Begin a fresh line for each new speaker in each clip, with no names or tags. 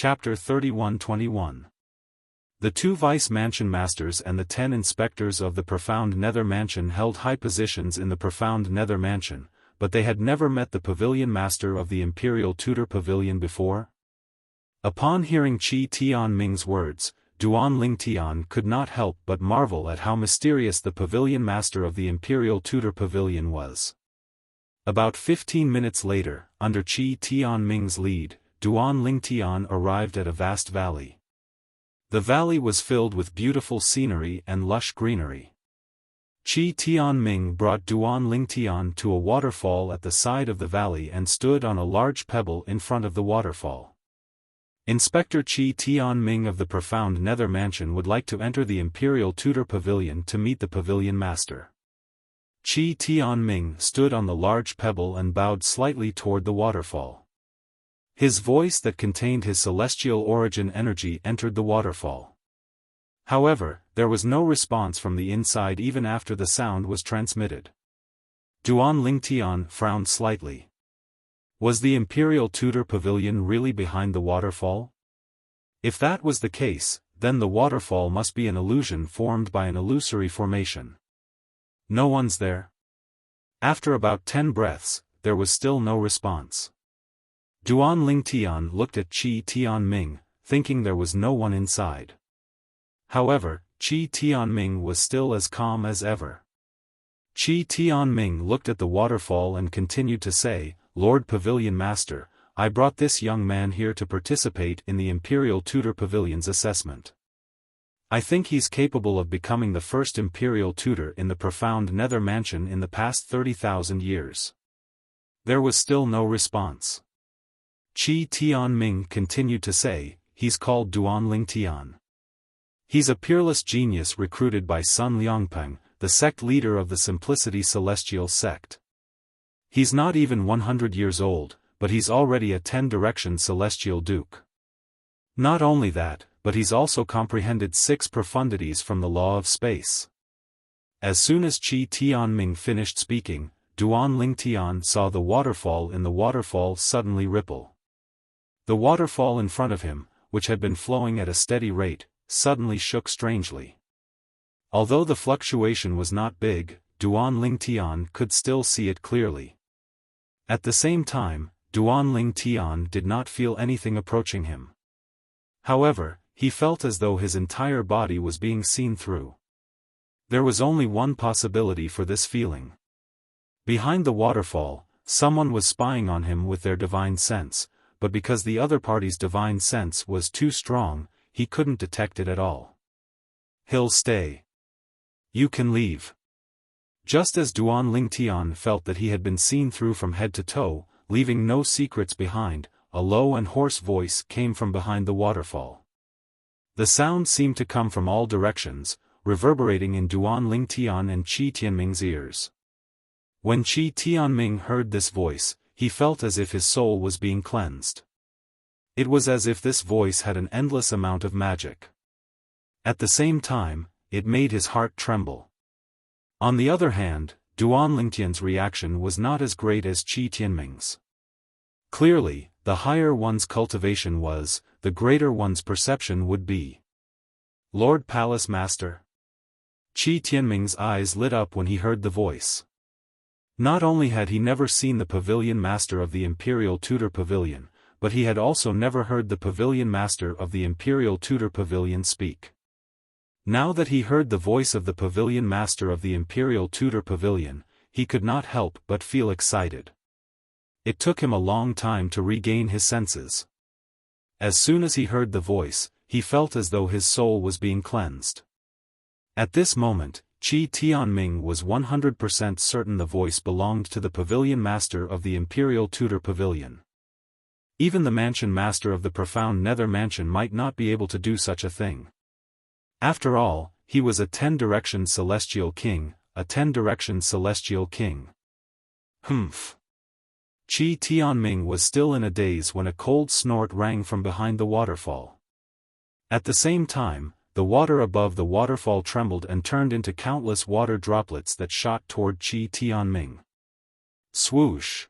Chapter 31-21. The 2 vice mansion masters and the 10 inspectors of the profound nether mansion held high positions in the profound nether mansion, but they had never met the pavilion master of the imperial Tudor pavilion before. Upon hearing Qi Tianming's words, Duan Lingtian could not help but marvel at how mysterious the pavilion master of the imperial Tudor pavilion was. About 15 minutes later, under Qi Tianming's lead, Duan Lingtian arrived at a vast valley. The valley was filled with beautiful scenery and lush greenery. Qi Tianming brought Duan Lingtian to a waterfall at the side of the valley and stood on a large pebble in front of the waterfall. Inspector Qi Tianming of the profound nether mansion would like to enter the imperial Tudor pavilion to meet the pavilion master. Qi Tianming stood on the large pebble and bowed slightly toward the waterfall. His voice that contained his celestial origin energy entered the waterfall. However, there was no response from the inside even after the sound was transmitted. Duan Lingtian frowned slightly. Was the imperial Tudor pavilion really behind the waterfall? If that was the case, then the waterfall must be an illusion formed by an illusory formation. No one's there? After about 10 breaths, there was still no response. Duan Lingtian looked at Qi Tianming, thinking there was no one inside. However, Qi Tianming was still as calm as ever. Qi Tianming looked at the waterfall and continued to say, "Lord Pavilion Master, I brought this young man here to participate in the Imperial Tudor Pavilion's assessment. I think he's capable of becoming the first Imperial Tudor in the profound nether mansion in the past 30,000 years." There was still no response. Qi Tianming continued to say, "He's called Duan Lingtian. He's a peerless genius recruited by Sun Liangpeng, the sect leader of the Simplicity Celestial sect. He's not even 100 years old, but he's already a 10-direction celestial duke. Not only that, but he's also comprehended 6 profundities from the law of space." As soon as Qi Tianming finished speaking, Duan Lingtian saw the waterfall in the waterfall suddenly ripple. The waterfall in front of him, which had been flowing at a steady rate, suddenly shook strangely. Although the fluctuation was not big, Duan Lingtian could still see it clearly. At the same time, Duan Lingtian did not feel anything approaching him. However, he felt as though his entire body was being seen through. There was only one possibility for this feeling. Behind the waterfall, someone was spying on him with their divine sense, but because the other party's divine sense was too strong, he couldn't detect it at all. "He'll stay. You can leave." Just as Duan Lingtian felt that he had been seen through from head to toe, leaving no secrets behind, a low and hoarse voice came from behind the waterfall. The sound seemed to come from all directions, reverberating in Duan Lingtian and Qi Tianming's ears. When Qi Tianming heard this voice, he felt as if his soul was being cleansed. It was as if this voice had an endless amount of magic. At the same time, it made his heart tremble. On the other hand, Duan Lingtian's reaction was not as great as Qi Tianming's. Clearly, the higher one's cultivation was, the greater one's perception would be. "Lord Palace Master?" Qi Tianming's eyes lit up when he heard the voice. Not only had he never seen the pavilion master of the Imperial Tudor Pavilion, but he had also never heard the pavilion master of the Imperial Tudor Pavilion speak. Now that he heard the voice of the pavilion master of the Imperial Tudor Pavilion, he could not help but feel excited. It took him a long time to regain his senses. As soon as he heard the voice, he felt as though his soul was being cleansed. At this moment, Qi Tianming was 100% certain the voice belonged to the pavilion master of the Imperial Tudor Pavilion. Even the mansion master of the profound nether mansion might not be able to do such a thing. After all, he was a 10-direction celestial king, a 10-direction celestial king. Humph. Qi Tianming was still in a daze when a cold snort rang from behind the waterfall. At the same time, the water above the waterfall trembled and turned into countless water droplets that shot toward Qi Tianming. Swoosh!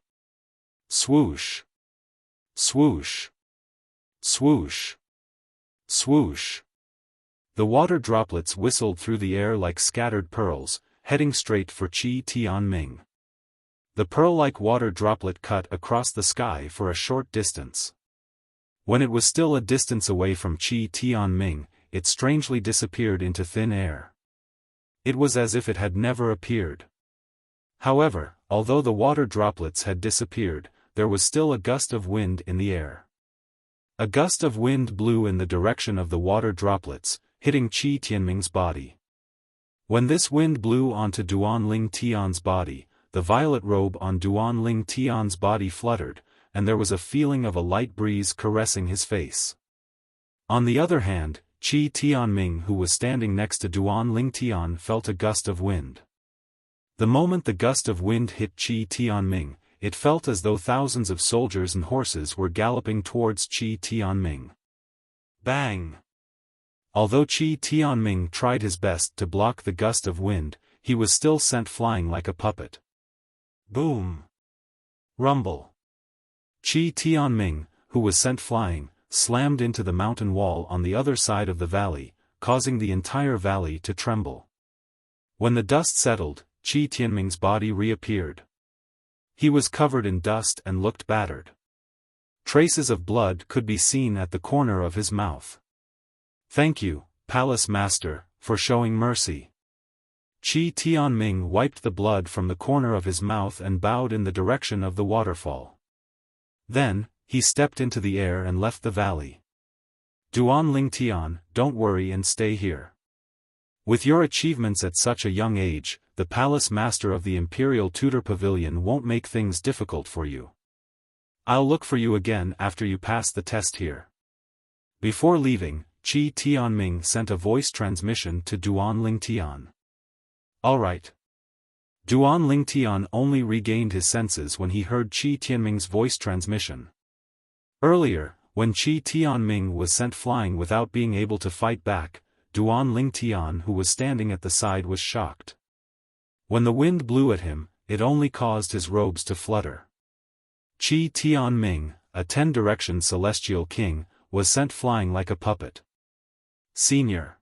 Swoosh! Swoosh! Swoosh! Swoosh! The water droplets whistled through the air like scattered pearls, heading straight for Qi Tianming. The pearl-like water droplet cut across the sky for a short distance. When it was still a distance away from Qi Tianming, it strangely disappeared into thin air. It was as if it had never appeared. However, although the water droplets had disappeared, there was still a gust of wind in the air. A gust of wind blew in the direction of the water droplets, hitting Qi Tianming's body. When this wind blew onto Duanling Tian's body, the violet robe on Duanling Tian's body fluttered, and there was a feeling of a light breeze caressing his face. On the other hand, Qi Tianming, who was standing next to Duanling Tian, felt a gust of wind. The moment the gust of wind hit Qi Tianming, it felt as though thousands of soldiers and horses were galloping towards Qi Tianming. Bang! Although Qi Tianming tried his best to block the gust of wind, he was still sent flying like a puppet. Boom! Rumble! Qi Tianming, who was sent flying, slammed into the mountain wall on the other side of the valley, causing the entire valley to tremble. When the dust settled, Qi Tianming's body reappeared. He was covered in dust and looked battered. Traces of blood could be seen at the corner of his mouth. "Thank you, Palace Master, for showing mercy." Qi Tianming wiped the blood from the corner of his mouth and bowed in the direction of the waterfall. Then, he stepped into the air and left the valley. Duanling Tian, don't worry and stay here. With your achievements at such a young age, the Palace Master of the Imperial Tutor Pavilion won't make things difficult for you. I'll look for you again after you pass the test here. Before leaving, Qi Tianming sent a voice transmission to Duanling Tian. Alright. Duanling Tian only regained his senses when he heard Qi Tianming's voice transmission. Earlier, when Qi Tianming was sent flying without being able to fight back, Duanling Tian, who was standing at the side, was shocked. When the wind blew at him, it only caused his robes to flutter. Qi Tianming, a 10-direction celestial king, was sent flying like a puppet. Senior.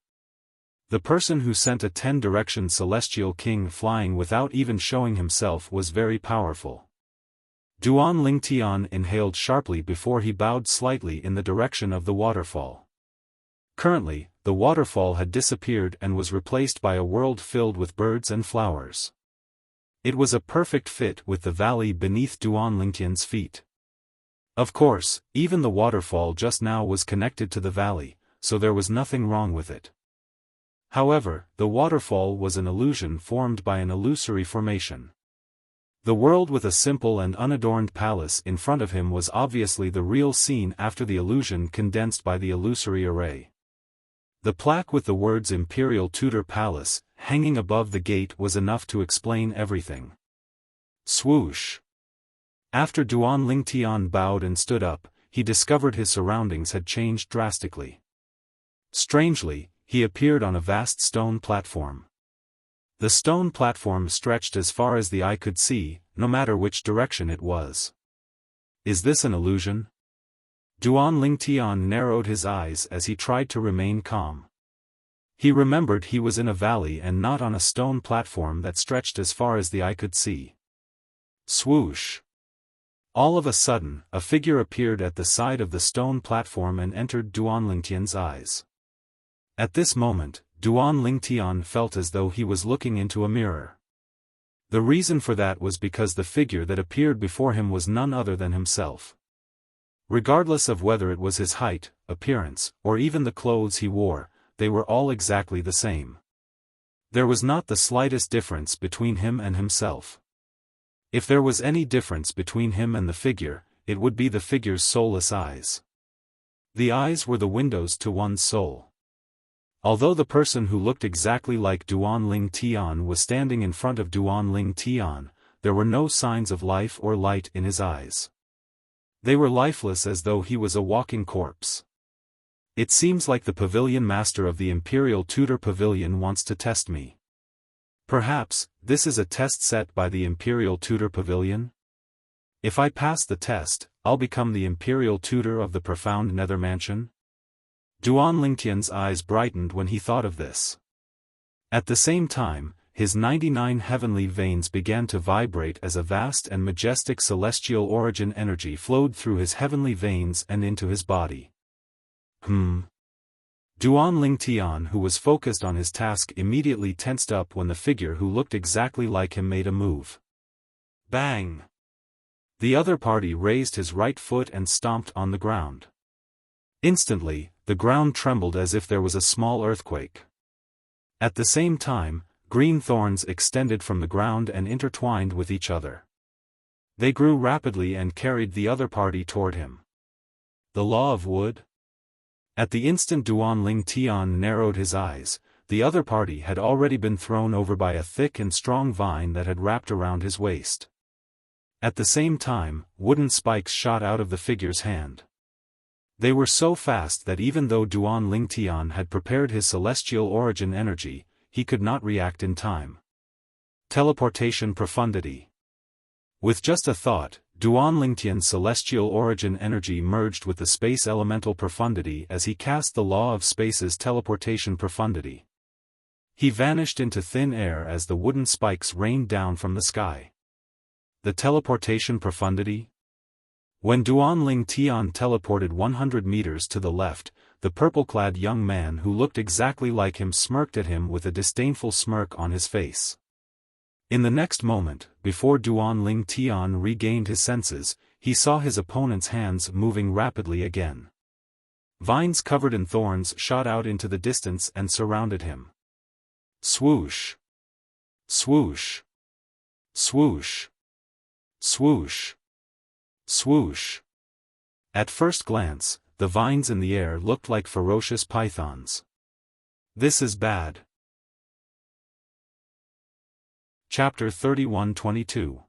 The person who sent a 10-direction celestial king flying without even showing himself was very powerful. Duanling Tian inhaled sharply before he bowed slightly in the direction of the waterfall. Currently, the waterfall had disappeared and was replaced by a world filled with birds and flowers. It was a perfect fit with the valley beneath Duanling Tian's feet. Of course, even the waterfall just now was connected to the valley, so there was nothing wrong with it. However, the waterfall was an illusion formed by an illusory formation. The world with a simple and unadorned palace in front of him was obviously the real scene after the illusion condensed by the illusory array. The plaque with the words Imperial Tutor Palace, hanging above the gate, was enough to explain everything. Swoosh! After Duanling Tian bowed and stood up, he discovered his surroundings had changed drastically. Strangely, he appeared on a vast stone platform. The stone platform stretched as far as the eye could see, no matter which direction it was. Is this an illusion? Duanling Tian narrowed his eyes as he tried to remain calm. He remembered he was in a valley and not on a stone platform that stretched as far as the eye could see. Swoosh! All of a sudden, a figure appeared at the side of the stone platform and entered Duanling Tian's eyes. At this moment, Duanling Tian felt as though he was looking into a mirror. The reason for that was because the figure that appeared before him was none other than himself. Regardless of whether it was his height, appearance, or even the clothes he wore, they were all exactly the same. There was not the slightest difference between him and himself. If there was any difference between him and the figure, it would be the figure's soulless eyes. The eyes were the windows to one's soul. Although the person who looked exactly like Duanling Tian was standing in front of Duanling Tian, there were no signs of life or light in his eyes. They were lifeless, as though he was a walking corpse. It seems like the pavilion master of the Imperial Tutor Pavilion wants to test me. Perhaps, this is a test set by the Imperial Tutor Pavilion? If I pass the test, I'll become the imperial tutor of the profound nether mansion? Duan Lingtian's eyes brightened when he thought of this. At the same time, his 99 heavenly veins began to vibrate as a vast and majestic celestial origin energy flowed through his heavenly veins and into his body. Duan Lingtian, who was focused on his task, immediately tensed up when the figure who looked exactly like him made a move. Bang! The other party raised his right foot and stomped on the ground. Instantly, the ground trembled as if there was a small earthquake. At the same time, green thorns extended from the ground and intertwined with each other. They grew rapidly and carried the other party toward him. The law of wood? At the instant Duan Lingtian narrowed his eyes, the other party had already been thrown over by a thick and strong vine that had wrapped around his waist. At the same time, wooden spikes shot out of the figure's hand. They were so fast that even though Duan Lingtian had prepared his celestial origin energy, he could not react in time. Teleportation profundity. With just a thought, Duan Lingtian's celestial origin energy merged with the space elemental profundity as he cast the law of space's teleportation profundity. He vanished into thin air as the wooden spikes rained down from the sky. The teleportation profundity? When Duan Lingtian teleported 100 meters to the left, the purple-clad young man who looked exactly like him smirked at him with a disdainful smirk on his face. In the next moment, before Duan Lingtian regained his senses, he saw his opponent's hands moving rapidly again. Vines covered in thorns shot out into the distance and surrounded him. Swoosh! Swoosh! Swoosh! Swoosh! Swoosh! At first glance, the vines in the air looked like ferocious pythons. This is bad. Chapter 31-22.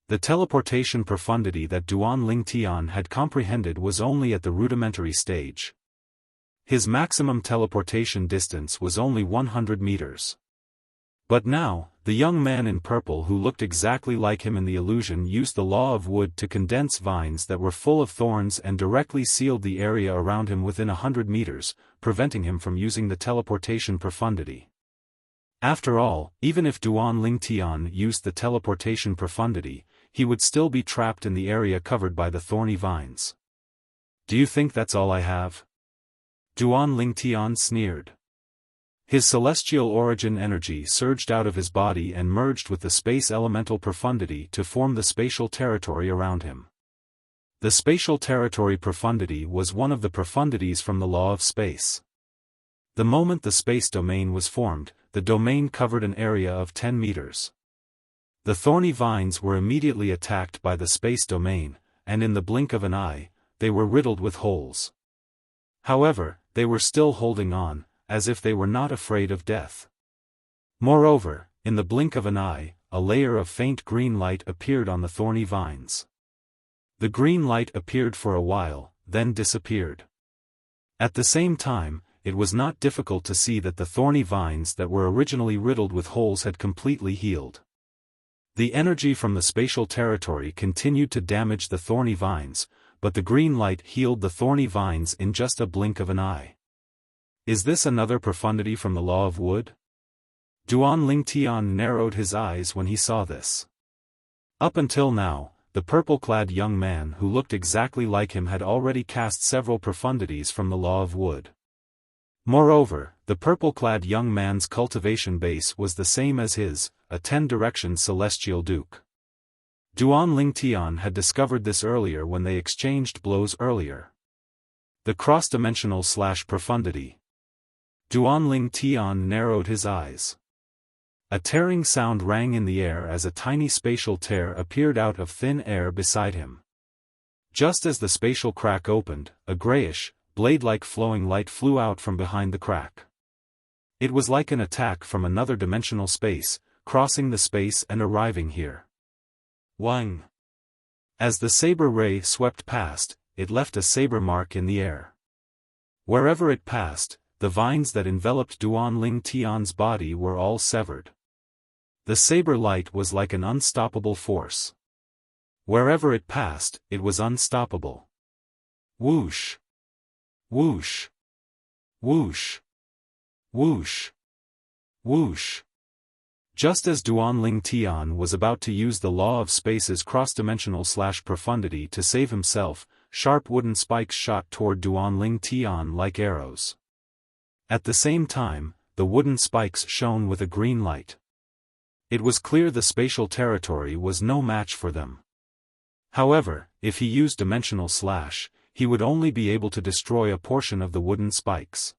The teleportation profundity that Duan Lingtian had comprehended was only at the rudimentary stage. His maximum teleportation distance was only 100 meters. But now, the young man in purple who looked exactly like him in the illusion used the law of wood to condense vines that were full of thorns and directly sealed the area around him within 100 meters, preventing him from using the teleportation profundity. After all, even if Duan Lingtian used the teleportation profundity, he would still be trapped in the area covered by the thorny vines. Do you think that's all I have? Duan Lingtian sneered. His celestial origin energy surged out of his body and merged with the space elemental profundity to form the spatial territory around him. The spatial territory profundity was one of the profundities from the law of space. The moment the space domain was formed, the domain covered an area of 10 meters. The thorny vines were immediately attacked by the space domain, and in the blink of an eye, they were riddled with holes. However, they were still holding on, as if they were not afraid of death. Moreover, in the blink of an eye, a layer of faint green light appeared on the thorny vines. The green light appeared for a while, then disappeared. At the same time, it was not difficult to see that the thorny vines that were originally riddled with holes had completely healed. The energy from the spatial territory continued to damage the thorny vines, but the green light healed the thorny vines in just a blink of an eye. Is this another profundity from the law of wood? Duan Lingtian narrowed his eyes when he saw this. Up until now, the purple-clad young man who looked exactly like him had already cast several profundities from the law of wood. Moreover, the purple-clad young man's cultivation base was the same as his, a 10-direction celestial duke. Duan Lingtian had discovered this earlier when they exchanged blows earlier. The cross-dimensional profundity. Duan Lingtian narrowed his eyes. A tearing sound rang in the air as a tiny spatial tear appeared out of thin air beside him. Just as the spatial crack opened, a grayish, blade-like flowing light flew out from behind the crack. It was like an attack from another dimensional space, crossing the space and arriving here. Wang! As the saber ray swept past, it left a saber mark in the air. Wherever it passed, the vines that enveloped Duan Lingtian's body were all severed. The saber light was like an unstoppable force. Wherever it passed, it was unstoppable. Whoosh! Whoosh! Whoosh! Whoosh! Whoosh! Just as Duanling Tian was about to use the law of space's cross-dimensional/profundity to save himself, sharp wooden spikes shot toward Duanling Tian like arrows. At the same time, the wooden spikes shone with a green light. It was clear the spatial territory was no match for them. However, if he used dimensional slash, he would only be able to destroy a portion of the wooden spikes.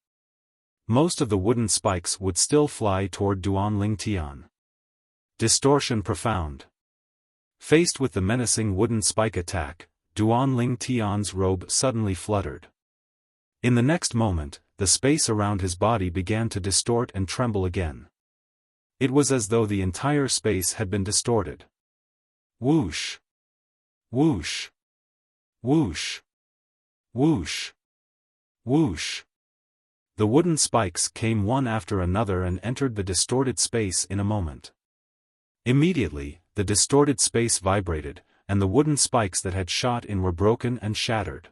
Most of the wooden spikes would still fly toward Duanling Tian. Distortion profound. Faced with the menacing wooden spike attack, Duanling Tian's robe suddenly fluttered. In the next moment, the space around his body began to distort and tremble again. It was as though the entire space had been distorted. Whoosh! Whoosh! Whoosh! Whoosh! Whoosh! The wooden spikes came one after another and entered the distorted space in a moment. Immediately, the distorted space vibrated, and the wooden spikes that had shot in were broken and shattered.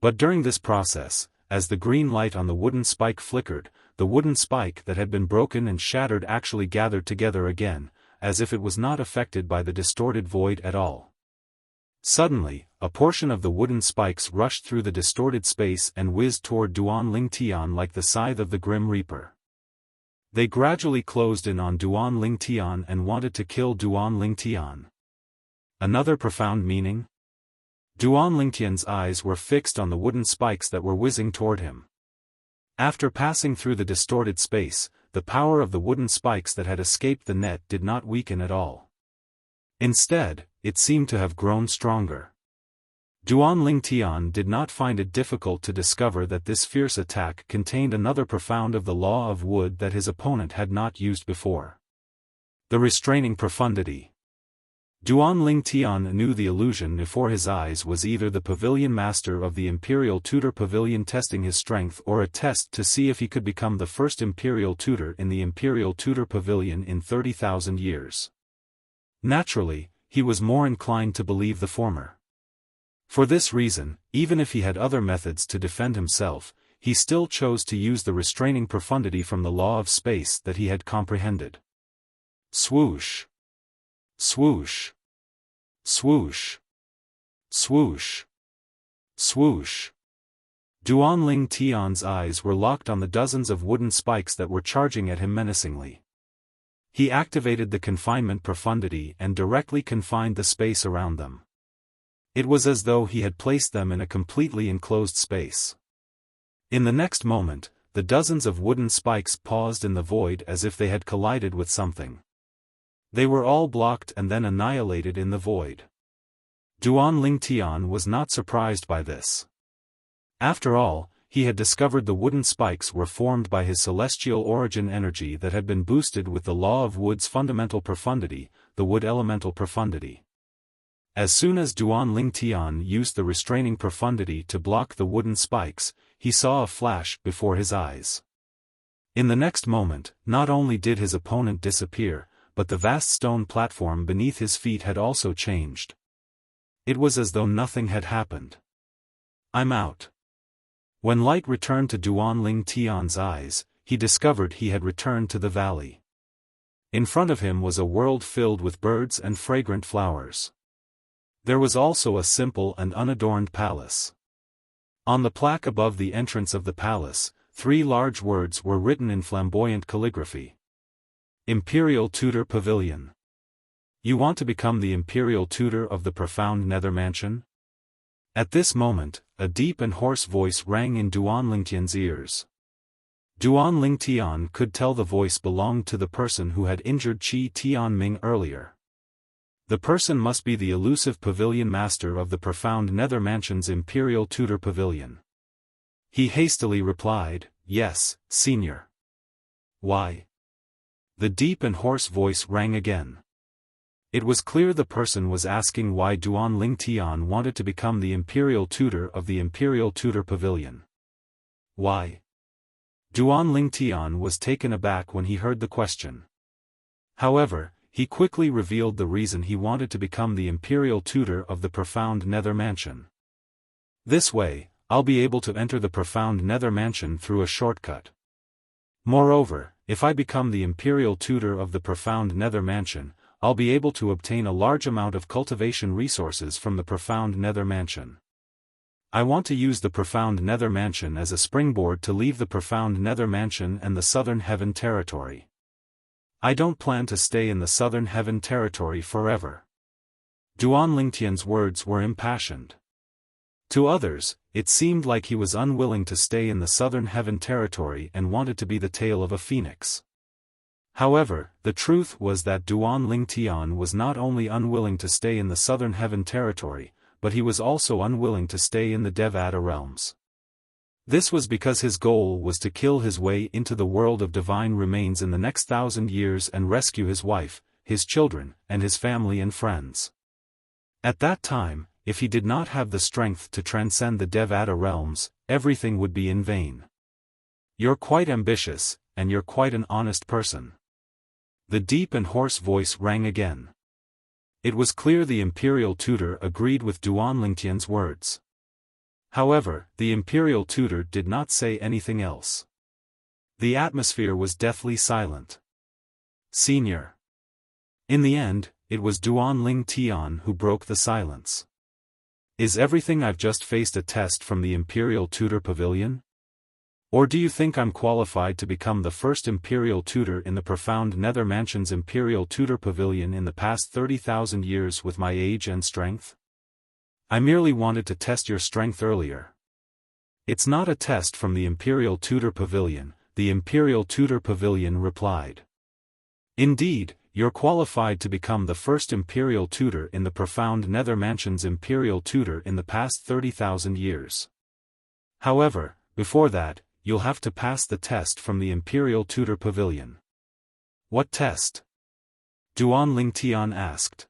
But during this process, as the green light on the wooden spike flickered, the wooden spike that had been broken and shattered actually gathered together again, as if it was not affected by the distorted void at all. Suddenly, a portion of the wooden spikes rushed through the distorted space and whizzed toward Duanling Tian like the scythe of the Grim Reaper. They gradually closed in on Duanling Tian and wanted to kill Duanling Tian. Another profound meaning? Duanling Tian's eyes were fixed on the wooden spikes that were whizzing toward him. After passing through the distorted space, the power of the wooden spikes that had escaped the net did not weaken at all. Instead, it seemed to have grown stronger. Duanling Tian did not find it difficult to discover that this fierce attack contained another profound of the law of wood that his opponent had not used before. The restraining profundity. Duanling Tian knew the illusion before his eyes was either the pavilion master of the Imperial Tutor Pavilion testing his strength or a test to see if he could become the first Imperial Tutor in the Imperial Tutor Pavilion in 30,000 years. Naturally, he was more inclined to believe the former. For this reason, even if he had other methods to defend himself, he still chose to use the restraining profundity from the law of space that he had comprehended. Swoosh! Swoosh! Swoosh! Swoosh! Swoosh! Duanling Tian's eyes were locked on the dozens of wooden spikes that were charging at him menacingly. He activated the confinement profundity and directly confined the space around them. It was as though he had placed them in a completely enclosed space. In the next moment, the dozens of wooden spikes paused in the void as if they had collided with something. They were all blocked and then annihilated in the void. Duanling Tian was not surprised by this. After all, he had discovered the wooden spikes were formed by his celestial origin energy that had been boosted with the law of wood's fundamental profundity, the wood elemental profundity. As soon as Duanling Tian used the restraining profundity to block the wooden spikes, he saw a flash before his eyes. In the next moment, not only did his opponent disappear, but the vast stone platform beneath his feet had also changed. It was as though nothing had happened. "I'm out." When light returned to Duanling Tian's eyes, he discovered he had returned to the valley. In front of him was a world filled with birds and fragrant flowers. There was also a simple and unadorned palace. On the plaque above the entrance of the palace, 3 large words were written in flamboyant calligraphy. Imperial Tutor Pavilion. You want to become the Imperial Tutor of the profound Nether Mansion? At this moment, a deep and hoarse voice rang in Duanling Tian's ears. Duanling Tian could tell the voice belonged to the person who had injured Qi Tianming earlier. The person must be the elusive pavilion master of the profound Nether Mansion's Imperial Tutor Pavilion. He hastily replied, "Yes, Senior." "Why?" The deep and hoarse voice rang again. It was clear the person was asking why Duanling Tian wanted to become the Imperial Tutor of the Imperial Tutor Pavilion. Why? Duanling Tian was taken aback when he heard the question. However, he quickly revealed the reason he wanted to become the imperial tutor of the profound Nether Mansion. This way, I'll be able to enter the profound Nether Mansion through a shortcut. Moreover, if I become the imperial tutor of the profound Nether Mansion, I'll be able to obtain a large amount of cultivation resources from the profound Nether Mansion. I want to use the profound Nether Mansion as a springboard to leave the profound Nether Mansion and the Southern Heaven Territory. I don't plan to stay in the Southern Heaven Territory forever. Duan Lingtian's words were impassioned. To others, it seemed like he was unwilling to stay in the Southern Heaven Territory and wanted to be the tail of a phoenix. However, the truth was that Duan Lingtian was not only unwilling to stay in the Southern Heaven Territory, but he was also unwilling to stay in the Devata realms. This was because his goal was to kill his way into the world of divine remains in the next 1,000 years and rescue his wife, his children, and his family and friends. At that time, if he did not have the strength to transcend the Devata realms, everything would be in vain. You're quite ambitious, and you're quite an honest person. The deep and hoarse voice rang again. It was clear the imperial tutor agreed with Duan Lingtian's words. However, the imperial tutor did not say anything else. The atmosphere was deathly silent. Senior. In the end, it was Duan Lingtian who broke the silence. Is everything I've just faced a test from the imperial tutor pavilion? Or do you think I'm qualified to become the first imperial tutor in the profound Nether Mansion's imperial tutor pavilion in the past 30,000 years with my age and strength? I merely wanted to test your strength earlier. It's not a test from the imperial tutor pavilion, the imperial tutor pavilion replied. Indeed, you're qualified to become the first imperial tutor in the profound Nether Mansion's imperial tutor in the past 30,000 years. However, before that, you'll have to pass the test from the imperial tutor pavilion. What test? Duan Lingtian asked.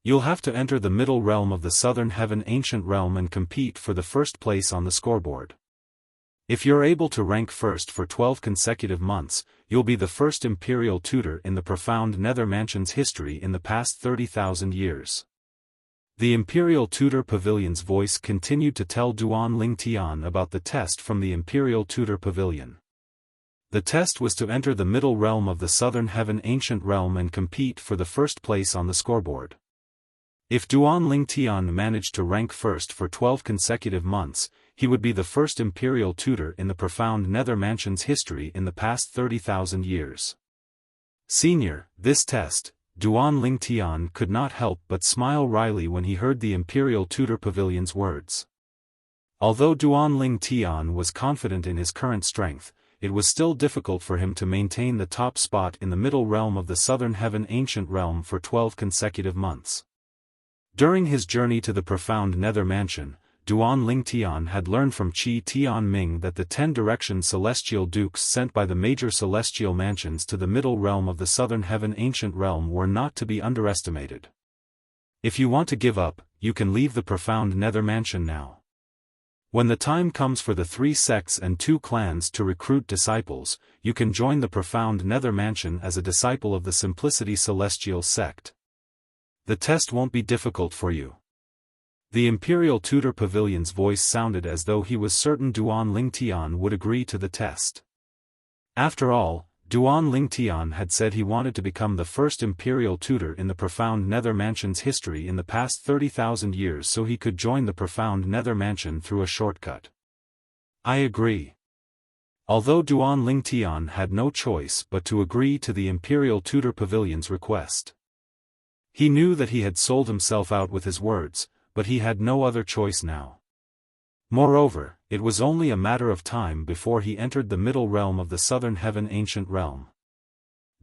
You'll have to enter the middle realm of the Southern Heaven Ancient Realm and compete for the first place on the scoreboard. If you're able to rank first for 12 consecutive months, you'll be the first imperial tutor in the profound Nether Mansion's history in the past 30,000 years. The Imperial Tutor Pavilion's voice continued to tell Duan Lingtian about the test from the Imperial Tutor Pavilion. The test was to enter the middle realm of the Southern Heaven Ancient Realm and compete for the first place on the scoreboard. If Duan Lingtian managed to rank first for 12 consecutive months, he would be the first Imperial Tutor in the profound Nether Mansion's history in the past 30,000 years. Senior, this test, Duan Lingtian could not help but smile wryly when he heard the Imperial Tutor Pavilion's words. Although Duan Lingtian was confident in his current strength, it was still difficult for him to maintain the top spot in the middle realm of the Southern Heaven Ancient Realm for 12 consecutive months. During his journey to the profound Nether Mansion, Duan Lingtian had learned from Qi Tianming that the 10 direction celestial dukes sent by the major celestial mansions to the middle realm of the Southern Heaven Ancient Realm were not to be underestimated. If you want to give up, you can leave the profound Nether Mansion now. When the time comes for the 3 sects and 2 clans to recruit disciples, you can join the profound Nether Mansion as a disciple of the Simplicity Celestial sect. The test won't be difficult for you. The Imperial Tutor Pavilion's voice sounded as though he was certain Duan Lingtian would agree to the test. After all, Duan Lingtian had said he wanted to become the first Imperial Tutor in the profound Nether Mansion's history in the past 30,000 years so he could join the profound Nether Mansion through a shortcut. I agree. Although Duan Lingtian had no choice but to agree to the Imperial Tutor Pavilion's request. He knew that he had sold himself out with his words, but he had no other choice now. Moreover, it was only a matter of time before he entered the middle realm of the Southern Heaven Ancient Realm.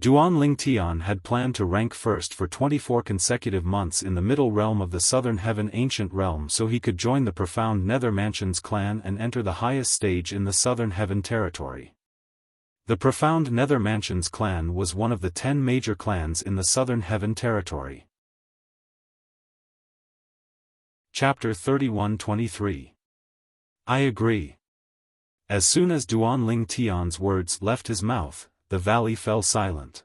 Duan Lingtian had planned to rank first for 24 consecutive months in the middle realm of the Southern Heaven Ancient Realm so he could join the profound Nether Mansion's clan and enter the highest stage in the Southern Heaven territory. The profound Nether Mansion's clan was one of the 10 major clans in the Southern Heaven territory. Chapter 31-23. I agree. As soon as Duan Lingtian's words left his mouth, the valley fell silent.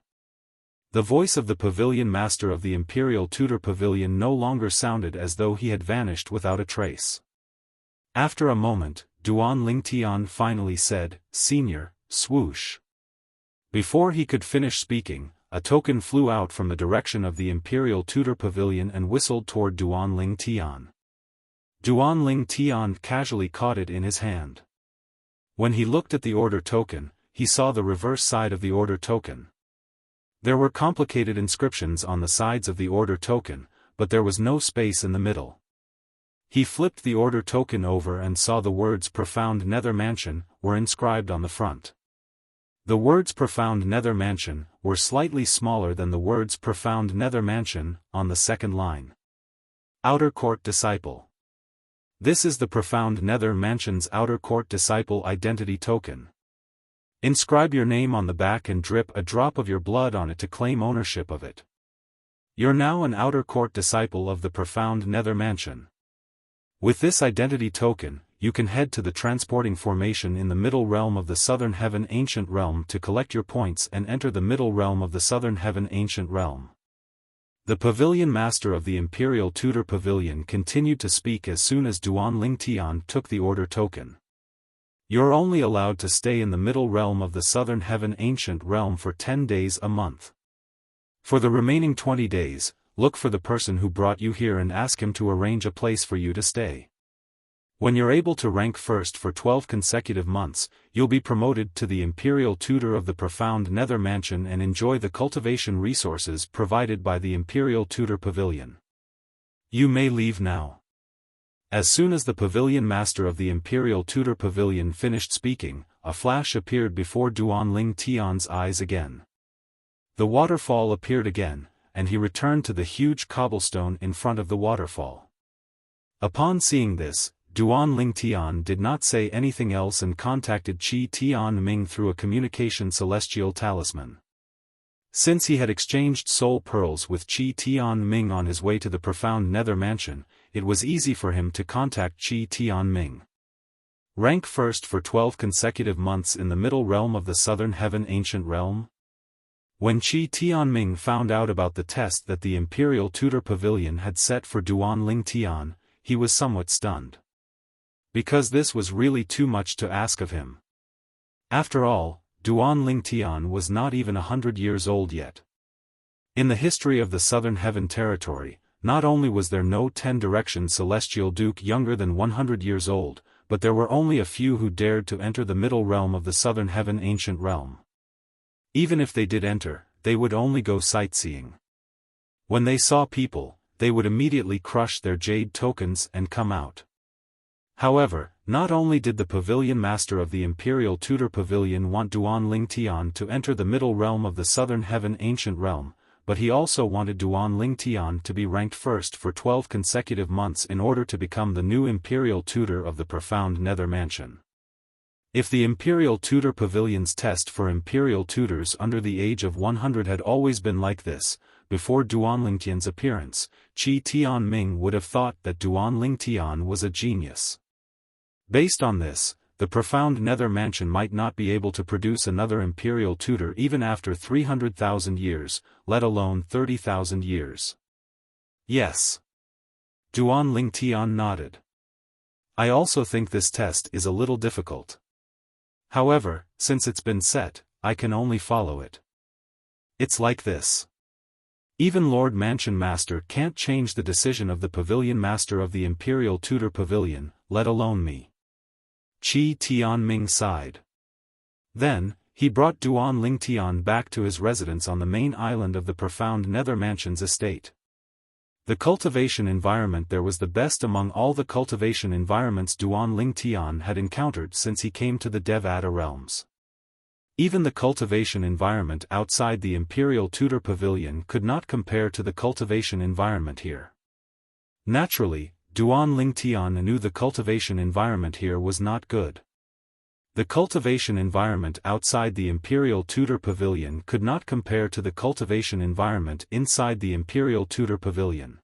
The voice of the pavilion master of the Imperial Tudor Pavilion no longer sounded as though he had vanished without a trace. After a moment, Duan Lingtian finally said, "Senior," swoosh. Before he could finish speaking, a token flew out from the direction of the Imperial Tudor Pavilion and whistled toward Duan Lingtian. Duan Lingtian casually caught it in his hand. When he looked at the order token, he saw the reverse side of the order token. There were complicated inscriptions on the sides of the order token, but there was no space in the middle. He flipped the order token over and saw the words "Profound Nether Mansion" were inscribed on the front. The words "Profound Nether Mansion" were slightly smaller than the words "Profound Nether Mansion" on the second line. Outer Court Disciple. This is the Profound Nether Mansion's Outer Court Disciple Identity Token. Inscribe your name on the back and drip a drop of your blood on it to claim ownership of it. You're now an Outer Court Disciple of the Profound Nether Mansion. With this identity token, you can head to the transporting formation in the Middle Realm of the Southern Heaven Ancient Realm to collect your points and enter the Middle Realm of the Southern Heaven Ancient Realm. The Pavilion Master of the Imperial Tudor Pavilion continued to speak as soon as Duan Lingtian took the order token. You're only allowed to stay in the Middle Realm of the Southern Heaven Ancient Realm for 10 days a month. For the remaining 20 days, look for the person who brought you here and ask him to arrange a place for you to stay. When you're able to rank first for 12 consecutive months, you'll be promoted to the Imperial Tutor of the Profound Nether Mansion and enjoy the cultivation resources provided by the Imperial Tudor Pavilion. You may leave now. As soon as the Pavilion Master of the Imperial Tudor Pavilion finished speaking, a flash appeared before Duan Lingtian's eyes again. The waterfall appeared again, and he returned to the huge cobblestone in front of the waterfall. Upon seeing this, Duan Lingtian did not say anything else and contacted Qi Tianming through a communication celestial talisman. Since he had exchanged soul pearls with Qi Tianming on his way to the Profound Nether Mansion, it was easy for him to contact Qi Tianming. Rank first for 12 consecutive months in the Middle Realm of the Southern Heaven Ancient Realm? When Qi Tianming found out about the test that the Imperial Tudor Pavilion had set for Duan Lingtian, he was somewhat stunned. Because this was really too much to ask of him. After all, Duan Lingtian was not even 100 years old yet. In the history of the Southern Heaven Territory, not only was there no 10-direction celestial duke younger than 100 years old, but there were only a few who dared to enter the Middle Realm of the Southern Heaven Ancient Realm. Even if they did enter, they would only go sightseeing. When they saw people, they would immediately crush their jade tokens and come out. However, not only did the Pavilion Master of the Imperial Tudor Pavilion want Duan Lingtian to enter the Middle Realm of the Southern Heaven Ancient Realm, but he also wanted Duan Lingtian to be ranked first for 12 consecutive months in order to become the new Imperial Tutor of the Profound Nether Mansion. If the Imperial Tudor Pavilion's test for Imperial Tutors under the age of 100 had always been like this, before Duan Lingtian's appearance, Qi Tianming would have thought that Duan Lingtian was a genius. Based on this, the Profound Nether Mansion might not be able to produce another Imperial Tutor even after 300,000 years, let alone 30,000 years. Yes. Duan Lingtian nodded. I also think this test is a little difficult. However, since it's been set, I can only follow it. It's like this. Even Lord Mansion Master can't change the decision of the Pavilion Master of the Imperial Tudor Pavilion, let alone me. Qi Tianming sighed. Then, he brought Duan Lingtian back to his residence on the main island of the Profound Nether Mansion's estate. The cultivation environment there was the best among all the cultivation environments Duan Lingtian had encountered since he came to the Devata realms. Even the cultivation environment outside the Imperial Tudor Pavilion could not compare to the cultivation environment here. Naturally, Duan Lingtian knew the cultivation environment here was not good. The cultivation environment outside the Imperial Tudor Pavilion could not compare to the cultivation environment inside the Imperial Tudor Pavilion.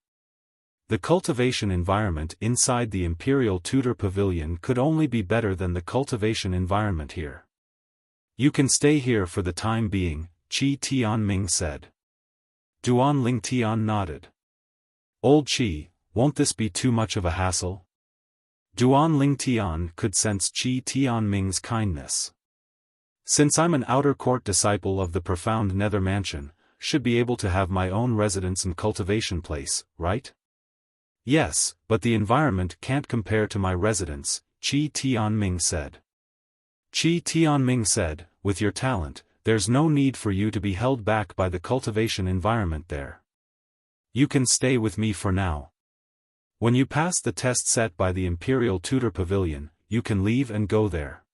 The cultivation environment inside the Imperial Tudor Pavilion could only be better than the cultivation environment here. You can stay here for the time being, Qi Tianming said. Duan Lingtian nodded. Old Qi, won't this be too much of a hassle? Duan Lingtian could sense Qi Tianming's kindness. Since I'm an outer court disciple of the profound nether mansion, should be able to have my own residence and cultivation place, right? Yes, but the environment can't compare to my residence, Qi Tianming said. Qi Tianming said, with your talent, there's no need for you to be held back by the cultivation environment there. You can stay with me for now. When you pass the test set by the Imperial Tutor Pavilion, you can leave and go there.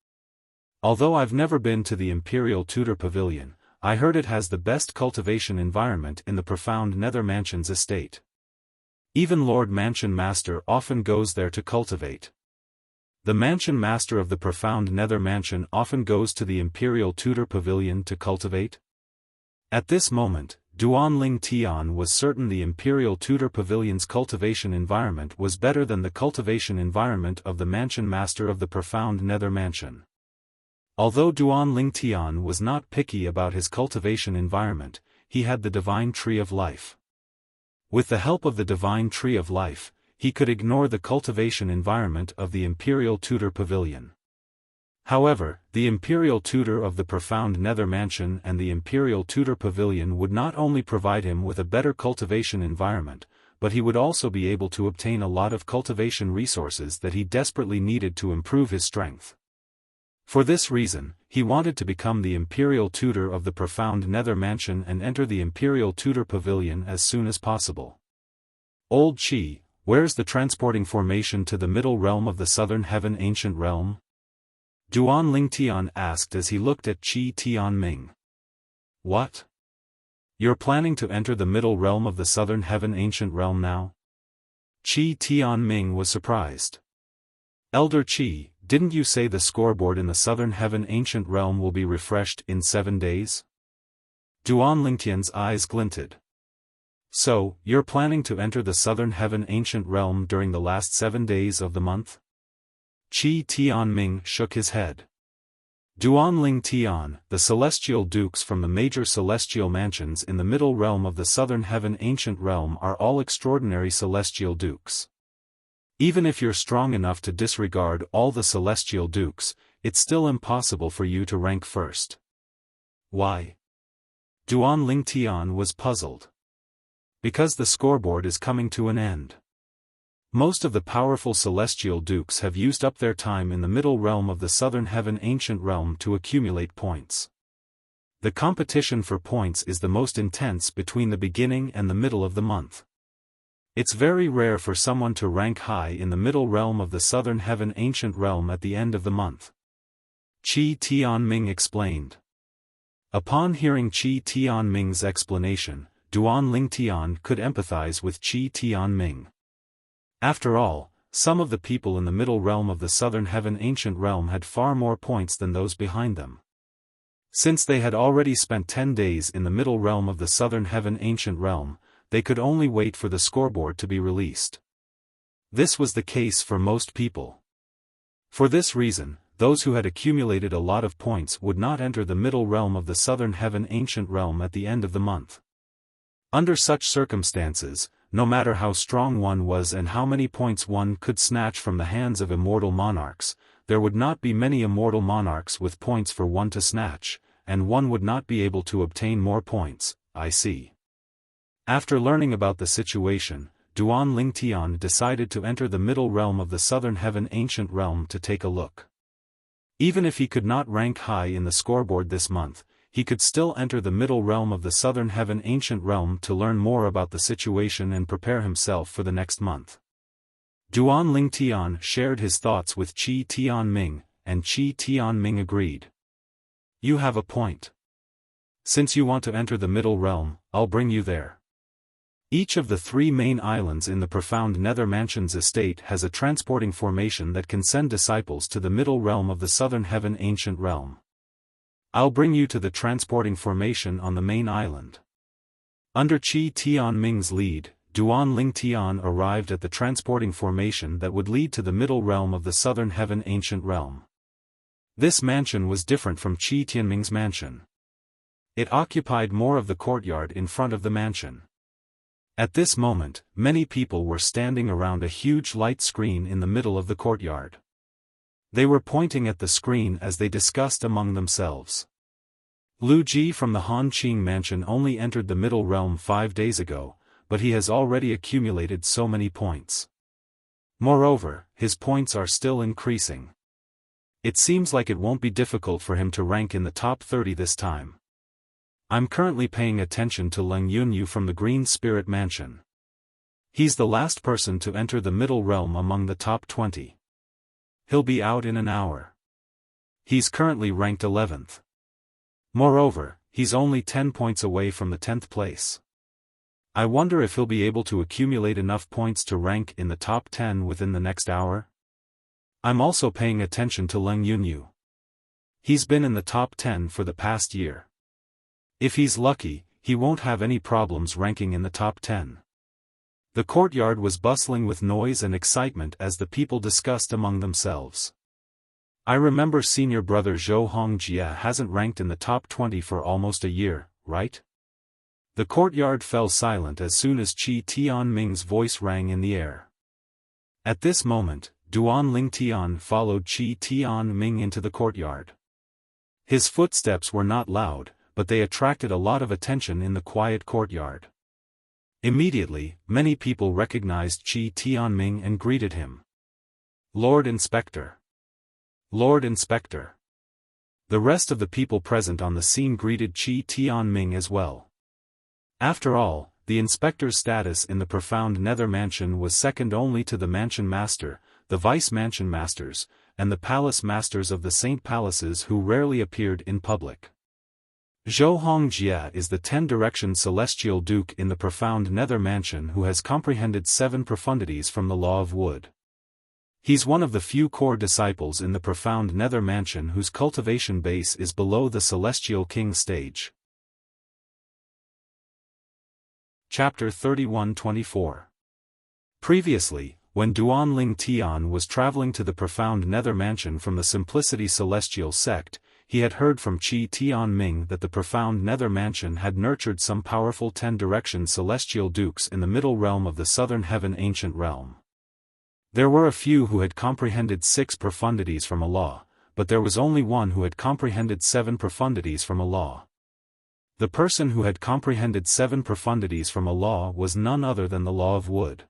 Although I've never been to the Imperial Tutor Pavilion, I heard it has the best cultivation environment in the profound Nether Mansion's estate. Even Lord Mansion Master often goes there to cultivate. The Mansion Master of the profound Nether Mansion often goes to the Imperial Tutor Pavilion to cultivate. At this moment, Duan Lingtian was certain the Imperial Tutor Pavilion's cultivation environment was better than the cultivation environment of the Mansion Master of the profound Nether Mansion. Although Duan Lingtian was not picky about his cultivation environment, he had the Divine Tree of Life. With the help of the Divine Tree of Life, he could ignore the cultivation environment of the Imperial Tutor Pavilion. However, the Imperial Tutor of the profound Nether Mansion and the Imperial Tutor Pavilion would not only provide him with a better cultivation environment, but he would also be able to obtain a lot of cultivation resources that he desperately needed to improve his strength. For this reason, he wanted to become the Imperial Tutor of the profound Nether Mansion and enter the Imperial Tutor Pavilion as soon as possible. Old Qi, where's the transporting formation to the middle realm of the Southern Heaven Ancient Realm? Duan Lingtian asked as he looked at Qi Tianming. What? You're planning to enter the middle realm of the Southern Heaven Ancient Realm now? Qi Tianming was surprised. Elder Qi, didn't you say the scoreboard in the Southern Heaven Ancient Realm will be refreshed in 7 days? Duan Lingtian's eyes glinted. So, you're planning to enter the Southern Heaven Ancient Realm during the last 7 days of the month? Qi Tianming shook his head. Duan Lingtian, the celestial dukes from the major celestial mansions in the middle realm of the Southern Heaven Ancient Realm are all extraordinary celestial dukes. Even if you're strong enough to disregard all the celestial dukes, it's still impossible for you to rank first. Why? Duan Lingtian was puzzled. Because the scoreboard is coming to an end. Most of the powerful celestial dukes have used up their time in the middle realm of the Southern Heaven Ancient Realm to accumulate points. The competition for points is the most intense between the beginning and the middle of the month. It's very rare for someone to rank high in the middle realm of the Southern Heaven Ancient Realm at the end of the month. Qi Tianming explained. Upon hearing Qi Tianming's explanation, Duan Lingtian could empathize with Qi Tianming. After all, some of the people in the middle realm of the Southern Heaven Ancient Realm had far more points than those behind them. Since they had already spent 10 days in the middle realm of the Southern Heaven Ancient Realm, they could only wait for the scoreboard to be released. This was the case for most people. For this reason, those who had accumulated a lot of points would not enter the middle realm of the Southern Heaven Ancient Realm at the end of the month. Under such circumstances, no matter how strong one was and how many points one could snatch from the hands of immortal monarchs, there would not be many immortal monarchs with points for one to snatch, and one would not be able to obtain more points. I see. After learning about the situation, Duan Lingtian decided to enter the middle realm of the Southern Heaven Ancient Realm to take a look. Even if he could not rank high in the scoreboard this month, he could still enter the middle realm of the Southern Heaven Ancient Realm to learn more about the situation and prepare himself for the next month. Duan Lingtian shared his thoughts with Qi Tianming, and Qi Tianming agreed. You have a point. Since you want to enter the middle realm, I'll bring you there. Each of the 3 main islands in the profound Nether Mansion's estate has a transporting formation that can send disciples to the middle realm of the Southern Heaven Ancient Realm. I'll bring you to the transporting formation on the main island. Under Qi Tianming's lead, Duan Lingtian arrived at the transporting formation that would lead to the middle realm of the Southern Heaven Ancient Realm. This mansion was different from Qi Tianming's mansion. It occupied more of the courtyard in front of the mansion. At this moment, many people were standing around a huge light screen in the middle of the courtyard. They were pointing at the screen as they discussed among themselves. Lu Ji from the Han Qing mansion only entered the middle realm 5 days ago, but he has already accumulated so many points. Moreover, his points are still increasing. It seems like it won't be difficult for him to rank in the top 30 this time. I'm currently paying attention to Leng Yunyu from the Green Spirit Mansion. He's the last person to enter the middle realm among the top 20. He'll be out in an hour. He's currently ranked 11th. Moreover, he's only 10 points away from the 10th place. I wonder if he'll be able to accumulate enough points to rank in the top 10 within the next hour? I'm also paying attention to Leng Yunyu. He's been in the top 10 for the past year. If he's lucky, he won't have any problems ranking in the top 10. The courtyard was bustling with noise and excitement as the people discussed among themselves. I remember senior brother Zhou Hongjie hasn't ranked in the top 20 for almost a year, right? The courtyard fell silent as soon as Qi Tianming's voice rang in the air. At this moment, Duan Lingtian followed Qi Tianming into the courtyard. His footsteps were not loud, but they attracted a lot of attention in the quiet courtyard. Immediately, many people recognized Qi Tianming and greeted him. Lord Inspector. Lord Inspector. The rest of the people present on the scene greeted Qi Tianming as well. After all, the inspector's status in the profound Nether Mansion was second only to the Mansion Master, the Vice Mansion Masters, and the Palace Masters of the Saint Palaces who rarely appeared in public. Zhou Hongjie is the 10-direction Celestial Duke in the profound Nether Mansion who has comprehended 7 profundities from the Law of Wood. He's one of the few core disciples in the profound Nether Mansion whose cultivation base is below the Celestial King stage. Chapter 31-24. Previously, when Duan Ling Tian was traveling to the profound Nether Mansion from the Simplicity Celestial Sect, he had heard from Qi Tianming that the profound Nether Mansion had nurtured some powerful 10-direction Celestial Dukes in the middle realm of the Southern Heaven Ancient Realm. There were a few who had comprehended 6 profundities from a law, but there was only one who had comprehended 7 profundities from a law. The person who had comprehended 7 profundities from a law was none other than the Law of Wood.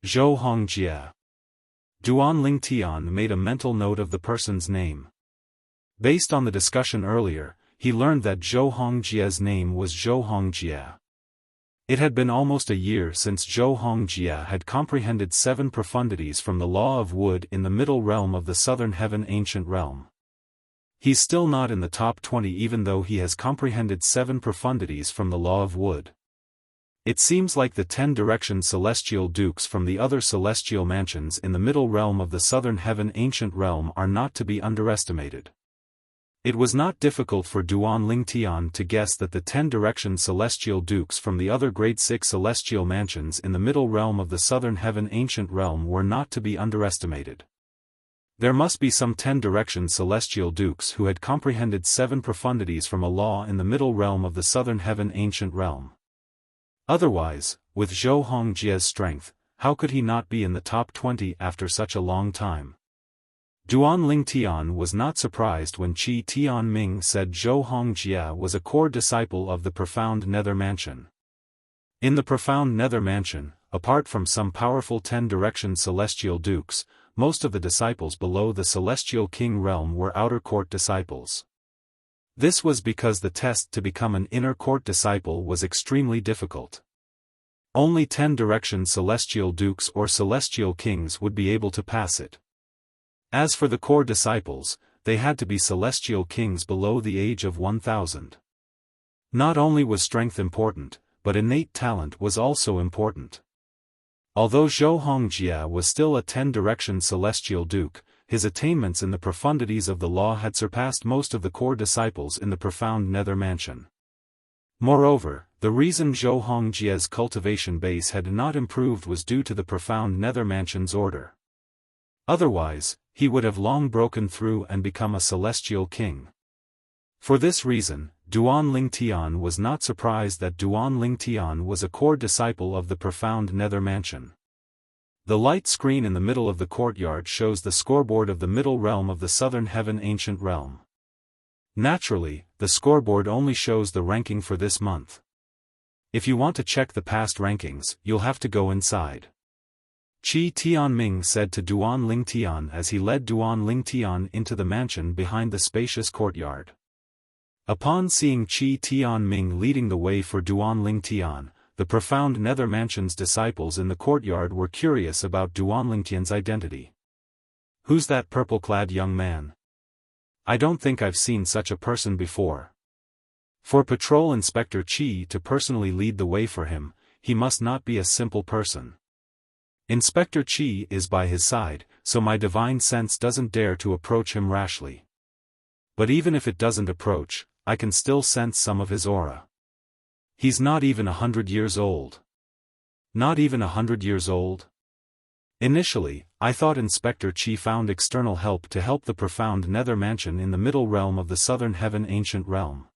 Zhou Hongjie. Duan Lingtian made a mental note of the person's name. Based on the discussion earlier, he learned that Zhou Hongjie's name was Zhou Hongjie. It had been almost a year since Zhou Hongjie had comprehended 7 profundities from the Law of Wood in the middle realm of the Southern Heaven Ancient Realm. He's still not in the top 20 even though he has comprehended 7 profundities from the Law of Wood. It seems like the 10-direction Celestial Dukes from the other Celestial Mansions in the middle realm of the Southern Heaven Ancient Realm are not to be underestimated. It was not difficult for Duan Lingtian to guess that the 10-direction Celestial Dukes from the other Grade 6 Celestial Mansions in the middle realm of the Southern Heaven Ancient Realm were not to be underestimated. There must be some 10-direction Celestial Dukes who had comprehended 7 profundities from a law in the middle realm of the Southern Heaven Ancient Realm. Otherwise, with Zhou Hongjie's strength, how could he not be in the top 20 after such a long time? Duan Lingtian was not surprised when Qi Tianming said Zhou Hongjie was a core disciple of the profound Nether Mansion. In the profound Nether Mansion, apart from some powerful 10-direction Celestial Dukes, most of the disciples below the Celestial King realm were outer court disciples. This was because the test to become an inner court disciple was extremely difficult. Only 10-direction Celestial Dukes or Celestial Kings would be able to pass it. As for the core disciples, they had to be Celestial Kings below the age of 1000. Not only was strength important, but innate talent was also important. Although Zhou Hongjie was still a 10-direction Celestial Duke, his attainments in the profundities of the law had surpassed most of the core disciples in the profound Nether Mansion. Moreover, the reason Zhou Hongjie's cultivation base had not improved was due to the profound Nether Mansion's order. Otherwise, he would have long broken through and become a Celestial King. For this reason, Duan Ling Tian was not surprised that Duan Ling Tian was a core disciple of the profound Nether Mansion. The light screen in the middle of the courtyard shows the scoreboard of the middle realm of the Southern Heaven Ancient Realm. Naturally, the scoreboard only shows the ranking for this month. If you want to check the past rankings, you'll have to go inside. Qi Tianming said to Duan Ling Tian as he led Duan Ling Tian into the mansion behind the spacious courtyard. Upon seeing Qi Tianming leading the way for Duan Ling Tian, the profound Nether Mansion's disciples in the courtyard were curious about Duan Ling Tian's identity. Who's that purple-clad young man? I don't think I've seen such a person before. For Patrol Inspector Qi to personally lead the way for him, he must not be a simple person. Inspector Qi is by his side, so my divine sense doesn't dare to approach him rashly. But even if it doesn't approach, I can still sense some of his aura. He's not even 100 years old. Not even 100 years old? Initially, I thought Inspector Qi found external help to help the profound Nether Mansion in the middle realm of the Southern Heaven Ancient Realm.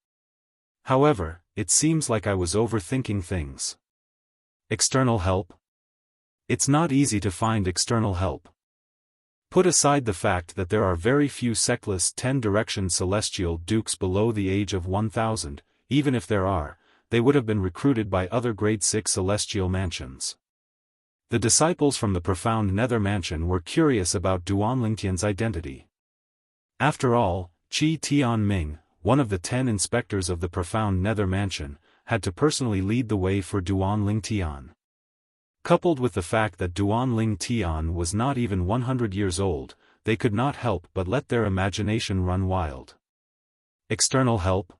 However, it seems like I was overthinking things. External help? It's not easy to find external help. Put aside the fact that there are very few sectless 10-direction celestial dukes below the age of 1000, even if there are, they would have been recruited by other grade 6 celestial mansions. The disciples from the profound Nether Mansion were curious about Duan Ling Tian's identity. After all, Qi Tianming, one of the 10 inspectors of the profound Nether Mansion, had to personally lead the way for Duan Ling Tian. Coupled with the fact that Duan Ling Tian was not even 100 years old, they could not help but let their imagination run wild. External help?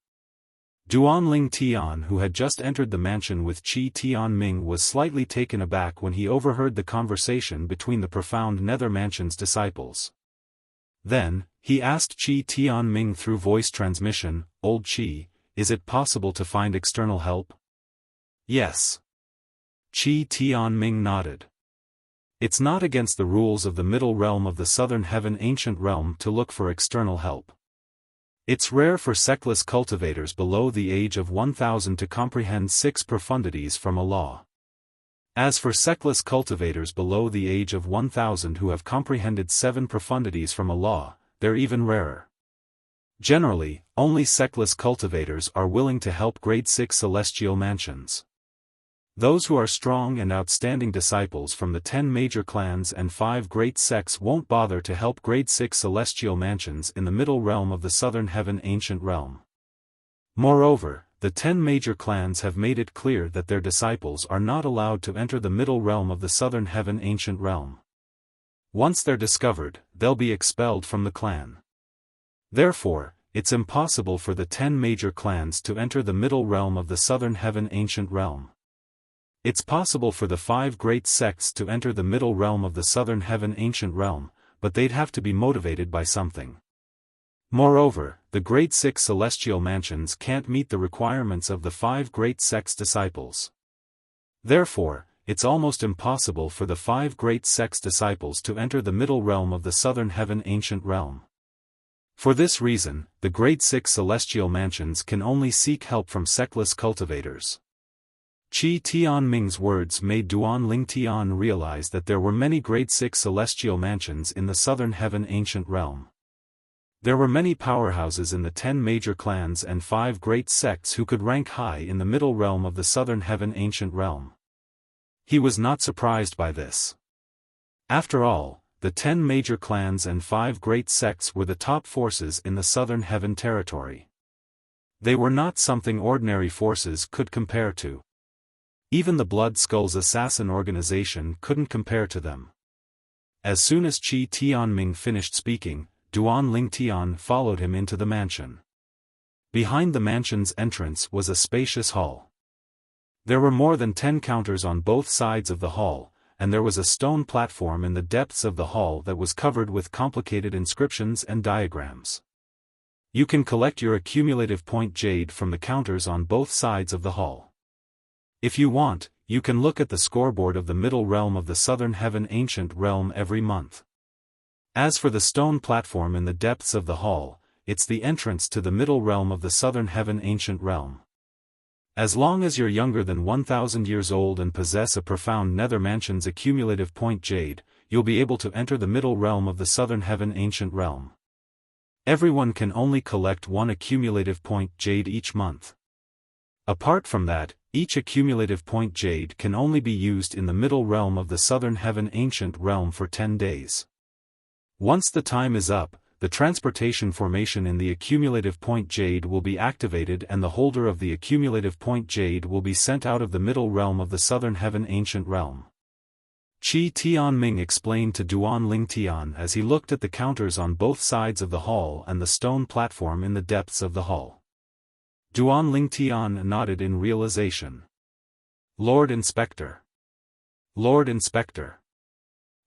Duan Ling Tian, who had just entered the mansion with Qi Tianming, was slightly taken aback when he overheard the conversation between the profound Nether Mansion's disciples. Then, he asked Qi Tianming through voice transmission, "Old Qi, is it possible to find external help?" "Yes." Qi Tianming nodded. It's not against the rules of the middle realm of the Southern Heaven Ancient Realm to look for external help. It's rare for sectless cultivators below the age of 1000 to comprehend 6 profundities from a law. As for sectless cultivators below the age of 1000 who have comprehended 7 profundities from a law, they're even rarer. Generally, only sectless cultivators are willing to help grade 6 celestial mansions. Those who are strong and outstanding disciples from the 10 major clans and 5 great sects won't bother to help grade 6 celestial mansions in the middle realm of the Southern Heaven Ancient Realm. Moreover, the 10 major clans have made it clear that their disciples are not allowed to enter the middle realm of the Southern Heaven Ancient Realm. Once they're discovered, they'll be expelled from the clan. Therefore, it's impossible for the 10 major clans to enter the middle realm of the Southern Heaven Ancient Realm. It's possible for the 5 great sects to enter the middle realm of the Southern Heaven Ancient Realm, but they'd have to be motivated by something. Moreover, the grade 6 celestial mansions can't meet the requirements of the 5 great sects' disciples. Therefore, it's almost impossible for the 5 great sects' disciples to enter the middle realm of the Southern Heaven Ancient Realm. For this reason, the grade 6 celestial mansions can only seek help from sectless cultivators. Qi Tianming's words made Duan Ling Tian realize that there were many grade 6 celestial mansions in the Southern Heaven Ancient Realm. There were many powerhouses in the 10 major clans and 5 great sects who could rank high in the middle realm of the Southern Heaven Ancient Realm. He was not surprised by this. After all, the 10 major clans and 5 great sects were the top forces in the Southern Heaven territory. They were not something ordinary forces could compare to. Even the Blood Skulls assassin organization couldn't compare to them. As soon as Qi Tianming finished speaking, Duan Ling Tian followed him into the mansion. Behind the mansion's entrance was a spacious hall. There were more than 10 counters on both sides of the hall, and there was a stone platform in the depths of the hall that was covered with complicated inscriptions and diagrams. You can collect your accumulative point jade from the counters on both sides of the hall. If you want, you can look at the scoreboard of the middle realm of the Southern Heaven Ancient Realm every month. As for the stone platform in the depths of the hall, it's the entrance to the middle realm of the southern heaven ancient realm. As long as you're younger than 1,000 years old and possess a profound nether mansion's accumulative point jade, you'll be able to enter the middle realm of the southern heaven ancient realm. Everyone can only collect one accumulative point jade each month. Apart from that, each accumulative point jade can only be used in the middle realm of the southern heaven ancient realm for 10 days. Once the time is up, the transportation formation in the accumulative point jade will be activated and the holder of the accumulative point jade will be sent out of the middle realm of the southern heaven ancient realm. Qi Tianming explained to Duan Ling Tian as he looked at the counters on both sides of the hall and the stone platform in the depths of the hall. Duan Ling Tian nodded in realization. Lord Inspector. Lord Inspector.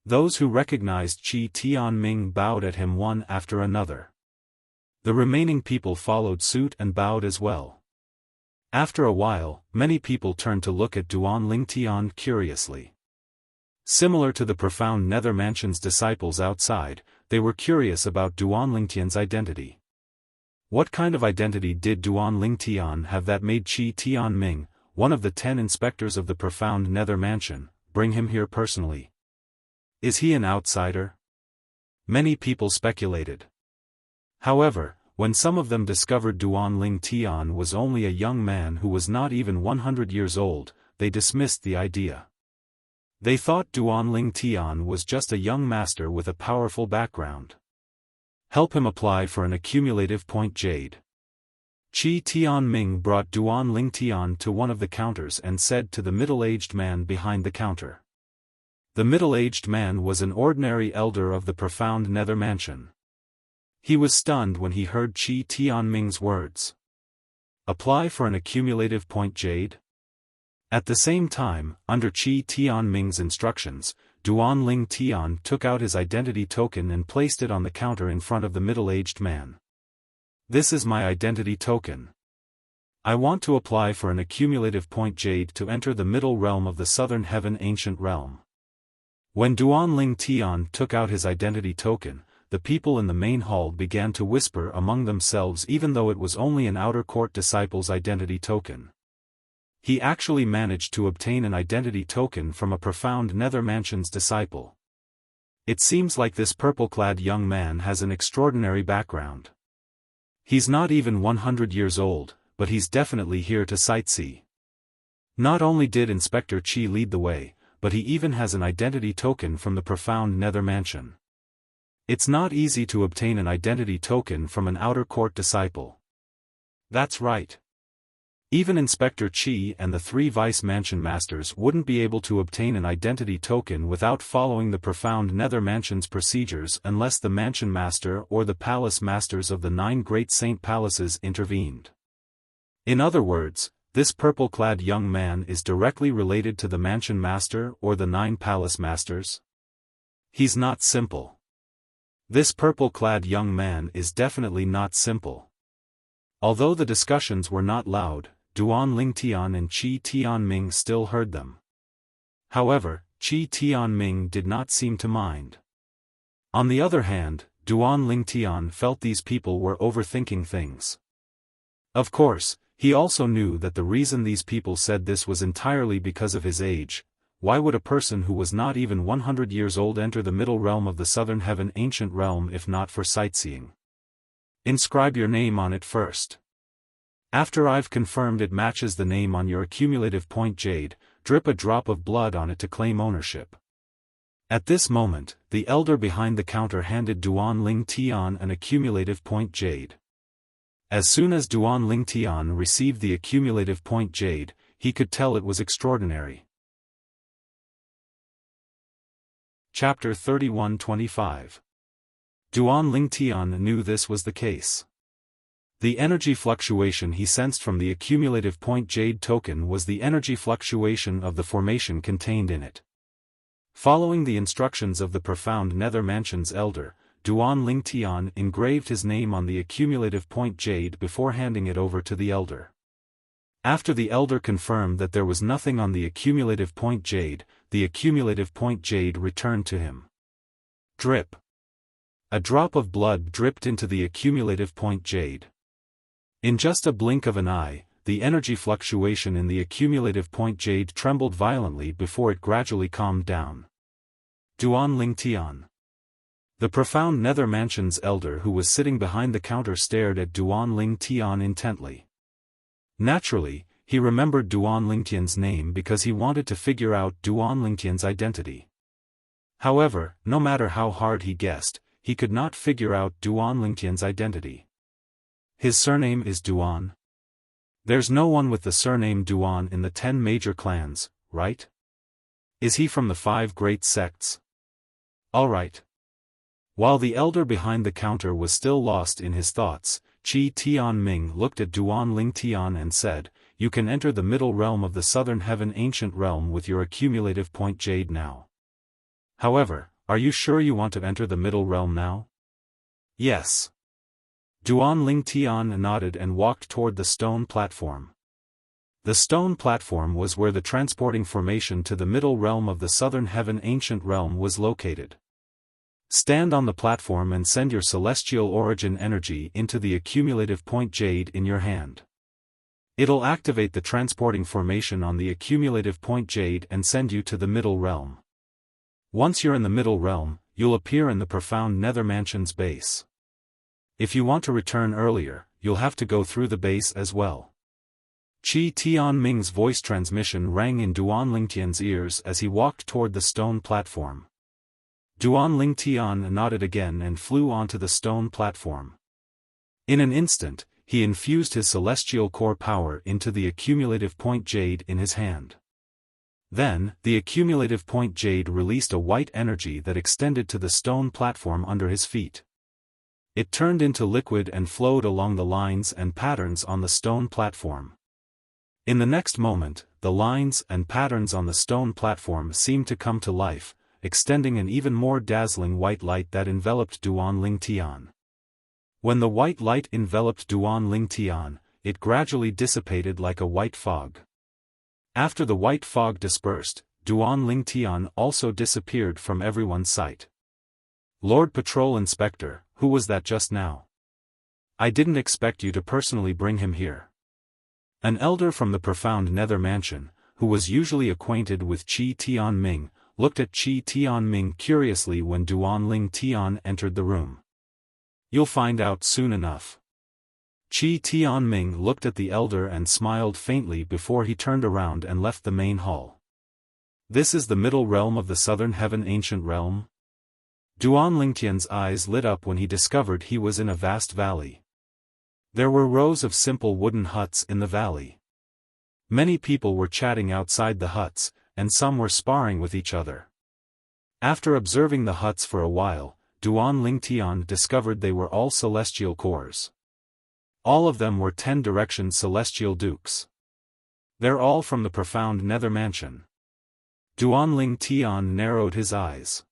Those who recognized Qi Tianming bowed at him one after another. The remaining people followed suit and bowed as well. After a while, many people turned to look at Duan Ling Tian curiously. Similar to the profound nether mansion's disciples outside, they were curious about Duan Ling Tian's identity. What kind of identity did Duan Ling Tian have that made Qi Tianming, one of the 10 inspectors of the profound nether mansion, bring him here personally? Is he an outsider? Many people speculated. However, when some of them discovered Duan Ling Tian was only a young man who was not even 100 years old, they dismissed the idea. They thought Duan Ling Tian was just a young master with a powerful background. Help him apply for an accumulative point jade. Qi Tianming brought Duan Ling Tian to one of the counters and said to the middle-aged man behind the counter. The middle-aged man was an ordinary elder of the profound nether mansion. He was stunned when he heard Qi Tianming's words. Apply for an accumulative point jade? At the same time, under Qi Tianming's instructions, Duan Ling Tian took out his identity token and placed it on the counter in front of the middle-aged man. This is my identity token. I want to apply for an accumulative point jade to enter the middle realm of the southern heaven ancient realm. When Duan Ling Tian took out his identity token, the people in the main hall began to whisper among themselves even though it was only an outer court disciple's identity token. He actually managed to obtain an identity token from a profound nether mansion's disciple. It seems like this purple-clad young man has an extraordinary background. He's not even 100 years old, but he's definitely here to sightsee. Not only did Inspector Qi lead the way, but he even has an identity token from the profound nether mansion. It's not easy to obtain an identity token from an outer court disciple. That's right. Even Inspector Qi and the 3 vice mansion masters wouldn't be able to obtain an identity token without following the profound nether mansion's procedures unless the mansion master or the palace masters of the 9 great saint palaces intervened. In other words, this purple-clad young man is directly related to the mansion master or the 9 palace masters. He's not simple. This purple-clad young man is definitely not simple. Although the discussions were not loud, Duan Ling Tian and Qi Tianming still heard them. However, Qi Tianming did not seem to mind. On the other hand, Duan Ling Tian felt these people were overthinking things. Of course, he also knew that the reason these people said this was entirely because of his age. Why would a person who was not even 100 years old enter the middle realm of the southern heaven ancient realm if not for sightseeing? Inscribe your name on it first. After I've confirmed it matches the name on your accumulative point jade, drip a drop of blood on it to claim ownership. At this moment, the elder behind the counter handed Duan Ling Tian an accumulative point jade. As soon as Duan Ling Tian received the accumulative point jade, he could tell it was extraordinary. Chapter 31-25. Duan Ling Tian knew this was the case. The energy fluctuation he sensed from the accumulative point jade token was the energy fluctuation of the formation contained in it. Following the instructions of the profound nether mansion's elder, Duan Ling Tian engraved his name on the accumulative point jade before handing it over to the elder. After the elder confirmed that there was nothing on the accumulative point jade, the accumulative point jade returned to him. Drip. A drop of blood dripped into the accumulative point jade. In just a blink of an eye, the energy fluctuation in the accumulative point jade trembled violently before it gradually calmed down. Duan Ling Tian. The profound Nether Mansion's elder who was sitting behind the counter stared at Duan Ling Tian intently. Naturally, he remembered Duan Ling Tian's name because he wanted to figure out Duan Ling Tian's identity. However, no matter how hard he guessed, he could not figure out Duan Ling Tian's identity. His surname is Duan. There's no one with the surname Duan in the 10 major clans, right? Is he from the 5 great sects? Alright. While the elder behind the counter was still lost in his thoughts, Qi Tianming looked at Duan Ling Tian and said, "You can enter the middle realm of the Southern Heaven Ancient Realm with your accumulative point jade now. However, are you sure you want to enter the middle realm now?" "Yes." Duan Ling Tian nodded and walked toward the stone platform. The stone platform was where the transporting formation to the middle realm of the Southern Heaven Ancient Realm was located. Stand on the platform and send your celestial origin energy into the accumulative point jade in your hand. It'll activate the transporting formation on the accumulative point jade and send you to the middle realm. Once you're in the middle realm, you'll appear in the profound Nether Mansion's base. If you want to return earlier, you'll have to go through the base as well. Qi Tianming's voice transmission rang in Duan Ling Tian's ears as he walked toward the stone platform. Duan Ling Tian nodded again and flew onto the stone platform. In an instant, he infused his celestial core power into the accumulative point jade in his hand. Then, the accumulative point jade released a white energy that extended to the stone platform under his feet. It turned into liquid and flowed along the lines and patterns on the stone platform. In the next moment, the lines and patterns on the stone platform seemed to come to life, extending an even more dazzling white light that enveloped Duan Ling Tian. When the white light enveloped Duan Ling Tian, it gradually dissipated like a white fog. After the white fog dispersed, Duan Ling Tian also disappeared from everyone's sight. "Lord Patrol Inspector, who was that just now? I didn't expect you to personally bring him here." An elder from the profound Nether Mansion, who was usually acquainted with Qi Tianming, looked at Qi Tianming curiously when Duan Ling Tian entered the room. "You'll find out soon enough." Qi Tianming looked at the elder and smiled faintly before he turned around and left the main hall. "This is the middle realm of the Southern Heaven Ancient Realm?" Duan Ling Tian's eyes lit up when he discovered he was in a vast valley. There were rows of simple wooden huts in the valley. Many people were chatting outside the huts, and some were sparring with each other. After observing the huts for a while, Duan Ling Tian discovered they were all celestial cores. All of them were 10-direction celestial dukes. They're all from the profound Nether Mansion. Duan Ling Tian narrowed his eyes.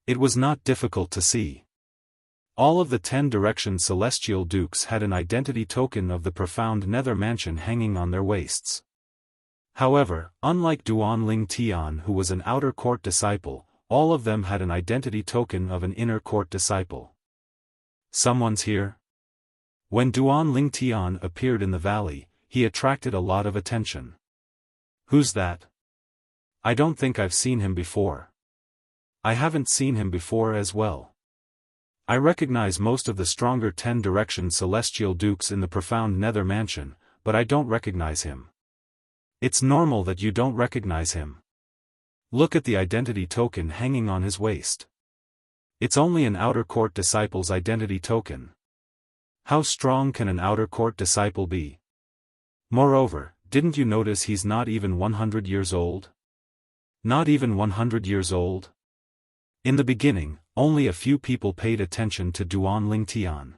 It was not difficult to see. All of the 10-direction celestial dukes had an identity token of the profound Nether Mansion hanging on their waists. However, unlike Duan Ling Tian who was an outer court disciple, all of them had an identity token of an inner court disciple. "Someone's here?" When Duan Ling Tian appeared in the valley, he attracted a lot of attention. "Who's that? I don't think I've seen him before." "I haven't seen him before as well. I recognize most of the stronger 10-direction celestial dukes in the profound Nether Mansion, but I don't recognize him." "It's normal that you don't recognize him. Look at the identity token hanging on his waist. It's only an outer court disciple's identity token. How strong can an outer court disciple be? Moreover, didn't you notice he's not even 100 years old? Not even 100 years old?" In the beginning, only a few people paid attention to Duan Ling Tian.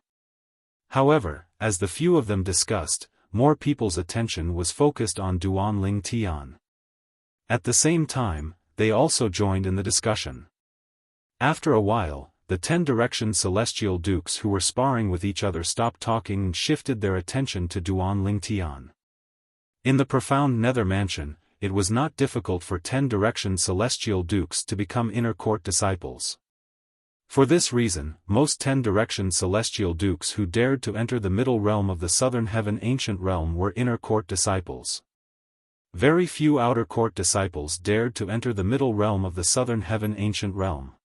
However, as the few of them discussed, more people's attention was focused on Duan Ling Tian. At the same time, they also joined in the discussion. After a while, the 10-direction celestial dukes who were sparring with each other stopped talking and shifted their attention to Duan Ling Tian. In the profound Nether Mansion, it was not difficult for 10-direction celestial dukes to become inner court disciples. For this reason, most 10-direction celestial dukes who dared to enter the middle realm of the southern heaven ancient realm were inner court disciples. Very few outer court disciples dared to enter the middle realm of the southern heaven ancient realm.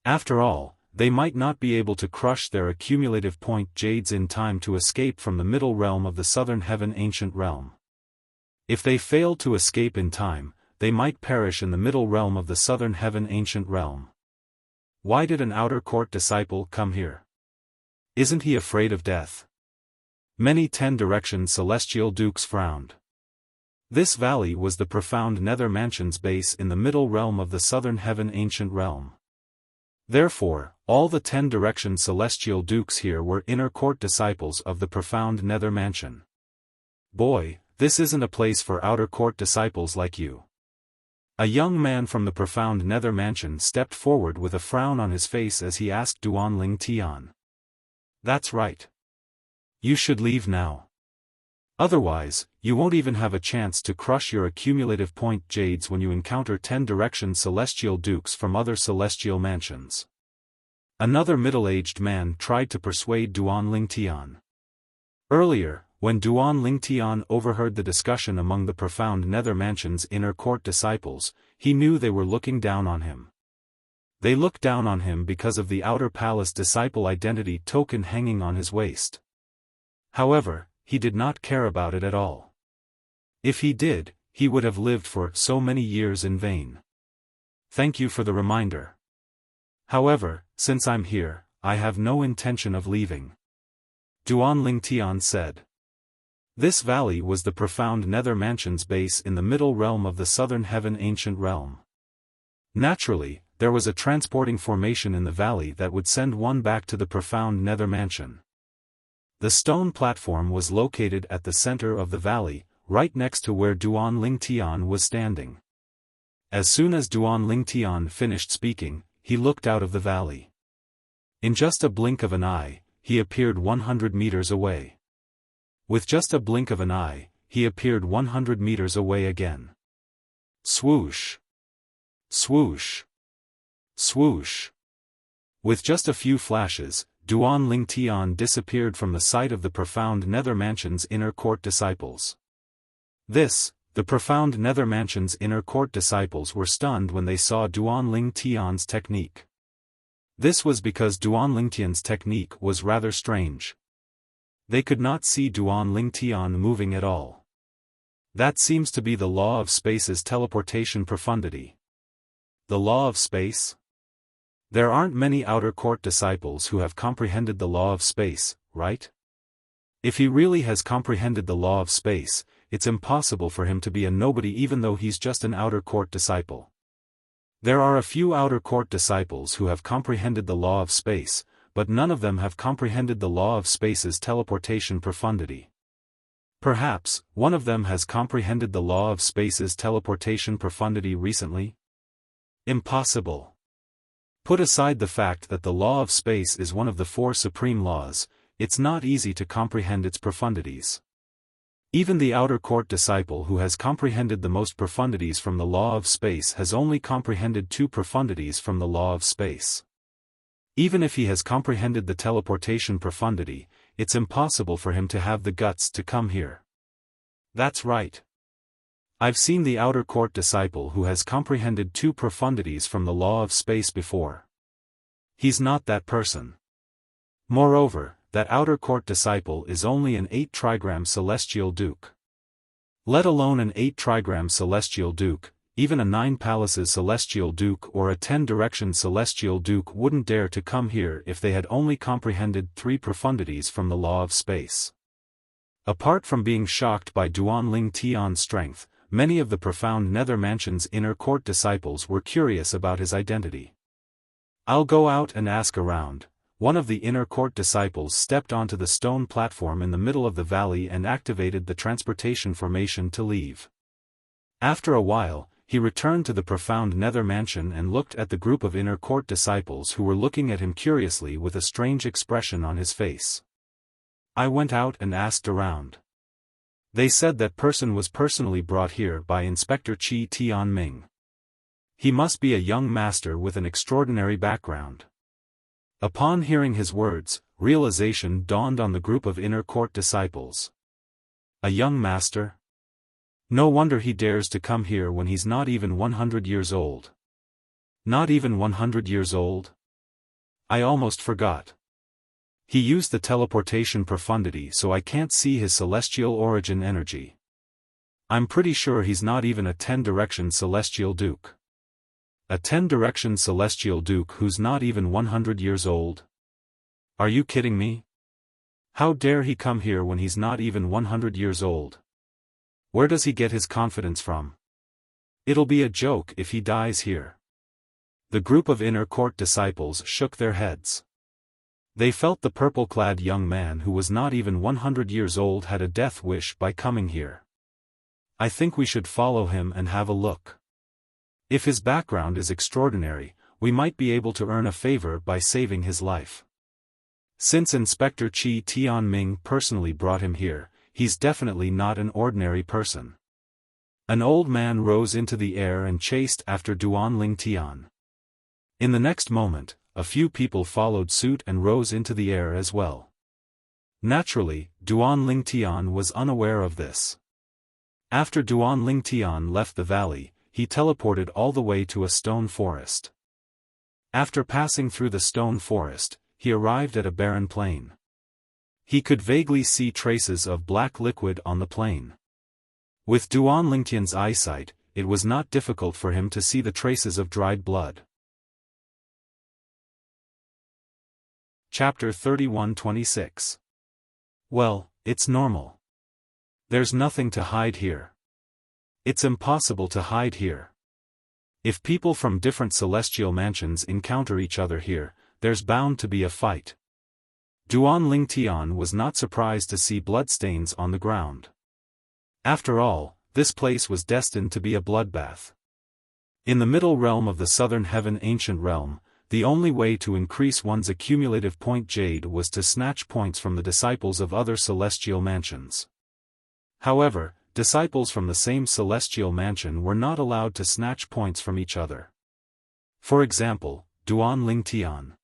After all, they might not be able to crush their accumulative point jades in time to escape from the middle realm of the southern heaven ancient realm. If they failed to escape in time, they might perish in the middle realm of the southern heaven ancient realm. Why did an outer court disciple come here? Isn't he afraid of death? Many 10-direction celestial dukes frowned. This valley was the profound nether mansion's base in the middle realm of the southern heaven ancient realm. Therefore, all the 10-direction celestial dukes here were inner court disciples of the profound nether mansion. Boy, this isn't a place for outer court disciples like you. A young man from the profound nether mansion stepped forward with a frown on his face as he asked Duan Ling Tian. That's right. You should leave now. Otherwise, you won't even have a chance to crush your accumulative point jades when you encounter 10-direction celestial dukes from other celestial mansions. Another middle-aged man tried to persuade Duan Ling Tian. Earlier, when Duan Ling Tian overheard the discussion among the profound nether mansion's inner court disciples, he knew they were looking down on him. They looked down on him because of the outer palace disciple identity token hanging on his waist. However, he did not care about it at all. If he did, he would have lived for so many years in vain. Thank you for the reminder. However, since I'm here, I have no intention of leaving. Duan Ling Tian said. This valley was the profound nether mansion's base in the middle realm of the southern heaven ancient realm. Naturally, there was a transporting formation in the valley that would send one back to the profound nether mansion. The stone platform was located at the center of the valley, right next to where Duan Ling Tian was standing. As soon as Duan Ling Tian finished speaking, he looked out of the valley. In just a blink of an eye, he appeared 100 meters away. With just a blink of an eye, he appeared 100 meters away again. Swoosh! Swoosh! Swoosh! With just a few flashes, Duan Ling Tian disappeared from the sight of the profound nether mansion's inner court disciples. The profound nether mansion's inner court disciples were stunned when they saw Duan Ling Tian's technique. This was because Duan Ling Tian's technique was rather strange. They could not see Duan Ling Tian moving at all. That seems to be the law of space's teleportation profundity. The law of space? There aren't many outer court disciples who have comprehended the law of space, right? If he really has comprehended the law of space, it's impossible for him to be a nobody even though he's just an outer court disciple. There are a few outer court disciples who have comprehended the law of space, but none of them have comprehended the law of space's teleportation profundity. Perhaps, one of them has comprehended the law of space's teleportation profundity recently? Impossible. Put aside the fact that the law of space is one of the 4 supreme laws, it's not easy to comprehend its profundities. Even the outer court disciple who has comprehended the most profundities from the law of space has only comprehended 2 profundities from the law of space. Even if he has comprehended the teleportation profundity, it's impossible for him to have the guts to come here. That's right. I've seen the outer court disciple who has comprehended 2 profundities from the law of space before. He's not that person. Moreover, that outer court disciple is only an 8-trigram celestial duke. Let alone an 8-trigram celestial duke, even a 9 palaces celestial duke or a 10-direction celestial duke wouldn't dare to come here if they had only comprehended 3 profundities from the law of space. Apart from being shocked by Duan Ling Tian's strength, many of the profound nether mansion's inner court disciples were curious about his identity. I'll go out and ask around. One of the inner court disciples stepped onto the stone platform in the middle of the valley and activated the transportation formation to leave. After a while, he returned to the profound nether mansion and looked at the group of inner court disciples who were looking at him curiously with a strange expression on his face. I went out and asked around. They said that person was personally brought here by Inspector Qi Tianming. He must be a young master with an extraordinary background. Upon hearing his words, realization dawned on the group of inner court disciples. A young master? No wonder he dares to come here when he's not even 100 years old. Not even 100 years old? I almost forgot. He used the teleportation profundity so I can't see his celestial origin energy. I'm pretty sure he's not even a 10-direction celestial duke. A 10-direction celestial duke who's not even 100 years old? Are you kidding me? How dare he come here when he's not even 100 years old? Where does he get his confidence from? It'll be a joke if he dies here. The group of inner court disciples shook their heads. They felt the purple-clad young man who was not even 100 years old had a death wish by coming here. I think we should follow him and have a look. If his background is extraordinary, we might be able to earn a favor by saving his life. Since Inspector Qi Tianming personally brought him here, he's definitely not an ordinary person. An old man rose into the air and chased after Duanling Tian. In the next moment, a few people followed suit and rose into the air as well. Naturally, Duanling Tian was unaware of this. After Duanling Tian left the valley, he teleported all the way to a stone forest. After passing through the stone forest, he arrived at a barren plain. He could vaguely see traces of black liquid on the plain. With Duanling Tian's eyesight, it was not difficult for him to see the traces of dried blood. Chapter 31-26. Well, it's normal. There's nothing to hide here. It's impossible to hide here. If people from different celestial mansions encounter each other here, there's bound to be a fight. Duanling Tian was not surprised to see bloodstains on the ground. After all, this place was destined to be a bloodbath. In the middle realm of the southern heaven ancient realm, the only way to increase one's accumulative point jade was to snatch points from the disciples of other celestial mansions. However, disciples from the same celestial mansion were not allowed to snatch points from each other. For example, Duanling Tian.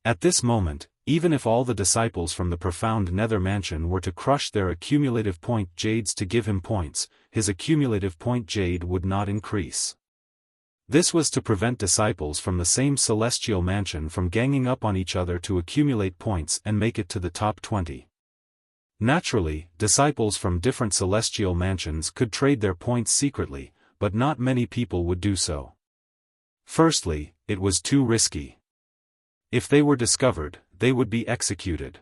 At this moment, even if all the disciples from the profound nether mansion were to crush their accumulative point jades to give him points, his accumulative point jade would not increase. This was to prevent disciples from the same celestial mansion from ganging up on each other to accumulate points and make it to the top 20. Naturally, disciples from different celestial mansions could trade their points secretly, but not many people would do so. Firstly, it was too risky. If they were discovered, they would be executed.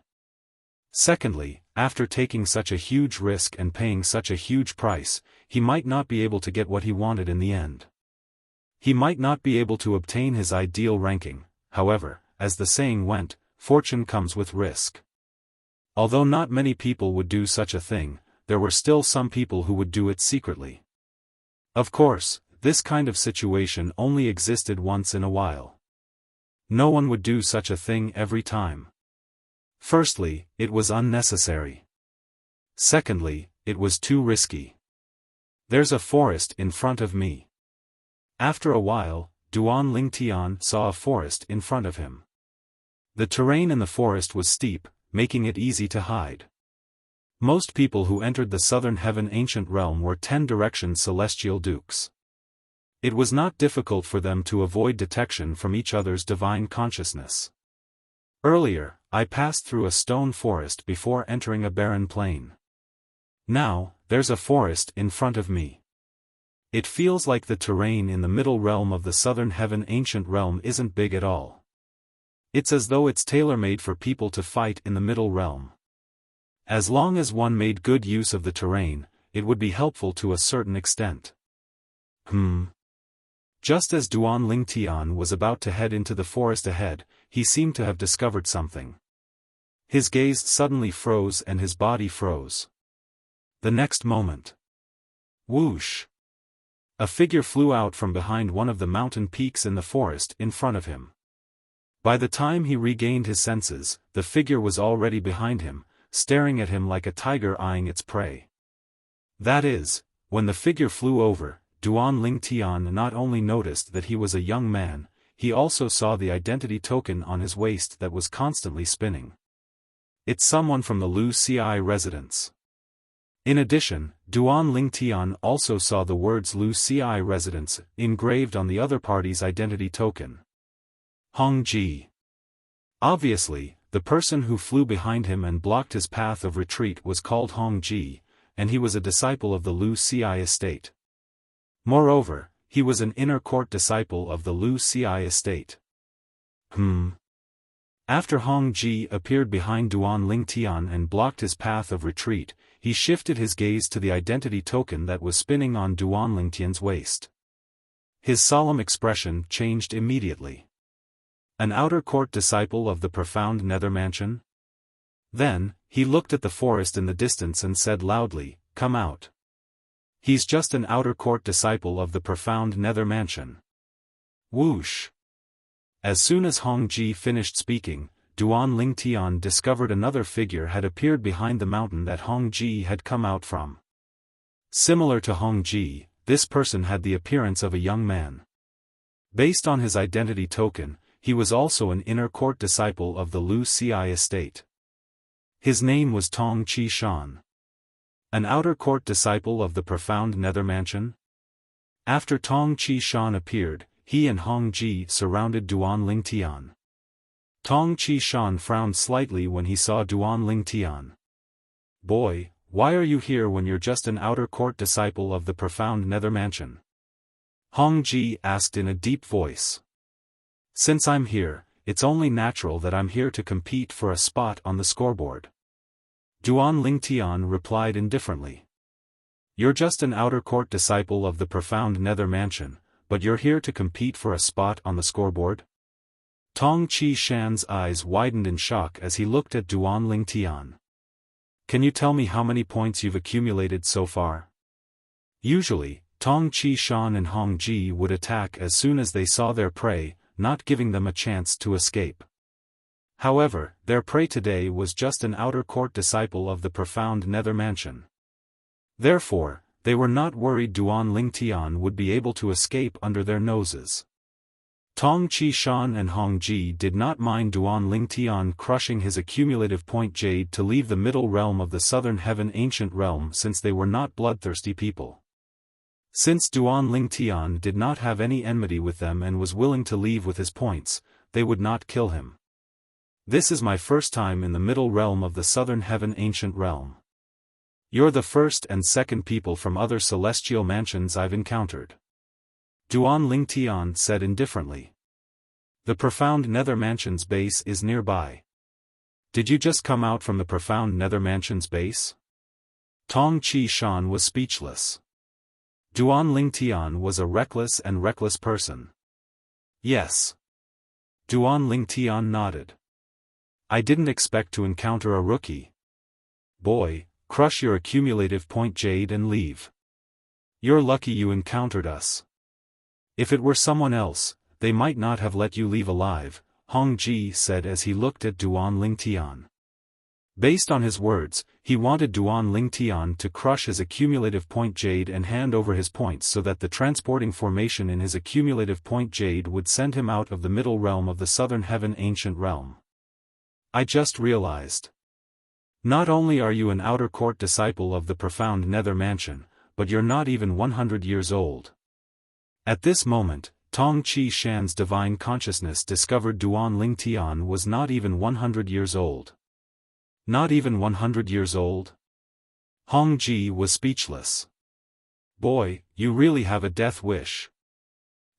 Secondly, after taking such a huge risk and paying such a huge price, he might not be able to get what he wanted in the end. He might not be able to obtain his ideal ranking. However, as the saying went, fortune comes with risk. Although not many people would do such a thing, there were still some people who would do it secretly. Of course, this kind of situation only existed once in a while. No one would do such a thing every time. Firstly, it was unnecessary. Secondly, it was too risky. There's a forest in front of me. After a while, Duanling Tian saw a forest in front of him. The terrain in the forest was steep, making it easy to hide. Most people who entered the southern heaven ancient realm were 10-direction celestial dukes. It was not difficult for them to avoid detection from each other's divine consciousness. Earlier, I passed through a stone forest before entering a barren plain. Now, there's a forest in front of me. It feels like the terrain in the middle realm of the southern heaven ancient realm isn't big at all. It's as though it's tailor-made for people to fight in the middle realm. As long as one made good use of the terrain, it would be helpful to a certain extent. Just as Duanling Tian was about to head into the forest ahead, he seemed to have discovered something. His gaze suddenly froze and his body froze. The next moment. Whoosh! A figure flew out from behind one of the mountain peaks in the forest in front of him. By the time he regained his senses, the figure was already behind him, staring at him like a tiger eyeing its prey. That is, when the figure flew over, Duanling Tian not only noticed that he was a young man, he also saw the identity token on his waist that was constantly spinning. It's someone from the Wuxia residence. In addition, Duan Lingtian also saw the words Wuxia residence engraved on the other party's identity token. Hongji. Obviously, the person who flew behind him and blocked his path of retreat was called Hongji, and he was a disciple of the Wuxia estate. Moreover, he was an inner court disciple of the Wuxia estate. After Hongji appeared behind Duan Lingtian and blocked his path of retreat, he shifted his gaze to the identity token that was spinning on Duan Lingtian's waist. His solemn expression changed immediately. An outer court disciple of the profound nether mansion? Then, he looked at the forest in the distance and said loudly, "Come out." He's just an outer court disciple of the profound nether mansion. Whoosh! As soon as Hongji finished speaking, Duan Lingtian discovered another figure had appeared behind the mountain that Hongji had come out from. Similar to Hongji, this person had the appearance of a young man. Based on his identity token, he was also an inner court disciple of the Wuxia estate. His name was Tong Chi Shan. An outer court disciple of the profound nether mansion? After Tong Chi Shan appeared, he and Hongji surrounded Duan Lingtian. Tong Chi Shan frowned slightly when he saw Duan Lingtian. "Boy, why are you here when you're just an outer court disciple of the profound nether mansion?" Hongji asked in a deep voice. "Since I'm here, it's only natural that I'm here to compete for a spot on the scoreboard." Duan Lingtian replied indifferently. "You're just an outer court disciple of the profound nether mansion, but you're here to compete for a spot on the scoreboard?" Tong Chi Shan's eyes widened in shock as he looked at Duan Lingtian. "Can you tell me how many points you've accumulated so far?" Usually, Tong Chi Shan and Hongji would attack as soon as they saw their prey, not giving them a chance to escape. However, their prey today was just an outer court disciple of the profound nether mansion. Therefore, they were not worried Duan Lingtian would be able to escape under their noses. Tong Chi Shan and Hongji did not mind Duan Lingtian crushing his accumulative point jade to leave the middle realm of the southern heaven ancient realm since they were not bloodthirsty people. Since Duan Lingtian did not have any enmity with them and was willing to leave with his points, they would not kill him. "This is my first time in the middle realm of the southern heaven ancient realm. You're the first and second people from other celestial mansions I've encountered," Duan Lingtian said indifferently. "The profound nether mansion's base is nearby. Did you just come out from the profound nether mansion's base?" Tong Chi Shan was speechless. Duan Lingtian was a reckless person. "Yes." Duan Lingtian nodded. "I didn't expect to encounter a rookie. Boy, crush your accumulative point jade and leave. You're lucky you encountered us. If it were someone else, they might not have let you leave alive," Hongji said as he looked at Duan Lingtian. Based on his words, he wanted Duan Lingtian to crush his accumulative point jade and hand over his points so that the transporting formation in his accumulative point jade would send him out of the middle realm of the southern heaven ancient realm. "I just realized. Not only are you an outer court disciple of the profound nether mansion, but you're not even 100 years old." At this moment, Tong Chi Shan's divine consciousness discovered Duan Lingtian was not even 100 years old. Not even 100 years old? Hongji was speechless. "Boy, you really have a death wish.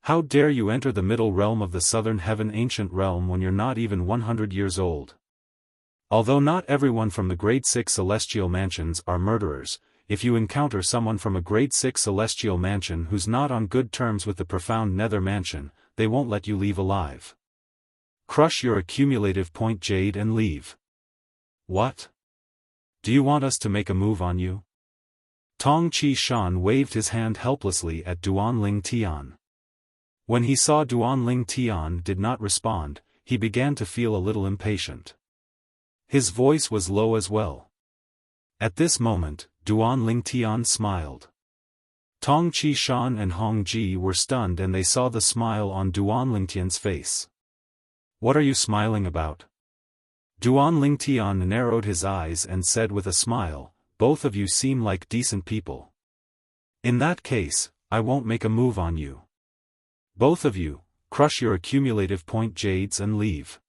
How dare you enter the middle realm of the southern heaven ancient realm when you're not even 100 years old?" Although not everyone from the grade 6 celestial mansions are murderers, if you encounter someone from a grade 6 celestial mansion who's not on good terms with the profound nether mansion, they won't let you leave alive. Crush your accumulative point jade and leave. "What? Do you want us to make a move on you?" Tong Chi Shan waved his hand helplessly at Duan Lingtian. When he saw Duan Lingtian did not respond, he began to feel a little impatient. His voice was low as well. At this moment, Duan Lingtian smiled. Tong Qishan and Hong Ji were stunned and they saw the smile on Duan Lingtian's face. "What are you smiling about?" Duan Lingtian narrowed his eyes and said with a smile, "Both of you seem like decent people. In that case, I won't make a move on you. Both of you, crush your accumulative point jades and leave."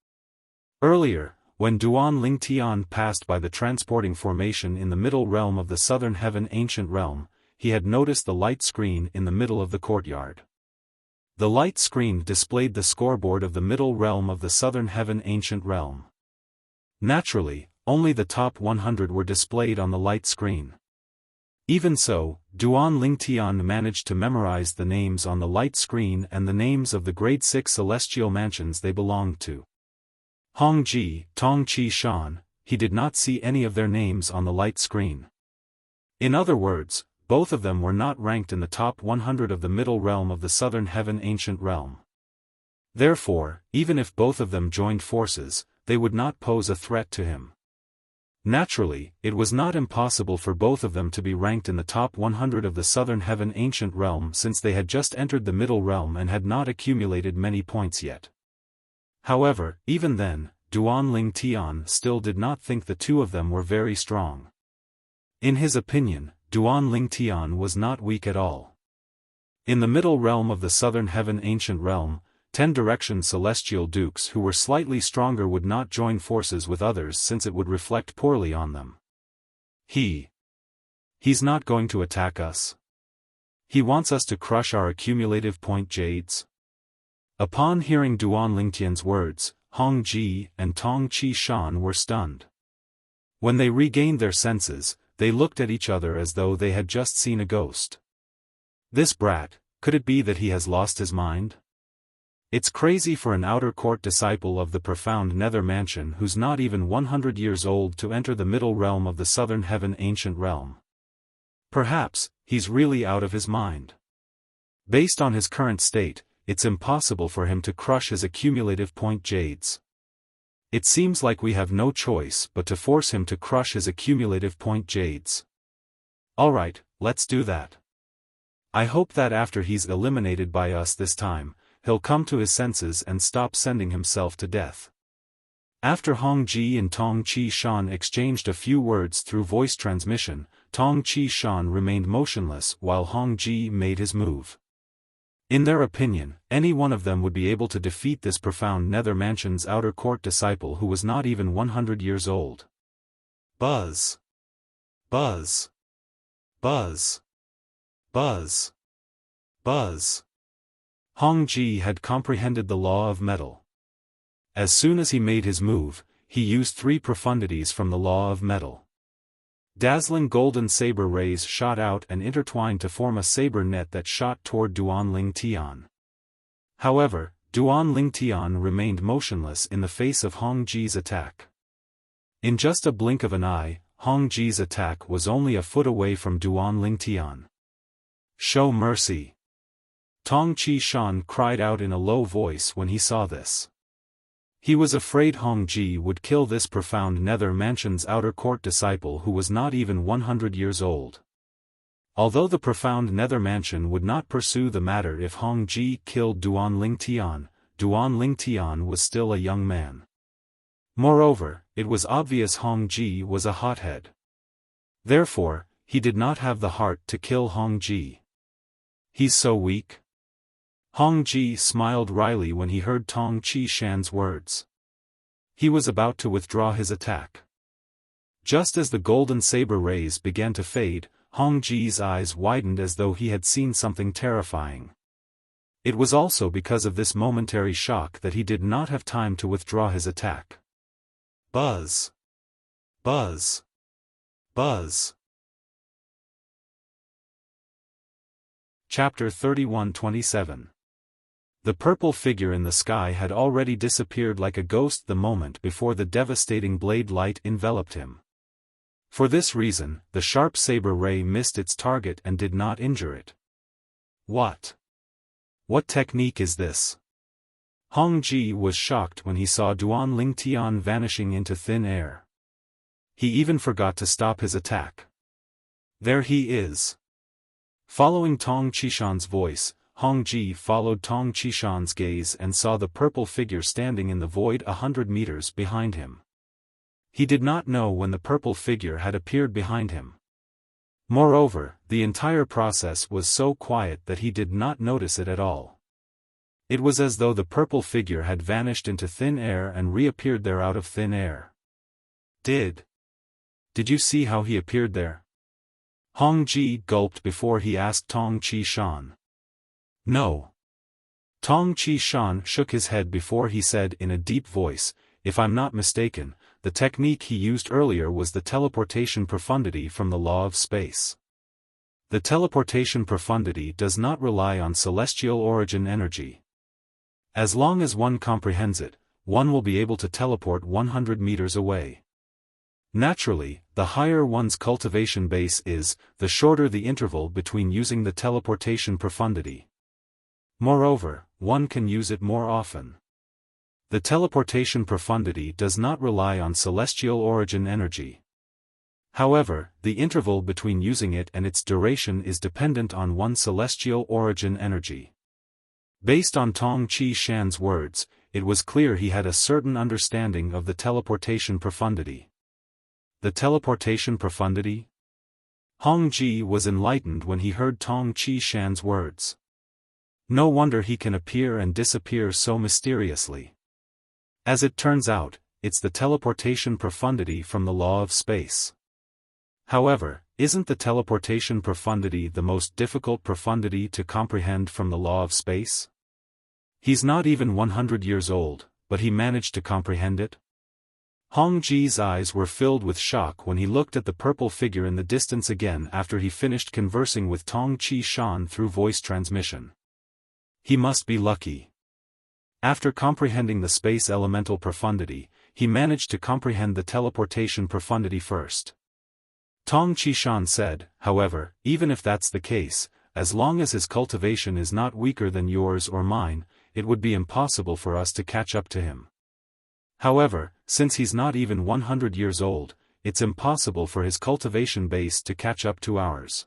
Earlier, when Duan Lingtian passed by the transporting formation in the middle realm of the Southern Heaven Ancient Realm, he had noticed the light screen in the middle of the courtyard. The light screen displayed the scoreboard of the middle realm of the Southern Heaven Ancient Realm. Naturally, only the top 100 were displayed on the light screen. Even so, Duan Lingtian managed to memorize the names on the light screen and the names of the grade 6 celestial mansions they belonged to. Hong Ji, Tong Qishan, he did not see any of their names on the light screen. In other words, both of them were not ranked in the top 100 of the middle realm of the Southern Heaven Ancient Realm. Therefore, even if both of them joined forces, they would not pose a threat to him. Naturally, it was not impossible for both of them to be ranked in the top 100 of the Southern Heaven Ancient Realm since they had just entered the middle realm and had not accumulated many points yet. However, even then, Duan Lingtian still did not think the two of them were very strong. In his opinion, Duan Lingtian was not weak at all. In the middle realm of the Southern Heaven Ancient Realm, 10 Direction Celestial Dukes who were slightly stronger would not join forces with others since it would reflect poorly on them. He's not going to attack us. He wants us to crush our accumulative point jades. Upon hearing Duan Lingtian's words, Hong Ji and Tong Qishan were stunned. When they regained their senses, they looked at each other as though they had just seen a ghost. This brat, could it be that he has lost his mind? It's crazy for an outer court disciple of the profound Nether Mansion who's not even 100 years old to enter the middle realm of the Southern Heaven Ancient Realm. Perhaps, he's really out of his mind. Based on his current state, it's impossible for him to crush his accumulative point jades. It seems like we have no choice but to force him to crush his accumulative point jades. Alright, let's do that. I hope that after he's eliminated by us this time, he'll come to his senses and stop sending himself to death. After Hong Ji and Tong Qishan exchanged a few words through voice transmission, Tong Qishan remained motionless while Hong Ji made his move. In their opinion, any one of them would be able to defeat this profound Nether Mansion's outer court disciple who was not even 100 years old. Buzz. Buzz. Buzz. Buzz. Buzz. Hong Ji had comprehended the law of metal. As soon as he made his move, he used 3 profundities from the law of metal. Dazzling golden saber rays shot out and intertwined to form a saber net that shot toward Duan Lingtian. However, Duan Lingtian remained motionless in the face of Hong Ji's attack. In just a blink of an eye, Hong Ji's attack was only a foot away from Duan Lingtian. "Show mercy!" Tong Qishan cried out in a low voice when he saw this. He was afraid Hong Ji would kill this profound Nether Mansion's outer court disciple who was not even 100 years old. Although the profound Nether Mansion would not pursue the matter if Hong Ji killed Duan Lingtian was still a young man. Moreover, it was obvious Hong Ji was a hothead. Therefore, he did not have the heart to kill Hong Ji. He's so weak. Hong Ji smiled wryly when he heard Tong Qishan's words. He was about to withdraw his attack. Just as the golden saber rays began to fade, Hong Ji's eyes widened as though he had seen something terrifying. It was also because of this momentary shock that he did not have time to withdraw his attack. Buzz. Buzz. Buzz. Chapter 31-27. The purple figure in the sky had already disappeared like a ghost the moment before the devastating blade light enveloped him. For this reason, the sharp saber ray missed its target and did not injure it. What technique is this? Hong Ji was shocked when he saw Duan Lingtian vanishing into thin air. He even forgot to stop his attack. There he is. Following Tong Qishan's voice, Hong Ji followed Tong Qishan's gaze and saw the purple figure standing in the void 100 meters behind him. He did not know when the purple figure had appeared behind him. Moreover, the entire process was so quiet that he did not notice it at all. It was as though the purple figure had vanished into thin air and reappeared there out of thin air. Did you see how he appeared there? Hong Ji gulped before he asked Tong Qishan. No. Tong Qishan shook his head before he said in a deep voice, if I'm not mistaken, the technique he used earlier was the teleportation profundity from the law of space. The teleportation profundity does not rely on celestial origin energy. As long as one comprehends it, one will be able to teleport 100 meters away. Naturally, the higher one's cultivation base is, the shorter the interval between using the teleportation profundity. Moreover, one can use it more often. The teleportation profundity does not rely on celestial origin energy. However, the interval between using it and its duration is dependent on one's celestial origin energy. Based on Tong Qishan's words, it was clear he had a certain understanding of the teleportation profundity. The teleportation profundity? Hong Ji was enlightened when he heard Tong Qishan's words. No wonder he can appear and disappear so mysteriously. As it turns out, it's the teleportation profundity from the law of space. However, isn't the teleportation profundity the most difficult profundity to comprehend from the law of space? He's not even 100 years old, but he managed to comprehend it? Hong Ji's eyes were filled with shock when he looked at the purple figure in the distance again after he finished conversing with Tong Qishan through voice transmission. He must be lucky. After comprehending the space elemental profundity, he managed to comprehend the teleportation profundity first. Tong Qishan said, however, even if that's the case, as long as his cultivation is not weaker than yours or mine, it would be impossible for us to catch up to him. However, since he's not even 100 years old, it's impossible for his cultivation base to catch up to ours.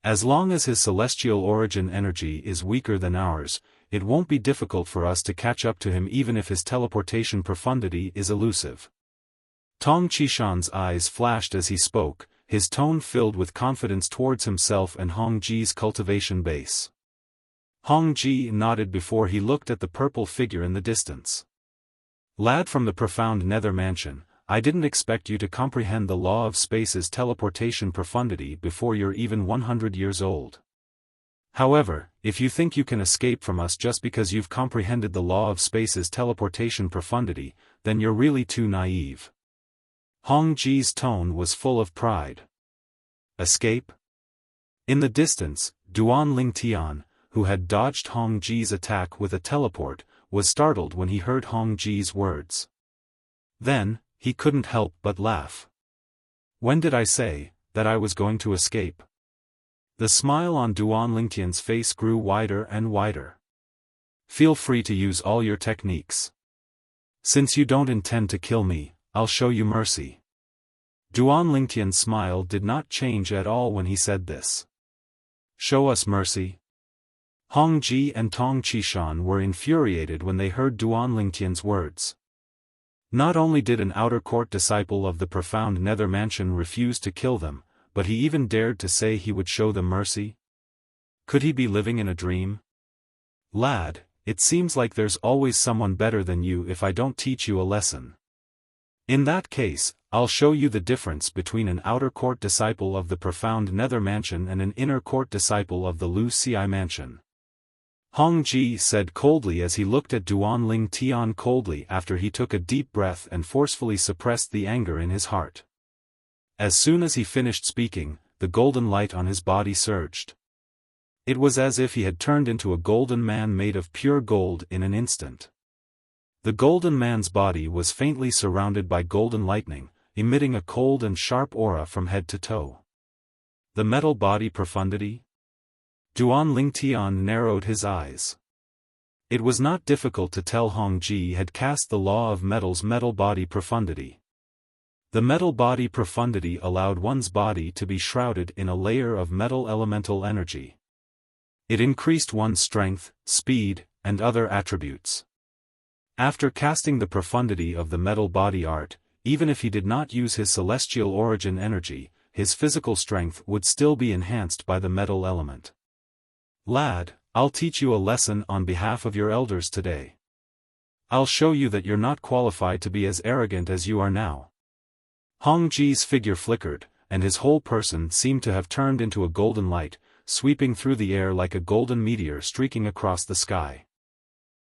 As long as his celestial origin energy is weaker than ours, it won't be difficult for us to catch up to him even if his teleportation profundity is elusive. Tong Qishan's eyes flashed as he spoke, his tone filled with confidence towards himself and Hong Ji's cultivation base. Hong Ji nodded before he looked at the purple figure in the distance. Lad from the profound nether mansion, I didn't expect you to comprehend the law of space's teleportation profundity before you're even 100 years old. However, if you think you can escape from us just because you've comprehended the law of space's teleportation profundity, then you're really too naive. Hong Ji's tone was full of pride. Escape? In the distance, Duan Lingtian, who had dodged Hong Ji's attack with a teleport, was startled when he heard Hong Ji's words. Then, he couldn't help but laugh. When did I say that I was going to escape? The smile on Duan Lingtian's face grew wider and wider. Feel free to use all your techniques. Since you don't intend to kill me, I'll show you mercy. Duan Lingtian's smile did not change at all when he said this. Show us mercy. Hong Ji and Tong Qishan were infuriated when they heard Duan Lingtian's words. Not only did an outer court disciple of the profound nether mansion refuse to kill them, but he even dared to say he would show them mercy? Could he be living in a dream? Lad, it seems like there's always someone better than you if I don't teach you a lesson. In that case, I'll show you the difference between an outer court disciple of the profound nether mansion and an inner court disciple of the Wuxia mansion. Hong Ji said coldly as he looked at Duan Lingtian coldly after he took a deep breath and forcefully suppressed the anger in his heart. As soon as he finished speaking, the golden light on his body surged. It was as if he had turned into a golden man made of pure gold in an instant. The golden man's body was faintly surrounded by golden lightning, emitting a cold and sharp aura from head to toe. The metal body profundity? Duan Lingtian narrowed his eyes. It was not difficult to tell Hong Ji had cast the law of metal's metal body profundity. The metal body profundity allowed one's body to be shrouded in a layer of metal elemental energy. It increased one's strength, speed, and other attributes. After casting the profundity of the metal body art, even if he did not use his celestial origin energy, his physical strength would still be enhanced by the metal element. Lad, I'll teach you a lesson on behalf of your elders today. I'll show you that you're not qualified to be as arrogant as you are now. Hong Ji's figure flickered, and his whole person seemed to have turned into a golden light, sweeping through the air like a golden meteor streaking across the sky.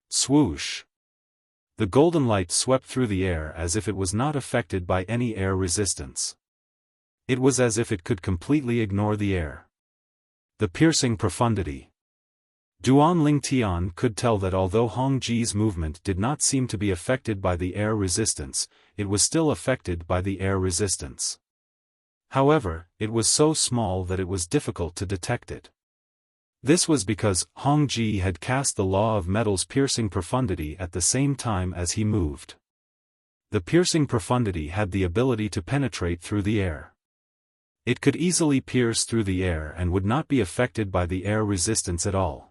Swoosh! The golden light swept through the air as if it was not affected by any air resistance. It was as if it could completely ignore the air. The piercing profundity. Duan Lingtian could tell that although Hong Ji's movement did not seem to be affected by the air resistance, it was still affected by the air resistance. However, it was so small that it was difficult to detect it. This was because Hong Ji had cast the law of metal's piercing profundity at the same time as he moved. The piercing profundity had the ability to penetrate through the air. It could easily pierce through the air and would not be affected by the air resistance at all.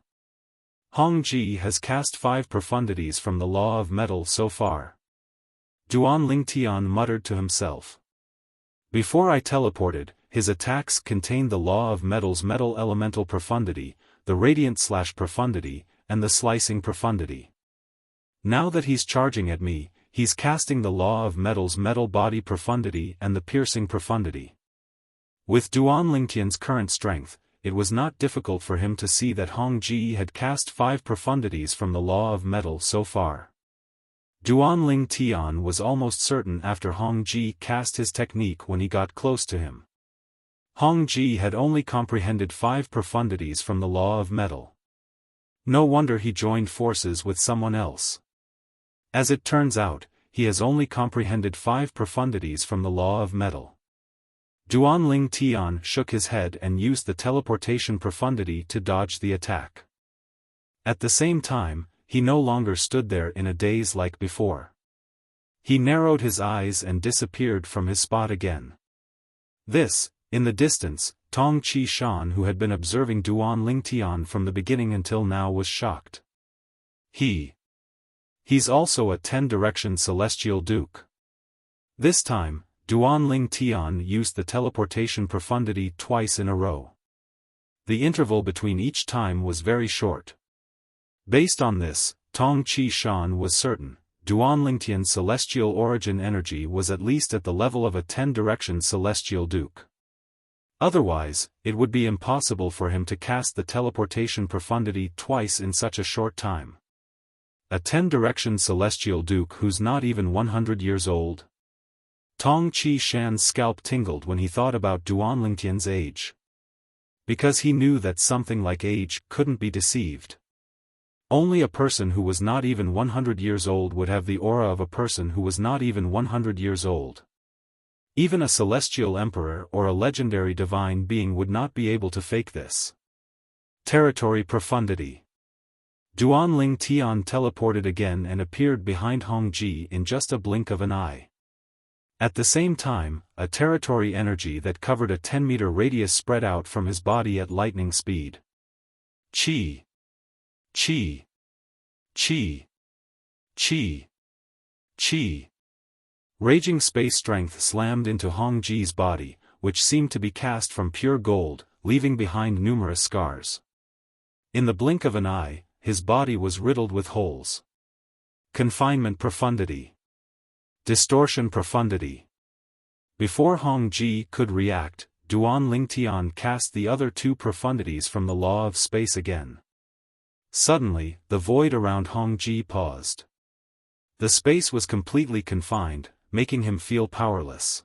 Hong Ji has cast 5 profundities from the law of metal so far. Duan Lingtian muttered to himself. Before I teleported, his attacks contained the law of metal's metal elemental profundity, the radiant/profundity, and the slicing profundity. Now that he's charging at me, he's casting the law of metal's metal body profundity and the piercing profundity. With Duan Lingtian's current strength, it was not difficult for him to see that Hong Ji had cast 5 profundities from the law of metal so far. Duan Lingtian was almost certain after Hong Ji cast his technique when he got close to him. Hong Ji had only comprehended 5 profundities from the law of metal. No wonder he joined forces with someone else. As it turns out, he has only comprehended 5 profundities from the law of metal. Duan Lingtian shook his head and used the teleportation profundity to dodge the attack. At the same time, he no longer stood there in a daze like before. He narrowed his eyes and disappeared from his spot again. This, in the distance, Tong Chi Shan, who had been observing Duan Lingtian from the beginning until now, was shocked. He's also a 10-direction celestial duke. This time, Duan Lingtian used the teleportation profundity twice in a row. The interval between each time was very short. Based on this, Tong Chi Shan was certain, Duan Lingtian's celestial origin energy was at least at the level of a 10-direction celestial duke. Otherwise, it would be impossible for him to cast the teleportation profundity twice in such a short time. A 10-direction celestial duke who's not even 100 years old? Tong Chi Shan's scalp tingled when he thought about Duan Lingtian's age. Because he knew that something like age couldn't be deceived. Only a person who was not even 100 years old would have the aura of a person who was not even 100 years old. Even a celestial emperor or a legendary divine being would not be able to fake this. Territory profundity. Duan Lingtian teleported again and appeared behind Hong Ji in just a blink of an eye. At the same time, a territory energy that covered a 10-meter radius spread out from his body at lightning speed. Chi. Chi. Chi. Chi. Chi. Raging space strength slammed into Hong Ji's body, which seemed to be cast from pure gold, leaving behind numerous scars. In the blink of an eye, his body was riddled with holes. Confinement profundity. Distortion profundity. Before Hong Ji could react, Duan Lingtian cast the other 2 profundities from the law of space again. Suddenly, the void around Hong Ji paused. The space was completely confined, making him feel powerless.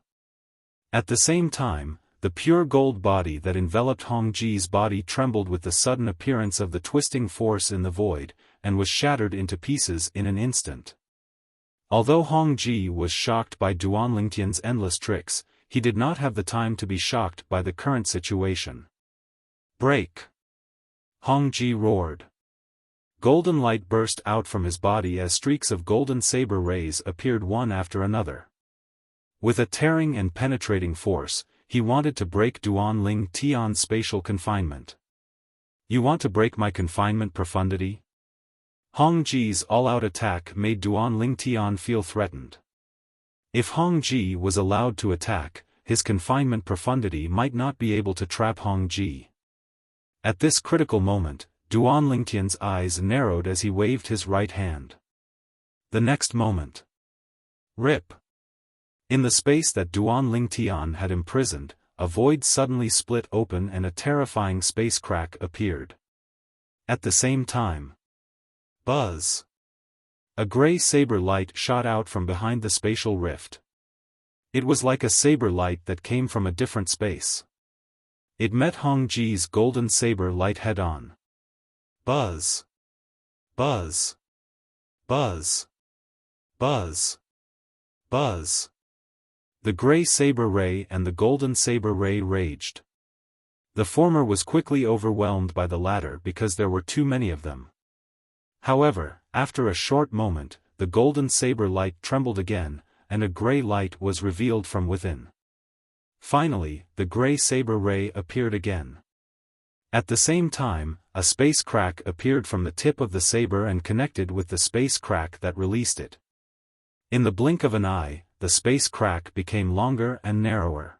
At the same time, the pure gold body that enveloped Hong Ji's body trembled with the sudden appearance of the twisting force in the void, and was shattered into pieces in an instant. Although Hong Ji was shocked by Duan Lingtian's endless tricks, he did not have the time to be shocked by the current situation. Break! Hong Ji roared. Golden light burst out from his body as streaks of golden saber rays appeared one after another. With a tearing and penetrating force, he wanted to break Duan Tian's spatial confinement. You want to break my confinement profundity? Hong Ji's all-out attack made Duan Tian feel threatened. If Hong Ji was allowed to attack, his confinement profundity might not be able to trap Hong Ji. At this critical moment, Duan Tian's eyes narrowed as he waved his right hand. The next moment. Rip! In the space that Duan Tian had imprisoned, a void suddenly split open and a terrifying space crack appeared. At the same time. Buzz! A gray saber light shot out from behind the spatial rift. It was like a saber light that came from a different space. It met Hong Ji's golden saber light head-on. Buzz! Buzz! Buzz! Buzz! Buzz! The gray saber ray and the golden saber ray raged. The former was quickly overwhelmed by the latter because there were too many of them. However, after a short moment, the golden saber light trembled again, and a gray light was revealed from within. Finally, the gray saber ray appeared again. At the same time, a space crack appeared from the tip of the saber and connected with the space crack that released it. In the blink of an eye, the space crack became longer and narrower.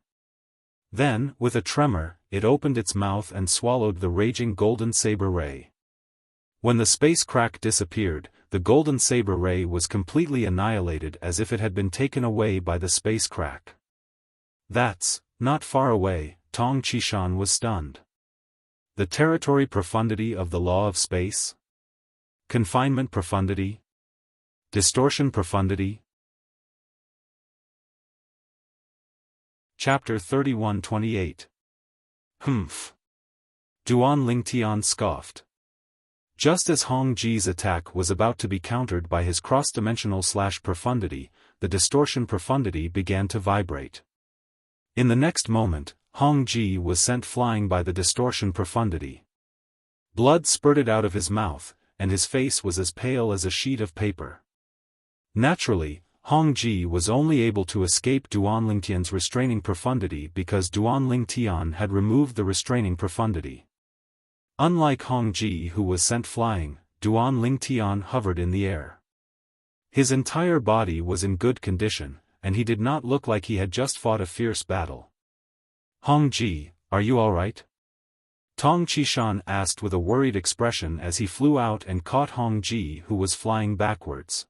Then, with a tremor, it opened its mouth and swallowed the raging golden saber ray. When the space crack disappeared, the golden saber ray was completely annihilated as if it had been taken away by the space crack. That's not far away. Tong Qishan was stunned. The territory profundity of the law of space? Confinement profundity? Distortion profundity? Chapter 31-28. Humph. Duan Tian scoffed. Just as Hong Ji's attack was about to be countered by his cross-dimensional profundity, the distortion profundity began to vibrate. In the next moment, Hong Ji was sent flying by the distortion profundity. Blood spurted out of his mouth, and his face was as pale as a sheet of paper. Naturally, Hong Ji was only able to escape Duan Tian's restraining profundity because Duan Tian had removed the restraining profundity. Unlike Hong Ji, who was sent flying, Duan Tian hovered in the air. His entire body was in good condition, and he did not look like he had just fought a fierce battle. Hong Ji, are you all right? Tong Qishan asked with a worried expression as he flew out and caught Hong Ji, who was flying backwards.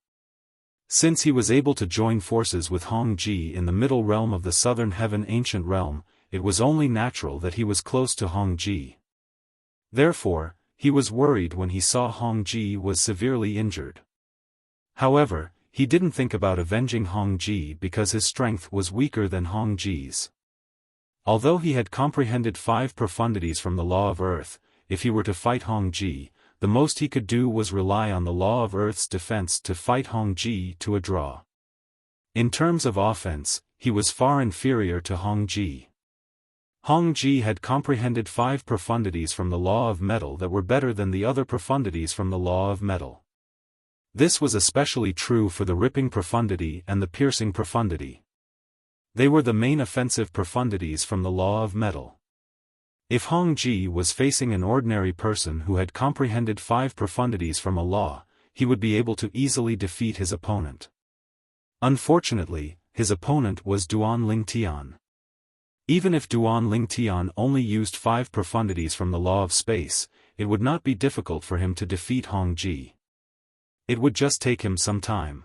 Since he was able to join forces with Hong Ji in the middle realm of the southern heaven ancient realm, it was only natural that he was close to Hong Ji. Therefore, he was worried when he saw Hong Ji was severely injured. However, he didn't think about avenging Hong Ji because his strength was weaker than Hong Ji's. Although he had comprehended 5 profundities from the law of earth, if he were to fight Hong Ji, the most he could do was rely on the law of earth's defense to fight Hong Ji to a draw. In terms of offense, he was far inferior to Hong Ji. Hong Ji had comprehended 5 profundities from the law of metal that were better than the other profundities from the law of metal. This was especially true for the ripping profundity and the piercing profundity. They were the main offensive profundities from the law of metal. If Hong Ji was facing an ordinary person who had comprehended 5 profundities from a law, he would be able to easily defeat his opponent. Unfortunately, his opponent was Duan Tian. Even if Duan Tian only used 5 profundities from the law of space, it would not be difficult for him to defeat Hong Ji. It would just take him some time.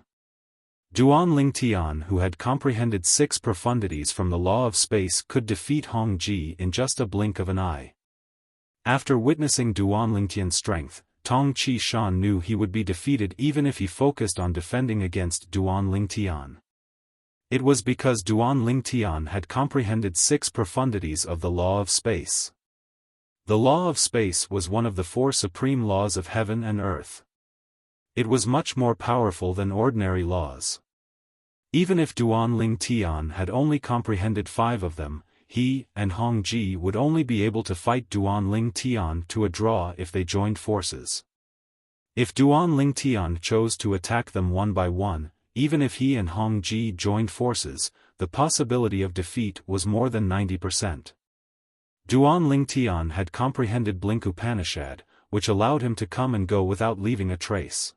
Duan Tian, who had comprehended 6 profundities from the law of space, could defeat Hong Ji in just a blink of an eye. After witnessing Duan Tian's strength, Tong Qishan knew he would be defeated even if he focused on defending against Duan Tian. It was because Duan Tian had comprehended 6 profundities of the law of space. The law of space was one of the 4 supreme laws of heaven and earth. It was much more powerful than ordinary laws. Even if Duan Tian had only comprehended 5 of them, he and Hong Ji would only be able to fight Duan Tian to a draw if they joined forces. If Duan Tian chose to attack them one by one, even if he and Hong Ji joined forces, the possibility of defeat was more than 90%. Duan Ling Tian had comprehended Blink Upanishad, which allowed him to come and go without leaving a trace.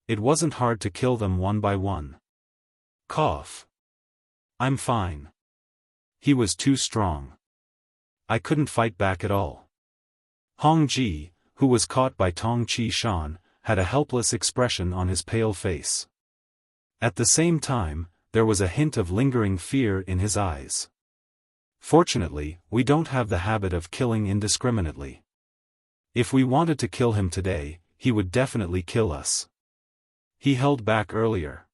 It wasn't hard to kill them one by one. Cough. I'm fine. He was too strong. I couldn't fight back at all. Hong Ji, who was caught by Tong Chi Shan, had a helpless expression on his pale face. At the same time, there was a hint of lingering fear in his eyes. Fortunately, we don't have the habit of killing indiscriminately. If we wanted to kill him today, he would definitely kill us. He held back earlier.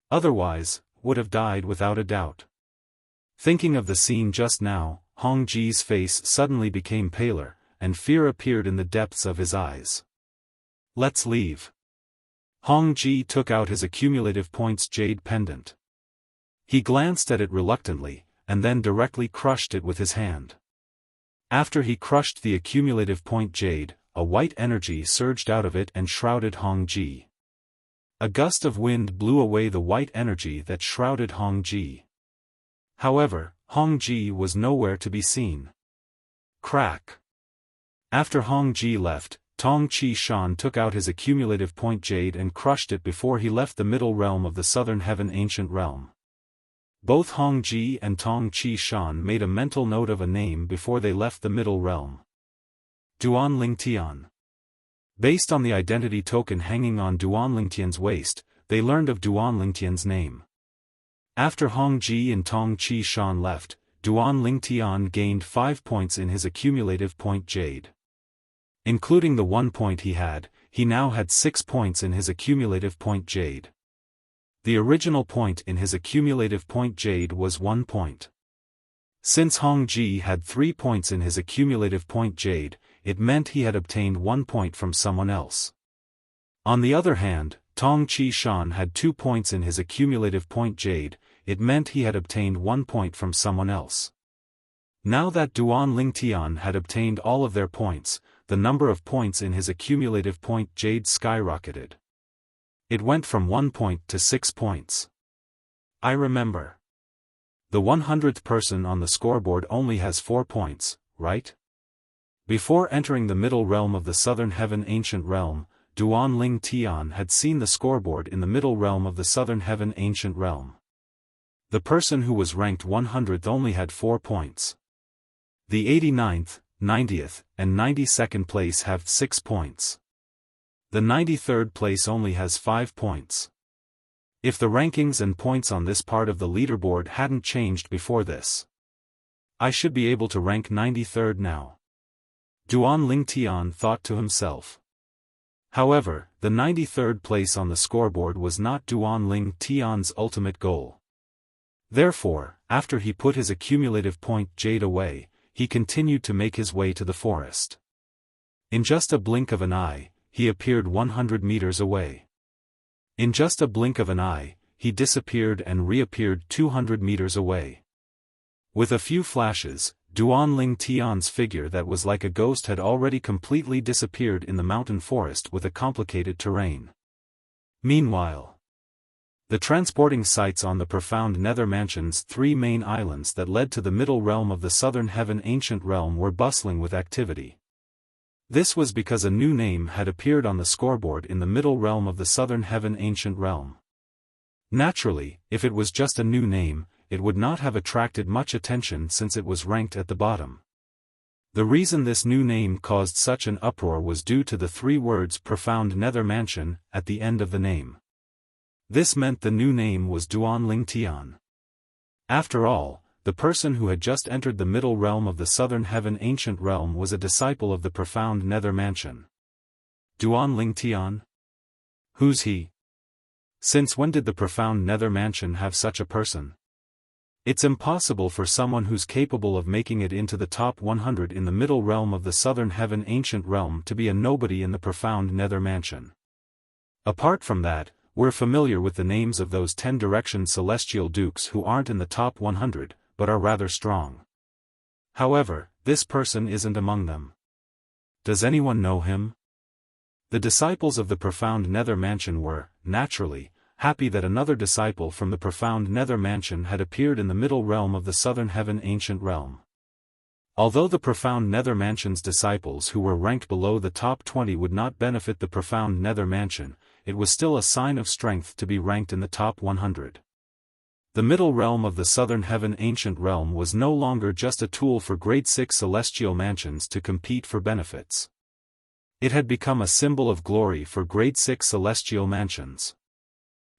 Otherwise, would have died without a doubt. Thinking of the scene just now, Hong Ji's face suddenly became paler, and fear appeared in the depths of his eyes. Let's leave. Hong Ji took out his accumulative points jade pendant. He glanced at it reluctantly, and then directly crushed it with his hand. After he crushed the accumulative point jade, a white energy surged out of it and shrouded Hong Ji. A gust of wind blew away the white energy that shrouded Hong Ji. However, Hong Ji was nowhere to be seen. Crack. After Hong Ji left, Tong Chi Shan took out his accumulative point jade and crushed it before he left the middle realm of the southern heaven ancient realm. Both Hong Ji and Tong Chi Shan made a mental note of a name before they left the middle realm. Duan Ling Tian. Based on the identity token hanging on Duan Ling Tian's waist, they learned of Duan Ling Tian's name. After Hong Ji and Tong Chi Shan left, Duan Ling Tian gained 5 points in his accumulative point jade. Including the 1 point he now had 6 points in his accumulative point jade. The original point in his accumulative point jade was 1 point. Since Hong Ji had 3 points in his accumulative point jade, it meant he had obtained 1 point from someone else. On the other hand, Tong Chi Shan had 2 points in his accumulative point jade, it meant he had obtained 1 point from someone else. Now that Duan Ling Tian had obtained all of their points, the number of points in his accumulative point jade skyrocketed. It went from 1 point to 6 points. I remember. The 100th person on the scoreboard only has 4 points, right? Before entering the middle realm of the southern heaven ancient realm, Duan Ling Tian had seen the scoreboard in the middle realm of the southern heaven ancient realm. The person who was ranked 100th only had 4 points. The 89th, 90th, and 92nd place have 6 points. The 93rd place only has 5 points. If the rankings and points on this part of the leaderboard hadn't changed before this, I should be able to rank 93rd now. Duan Ling Tian thought to himself. However, the 93rd place on the scoreboard was not Duan Ling Tian's ultimate goal. Therefore, after he put his accumulative point jade away, he continued to make his way to the forest. In just a blink of an eye, he appeared 100 meters away. In just a blink of an eye, he disappeared and reappeared 200 meters away. With a few flashes, Duan Ling Tian's figure that was like a ghost had already completely disappeared in the mountain forest with a complicated terrain. Meanwhile, the transporting sites on the profound nether mansion's 3 main islands that led to the middle realm of the southern heaven ancient realm were bustling with activity. This was because a new name had appeared on the scoreboard in the middle realm of the southern heaven ancient realm. Naturally, if it was just a new name, it would not have attracted much attention since it was ranked at the bottom. The reason this new name caused such an uproar was due to the 3 words profound nether mansion at the end of the name. This meant the new name was Duan Ling Tian. After all, the person who had just entered the middle realm of the southern heaven ancient realm was a disciple of the profound nether mansion. Duan Ling Tian? Who's he? Since when did the profound nether mansion have such a person? It's impossible for someone who's capable of making it into the top 100 in the middle realm of the southern heaven ancient realm to be a nobody in the profound nether mansion. Apart from that, we're familiar with the names of those 10 direction celestial dukes who aren't in the top 100, but are rather strong. However, this person isn't among them. Does anyone know him? The disciples of the profound nether mansion were, naturally, happy that another disciple from the profound nether mansion had appeared in the middle realm of the southern heaven ancient realm. Although the profound nether mansion's disciples who were ranked below the top 20 would not benefit the profound nether mansion, it was still a sign of strength to be ranked in the top 100. The middle realm of the southern heaven ancient realm was no longer just a tool for grade 6 celestial mansions to compete for benefits. It had become a symbol of glory for grade 6 celestial mansions.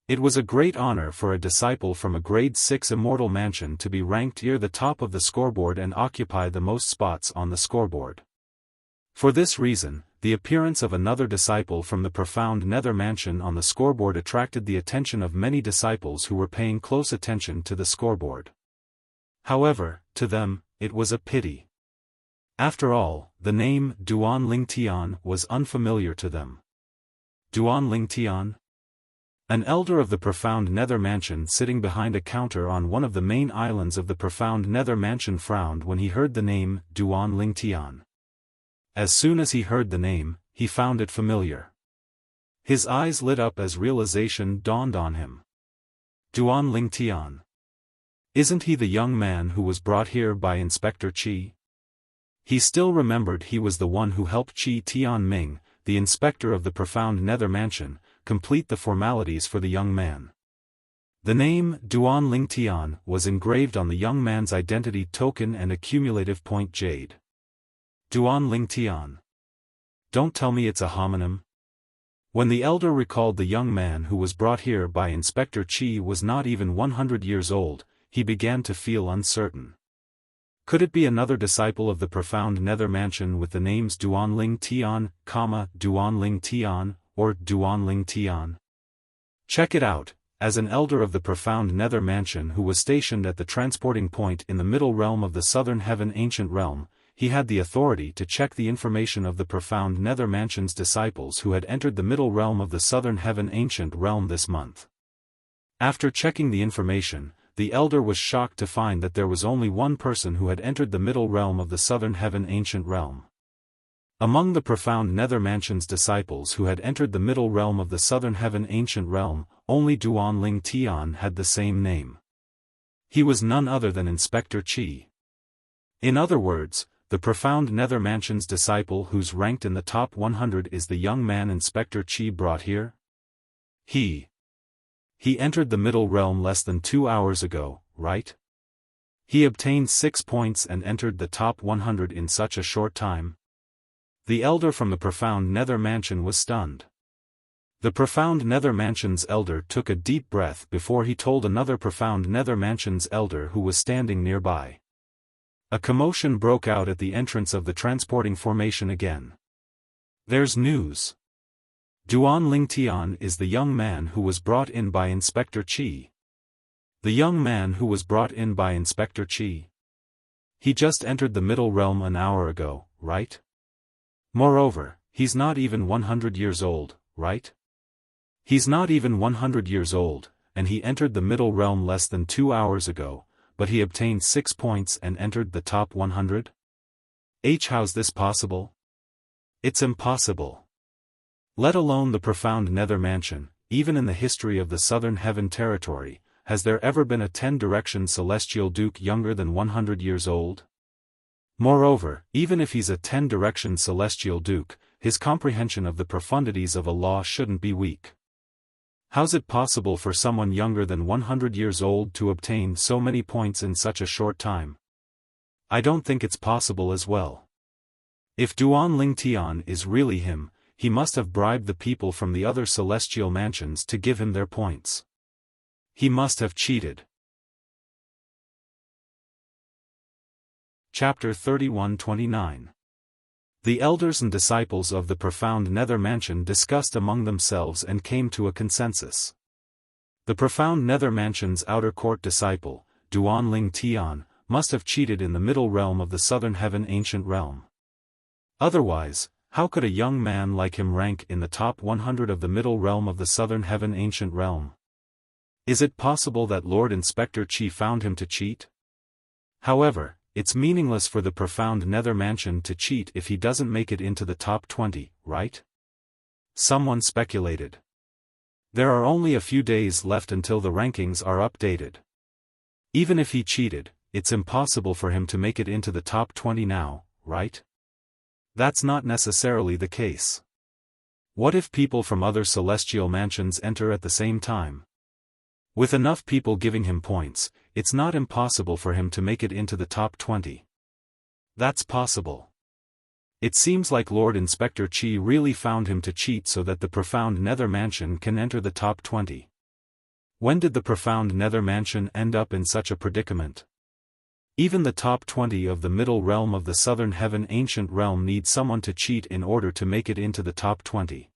It was a great honor for a disciple from a grade 6 immortal mansion to be ranked near the top of the scoreboard and occupy the most spots on the scoreboard. For this reason, the appearance of another disciple from the profound nether mansion on the scoreboard attracted the attention of many disciples who were paying close attention to the scoreboard. However, to them, it was a pity. After all, the name Duan Ling Tian was unfamiliar to them. Duan Ling Tian? An elder of the profound nether mansion sitting behind a counter on one of the main islands of the profound nether mansion frowned when he heard the name Duan Ling Tian. As soon as he heard the name, he found it familiar. His eyes lit up as realization dawned on him. Duan Ling Tian. Isn't he the young man who was brought here by Inspector Qi? He still remembered he was the one who helped Qi Tianming, the inspector of the profound nether mansion, complete the formalities for the young man. The name Duan Ling Tian was engraved on the young man's identity token and accumulative point jade. Duan Ling Tian. Don't tell me it's a homonym. When the elder recalled the young man who was brought here by Inspector Qi was not even 100 years old, he began to feel uncertain. Could it be another disciple of the profound nether mansion with the names Duan Ling Tian, Duan Ling Tian, or Duan Ling Tian? Check it out. As an elder of the profound nether mansion who was stationed at the transporting point in the middle realm of the southern heaven ancient realm, he had the authority to check the information of the profound nether mansion's disciples who had entered the middle realm of the southern heaven ancient realm this month. After checking the information, the elder was shocked to find that there was only one person who had entered the middle realm of the southern heaven ancient realm. Among the profound nether mansion's disciples who had entered the middle realm of the southern heaven ancient realm, only Duan Ling Tian had the same name. He was none other than Inspector Qi. In other words, the profound nether mansion's disciple who's ranked in the top 100 is the young man Inspector Qi brought here? He entered the middle realm less than 2 hours ago, right? He obtained 6 points and entered the top 100 in such a short time. The elder from the profound nether mansion was stunned. The profound nether mansion's elder took a deep breath before he told another profound nether mansion's elder who was standing nearby. A commotion broke out at the entrance of the transporting formation again. There's news. Duan Ling Tian is the young man who was brought in by Inspector Qi. The young man who was brought in by Inspector Qi. He just entered the middle realm an hour ago, right? Moreover, he's not even 100 years old, right? He's not even 100 years old, and he entered the middle realm less than 2 hours ago, but he obtained 6 points and entered the top 100? How's this possible? It's impossible. Let alone the profound nether mansion, even in the history of the southern heaven territory, has there ever been a 10-direction celestial duke younger than 100 years old? Moreover, even if he's a 10-direction celestial duke, his comprehension of the profundities of a law shouldn't be weak. How's it possible for someone younger than 100 years old to obtain so many points in such a short time? I don't think it's possible as well. If Duan Ling Tian is really him, he must have bribed the people from the other celestial mansions to give him their points. He must have cheated. Chapter 31-29. The elders and disciples of the profound nether mansion discussed among themselves and came to a consensus. The profound nether mansion's outer court disciple, Duan Ling Tian, must have cheated in the middle realm of the southern heaven ancient realm. Otherwise, how could a young man like him rank in the top 100 of the middle realm of the southern heaven ancient realm? Is it possible that Lord Inspector Qi found him to cheat? However, it's meaningless for the profound nether mansion to cheat if he doesn't make it into the top 20, right? Someone speculated. There are only a few days left until the rankings are updated. Even if he cheated, it's impossible for him to make it into the top 20 now, right? That's not necessarily the case. What if people from other celestial mansions enter at the same time? With enough people giving him points, it's not impossible for him to make it into the top 20. That's possible. It seems like Lord Inspector Chi really found him to cheat so that the Profound Nether Mansion can enter the top 20. When did the Profound Nether Mansion end up in such a predicament? Even the top 20 of the Middle Realm of the Southern Heaven Ancient Realm need someone to cheat in order to make it into the top 20.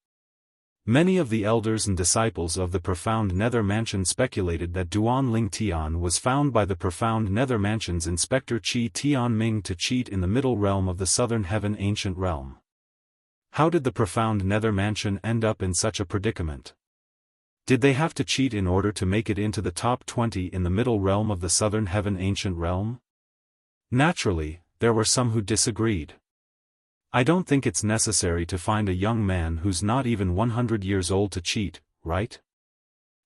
Many of the elders and disciples of the Profound Nether Mansion speculated that Duan Ling Tian was found by the Profound Nether Mansion's Inspector Chi Tian Ming to cheat in the Middle Realm of the Southern Heaven Ancient Realm. How did the Profound Nether Mansion end up in such a predicament? Did they have to cheat in order to make it into the top 20 in the Middle Realm of the Southern Heaven Ancient Realm? Naturally, there were some who disagreed. I don't think it's necessary to find a young man who's not even 100 years old to cheat, right?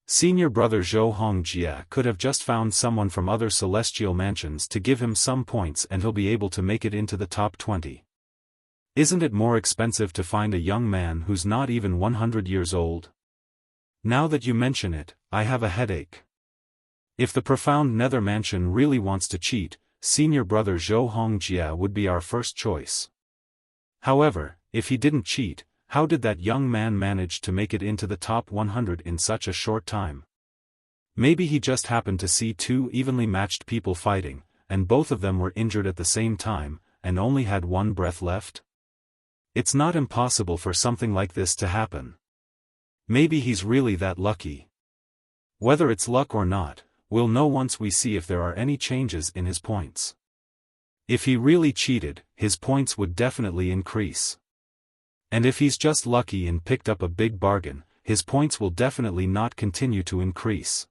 Senior brother Zhou Hongjie could have just found someone from other celestial mansions to give him some points and he'll be able to make it into the top 20. Isn't it more expensive to find a young man who's not even 100 years old? Now that you mention it, I have a headache. If the Profound Nether Mansion really wants to cheat, senior brother Zhou Hongjie would be our first choice. However, if he didn't cheat, how did that young man manage to make it into the top 100 in such a short time? Maybe he just happened to see two evenly matched people fighting, and both of them were injured at the same time, and only had one breath left? It's not impossible for something like this to happen. Maybe he's really that lucky. Whether it's luck or not, we'll know once we see if there are any changes in his points. If he really cheated, his points would definitely increase. And if he's just lucky and picked up a big bargain, his points will definitely not continue to increase.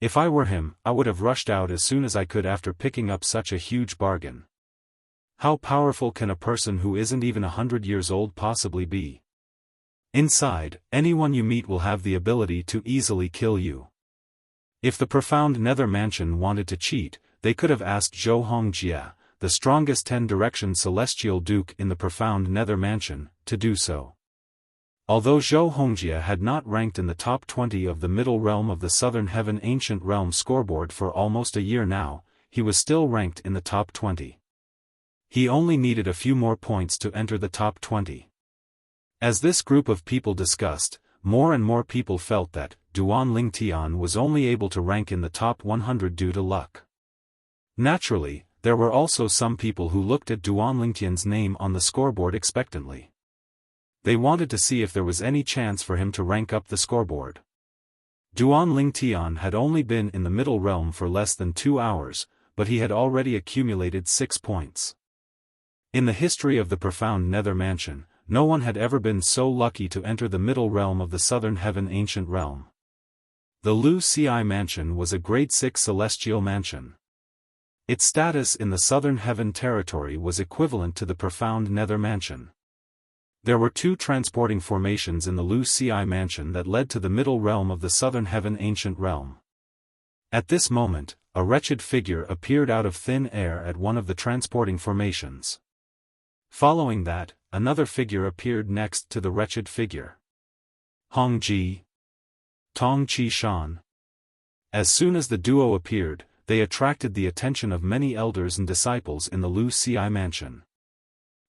If I were him, I would have rushed out as soon as I could after picking up such a huge bargain. How powerful can a person who isn't even 100 years old possibly be? Inside, anyone you meet will have the ability to easily kill you. If the Profound Nether Mansion wanted to cheat, they could have asked Zhou Hongjie, the strongest 10-direction celestial duke in the Profound Nether Mansion, to do so. Although Zhou Hongjie had not ranked in the top 20 of the Middle Realm of the Southern Heaven Ancient Realm scoreboard for almost a year now, he was still ranked in the top 20. He only needed a few more points to enter the top 20. As this group of people discussed, more and more people felt that Duan Ling Tian was only able to rank in the top 100 due to luck. Naturally, there were also some people who looked at Duan Ling Tian's name on the scoreboard expectantly. They wanted to see if there was any chance for him to rank up the scoreboard. Duan Ling Tian had only been in the Middle Realm for less than 2 hours, but he had already accumulated 6 points. In the history of the Profound Nether Mansion, no one had ever been so lucky to enter the Middle Realm of the Southern Heaven Ancient Realm. The Wuxia Mansion was a Grade 6 celestial mansion. Its status in the Southern Heaven territory was equivalent to the Profound Nether Mansion. There were 2 transporting formations in the Wuxia Mansion that led to the Middle Realm of the Southern Heaven Ancient Realm. At this moment, a wretched figure appeared out of thin air at one of the transporting formations. Following that, another figure appeared next to the wretched figure. Hongji. Tong Chi Shan. As soon as the duo appeared, they attracted the attention of many elders and disciples in the Wuxia Mansion.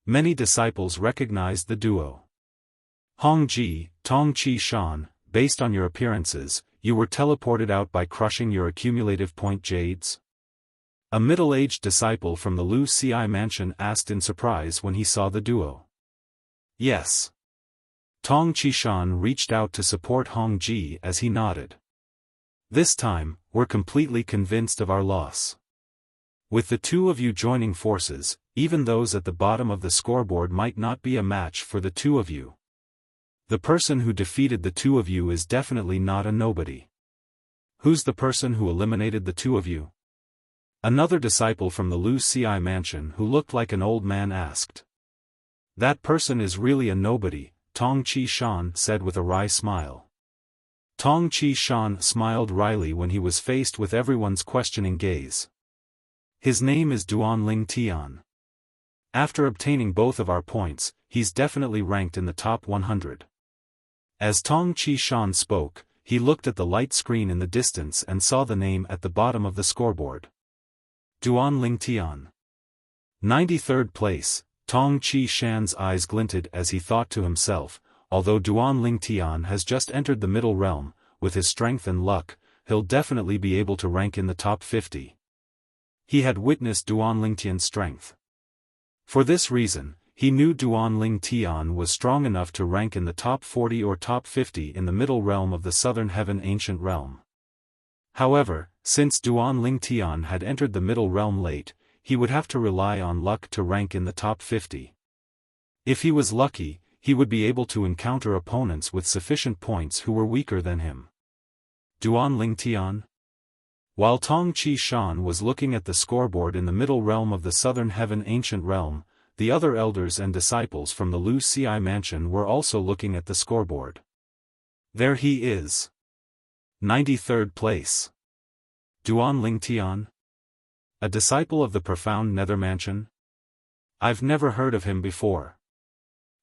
Many disciples recognized the duo. Hongji, Tong Chi Shan, based on your appearances, you were teleported out by crushing your accumulative point jades? A middle-aged disciple from the Wuxia Mansion asked in surprise when he saw the duo. Yes. Tong Chi Shan reached out to support Hongji as he nodded. This time, we're completely convinced of our loss. With the 2 of you joining forces, even those at the bottom of the scoreboard might not be a match for the 2 of you. The person who defeated the 2 of you is definitely not a nobody. Who's the person who eliminated the 2 of you? Another disciple from the Wuxia Mansion who looked like an old man asked. That person is really a nobody, Tong Chi Shan said with a wry smile. Tong Chi-shan smiled wryly when he was faced with everyone's questioning gaze. His name is Duan Ling Tian. After obtaining both of our points, he's definitely ranked in the top 100. As Tong Chi-shan spoke, he looked at the light screen in the distance and saw the name at the bottom of the scoreboard. Duan Ling Tian. 93rd place. Tong Chi-shan's eyes glinted as he thought to himself, although Duan Ling Tian has just entered the middle realm, with his strength and luck, he'll definitely be able to rank in the top 50. He had witnessed Duan Ling Tian's strength. For this reason, he knew Duan Ling Tian was strong enough to rank in the top 40 or top 50 in the middle realm of the Southern Heaven Ancient Realm. However, since Duan Ling Tian had entered the middle realm late, he would have to rely on luck to rank in the top 50. If he was lucky, he would be able to encounter opponents with sufficient points who were weaker than him. Duan Ling Tian? While Tong Chi-shan was looking at the scoreboard in the middle realm of the Southern Heaven Ancient Realm, the other elders and disciples from the Wuxia mansion were also looking at the scoreboard. There he is. 93rd place. Duan Ling Tian? A disciple of the profound Nether Mansion? I've never heard of him before.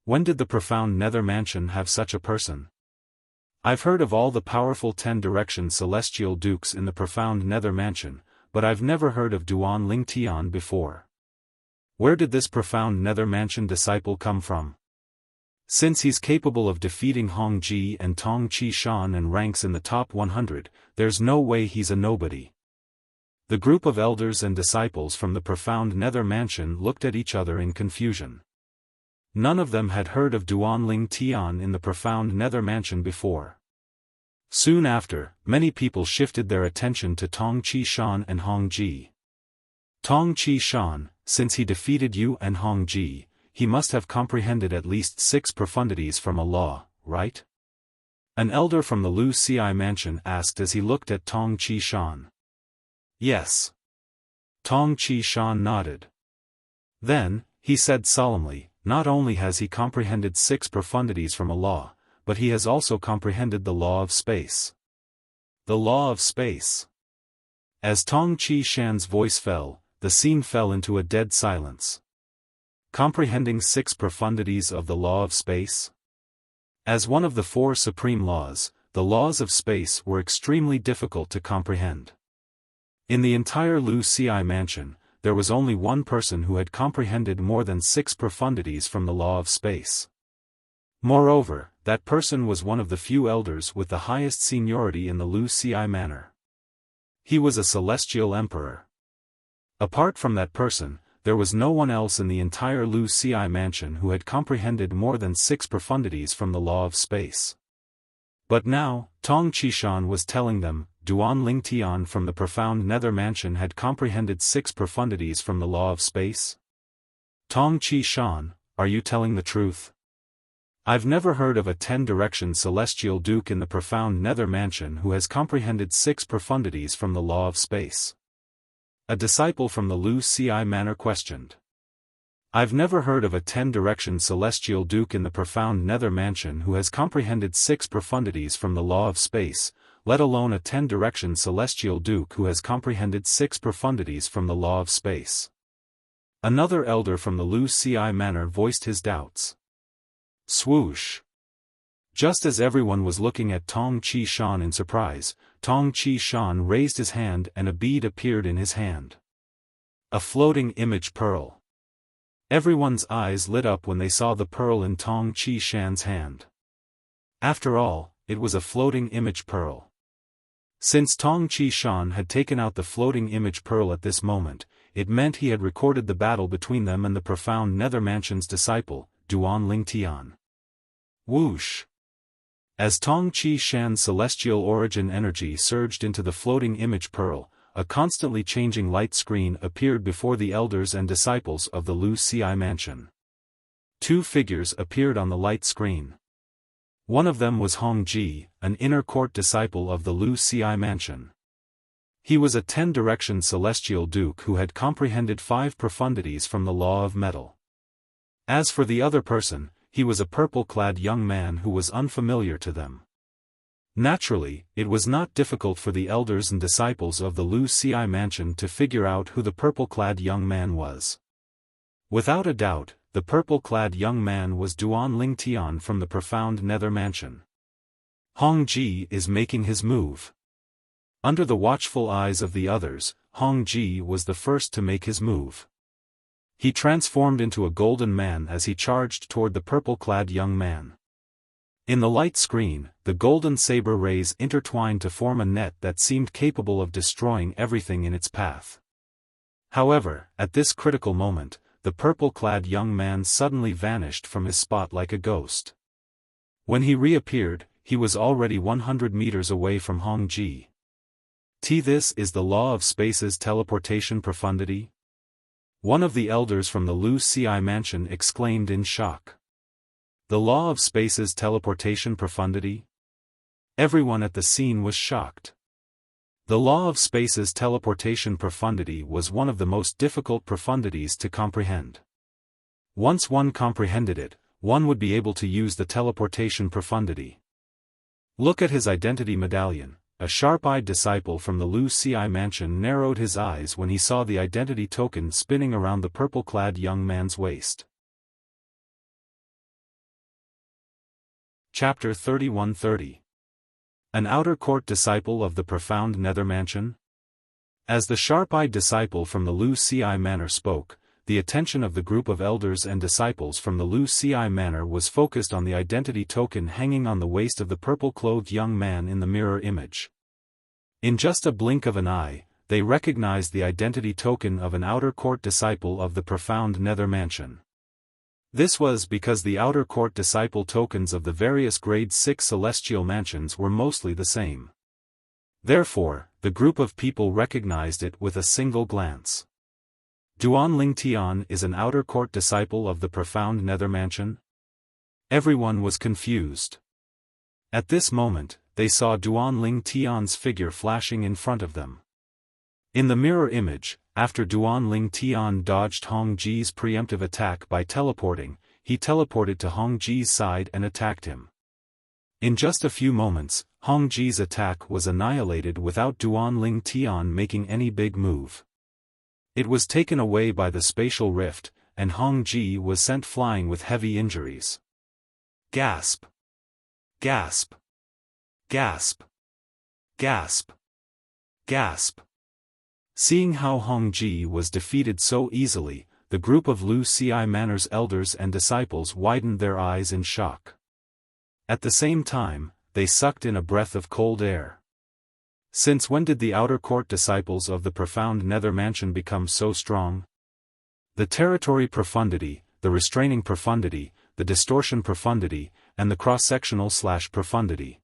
When did the profound Nether Mansion have such a person? I've heard of all the powerful 10-direction celestial dukes in the profound Nether Mansion, but I've never heard of Duan Ling Tian before. Where did this profound Nether Mansion disciple come from? Since he's capable of defeating Hong Ji and Tong Chi-shan and ranks in the top 100, there's no way he's a nobody. The group of elders and disciples from the profound Nether Mansion looked at each other in confusion. None of them had heard of Duan Ling Tian in the profound Nether Mansion before. Soon after, many people shifted their attention to Tong Chi-shan and Hong Ji. Tong Chi-shan, since he defeated you and Hong Ji, he must have comprehended at least 6 profundities from a law, right? An elder from the Wuxia mansion asked as he looked at Tong Chi-shan. Yes. Tong Chi-shan nodded. Then, he said solemnly, not only has he comprehended 6 profundities from a law, but he has also comprehended the law of space. The law of space. As Tong Chi-shan's voice fell, the scene fell into a dead silence. Comprehending 6 profundities of the law of space? As one of the 4 supreme laws, the laws of space were extremely difficult to comprehend. In the entire Wuxia mansion, there was only one person who had comprehended more than 6 profundities from the law of space. Moreover, that person was one of the few elders with the highest seniority in the Wuxia manor. He was a celestial emperor. Apart from that person, there was no one else in the entire Wuxia mansion who had comprehended more than 6 profundities from the law of space. But now, Tong Chi-shan was telling them, Duan Ling Tian from the profound Nether Mansion had comprehended 6 profundities from the law of space? Tong Chi-shan, are you telling the truth? I've never heard of a 10-direction celestial duke in the profound Nether Mansion who has comprehended 6 profundities from the law of space. A disciple from the Wuxia manor questioned. I've never heard of a 10-direction celestial duke in the profound Nether Mansion who has comprehended 6 profundities from the law of space, let alone a 10-direction celestial duke who has comprehended 6 profundities from the law of space. Another elder from the Wuxia manor voiced his doubts. Swoosh. Just as everyone was looking at Tong Chi-shan in surprise, Tong Chi-shan raised his hand and a bead appeared in his hand. A floating image pearl. Everyone's eyes lit up when they saw the pearl in Tong Chi-shan's hand. After all, it was a floating image pearl. Since Tong Chi-shan had taken out the floating image pearl at this moment, it meant he had recorded the battle between them and the profound Nether Mansion's disciple, Duan Ling Tian. Whoosh! As Tong Chi-shan's celestial origin energy surged into the floating image pearl, a constantly changing light screen appeared before the elders and disciples of the Wuxia mansion. 2 figures appeared on the light screen. One of them was Hong Ji, an inner court disciple of the Wuxia mansion. He was a 10-direction celestial duke who had comprehended 5 profundities from the law of metal. As for the other person, he was a purple-clad young man who was unfamiliar to them. Naturally, it was not difficult for the elders and disciples of the Wuxia mansion to figure out who the purple-clad young man was. Without a doubt, the purple-clad young man was Duan Ling Tian from the profound nether mansion. Hong Ji is making his move. Under the watchful eyes of the others, Hong Ji was the first to make his move. He transformed into a golden man as he charged toward the purple-clad young man. In the light screen, the golden saber rays intertwined to form a net that seemed capable of destroying everything in its path. However, at this critical moment, the purple-clad young man suddenly vanished from his spot like a ghost. When he reappeared, he was already 100 meters away from Hong Ji. This is the law of space's teleportation profundity? One of the elders from the Wuxia mansion exclaimed in shock. The law of space's teleportation profundity? Everyone at the scene was shocked. The law of space's teleportation profundity was one of the most difficult profundities to comprehend. Once one comprehended it, one would be able to use the teleportation profundity. Look at his identity medallion. A sharp-eyed disciple from the Wuxia mansion narrowed his eyes when he saw the identity token spinning around the purple-clad young man's waist. Chapter 3130. An outer court disciple of the profound nether mansion? As the sharp-eyed disciple from the Wuxia manor spoke, the attention of the group of elders and disciples from the Wuxia manor was focused on the identity token hanging on the waist of the purple-clothed young man in the mirror image. In just a blink of an eye, they recognized the identity token of an outer court disciple of the profound nether mansion. This was because the outer court disciple tokens of the various grade 6 celestial mansions were mostly the same. Therefore, the group of people recognized it with a single glance. Duan Ling Tian is an outer court disciple of the profound nether mansion? Everyone was confused. At this moment, they saw Duan Ling Tian's figure flashing in front of them. In the mirror image, after Duan Ling Tian dodged Hong Ji's preemptive attack by teleporting, he teleported to Hong Ji's side and attacked him. In just a few moments, Hong Ji's attack was annihilated without Duan Ling Tian making any big move. It was taken away by the spatial rift, and Hong Ji was sent flying with heavy injuries. Gasp! Gasp! Gasp! Gasp! Gasp! Seeing how Hong Ji was defeated so easily, the group of Wuxia manor's elders and disciples widened their eyes in shock. At the same time, they sucked in a breath of cold air. Since when did the outer court disciples of the profound nether mansion become so strong? The territory profundity, the restraining profundity, the distortion profundity, and the cross-sectional profundity.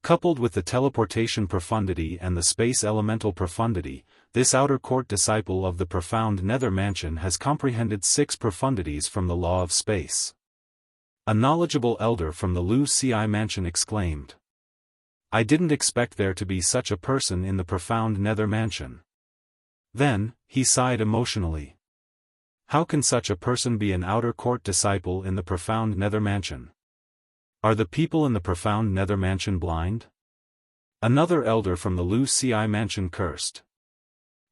Coupled with the teleportation profundity and the space elemental profundity, this outer court disciple of the profound nether mansion has comprehended 6 profundities from the law of space. A knowledgeable elder from the Wuxia mansion exclaimed. I didn't expect there to be such a person in the profound nether mansion. Then, he sighed emotionally. How can such a person be an outer court disciple in the profound nether mansion? Are the people in the profound nether mansion blind? Another elder from the Wuxia mansion cursed.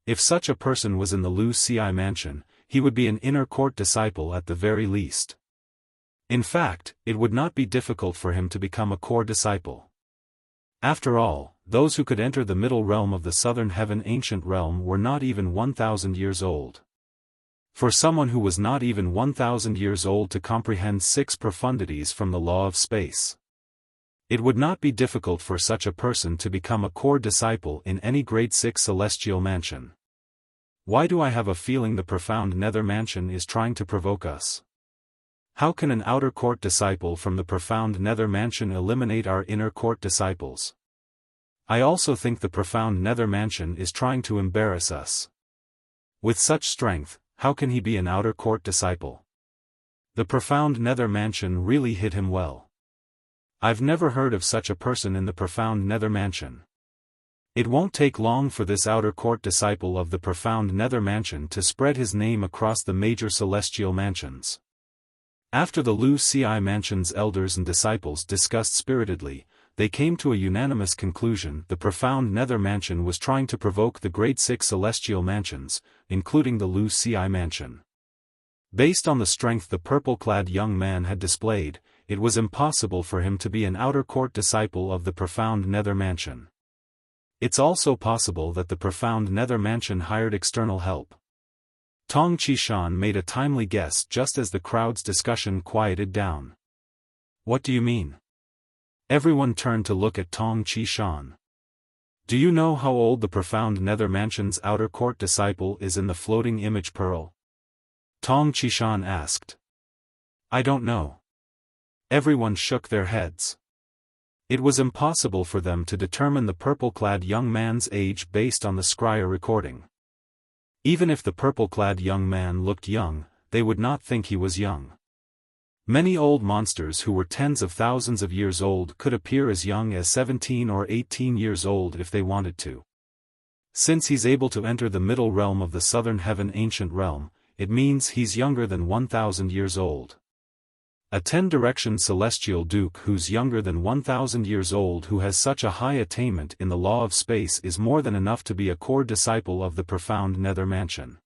If such a person was in the Wuxia mansion, he would be an inner court disciple at the very least. In fact, it would not be difficult for him to become a core disciple. After all, those who could enter the middle realm of the southern heaven ancient realm were not even 1,000 years old. For someone who was not even 1,000 years old to comprehend 6 profundities from the law of space, it would not be difficult for such a person to become a core disciple in any grade 6 celestial mansion. Why do I have a feeling the profound nether mansion is trying to provoke us? How can an outer court disciple from the profound nether mansion eliminate our inner court disciples? I also think the profound nether mansion is trying to embarrass us. With such strength, how can he be an outer court disciple? The profound nether mansion really hit him well. I've never heard of such a person in the profound nether mansion. It won't take long for this outer court disciple of the profound nether mansion to spread his name across the major celestial mansions. After the Wuxia mansion's elders and disciples discussed spiritedly, they came to a unanimous conclusion: the profound nether mansion was trying to provoke the great six celestial mansions, including the Wuxia mansion. Based on the strength the purple-clad young man had displayed, it was impossible for him to be an outer court disciple of the profound nether mansion. It's also possible that the profound nether mansion hired external help. Tong Qishan made a timely guess just as the crowd's discussion quieted down. What do you mean? Everyone turned to look at Tong Qishan. Do you know how old the profound nether mansion's outer court disciple is in the floating image pearl? Tong Qishan asked. I don't know. Everyone shook their heads. It was impossible for them to determine the purple-clad young man's age based on the scryer recording. Even if the purple-clad young man looked young, they would not think he was young. Many old monsters who were tens of thousands of years old could appear as young as 17 or 18 years old if they wanted to. Since he's able to enter the middle realm of the southern heaven ancient realm, it means he's younger than 1,000 years old. A 10-direction celestial duke who's younger than 1,000 years old who has such a high attainment in the law of space is more than enough to be a core disciple of the profound nether mansion.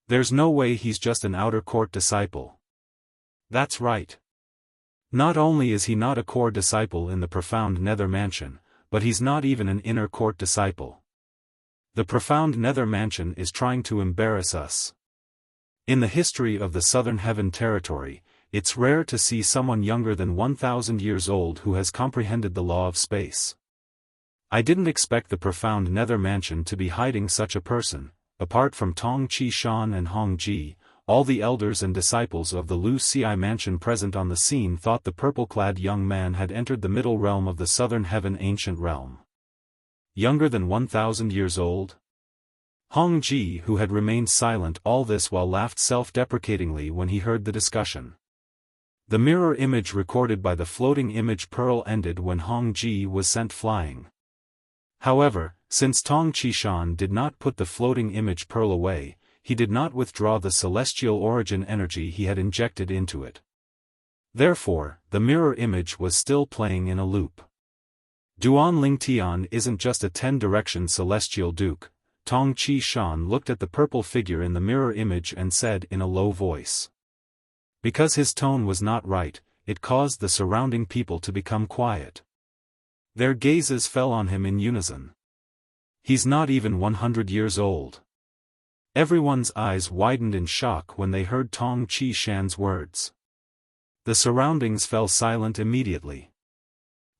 There's no way he's just an outer court disciple. That's right. Not only is he not a core disciple in the profound nether mansion, but he's not even an inner court disciple. The profound nether mansion is trying to embarrass us. In the history of the southern heaven territory, it's rare to see someone younger than 1,000 years old who has comprehended the law of space. I didn't expect the profound nether mansion to be hiding such a person. Apart from Tong Qishan and Hong Ji, all the elders and disciples of the Wuxia mansion present on the scene thought the purple-clad young man had entered the middle realm of the southern heaven ancient realm. Younger than 1,000 years old? Hong Ji, who had remained silent all this while, laughed self-deprecatingly when he heard the discussion. The mirror image recorded by the floating image pearl ended when Hong Ji was sent flying. However, since Tong Qishan did not put the floating image pearl away, he did not withdraw the celestial origin energy he had injected into it. Therefore, the mirror image was still playing in a loop. Duan Lingtian isn't just a 10-direction celestial duke. Tong Qishan looked at the purple figure in the mirror image and said in a low voice. Because his tone was not right, it caused the surrounding people to become quiet. Their gazes fell on him in unison. He's not even 100 years old. Everyone's eyes widened in shock when they heard Tong Qishan's words. The surroundings fell silent immediately.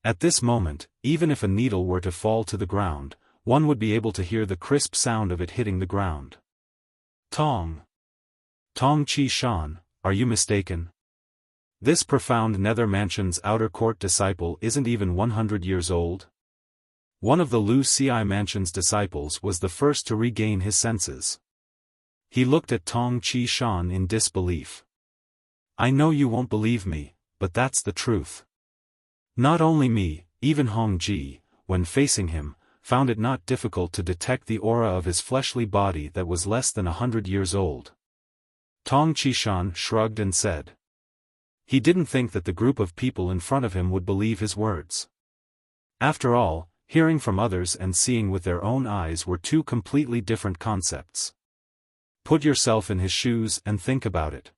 At this moment, even if a needle were to fall to the ground, one would be able to hear the crisp sound of it hitting the ground. Tong Qishan, are you mistaken? This profound nether mansion's outer court disciple isn't even 100 years old? One of the Wuxia mansion's disciples was the first to regain his senses. He looked at Tong Qishan in disbelief. I know you won't believe me, but that's the truth. Not only me, even Hong Ji, when facing him, found it not difficult to detect the aura of his fleshly body that was less than 100 years old. Tong Qishan shrugged and said. He didn't think that the group of people in front of him would believe his words. After all, hearing from others and seeing with their own eyes were two completely different concepts. Put yourself in his shoes and think about it.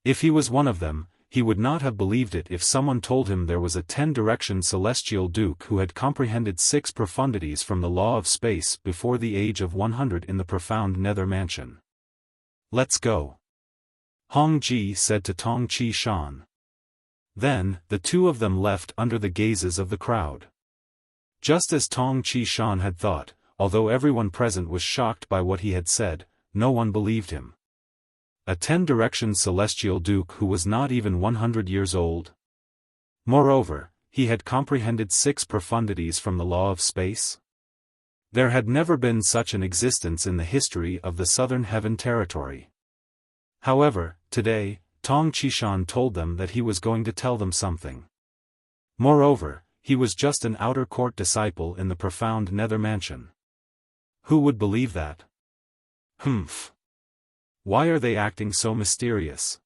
If he was one of them, he would not have believed it if someone told him there was a 10-direction celestial duke who had comprehended 6 profundities from the law of space before the age of 100 in the profound nether mansion. Let's go. Hong Ji said to Tong Qishan. Then, the two of them left under the gazes of the crowd. Just as Tong Qishan had thought, although everyone present was shocked by what he had said, no one believed him. A 10-direction celestial duke who was not even 100 years old? Moreover, he had comprehended 6 profundities from the law of space? There had never been such an existence in the history of the Southern Heaven Territory. However, today, Tong Qishan told them that he was going to tell them something. Moreover, he was just an outer court disciple in the profound nether mansion. Who would believe that? Humph. Why are they acting so mysterious?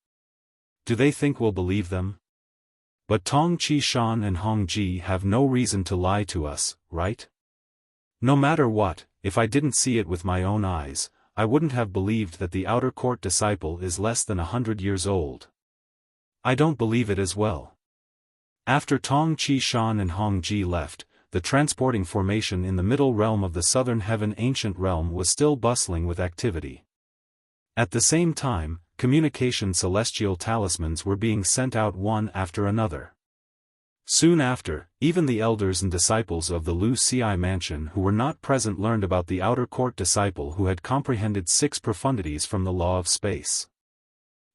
Do they think we'll believe them? But Tong Qishan and Hong Ji have no reason to lie to us, right? No matter what, if I didn't see it with my own eyes, I wouldn't have believed that the outer court disciple is less than 100 years old. I don't believe it as well. After Tong Qishan and Hong Ji left, the transporting formation in the middle realm of the southern heaven ancient realm was still bustling with activity. At the same time, communication celestial talismans were being sent out one after another. Soon after, even the elders and disciples of the Wuxia mansion who were not present learned about the outer court disciple who had comprehended 6 profundities from the law of space.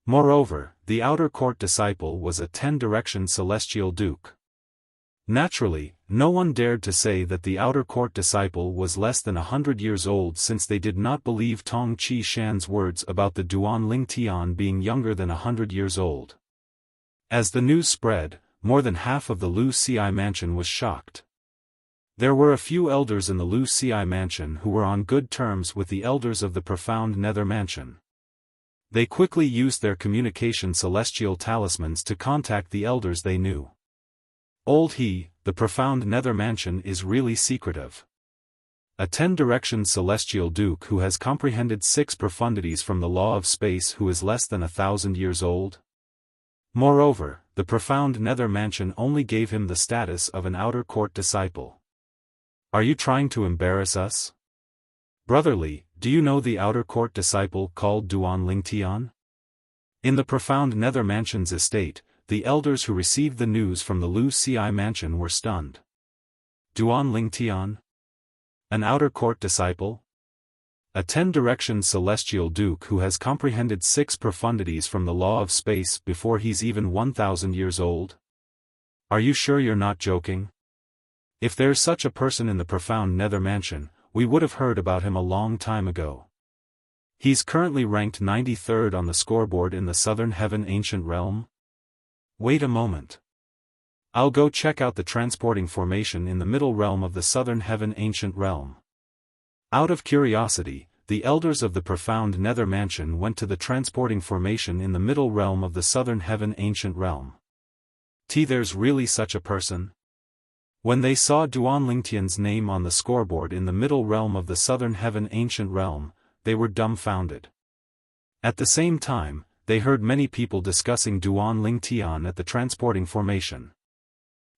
Moreover, the outer court disciple was a 10-direction celestial duke. Naturally, no one dared to say that the outer court disciple was less than 100 years old since they did not believe Tong Qishan's words about the Duan Ling Tian being younger than 100 years old. As the news spread, more than half of the Wuxia mansion was shocked. There were a few elders in the Wuxia mansion who were on good terms with the elders of the profound nether mansion. They quickly used their communication celestial talismans to contact the elders they knew. Old he, the profound nether mansion is really secretive. A 10-direction celestial duke who has comprehended 6 profundities from the law of space who is less than 1,000 years old? Moreover, the profound nether mansion only gave him the status of an outer court disciple. Are you trying to embarrass us? Brotherly, do you know the outer court disciple called Duan Ling Tian? In the profound nether mansion's estate, the elders who received the news from the Wuxia mansion were stunned. Duan Ling Tian? An outer court disciple? A 10-direction celestial duke who has comprehended 6 profundities from the law of space before he's even 1,000 years old? Are you sure you're not joking? If there's such a person in the profound nether mansion, we would have heard about him a long time ago. He's currently ranked 93rd on the scoreboard in the southern heaven ancient realm. Wait a moment. I'll go check out the transporting formation in the middle realm of the southern heaven ancient realm. Out of curiosity, the elders of the profound nether mansion went to the transporting formation in the middle realm of the southern heaven ancient realm. There's really such a person? When they saw Duan Lingtian's name on the scoreboard in the middle realm of the southern heaven ancient realm, they were dumbfounded. At the same time, they heard many people discussing Duan Ling Tian at the transporting formation.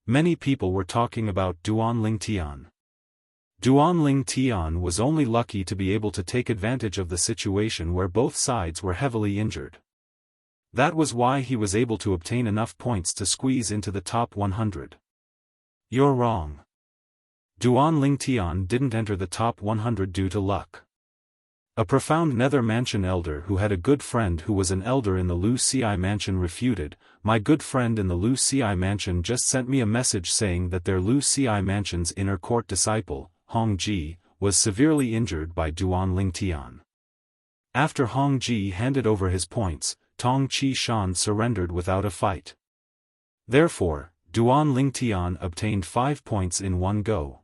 Many people were talking about Duan Ling Tian. Duan Ling Tian was only lucky to be able to take advantage of the situation where both sides were heavily injured. That was why he was able to obtain enough points to squeeze into the top 100. You're wrong. Duan Ling Tian didn't enter the top 100 due to luck. A profound nether mansion elder who had a good friend who was an elder in the Wuxia mansion refuted, "My good friend in the Wuxia mansion just sent me a message saying that their Wuxia mansion's inner court disciple, Hong Ji, was severely injured by Duan Ling Tian." After Hong Ji handed over his points, Tong Qishan surrendered without a fight. Therefore, Duan Ling Tian obtained 5 points in one go.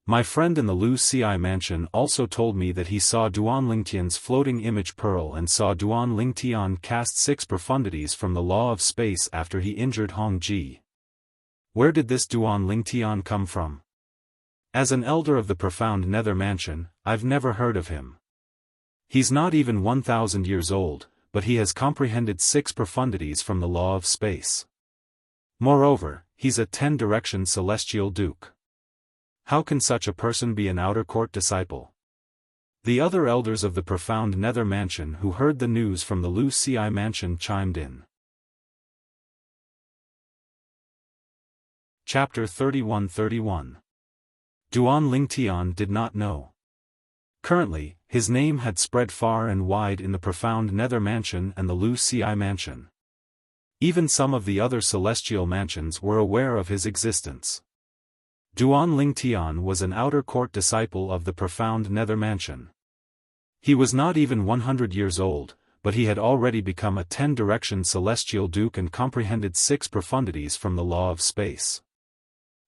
My friend in the Wuxia mansion also told me that he saw Duan Lingtian's floating image pearl and saw Duan Lingtian cast 6 profundities from the law of space after he injured Hong Ji. Where did this Duan Lingtian come from? As an elder of the profound nether mansion, I've never heard of him. He's not even 1,000 years old, but he has comprehended 6 profundities from the law of space. Moreover, he's a 10-direction celestial duke. How can such a person be an outer court disciple? The other elders of the profound nether mansion who heard the news from the Wuxia mansion chimed in. Chapter 31-31. Duan Lingtian did not know. Currently, his name had spread far and wide in the profound nether mansion and the Wuxia mansion. Even some of the other celestial mansions were aware of his existence. Duan Lingtian was an outer court disciple of the profound nether mansion. He was not even 100 years old, but he had already become a 10-direction celestial duke and comprehended 6 profundities from the law of space.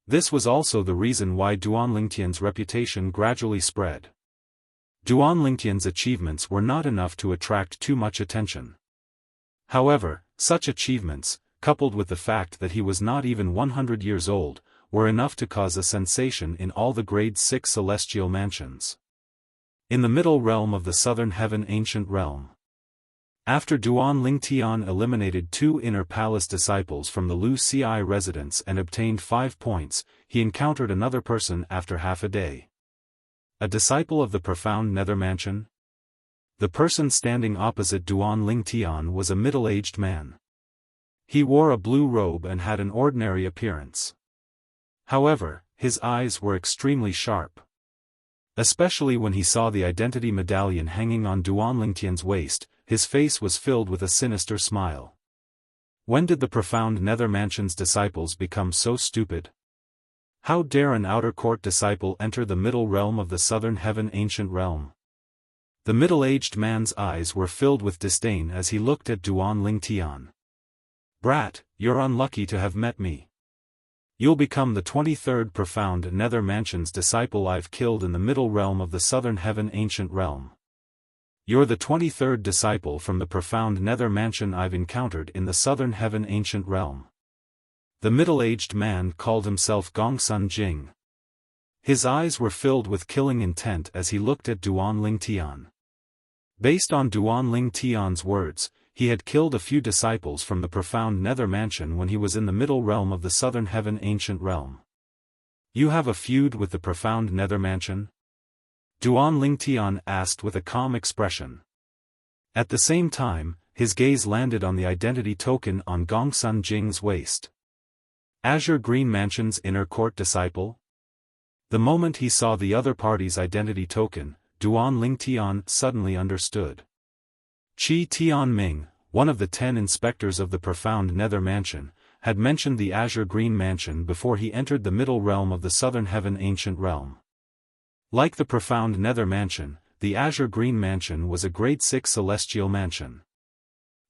This was also the reason why Duan Lingtian's reputation gradually spread. Duan Lingtian's achievements were not enough to attract too much attention. However, such achievements, coupled with the fact that he was not even 100 years old, were enough to cause a sensation in all the grade 6 celestial mansions. In the middle realm of the southern heaven ancient realm. After Duan Lingtian eliminated 2 inner palace disciples from the Lu Ci residence and obtained 5 points, he encountered another person after half a day. A disciple of the profound nether mansion? The person standing opposite Duan Lingtian was a middle-aged man. He wore a blue robe and had an ordinary appearance. However, his eyes were extremely sharp. Especially when he saw the identity medallion hanging on Duan Lingtian's waist, his face was filled with a sinister smile. When did the profound nether mansion's disciples become so stupid? How dare an outer court disciple enter the middle realm of the southern heaven ancient realm? The middle-aged man's eyes were filled with disdain as he looked at Duan Lingtian. Brat, you're unlucky to have met me. You'll become the 23rd profound nether mansion's disciple I've killed in the middle realm of the southern heaven ancient realm. You're the 23rd disciple from the profound nether mansion I've encountered in the southern heaven ancient realm. The middle-aged man called himself Gongsun Jing. His eyes were filled with killing intent as he looked at Duan Lingtian. Based on Duan Lingtian's words, he had killed a few disciples from the profound nether mansion when he was in the middle realm of the southern heaven ancient realm. You have a feud with the profound nether mansion? Duan Lingtian asked with a calm expression. At the same time, his gaze landed on the identity token on Gongsun Jing's waist. Azure Green Mansion's inner court disciple? The moment he saw the other party's identity token, Duan Lingtian suddenly understood. Qi Tianming, one of the 10 inspectors of the profound nether mansion, had mentioned the Azure Green Mansion before he entered the middle realm of the southern heaven ancient realm. Like the profound nether mansion, the Azure Green Mansion was a grade 6 celestial mansion.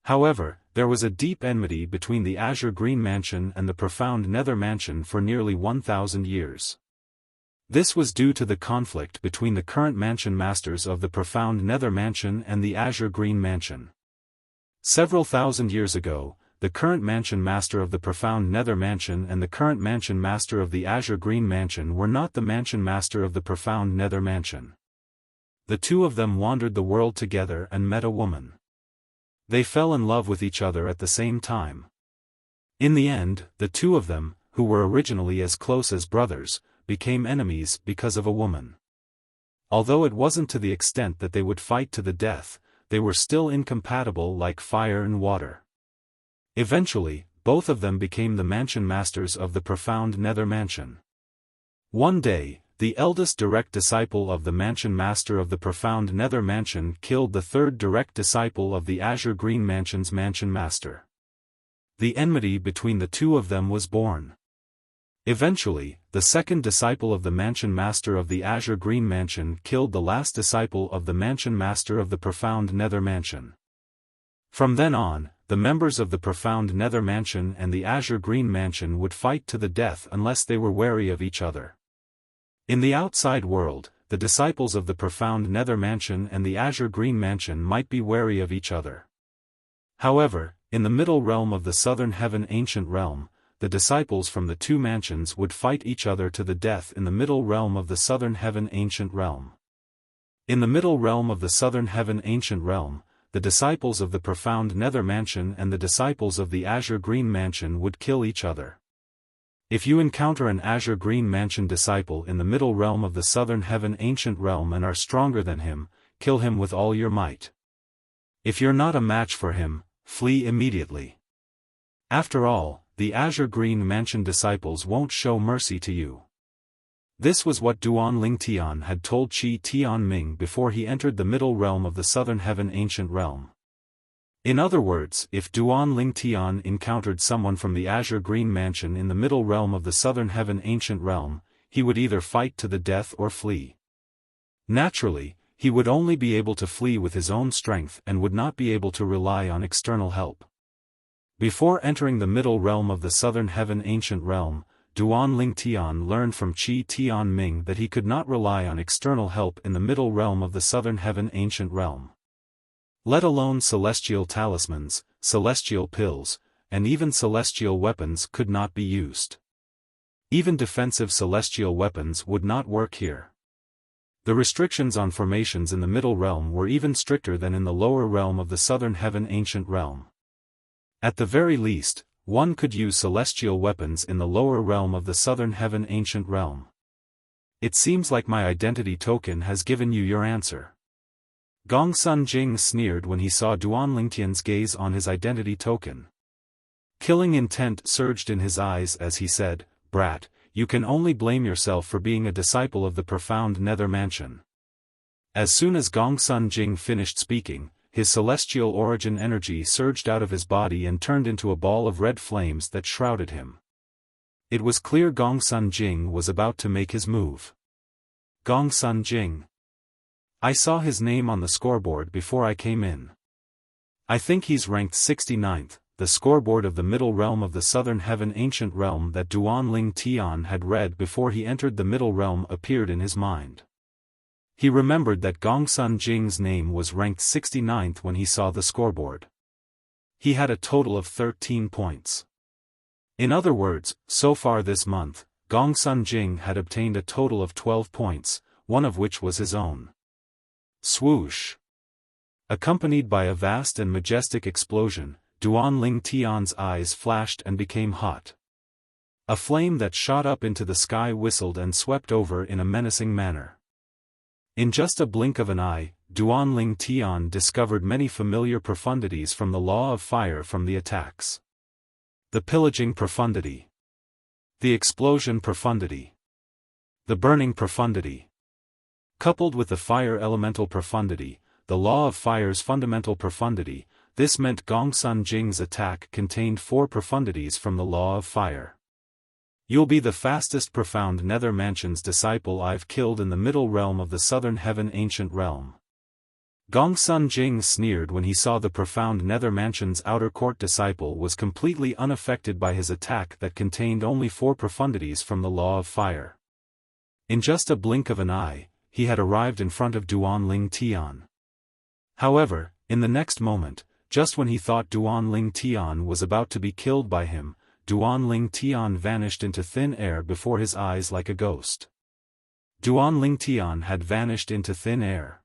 However, there was a deep enmity between the Azure Green Mansion and the profound nether mansion for nearly 1,000 years. This was due to the conflict between the current mansion masters of the profound nether mansion and the Azure Green Mansion. Several thousand years ago, the current mansion master of the profound nether mansion and the current mansion master of the Azure Green Mansion were not the mansion master of the profound nether mansion. The two of them wandered the world together and met a woman. They fell in love with each other at the same time. In the end, the two of them, who were originally as close as brothers, became enemies because of a woman. Although it wasn't to the extent that they would fight to the death, they were still incompatible like fire and water. Eventually, both of them became the mansion masters of the profound nether mansion. One day, the eldest direct disciple of the mansion master of the profound nether mansion killed the third direct disciple of the Azure Green Mansion's mansion master. The enmity between the two of them was born. Eventually, the second disciple of the mansion master of the Azure Green Mansion killed the last disciple of the mansion master of the profound nether mansion. From then on, the members of the profound nether mansion and the Azure Green Mansion would fight to the death unless they were wary of each other. In the outside world, the disciples of the profound nether mansion and the Azure Green Mansion might be wary of each other. However, in the middle realm of the southern heaven ancient realm, the disciples from the two mansions would fight each other to the death in the middle realm of the southern heaven ancient realm. In the middle realm of the southern heaven ancient realm, the disciples of the profound nether mansion and the disciples of the Azure Green Mansion would kill each other. If you encounter an Azure Green Mansion disciple in the middle realm of the southern heaven ancient realm and are stronger than him, kill him with all your might. If you're not a match for him, flee immediately. After all, the Azure Green Mansion disciples won't show mercy to you. This was what Duan Lingtian had told Qi Tianming before he entered the middle realm of the southern heaven ancient realm. In other words, if Duan Lingtian encountered someone from the Azure Green Mansion in the middle realm of the southern heaven ancient realm, he would either fight to the death or flee. Naturally, he would only be able to flee with his own strength and would not be able to rely on external help. Before entering the middle realm of the southern heaven ancient realm, Duan Lingtian learned from Qi Tianming that he could not rely on external help in the middle realm of the southern heaven ancient realm. Let alone celestial talismans, celestial pills, and even celestial weapons could not be used. Even defensive celestial weapons would not work here. The restrictions on formations in the middle realm were even stricter than in the lower realm of the southern heaven ancient realm. At the very least, one could use celestial weapons in the lower realm of the southern heaven ancient realm. It seems like my identity token has given you your answer. Gongsun Jing sneered when he saw Duan Lingtian's gaze on his identity token. Killing intent surged in his eyes as he said, "Brat, you can only blame yourself for being a disciple of the profound nether mansion." As soon as Gongsun Jing finished speaking, his celestial origin energy surged out of his body and turned into a ball of red flames that shrouded him. It was clear Gongsun Jing was about to make his move. Gongsun Jing. I saw his name on the scoreboard before I came in. I think he's ranked 69th, the scoreboard of the middle realm of the southern heaven ancient realm that Duan Ling Tian had read before he entered the middle realm appeared in his mind. He remembered that Gongsun Jing's name was ranked 69th when he saw the scoreboard. He had a total of 13 points. In other words, so far this month, Gongsun Jing had obtained a total of 12 points, one of which was his own. Swoosh! Accompanied by a vast and majestic explosion, Duan Ling Tian's eyes flashed and became hot. A flame that shot up into the sky whistled and swept over in a menacing manner. In just a blink of an eye, Duan Ling Tian discovered many familiar profundities from the law of fire from the attacks. The pillaging profundity. The explosion profundity. The burning profundity. Coupled with the fire elemental profundity, the law of fire's fundamental profundity, this meant Gongsun Jing's attack contained 4 profundities from the law of fire. You'll be the fastest profound nether mansion's disciple I've killed in the middle realm of the southern heaven ancient realm. Gongsun Jing sneered when he saw the profound nether mansion's outer court disciple was completely unaffected by his attack that contained only 4 profundities from the law of fire. In just a blink of an eye, he had arrived in front of Duan Ling Tian. However, in the next moment, just when he thought Duan Ling Tian was about to be killed by him, Duan Ling Tian vanished into thin air before his eyes like a ghost. Duan Ling Tian had vanished into thin air.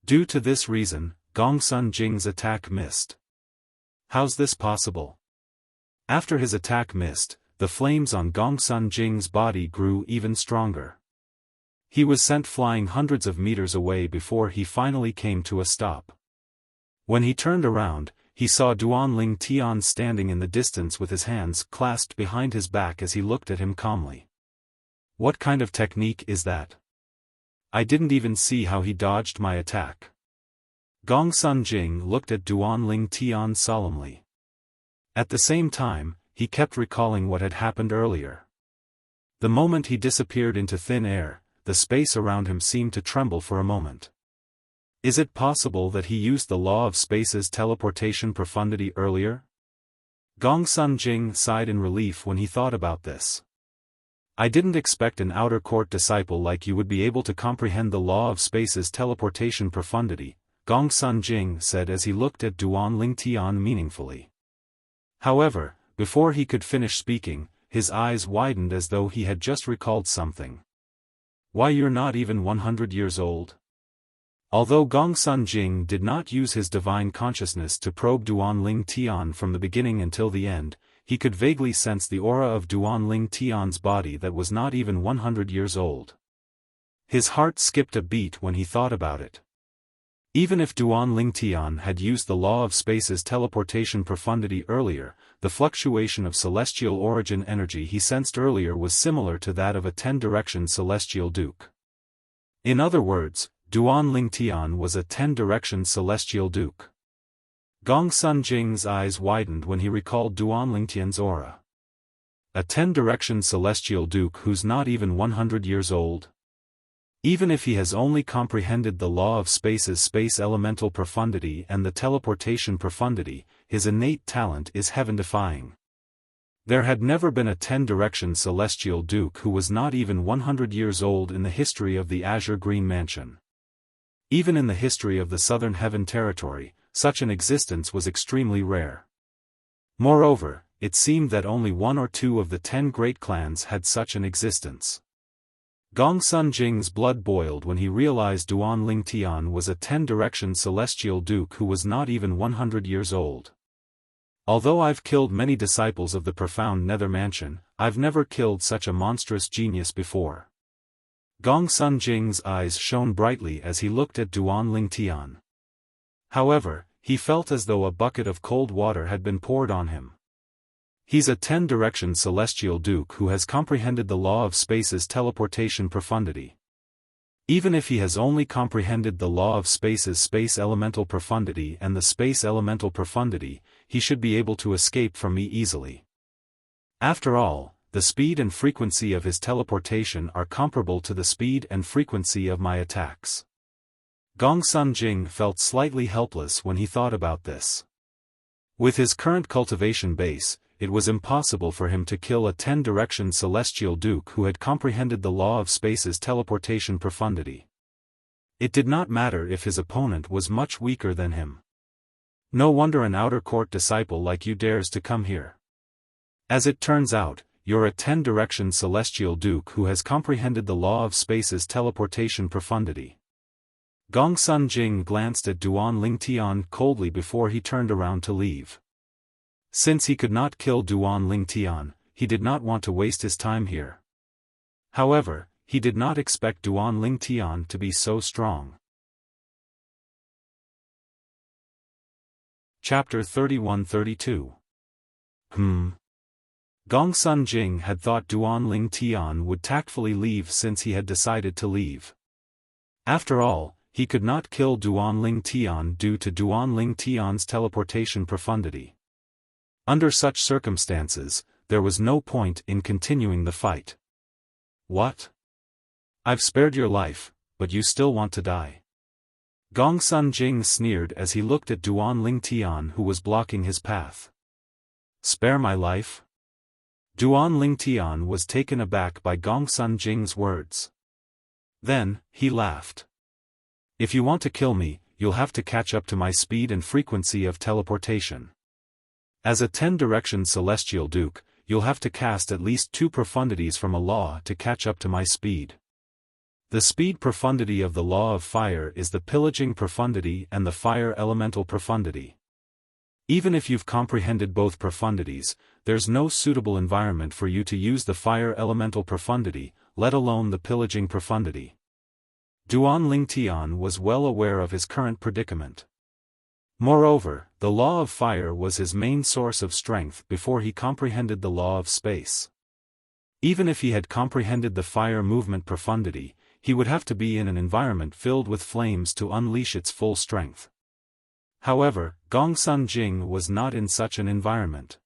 Due to this reason, Gongsun Jing's attack missed. How's this possible? After his attack missed, the flames on Gongsun Jing's body grew even stronger. He was sent flying hundreds of meters away before he finally came to a stop. When he turned around, he saw Duan Ling Tian standing in the distance with his hands clasped behind his back as he looked at him calmly. What kind of technique is that? I didn't even see how he dodged my attack. Gongsun Jing looked at Duan Ling Tian solemnly. At the same time, he kept recalling what had happened earlier. The moment he disappeared into thin air, the space around him seemed to tremble for a moment. Is it possible that he used the law of space's teleportation profundity earlier? Gongsun Jing sighed in relief when he thought about this. I didn't expect an outer court disciple like you would be able to comprehend the law of space's teleportation profundity, Gongsun Jing said as he looked at Duan Ling Tian meaningfully. However, before he could finish speaking, his eyes widened as though he had just recalled something. Why, you're not even 100 years old? Although Gongsun Jing did not use his divine consciousness to probe Duan Ling Tian from the beginning until the end, he could vaguely sense the aura of Duan Ling Tian's body that was not even 100 years old. His heart skipped a beat when he thought about it. Even if Duan Ling Tian had used the law of space's teleportation profundity earlier, the fluctuation of celestial origin energy he sensed earlier was similar to that of a 10-direction celestial duke. In other words, Duan Ling Tian was a 10-direction celestial duke. Gongsun Jing's eyes widened when he recalled Duan Ling Tian's aura. A 10-direction celestial duke who's not even 100 years old? Even if he has only comprehended the law of space's space elemental profundity and the teleportation profundity, his innate talent is heaven-defying. There had never been a 10-direction celestial duke who was not even 100 years old in the history of the Azure Green Mansion. Even in the history of the Southern Heaven Territory, such an existence was extremely rare. Moreover, it seemed that only one or two of the 10 great clans had such an existence. Gongsun Jing's blood boiled when he realized Duan Lingtian was a 10-direction celestial duke who was not even 100 years old. Although I've killed many disciples of the profound Nether Mansion, I've never killed such a monstrous genius before. Gongsun Jing's eyes shone brightly as he looked at Duan Lingtian. However, he felt as though a bucket of cold water had been poured on him. He's a 10-direction celestial duke who has comprehended the law of space's teleportation profundity. Even if he has only comprehended the law of space's space elemental profundity and the space elemental profundity, he should be able to escape from me easily. After all, the speed and frequency of his teleportation are comparable to the speed and frequency of my attacks. Gongsun Jing felt slightly helpless when he thought about this. With his current cultivation base, it was impossible for him to kill a 10-direction celestial duke who had comprehended the law of space's teleportation profundity. It did not matter if his opponent was much weaker than him. No wonder an outer court disciple like you dares to come here. As it turns out, you're a 10-direction celestial duke who has comprehended the law of space's teleportation profundity. Gongsun Jing glanced at Duan Lingtian coldly before he turned around to leave. Since he could not kill Duan Lingtian, he did not want to waste his time here. However, he did not expect Duan Lingtian to be so strong. Chapter 31-32. Gongsun Jing had thought Duan Lingtian would tactfully leave since he had decided to leave. After all, he could not kill Duan Lingtian due to Duan Lingtian's teleportation profundity. Under such circumstances, there was no point in continuing the fight. What? I've spared your life, but you still want to die. Gongsun Jing sneered as he looked at Duan Lingtian who was blocking his path. Spare my life? Duan Lingtian was taken aback by Gongsun Jing's words. Then, he laughed. If you want to kill me, you'll have to catch up to my speed and frequency of teleportation. As a 10-direction celestial duke, you'll have to cast at least 2 profundities from a law to catch up to my speed. The speed profundity of the law of fire is the pillaging profundity and the fire elemental profundity. Even if you've comprehended both profundities, there's no suitable environment for you to use the fire elemental profundity, let alone the pillaging profundity. Duan Lingtian was well aware of his current predicament. Moreover, the law of fire was his main source of strength before he comprehended the law of space. Even if he had comprehended the fire movement profundity, he would have to be in an environment filled with flames to unleash its full strength. However, Gongsun Jing was not in such an environment.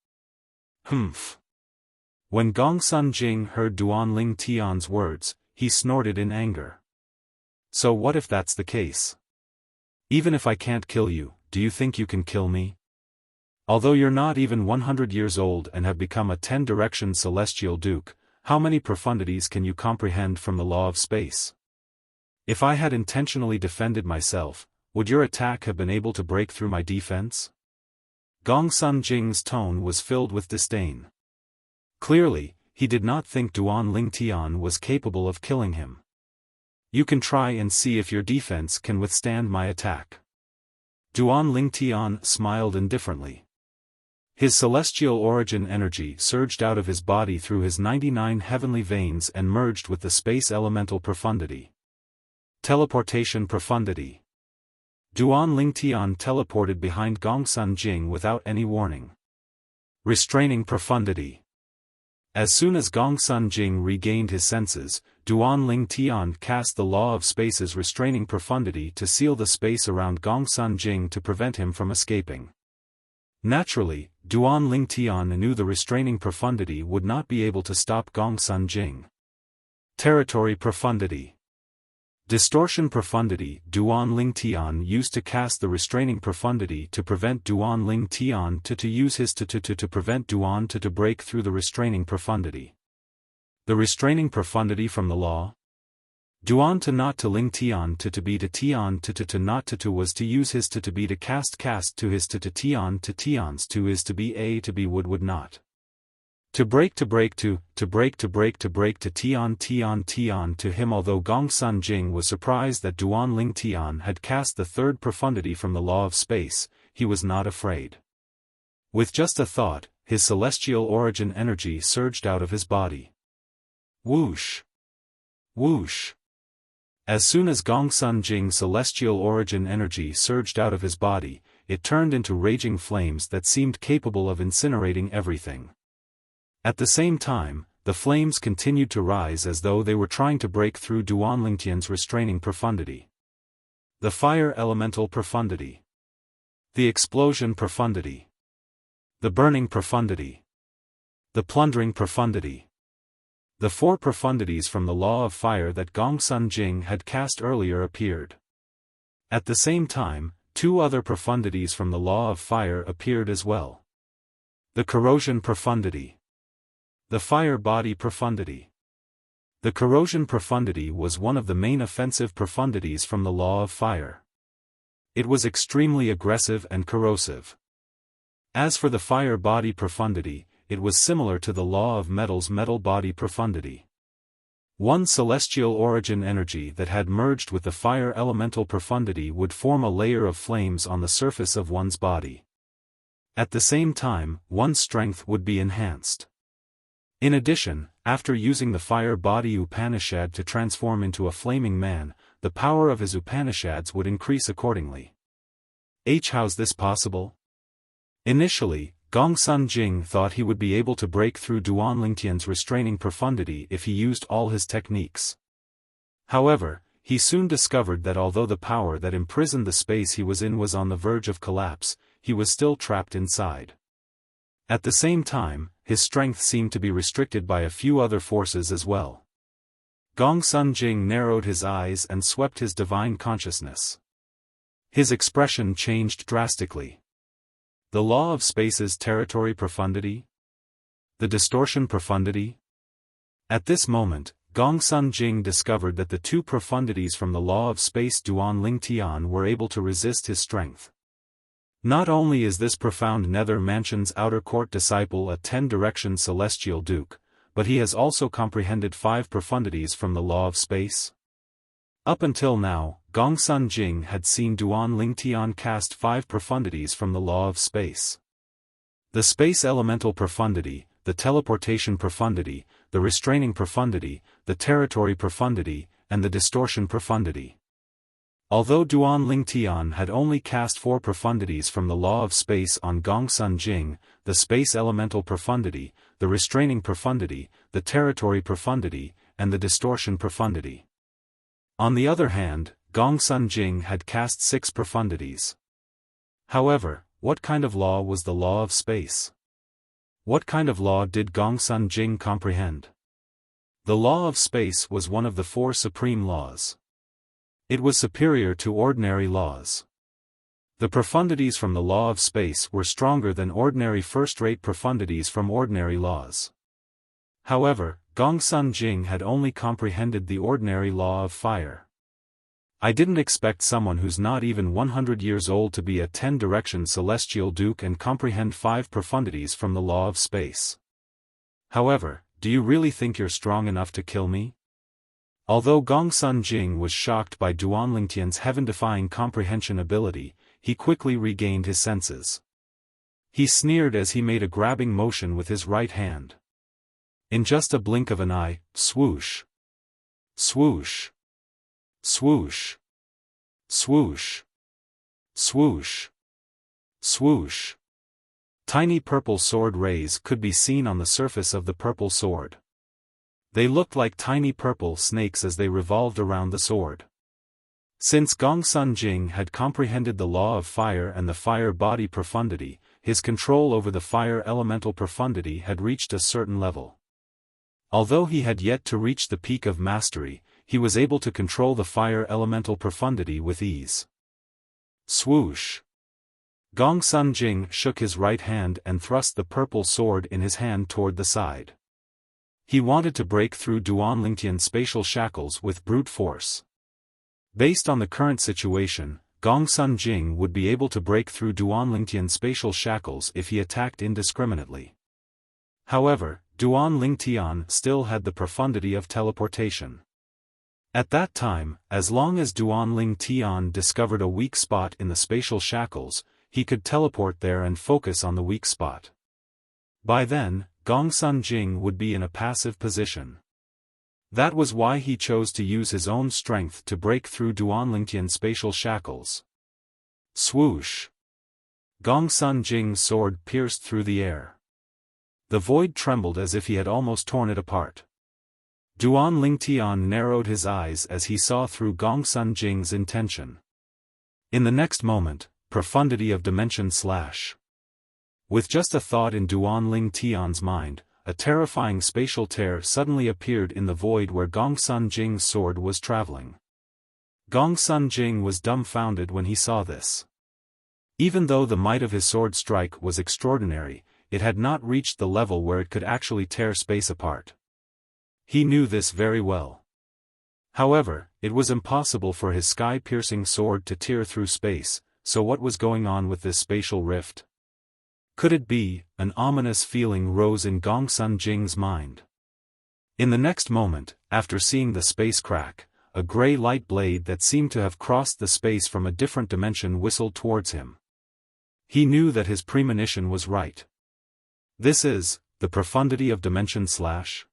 When Gongsun Jing heard Duan Lingtian's words, he snorted in anger. So what if that's the case? Even if I can't kill you, do you think you can kill me? Although you're not even 100 years old and have become a 10-direction celestial duke, how many profundities can you comprehend from the law of space? If I had intentionally defended myself, would your attack have been able to break through my defense? Gongsun Jing's tone was filled with disdain. Clearly, he did not think Duan Lingtian was capable of killing him. You can try and see if your defense can withstand my attack. Duan Lingtian smiled indifferently. His celestial origin energy surged out of his body through his 99 heavenly veins and merged with the space elemental profundity. Teleportation profundity. Duan Lingtian teleported behind Gongsun Jing without any warning. Restraining profundity. As soon as Gongsun Jing regained his senses, Duan Lingtian cast the law of space's restraining profundity to seal the space around Gongsun Jing to prevent him from escaping. Naturally, Duan Lingtian knew the restraining profundity would not be able to stop Gongsun Jing. Territory profundity. Distortion profundity. Duan Lingtian used to cast the restraining profundity to prevent Duan Lingtian to use his to prevent Duan to break through the restraining profundity. The restraining profundity from the law? Duan to not to ling tian to be to tian to not to was to use his to be to cast to his to tian to tian's to is to be would not. To break to break to break to tian to him. Although Gongsun Jing was surprised that Duan Ling Tian had cast the third profundity from the law of space, he was not afraid. With just a thought, his celestial origin energy surged out of his body. Whoosh! Whoosh! As soon as Gongsun Jing's celestial origin energy surged out of his body, it turned into raging flames that seemed capable of incinerating everything. At the same time, the flames continued to rise as though they were trying to break through Duan Lingtian's restraining profundity. The fire elemental profundity. The explosion profundity. The burning profundity. The plundering profundity. The four profundities from the law of fire that Gongsun Jing had cast earlier appeared. At the same time, two other profundities from the law of fire appeared as well. The corrosion profundity. The fire body profundity. The corrosion profundity was one of the main offensive profundities from the law of fire. It was extremely aggressive and corrosive. As for the fire body profundity, it was similar to the law of metal's metal body profundity. One celestial origin energy that had merged with the fire elemental profundity would form a layer of flames on the surface of one's body. At the same time, one's strength would be enhanced. In addition, after using the fire body Upanishad to transform into a flaming man, the power of his Upanishads would increase accordingly. How's this possible? Initially, Gongsun Jing thought he would be able to break through Duan Lingtian's restraining profundity if he used all his techniques. However, he soon discovered that although the power that imprisoned the space he was in was on the verge of collapse, he was still trapped inside. At the same time, his strength seemed to be restricted by a few other forces as well. Gongsun Jing narrowed his eyes and swept his divine consciousness. His expression changed drastically. The law of space's territory profundity? The distortion profundity? At this moment, Gongsun Jing discovered that the two profundities from the law of space Duan Ling Tian were able to resist his strength. Not only is this profound nether mansion's outer court disciple a 10-direction celestial duke, but he has also comprehended 5 profundities from the law of space. Up until now, Gongsun Jing had seen Duan Ling Tian cast 5 profundities from the law of space. The space elemental profundity, the teleportation profundity, the restraining profundity, the territory profundity, and the distortion profundity. Although Duan Ling Tian had only cast 4 profundities from the law of space on Gongsun Jing, the space elemental profundity, the restraining profundity, the territory profundity, and the distortion profundity. On the other hand, Gongsun Jing had cast 6 profundities. However, what kind of law was the law of space? What kind of law did Gongsun Jing comprehend? The law of space was one of the 4 supreme laws. It was superior to ordinary laws. The profundities from the law of space were stronger than ordinary first-rate profundities from ordinary laws. However, Gongsun Jing had only comprehended the ordinary law of fire. I didn't expect someone who's not even 100 years old to be a 10-direction celestial duke and comprehend 5 profundities from the law of space. However, do you really think you're strong enough to kill me? Although Gongsun Jing was shocked by Duan Lingtian's heaven-defying comprehension ability, he quickly regained his senses. He sneered as he made a grabbing motion with his right hand. In just a blink of an eye, swoosh! Swoosh! Swoosh! Swoosh! Swoosh! Swoosh! Tiny purple sword rays could be seen on the surface of the purple sword. They looked like tiny purple snakes as they revolved around the sword. Since Gongsun Jing had comprehended the law of fire and the fire body profundity, his control over the fire elemental profundity had reached a certain level. Although he had yet to reach the peak of mastery, he was able to control the fire elemental profundity with ease. Swoosh! Gongsun Jing shook his right hand and thrust the purple sword in his hand toward the side. He wanted to break through Duan Lingtian's spatial shackles with brute force. Based on the current situation, Gongsun Jing would be able to break through Duan Lingtian's spatial shackles if he attacked indiscriminately. However, Duan Lingtian still had the profundity of teleportation. At that time, as long as Duan Lingtian discovered a weak spot in the spatial shackles, he could teleport there and focus on the weak spot. By then, Gongsun Jing would be in a passive position. That was why he chose to use his own strength to break through Duan Lingtian's spatial shackles. Swoosh! Gongsun Jing's sword pierced through the air. The void trembled as if he had almost torn it apart. Duan Lingtian narrowed his eyes as he saw through Gongsun Jing's intention. In the next moment, profundity of dimension slash. With just a thought in Duan Lingtian's mind, a terrifying spatial tear suddenly appeared in the void where Gongsun Jing's sword was traveling. Gongsun Jing was dumbfounded when he saw this. Even though the might of his sword strike was extraordinary, it had not reached the level where it could actually tear space apart. He knew this very well. However, it was impossible for his sky-piercing sword to tear through space, so what was going on with this spatial rift? Could it be? An ominous feeling rose in Gongsun Jing's mind. In the next moment, after seeing the space crack, a gray light blade that seemed to have crossed the space from a different dimension whistled towards him. He knew that his premonition was right. This is the profundity of dimension slash.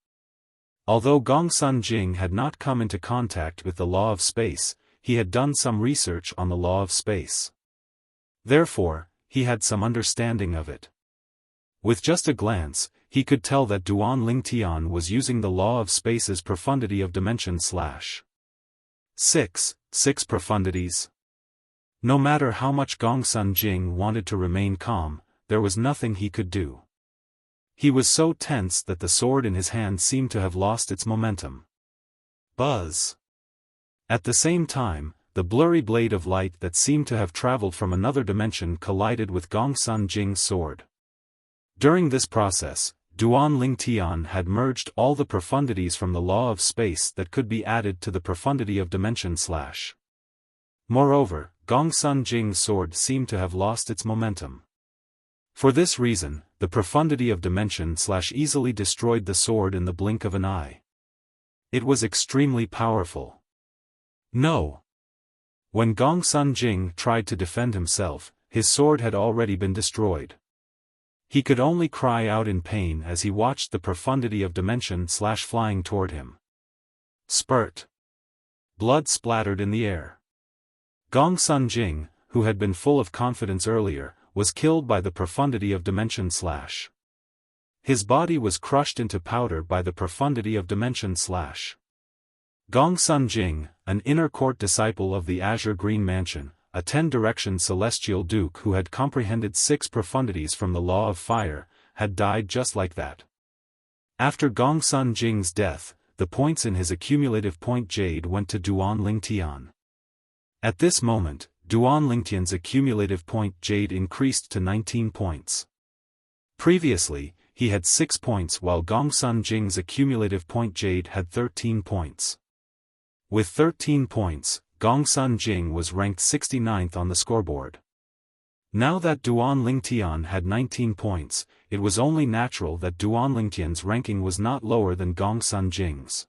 Although Gongsun Jing had not come into contact with the law of space, he had done some research on the law of space. Therefore, he had some understanding of it. With just a glance, he could tell that Duan Lingtian was using the law of space's profundity of dimension slash. Six profundities. No matter how much Gongsun Jing wanted to remain calm, there was nothing he could do. He was so tense that the sword in his hand seemed to have lost its momentum. Buzz! At the same time, the blurry blade of light that seemed to have traveled from another dimension collided with Gongsun Jing's sword. During this process, Duan Lingtian had merged all the profundities from the law of space that could be added to the profundity of dimension slash. Moreover, Gongsun Jing's sword seemed to have lost its momentum. For this reason, the profundity of dimension slash easily destroyed the sword in the blink of an eye. It was extremely powerful. No! When Gongsun Jing tried to defend himself, his sword had already been destroyed. He could only cry out in pain as he watched the profundity of dimension slash flying toward him. Spurt! Blood splattered in the air. Gongsun Jing, who had been full of confidence earlier, was killed by the profundity of dimension slash. His body was crushed into powder by the profundity of dimension slash. Gongsun Jing, an inner court disciple of the Azure Green Mansion, a 10-direction celestial duke who had comprehended 6 profundities from the law of fire, had died just like that. After Gongsun Jing's death, the points in his accumulative point jade went to Duan Lingtian. At this moment, Duan Lingtian's accumulative point jade increased to 19 points. Previously, he had 6 points while Gongsun Jing's accumulative point jade had 13 points. With 13 points, Gongsun Jing was ranked 69th on the scoreboard. Now that Duan Lingtian had 19 points, it was only natural that Duan Lingtian's ranking was not lower than Gongsun Jing's.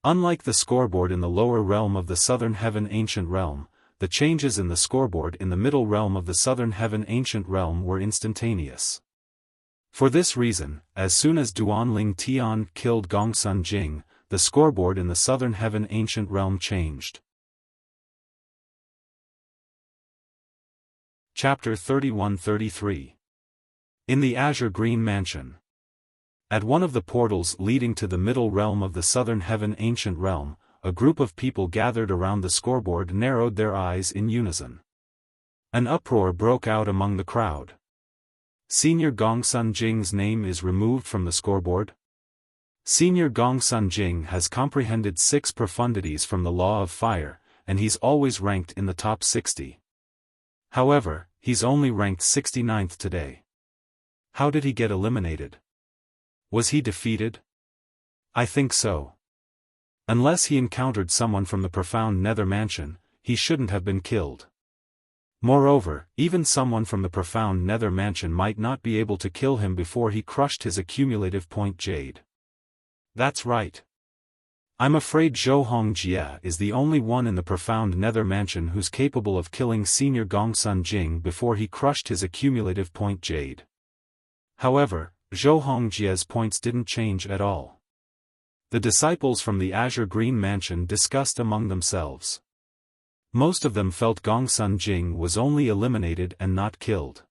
Unlike the scoreboard in the lower realm of the Southern Heaven Ancient Realm, the changes in the scoreboard in the middle realm of the Southern Heaven Ancient Realm were instantaneous. For this reason, as soon as Duan Lingtian killed Gongsun Jing, the scoreboard in the Southern Heaven Ancient Realm changed. Chapter 31-33. In the Azure Green Mansion. At one of the portals leading to the middle realm of the Southern Heaven Ancient Realm, a group of people gathered around the scoreboard narrowed their eyes in unison. An uproar broke out among the crowd. Senior Gongsun Jing's name is removed from the scoreboard? Senior Gongsun Jing has comprehended 6 profundities from the law of fire, and he's always ranked in the top 60. However, he's only ranked 69th today. How did he get eliminated? Was he defeated? I think so. Unless he encountered someone from the profound nether mansion, he shouldn't have been killed. Moreover, even someone from the profound nether mansion might not be able to kill him before he crushed his accumulative point jade. That's right. I'm afraid Zhou Hongjie is the only one in the profound nether mansion who's capable of killing Senior Gongsun Jing before he crushed his accumulative point jade. However, Zhou Hongjie's points didn't change at all. The disciples from the Azure Green Mansion discussed among themselves. Most of them felt Gongsun Jing was only eliminated and not killed.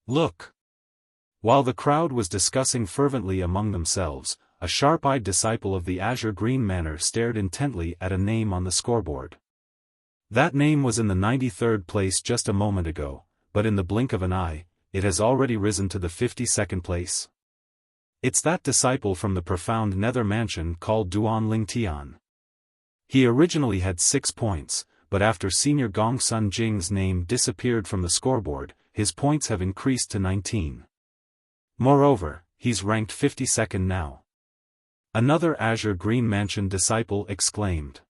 Look! While the crowd was discussing fervently among themselves, a sharp-eyed disciple of the Azure Green Manor stared intently at a name on the scoreboard. That name was in the 93rd place just a moment ago, but in the blink of an eye, it has already risen to the 52nd place. It's that disciple from the profound nether mansion called Duan Lingtian. He originally had 6 points, but after Senior Gongsun Jing's name disappeared from the scoreboard, his points have increased to 19. Moreover, he's ranked 52nd now. Another Azure Green Mansion disciple exclaimed.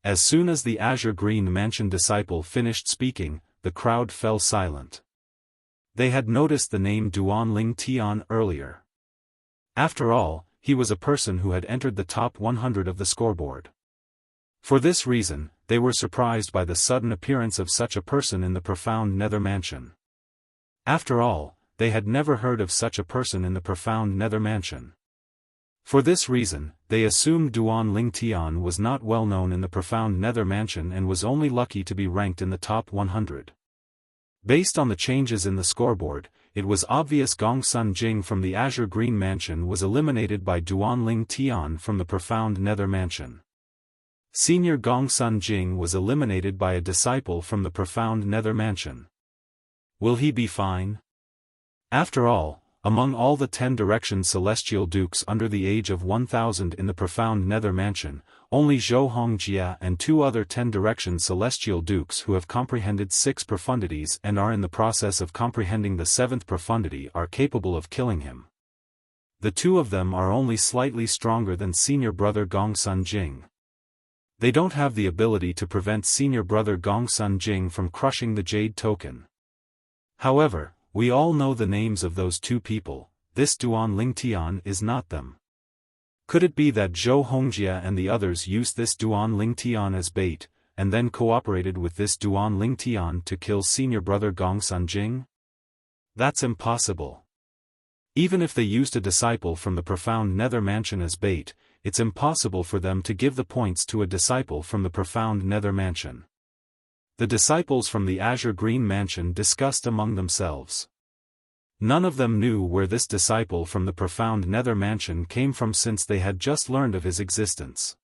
As soon as the Azure Green Mansion disciple finished speaking, the crowd fell silent. They had noticed the name Duan Lingtian earlier. After all, he was a person who had entered the top 100 of the scoreboard. For this reason, they were surprised by the sudden appearance of such a person in the profound nether mansion. After all, they had never heard of such a person in the profound nether mansion. For this reason, they assumed Duan Lingtian was not well known in the profound nether mansion and was only lucky to be ranked in the top 100. Based on the changes in the scoreboard, it was obvious Gongsun Jing from the Azure Green Mansion was eliminated by Duan Lingtian from the profound nether mansion. Senior Gongsun Jing was eliminated by a disciple from the profound nether mansion. Will he be fine? After all, among all the 10 Direction Celestial Dukes under the age of 1000 in the profound nether mansion, only Zhou Hongjie and 2 other 10 Direction Celestial Dukes who have comprehended 6 profundities and are in the process of comprehending the 7th profundity are capable of killing him. The 2 of them are only slightly stronger than Senior Brother Gongsun Jing. They don't have the ability to prevent Senior Brother Gongsun Jing from crushing the Jade Token. However, we all know the names of those 2 people. This Duan Lingtian is not them. Could it be that Zhou Hongjie and the others used this Duan Lingtian as bait, and then cooperated with this Duan Lingtian to kill Senior Brother Gongsun Jing? That's impossible. Even if they used a disciple from the profound nether mansion as bait, it's impossible for them to give the points to a disciple from the profound nether mansion. The disciples from the Azure Green Mansion discussed among themselves. None of them knew where this disciple from the profound nether mansion came from since they had just learned of his existence.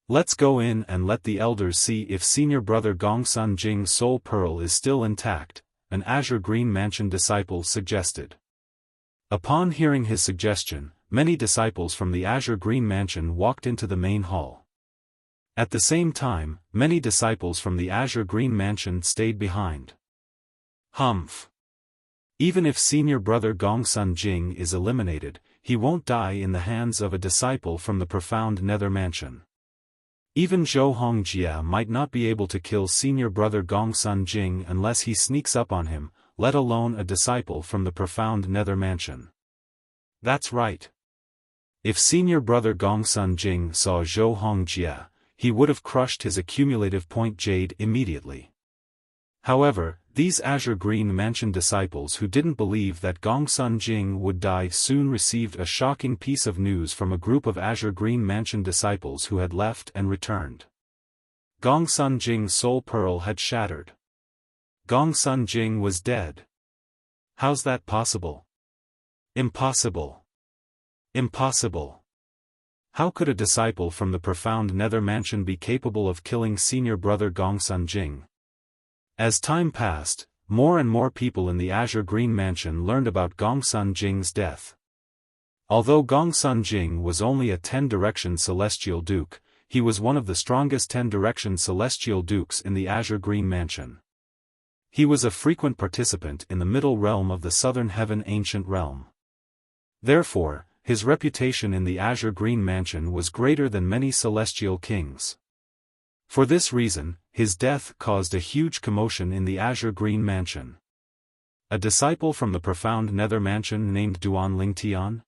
Let's go in and let the elders see if Senior Brother Gongsun Jing's soul pearl is still intact, an Azure Green Mansion disciple suggested. Upon hearing his suggestion, many disciples from the Azure Green Mansion walked into the main hall. At the same time, many disciples from the Azure Green Mansion stayed behind. Humph! Even if Senior Brother Gongsun Jing is eliminated, he won't die in the hands of a disciple from the profound nether mansion. Even Zhou Hongjie might not be able to kill Senior Brother Gongsun Jing unless he sneaks up on him, let alone a disciple from the profound nether mansion. That's right. If Senior Brother Gongsun Jing saw Zhou Hongjie, he would have crushed his accumulative point jade immediately. However, these Azure Green Mansion disciples who didn't believe that Gongsun Jing would die soon received a shocking piece of news from a group of Azure Green Mansion disciples who had left and returned. Gongsun Jing's soul pearl had shattered. Gongsun Jing was dead. How's that possible? Impossible. Impossible. How could a disciple from the profound nether mansion be capable of killing Senior Brother Gongsun Jing? As time passed, more and more people in the Azure Green Mansion learned about Gongsun Jing's death. Although Gongsun Jing was only a 10 Direction Celestial Duke, he was one of the strongest 10 Direction Celestial Dukes in the Azure Green Mansion. He was a frequent participant in the middle realm of the Southern Heaven Ancient Realm. Therefore, his reputation in the Azure Green Mansion was greater than many celestial kings. For this reason, his death caused a huge commotion in the Azure Green Mansion. A disciple from the profound Nether Mansion named Duan Lingtian?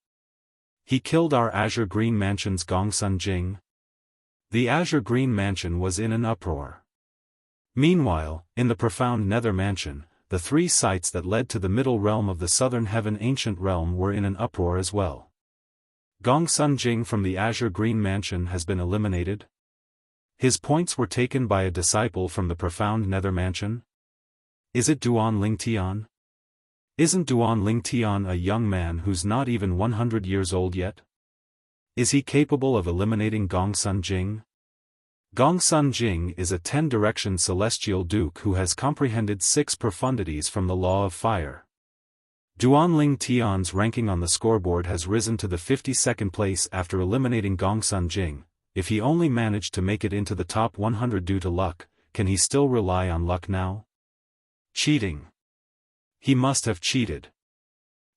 He killed our Azure Green Mansion's Gongsun Jing. The Azure Green Mansion was in an uproar. Meanwhile, in the profound Nether Mansion, the 3 sites that led to the middle realm of the Southern Heaven Ancient Realm were in an uproar as well. Gongsun Jing from the Azure Green Mansion has been eliminated. His points were taken by a disciple from the profound Nether Mansion. Is it Duan Lingtian? Isn't Duan Lingtian a young man who's not even 100 years old yet? Is he capable of eliminating Gongsun Jing? Gongsun Jing is a 10-direction celestial duke who has comprehended 6 profundities from the law of fire. Duan Lingtian's ranking on the scoreboard has risen to the 52nd place after eliminating Gongsun Jing. If he only managed to make it into the top 100 due to luck, can he still rely on luck now? Cheating. He must have cheated.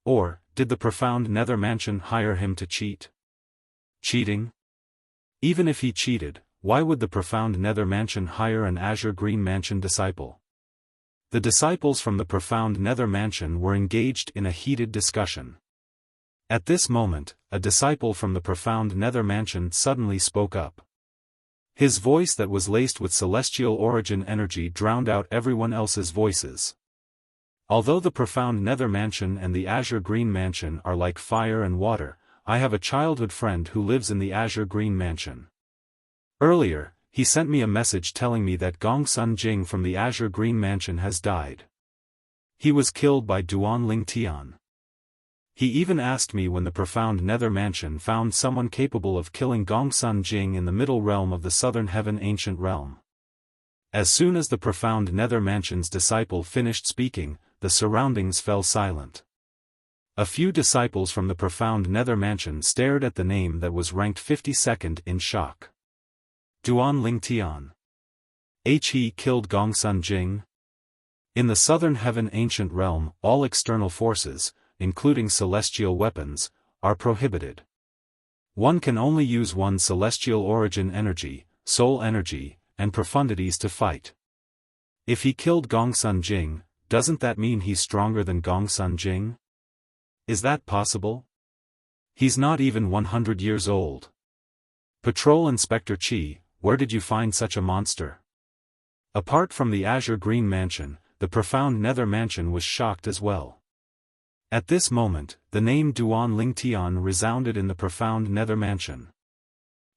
Or, did the profound Nether Mansion hire him to cheat? Cheating? Even if he cheated, why would the profound Nether Mansion hire an Azure Green Mansion disciple? The disciples from the profound Nether Mansion were engaged in a heated discussion. At this moment, a disciple from the profound Nether Mansion suddenly spoke up. His voice that was laced with celestial origin energy drowned out everyone else's voices. Although the profound Nether Mansion and the Azure Green Mansion are like fire and water, I have a childhood friend who lives in the Azure Green Mansion. Earlier, he sent me a message telling me that Gongsun Jing from the Azure Green Mansion has died. He was killed by Duan Lingtian. He even asked me when the profound Nether Mansion found someone capable of killing Gongsun Jing in the middle realm of the Southern Heaven Ancient Realm. As soon as the profound Nether Mansion's disciple finished speaking, the surroundings fell silent. A few disciples from the profound Nether Mansion stared at the name that was ranked 52nd in shock. Duan Lingtian. He killed Gongsun Jing? In the Southern Heaven Ancient Realm, all external forces, including celestial weapons, are prohibited. One can only use one's celestial origin energy, soul energy, and profundities to fight. If he killed Gongsun Jing, doesn't that mean he's stronger than Gongsun Jing? Is that possible? He's not even 100 years old. Patrol Inspector Chi, where did you find such a monster? Apart from the Azure Green Mansion, the profound Nether Mansion was shocked as well. At this moment, the name Duan Lingtian resounded in the profound Nether Mansion.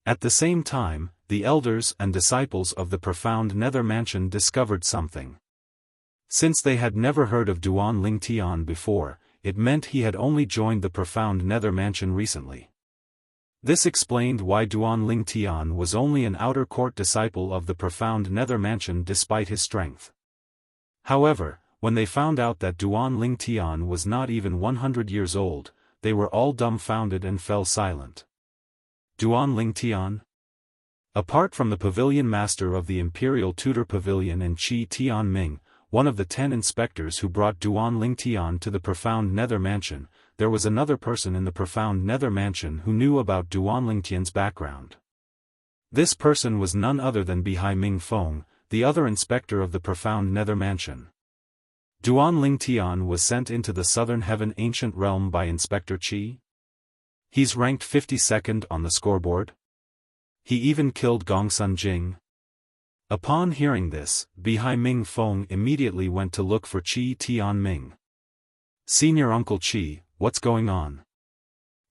At the same time, the elders and disciples of the profound Nether Mansion discovered something. Since they had never heard of Duan Lingtian before, it meant he had only joined the profound Nether Mansion recently. This explained why Duan Lingtian was only an outer court disciple of the profound Nether Mansion despite his strength. However, when they found out that Duan Lingtian was not even 100 years old, they were all dumbfounded and fell silent. Duan Lingtian? Apart from the pavilion master of the Imperial Tudor Pavilion and Qi Tianming, one of the 10 inspectors who brought Duan Lingtian to the profound Nether Mansion, there was another person in the profound Nether Mansion who knew about Duan Lingtian's background. This person was none other than Bihai Mingfeng, the other inspector of the profound Nether Mansion. Duan Lingtian was sent into the Southern Heaven Ancient Realm by Inspector Qi. He's ranked 52nd on the scoreboard. He even killed Gongsun Jing. Upon hearing this, Bihai Mingfeng immediately went to look for Qi Tianming. Senior Uncle Qi, what's going on?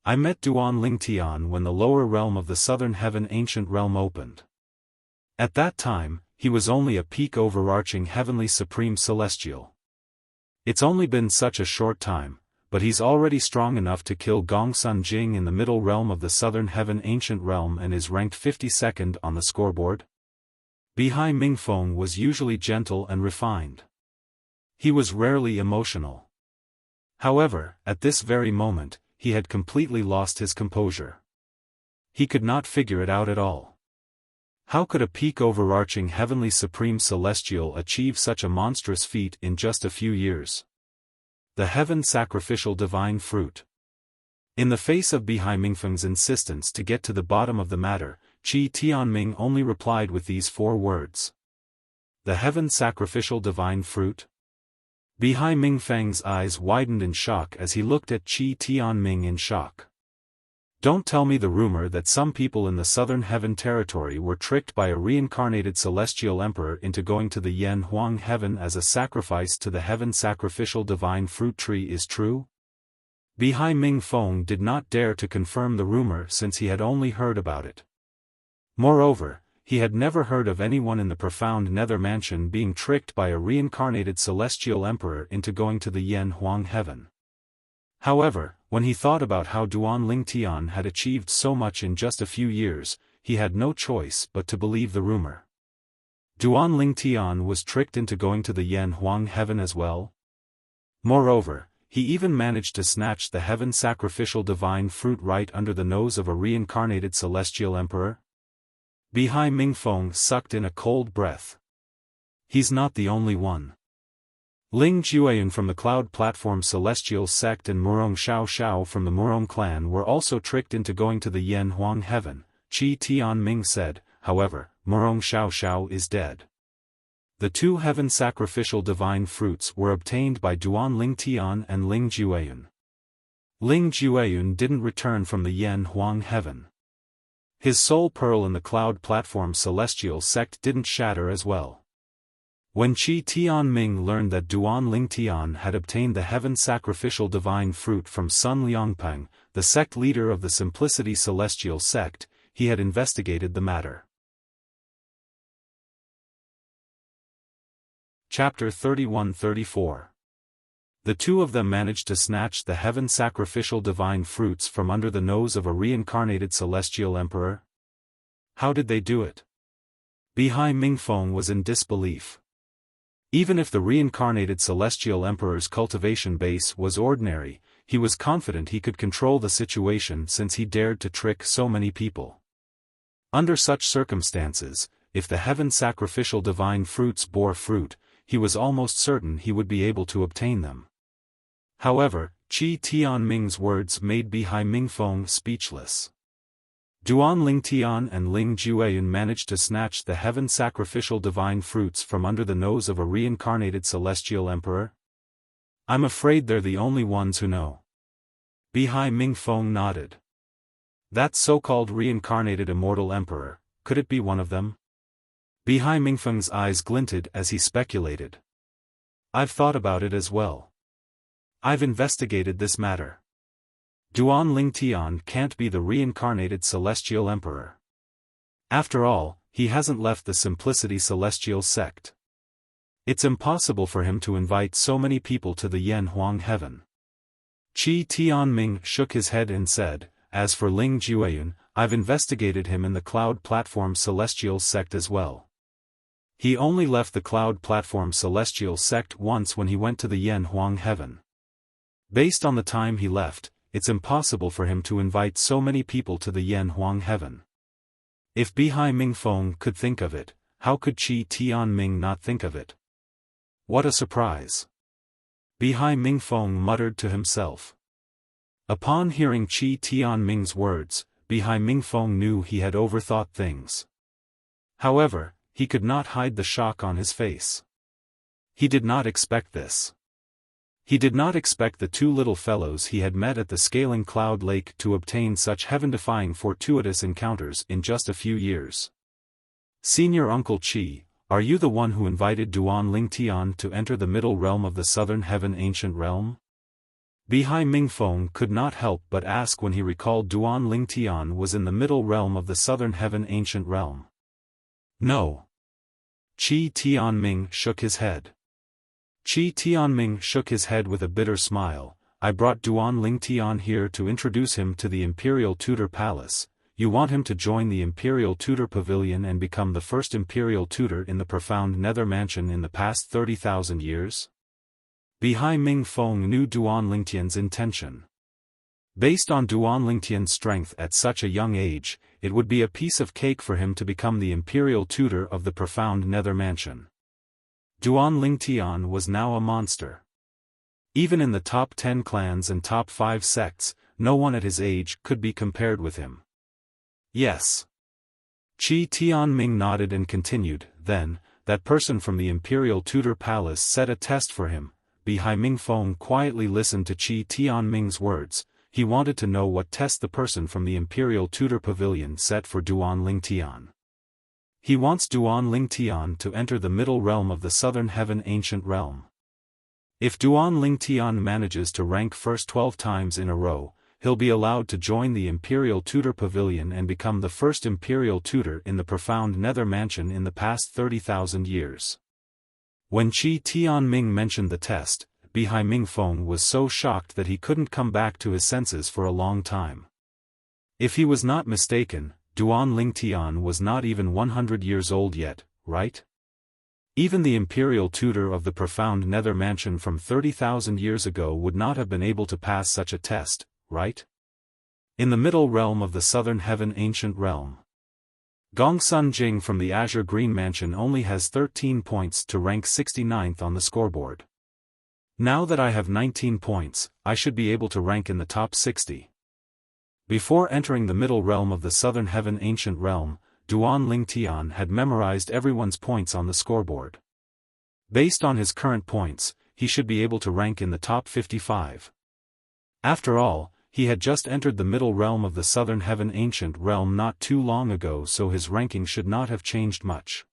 I met Duan Lingtian when the lower realm of the Southern Heaven Ancient Realm opened. At that time, he was only a peak overarching Heavenly Supreme Celestial. It's only been such a short time, but he's already strong enough to kill Gongsun Jing in the middle realm of the Southern Heaven Ancient Realm and is ranked 52nd on the scoreboard. Bihai Mingfeng was usually gentle and refined. He was rarely emotional. However, at this very moment, he had completely lost his composure. He could not figure it out at all. How could a peak overarching Heavenly Supreme Celestial achieve such a monstrous feat in just a few years? The Heaven Sacrificial Divine Fruit. In the face of Bihai Mingfeng's insistence to get to the bottom of the matter, Qi Tianming only replied with these 4 words. The heaven sacrificial divine fruit? Bihai Mingfeng's eyes widened in shock as he looked at Qi Tianming in shock. Don't tell me the rumor that some people in the southern heaven territory were tricked by a reincarnated celestial emperor into going to the Yan Huang heaven as a sacrifice to the heaven sacrificial divine fruit tree is true? Bihai Mingfeng did not dare to confirm the rumor since he had only heard about it. Moreover, he had never heard of anyone in the profound nether mansion being tricked by a reincarnated celestial emperor into going to the Yan Huang heaven. However, when he thought about how Duan Lingtian had achieved so much in just a few years, he had no choice but to believe the rumor. Duan Lingtian was tricked into going to the Yan Huang heaven as well. Moreover, he even managed to snatch the heaven sacrificial divine fruit right under the nose of a reincarnated celestial emperor. Bihai Mingfeng sucked in a cold breath. He's not the only one. Ling Jueyun from the Cloud Platform Celestial Sect and Murong Xiao from the Murong clan were also tricked into going to the Yan Huang heaven, Qi Tianming said. However, Murong Xiao is dead. The 2 heaven sacrificial divine fruits were obtained by Duan Lingtian and Ling Jueyun. Ling Jueyun didn't return from the Yan Huang heaven. His soul pearl in the Cloud Platform Celestial Sect didn't shatter as well. When Qi Tianming learned that Duan Lingtian had obtained the heaven sacrificial divine fruit from Sun Liangpeng, the sect leader of the Simplicity Celestial Sect, he had investigated the matter. Chapter 31-34. The 2 of them managed to snatch the heaven sacrificial divine fruits from under the nose of a reincarnated celestial emperor. How did they do it? Bihai Mingfeng was in disbelief. Even if the reincarnated celestial emperor's cultivation base was ordinary, he was confident he could control the situation since he dared to trick so many people. Under such circumstances, if the heaven sacrificial divine fruits bore fruit, he was almost certain he would be able to obtain them. However, Qi Tianming's words made Bihai Mingfeng speechless. Duan Lingtian and Ling Jueyun managed to snatch the heaven sacrificial divine fruits from under the nose of a reincarnated celestial emperor? I'm afraid they're the only ones who know. Bihai Mingfeng nodded. That so-called reincarnated immortal emperor, could it be one of them? Bihai Mingfeng's eyes glinted as he speculated. I've thought about it as well. I've investigated this matter. Duan Lingtian can't be the reincarnated celestial emperor. After all, he hasn't left the Simplicity Celestial Sect. It's impossible for him to invite so many people to the Yan Huang heaven. Qi Tianming shook his head and said, as for Ling Jueyun, I've investigated him in the Cloud Platform Celestial Sect as well. He only left the Cloud Platform Celestial Sect once when he went to the Yan Huang heaven. Based on the time he left, it's impossible for him to invite so many people to the Yan Huang heaven. If Bihai Mingfeng could think of it, how could Qi Tianming not think of it? What a surprise! Bihai Mingfeng muttered to himself. Upon hearing Qi Tianming's words, Bihai Mingfeng knew he had overthought things. However, he could not hide the shock on his face. He did not expect this. He did not expect the 2 little fellows he had met at the Scaling Cloud Lake to obtain such heaven-defying fortuitous encounters in just a few years. Senior Uncle Qi, are you the one who invited Duan Lingtian to enter the middle realm of the Southern Heaven Ancient Realm? Bihai Mingfeng could not help but ask when he recalled Duan Lingtian was in the middle realm of the Southern Heaven Ancient Realm. No. Qi Tianming shook his head. Qi Tianming shook his head with a bitter smile. I brought Duan Lingtian here to introduce him to the Imperial Tutor Palace. You want him to join the Imperial Tutor Pavilion and become the first Imperial Tutor in the profound Nether Mansion in the past 30,000 years? Bihai Mingfeng knew Duan Lingtian's intention. Based on Duan Lingtian's strength at such a young age, it would be a piece of cake for him to become the Imperial Tutor of the profound Nether Mansion. Duan Lingtian was now a monster. Even in the top 10 clans and top 5 sects, no one at his age could be compared with him. Yes. Qi Tianming nodded and continued, then, that person from the Imperial Tutor Palace set a test for him. Bihai Mingfeng quietly listened to Qi Tianming's words. He wanted to know what test the person from the Imperial Tutor Pavilion set for Duan Lingtian. He wants Duan Lingtian to enter the middle realm of the Southern Heaven Ancient Realm. If Duan Lingtian manages to rank first 12 times in a row, he'll be allowed to join the Imperial Tutor Pavilion and become the first Imperial Tutor in the profound Nether Mansion in the past 30,000 years. When Qi Tianming mentioned the test, Bihai Mingfeng was so shocked that he couldn't come back to his senses for a long time. If he was not mistaken, Duan Lingtian was not even 100 years old yet, right? Even the Imperial Tutor of the profound Nether Mansion from 30,000 years ago would not have been able to pass such a test, right? In the middle realm of the Southern Heaven Ancient Realm, Gongsun Jing from the Azure Green Mansion only has 13 points to rank 69th on the scoreboard. Now that I have 19 points, I should be able to rank in the top 60. Before entering the middle realm of the Southern Heaven Ancient Realm, Duan Lingtian had memorized everyone's points on the scoreboard. Based on his current points, he should be able to rank in the top 55. After all, he had just entered the middle realm of the Southern Heaven Ancient Realm not too long ago, so his ranking should not have changed much.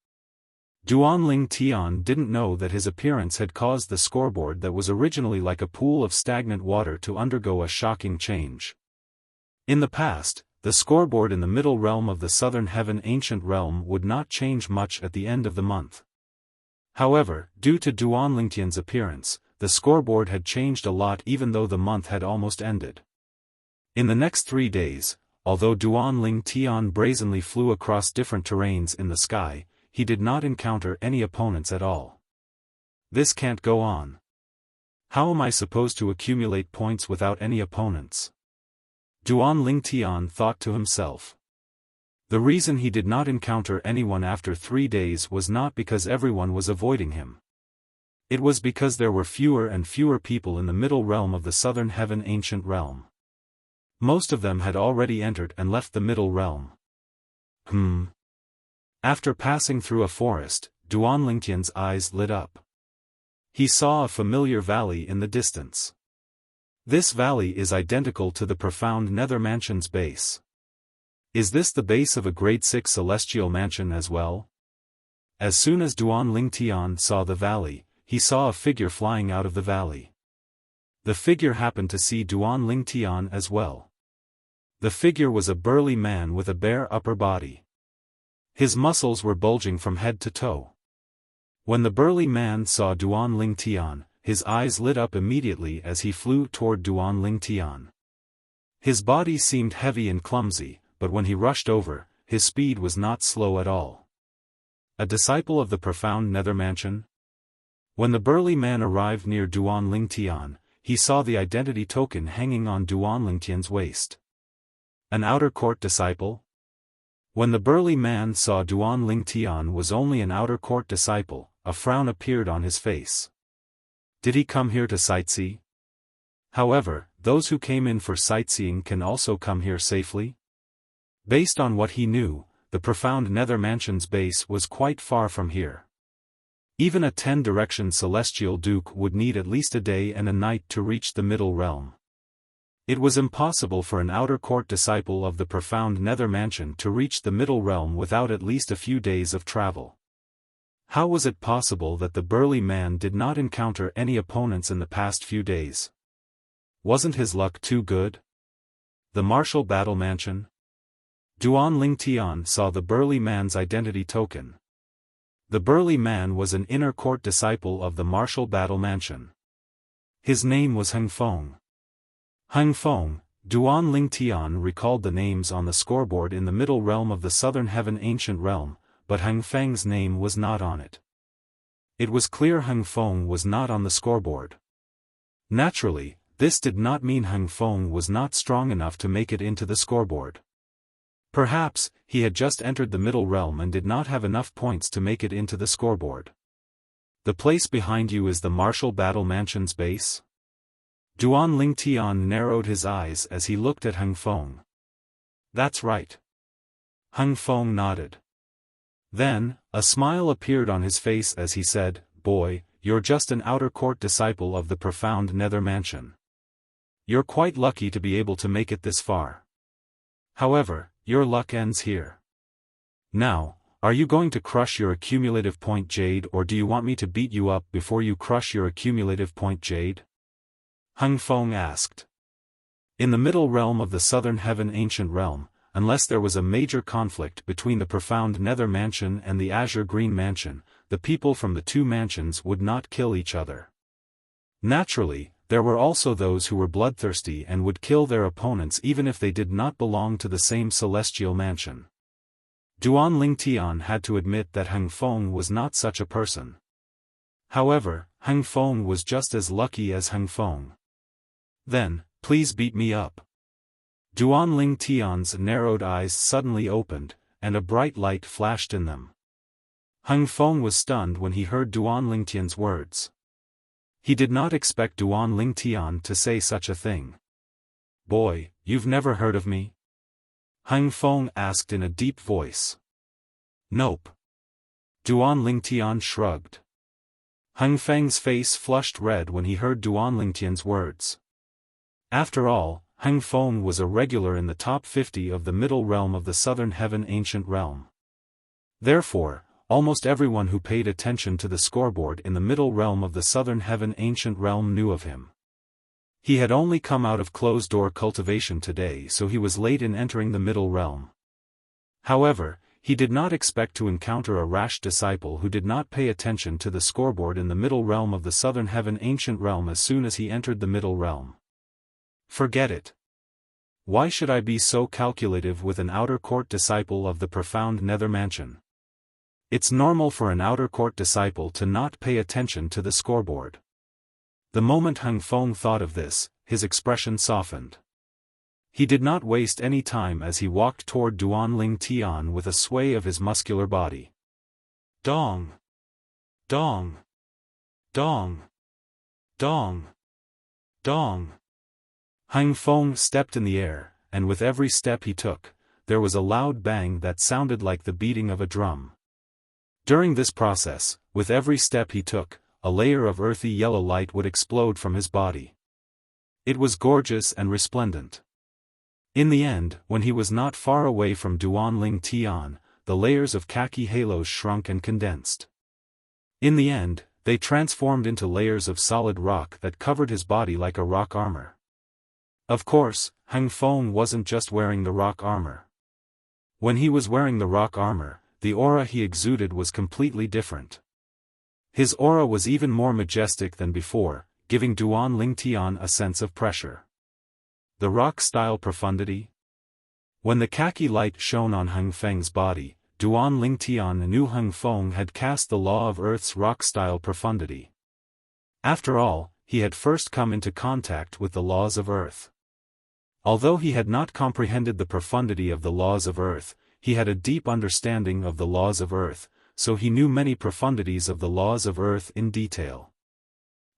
Duan Lingtian didn't know that his appearance had caused the scoreboard that was originally like a pool of stagnant water to undergo a shocking change. In the past, the scoreboard in the middle realm of the Southern Heaven Ancient Realm would not change much at the end of the month. However, due to Duan Lingtian's appearance, the scoreboard had changed a lot even though the month had almost ended. In the next 3 days, although Duan Lingtian brazenly flew across different terrains in the sky, he did not encounter any opponents at all. This can't go on. How am I supposed to accumulate points without any opponents? Duan Lingtian thought to himself. The reason he did not encounter anyone after 3 days was not because everyone was avoiding him. It was because there were fewer and fewer people in the middle realm of the Southern Heaven Ancient Realm. Most of them had already entered and left the middle realm. After passing through a forest, Duan Lingtian's eyes lit up. He saw a familiar valley in the distance. This valley is identical to the profound Nether Mansion's base. Is this the base of a grade 6 celestial mansion as well? As soon as Duan Lingtian saw the valley, he saw a figure flying out of the valley. The figure happened to see Duan Lingtian as well. The figure was a burly man with a bare upper body. His muscles were bulging from head to toe. When the burly man saw Duan Lingtian, his eyes lit up immediately as he flew toward Duan Lingtian. His body seemed heavy and clumsy, but when he rushed over, his speed was not slow at all. A disciple of the profound Nether Mansion? When the burly man arrived near Duan Lingtian, he saw the identity token hanging on Duan Lingtian's waist. An outer court disciple? When the burly man saw Duan Lingtian was only an outer court disciple, a frown appeared on his face. Did he come here to sightsee? However, those who came in for sightseeing can also come here safely? Based on what he knew, the profound Nether Mansion's base was quite far from here. Even a 10-direction celestial duke would need at least a day and a night to reach the middle realm. It was impossible for an outer court disciple of the profound Nether Mansion to reach the middle realm without at least a few days of travel. How was it possible that the burly man did not encounter any opponents in the past few days? Wasn't his luck too good? The Martial Battle Mansion? Duan Lingtian saw the burly man's identity token. The burly man was an inner court disciple of the Martial Battle Mansion. His name was Heng Feng. Heng Feng, Duan Lingtian recalled the names on the scoreboard in the middle realm of the Southern Heaven Ancient Realm, but Heng Feng's name was not on it. It was clear Heng Feng was not on the scoreboard. Naturally, this did not mean Heng Feng was not strong enough to make it into the scoreboard. Perhaps, he had just entered the middle realm and did not have enough points to make it into the scoreboard. The place behind you is the Martial Battle Mansion's base? Duan Lingtian narrowed his eyes as he looked at Hung Feng. That's right. Hung Feng nodded. Then, a smile appeared on his face as he said, Boy, you're just an outer court disciple of the profound nether mansion. You're quite lucky to be able to make it this far. However, your luck ends here. Now, are you going to crush your accumulative point jade, or do you want me to beat you up before you crush your accumulative point jade? Hung Feng asked. In the middle realm of the southern heaven ancient realm, unless there was a major conflict between the profound nether mansion and the azure green mansion, the people from the two mansions would not kill each other. Naturally, there were also those who were bloodthirsty and would kill their opponents even if they did not belong to the same celestial mansion. Duan Lingtian had to admit that Hung Feng was not such a person. However, Hung Feng was just as lucky as Hung Feng. Then, please beat me up. Duan Lingtian's narrowed eyes suddenly opened, and a bright light flashed in them. Hung Feng was stunned when he heard Duan Lingtian's words. He did not expect Duan Lingtian to say such a thing. Boy, you've never heard of me? Hung Feng asked in a deep voice. Nope. Duan Lingtian shrugged. Hung Feng's face flushed red when he heard Duan Lingtian's words. After all, Hung Feng was a regular in the top 50 of the middle realm of the southern heaven ancient realm. Therefore, almost everyone who paid attention to the scoreboard in the middle realm of the southern heaven ancient realm knew of him. He had only come out of closed-door cultivation today, so he was late in entering the middle realm. However, he did not expect to encounter a rash disciple who did not pay attention to the scoreboard in the middle realm of the southern heaven ancient realm as soon as he entered the middle realm. Forget it. Why should I be so calculative with an outer court disciple of the profound nether mansion? It's normal for an outer court disciple to not pay attention to the scoreboard. The moment Hung Feng thought of this, his expression softened. He did not waste any time as he walked toward Duan Lingtian with a sway of his muscular body. Dong! Dong! Dong! Dong! Dong! Hung Feng stepped in the air, and with every step he took, there was a loud bang that sounded like the beating of a drum. During this process, with every step he took, a layer of earthy yellow light would explode from his body. It was gorgeous and resplendent. In the end, when he was not far away from Duan Lingtian, the layers of khaki halos shrunk and condensed. In the end, they transformed into layers of solid rock that covered his body like a rock armor. Of course, Hung Feng wasn't just wearing the rock armor. When he was wearing the rock armor, the aura he exuded was completely different. His aura was even more majestic than before, giving Duan Lingtian a sense of pressure. The rock-style profundity? When the khaki light shone on Hung Feng's body, Duan Lingtian knew Hung Feng had cast the law of Earth's rock-style profundity. After all, he had first come into contact with the laws of Earth. Although he had not comprehended the profundity of the laws of Earth, he had a deep understanding of the laws of Earth, so he knew many profundities of the laws of Earth in detail.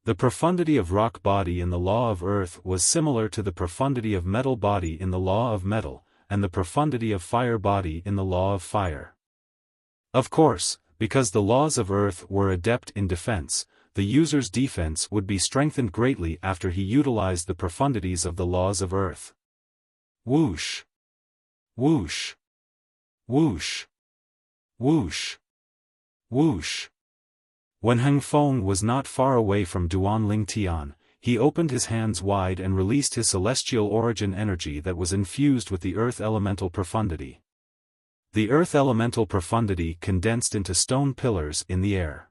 The profundity of rock body in the law of Earth was similar to the profundity of metal body in the law of metal, and the profundity of fire body in the law of fire. Of course, because the laws of Earth were adept in defense, the user's defense would be strengthened greatly after he utilized the profundities of the laws of Earth. Whoosh! Whoosh! Whoosh! Whoosh! Whoosh! When Hung Feng was not far away from Duan Lingtian, he opened his hands wide and released his celestial origin energy that was infused with the earth elemental profundity. The earth elemental profundity condensed into stone pillars in the air.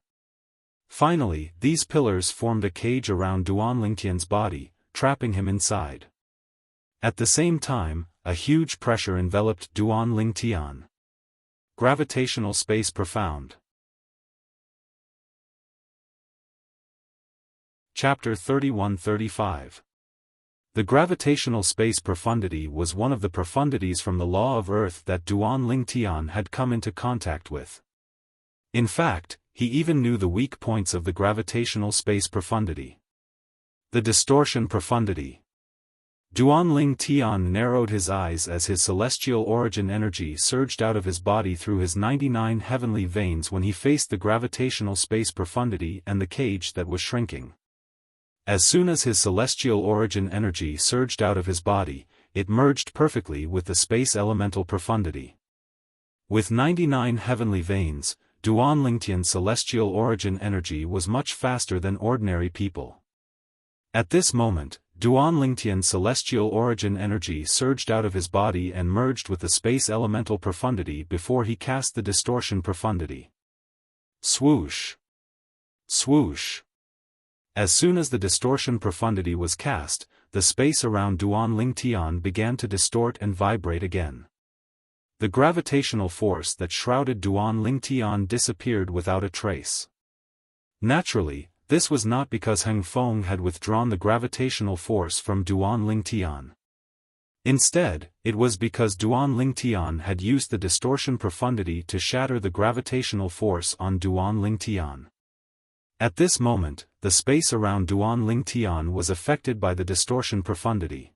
Finally, these pillars formed a cage around Duan Lingtian's body, trapping him inside. At the same time, a huge pressure enveloped Duan Lingtian. Gravitational space profound. Chapter 31-35. The gravitational space profundity was one of the profundities from the law of Earth that Duan Lingtian had come into contact with. In fact, he even knew the weak points of the gravitational space profundity. The distortion profundity. Duanling Tian narrowed his eyes as his celestial origin energy surged out of his body through his 99 heavenly veins when he faced the gravitational space profundity and the cage that was shrinking. As soon as his celestial origin energy surged out of his body, it merged perfectly with the space elemental profundity. With 99 heavenly veins, Duanlingtian's celestial origin energy was much faster than ordinary people. At this moment, Duanlingtian's celestial origin energy surged out of his body and merged with the space elemental profundity before he cast the distortion profundity. Swoosh! Swoosh! As soon as the distortion profundity was cast, the space around Duanlingtian began to distort and vibrate again. The gravitational force that shrouded Duanlingtian disappeared without a trace. Naturally, this was not because Heng Feng had withdrawn the gravitational force from Duanlingtian. Instead, it was because Duanlingtian had used the distortion profundity to shatter the gravitational force on Duanlingtian. At this moment, the space around Duanlingtian was affected by the distortion profundity.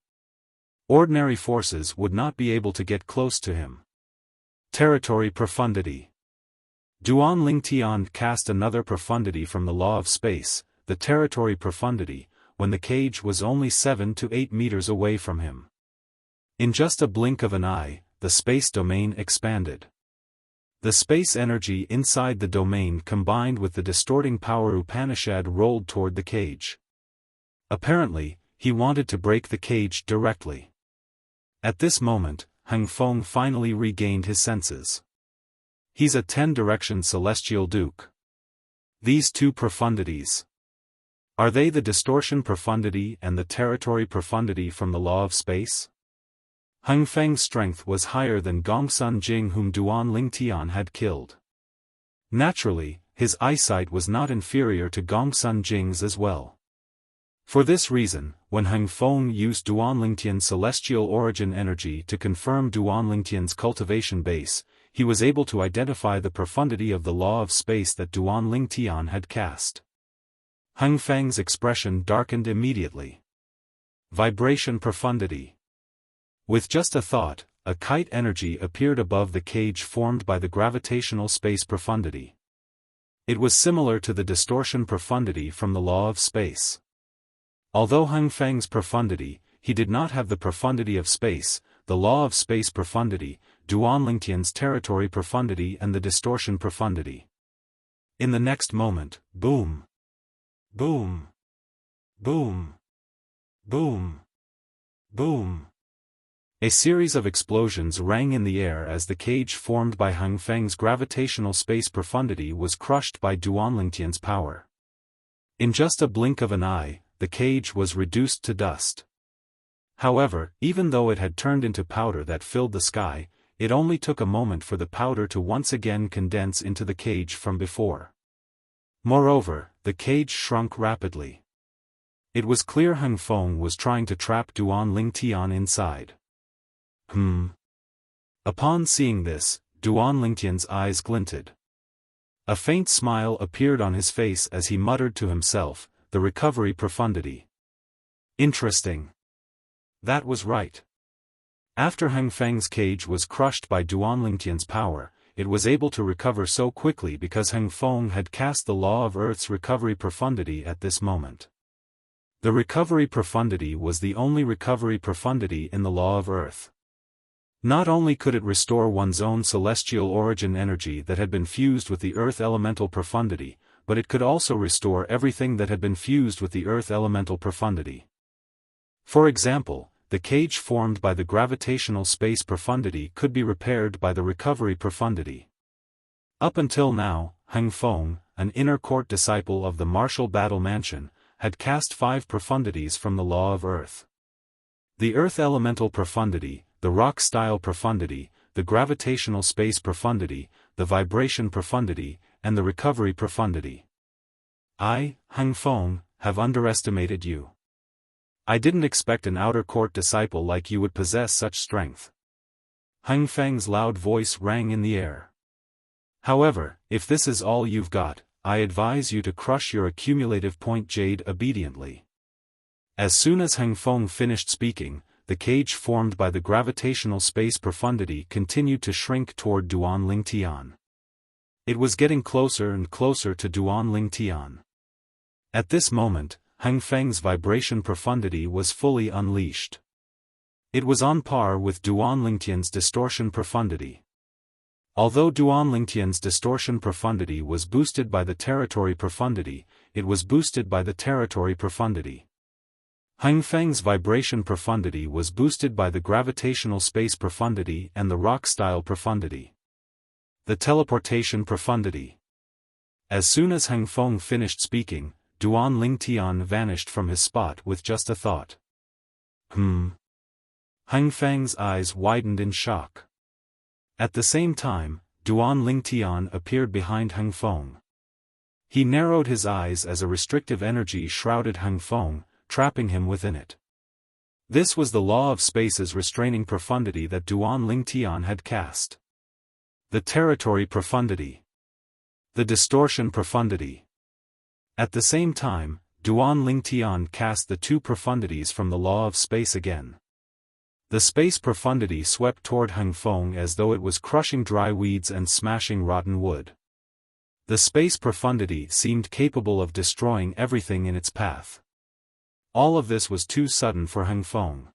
Ordinary forces would not be able to get close to him. Territory profundity. Duanlingtian cast another profundity from the law of space, the territory profundity, when the cage was only 7 to 8 meters away from him. In just a blink of an eye, the space domain expanded. The space energy inside the domain combined with the distorting power Upanishad rolled toward the cage. Apparently, he wanted to break the cage directly. At this moment, Heng Feng finally regained his senses. He's a 10-direction celestial duke. These two profundities. Are they the distortion profundity and the territory profundity from the law of space? Heng Feng's strength was higher than Gongsun Jing whom Duanlingtian had killed. Naturally, his eyesight was not inferior to Gongsun Jing's as well. For this reason, when Heng Feng used Duanlingtian's celestial origin energy to confirm Duanlingtian's cultivation base, he was able to identify the profundity of the law of space that Duanlingtian had cast. Heng Feng's expression darkened immediately. Vibration profundity. With just a thought, a kite energy appeared above the cage formed by the gravitational space profundity. It was similar to the distortion profundity from the law of space. Although Heng Feng's profundity, he did not have the profundity of space, the law of space profundity, Duanlingtian's territory profundity and the distortion profundity. In the next moment, boom! Boom! Boom! Boom! Boom! A series of explosions rang in the air as the cage formed by Heng Feng's gravitational space profundity was crushed by Duanlingtian's power. In just a blink of an eye, the cage was reduced to dust. However, even though it had turned into powder that filled the sky, it only took a moment for the powder to once again condense into the cage from before. Moreover, the cage shrunk rapidly. It was clear Heng Feng was trying to trap Duanlingtian inside. Upon seeing this, Duanlingtian's eyes glinted. A faint smile appeared on his face as he muttered to himself, the recovery profundity. Interesting. That was right. After Heng Feng's cage was crushed by Duanlingtian's power, it was able to recover so quickly because Heng Feng had cast the law of Earth's recovery profundity at this moment. The recovery profundity was the only recovery profundity in the law of Earth. Not only could it restore one's own celestial origin energy that had been fused with the Earth elemental profundity, but it could also restore everything that had been fused with the Earth elemental profundity. For example, the cage formed by the gravitational space profundity could be repaired by the recovery profundity. Up until now, Heng Feng, an inner court disciple of the martial battle mansion, had cast 5 profundities from the law of Earth. The Earth elemental profundity, the rock-style profundity, the gravitational space profundity, the vibration profundity, and the recovery profundity. I, Heng Feng, have underestimated you. I didn't expect an outer court disciple like you would possess such strength. Heng Feng's loud voice rang in the air. However, if this is all you've got, I advise you to crush your accumulative point jade obediently. As soon as Heng Feng finished speaking, the cage formed by the gravitational space profundity continued to shrink toward Duan Ling Tian. It was getting closer and closer to Duan Ling Tian. At this moment, Heng Feng's vibration profundity was fully unleashed. It was on par with Duan Lingtian's distortion profundity. Although Duan Lingtian's distortion profundity was boosted by the territory profundity, it was boosted by the territory profundity. Heng Feng's vibration profundity was boosted by the gravitational space profundity and the rock-style profundity. The teleportation profundity. As soon as Heng Feng finished speaking, Duan Ling Tian vanished from his spot with just a thought. Heng Feng's eyes widened in shock. At the same time, Duan Ling Tian appeared behind Heng Feng. He narrowed his eyes as a restrictive energy shrouded Heng Feng, trapping him within it. This was the law of space's restraining profundity that Duan Ling Tian had cast. The territory profundity. The distortion profundity. At the same time, Duan Ling Tian cast the two profundities from the law of space again. The space profundity swept toward Heng Feng as though it was crushing dry weeds and smashing rotten wood. The space profundity seemed capable of destroying everything in its path. All of this was too sudden for Heng Feng.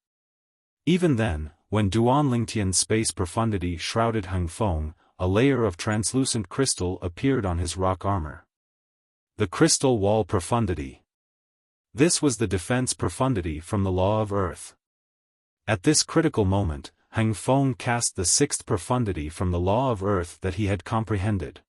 Even then, when Duan Lingtian's space profundity shrouded Heng Feng, a layer of translucent crystal appeared on his rock armor. The crystal wall profundity. This was the defense profundity from the law of earth. At this critical moment, Heng Feng cast the sixth profundity from the law of earth that he had comprehended.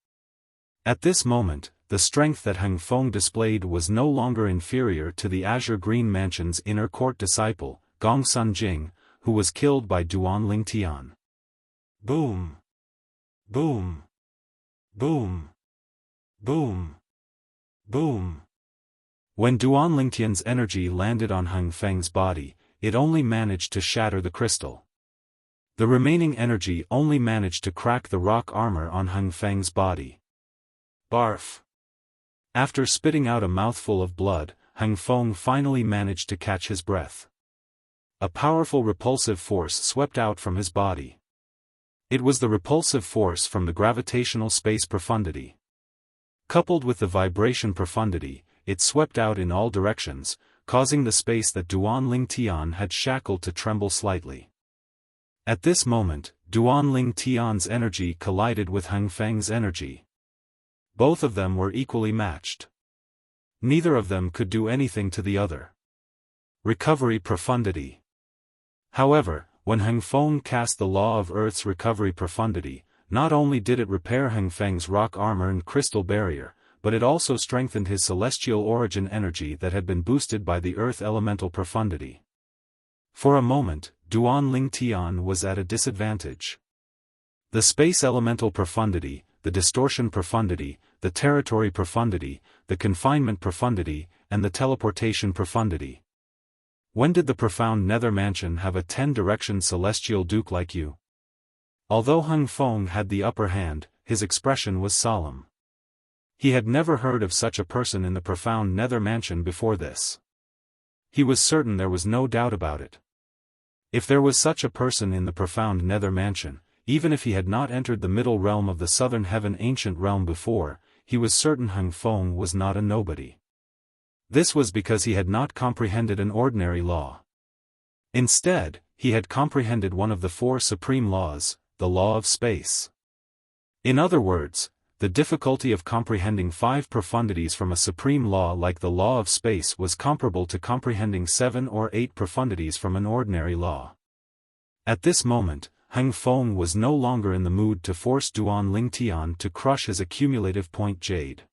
At this moment, the strength that Heng Feng displayed was no longer inferior to the Azure Green Mansion's inner court disciple, Gong Sun Jing, who was killed by Duan Ling Tian. Boom! Boom! Boom! Boom! Boom! When Duan Lingtian's energy landed on Heng Feng's body, it only managed to shatter the crystal. The remaining energy only managed to crack the rock armor on Heng Feng's body. Barf! After spitting out a mouthful of blood, Heng Feng finally managed to catch his breath. A powerful repulsive force swept out from his body. It was the repulsive force from the gravitational space profundity. Coupled with the vibration profundity, it swept out in all directions, causing the space that Duan Ling Tian had shackled to tremble slightly. At this moment, Duan Ling Tian's energy collided with Heng Feng's energy. Both of them were equally matched. Neither of them could do anything to the other. Recovery profundity. However, when Heng Feng cast the law of Earth's recovery profundity, not only did it repair Heng Feng's rock armor and crystal barrier, but it also strengthened his celestial origin energy that had been boosted by the Earth elemental profundity. For a moment, Duan Ling Tian was at a disadvantage. The space elemental profundity, the distortion profundity, the territory profundity, the confinement profundity, and the teleportation profundity. When did the profound Nether Mansion have a 10-direction celestial duke like you? Although Heng Feng had the upper hand, his expression was solemn. He had never heard of such a person in the profound Nether Mansion before this. He was certain there was no doubt about it. If there was such a person in the profound Nether Mansion, even if he had not entered the middle realm of the southern heaven ancient realm before, he was certain Heng Feng was not a nobody. This was because he had not comprehended an ordinary law. Instead, he had comprehended one of the four supreme laws, the law of space. In other words, the difficulty of comprehending 5 profundities from a supreme law like the law of space was comparable to comprehending 7 or 8 profundities from an ordinary law. At this moment, Heng Feng was no longer in the mood to force Duan Ling Tian to crush his accumulative point jade.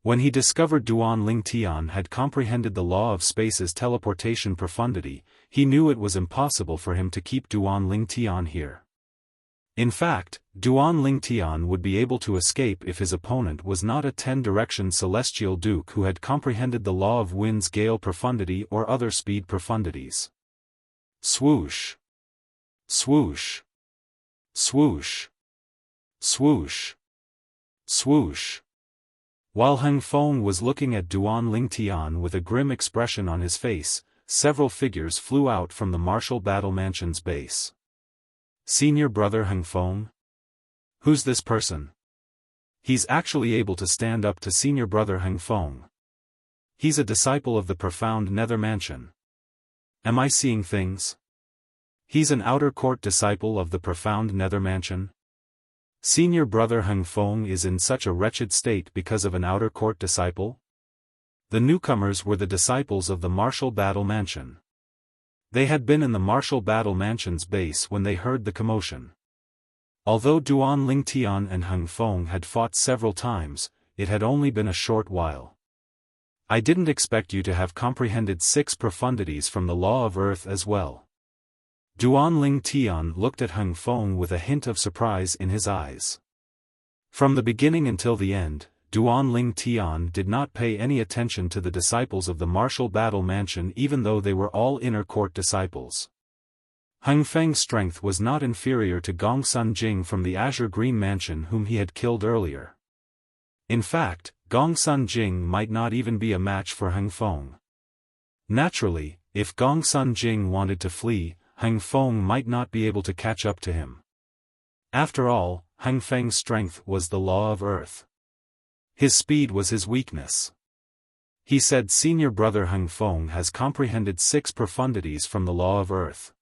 When he discovered Duan Ling Tian had comprehended the law of space's teleportation profundity, he knew it was impossible for him to keep Duan Ling Tian here. In fact, Duan Ling Tian would be able to escape if his opponent was not a 10-direction celestial duke who had comprehended the law of wind's gale profundity or other speed profundities. Swoosh! Swoosh! Swoosh! Swoosh! Swoosh! While Heng Feng was looking at Duan Ling Tian with a grim expression on his face, several figures flew out from the Martial Battle Mansion's base. Senior Brother Hung Feng? Who's this person? He's actually able to stand up to Senior Brother Hung Feng. He's a disciple of the Profound Nether Mansion. Am I seeing things? He's an outer court disciple of the Profound Nether Mansion? Senior Brother Hung Feng is in such a wretched state because of an outer court disciple? The newcomers were the disciples of the Martial Battle Mansion. They had been in the Martial Battle Mansion's base when they heard the commotion. Although Duan Lingtian and Hung Feng had fought several times, it had only been a short while. I didn't expect you to have comprehended 6 profundities from the law of earth as well. Duan Lingtian looked at Hung Feng with a hint of surprise in his eyes. From the beginning until the end, Duan Lingtian did not pay any attention to the disciples of the Martial Battle Mansion even though they were all inner court disciples. Hung Feng's strength was not inferior to Gong Sun Jing from the Azure Green Mansion whom he had killed earlier. In fact, Gong Sun Jing might not even be a match for Hung Feng. Naturally, if Gong Sun Jing wanted to flee, Hung Feng might not be able to catch up to him. After all, Hung Feng's strength was the law of earth. His speed was his weakness. He said Senior Brother Hung Feng has comprehended 6 profundities from the law of earth.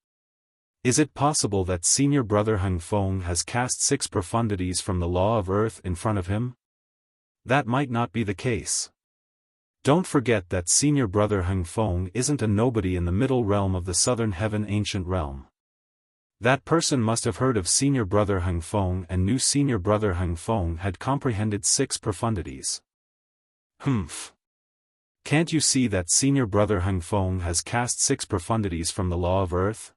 Is it possible that Senior Brother Hung Feng has cast 6 profundities from the law of earth in front of him? That might not be the case. Don't forget that Senior Brother Hung Feng isn't a nobody in the middle realm of the Southern Heaven Ancient Realm. That person must have heard of Senior Brother Hung Feng and knew Senior Brother Hung Feng had comprehended 6 profundities. Humph. Can't you see that Senior Brother Hung Feng has cast 6 profundities from the law of earth?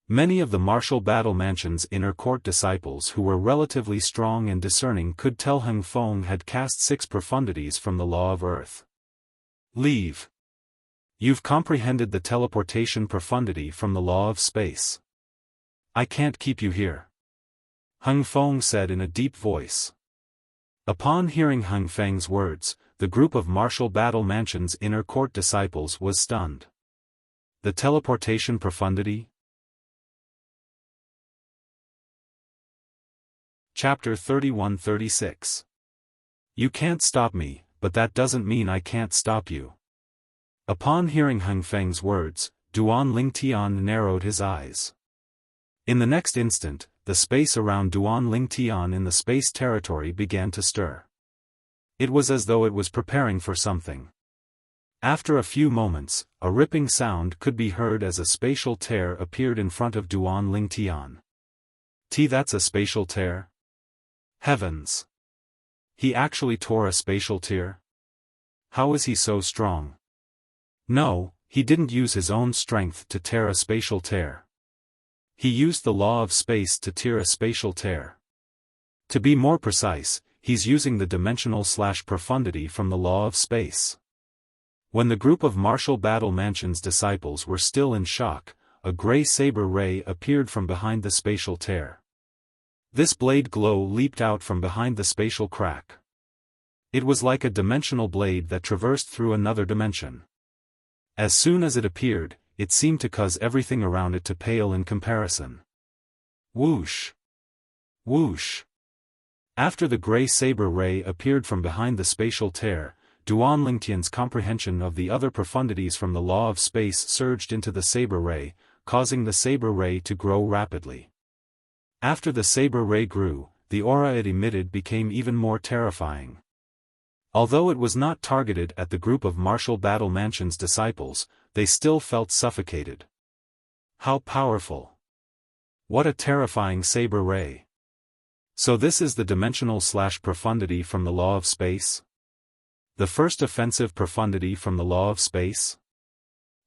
Many of the Martial Battle Mansion's inner court disciples who were relatively strong and discerning could tell Hung Feng had cast 6 profundities from the law of earth. Leave. You've comprehended the teleportation profundity from the law of space. I can't keep you here. Hung Feng said in a deep voice. Upon hearing Hung Feng's words, the group of Martial Battle Mansion's inner court disciples was stunned. The teleportation profundity? Chapter 31-36. You can't stop me, but that doesn't mean I can't stop you. Upon hearing Hung Feng's words, Duan Lingtian narrowed his eyes. In the next instant, the space around Duan Lingtian in the space territory began to stir. It was as though it was preparing for something. After a few moments, a ripping sound could be heard as a spatial tear appeared in front of Duan Lingtian. That's a spatial tear? Heavens! He actually tore a spatial tear? How is he so strong? No, he didn't use his own strength to tear a spatial tear. He used the law of space to tear a spatial tear. To be more precise, he's using the dimensional/profundity from the law of space. When the group of Martial Battle Mansion's disciples were still in shock, a gray saber ray appeared from behind the spatial tear. This blade glow leaped out from behind the spatial crack. It was like a dimensional blade that traversed through another dimension. As soon as it appeared, it seemed to cause everything around it to pale in comparison. Whoosh! Whoosh! After the gray saber ray appeared from behind the spatial tear, Duan Lingtian's comprehension of the other profundities from the law of space surged into the saber ray, causing the saber ray to grow rapidly. After the saber ray grew, the aura it emitted became even more terrifying. Although it was not targeted at the group of Martial Battle Mansion's disciples, they still felt suffocated. How powerful! What a terrifying saber ray! So this is the dimensional/profundity from the law of space? The first offensive profundity from the law of space?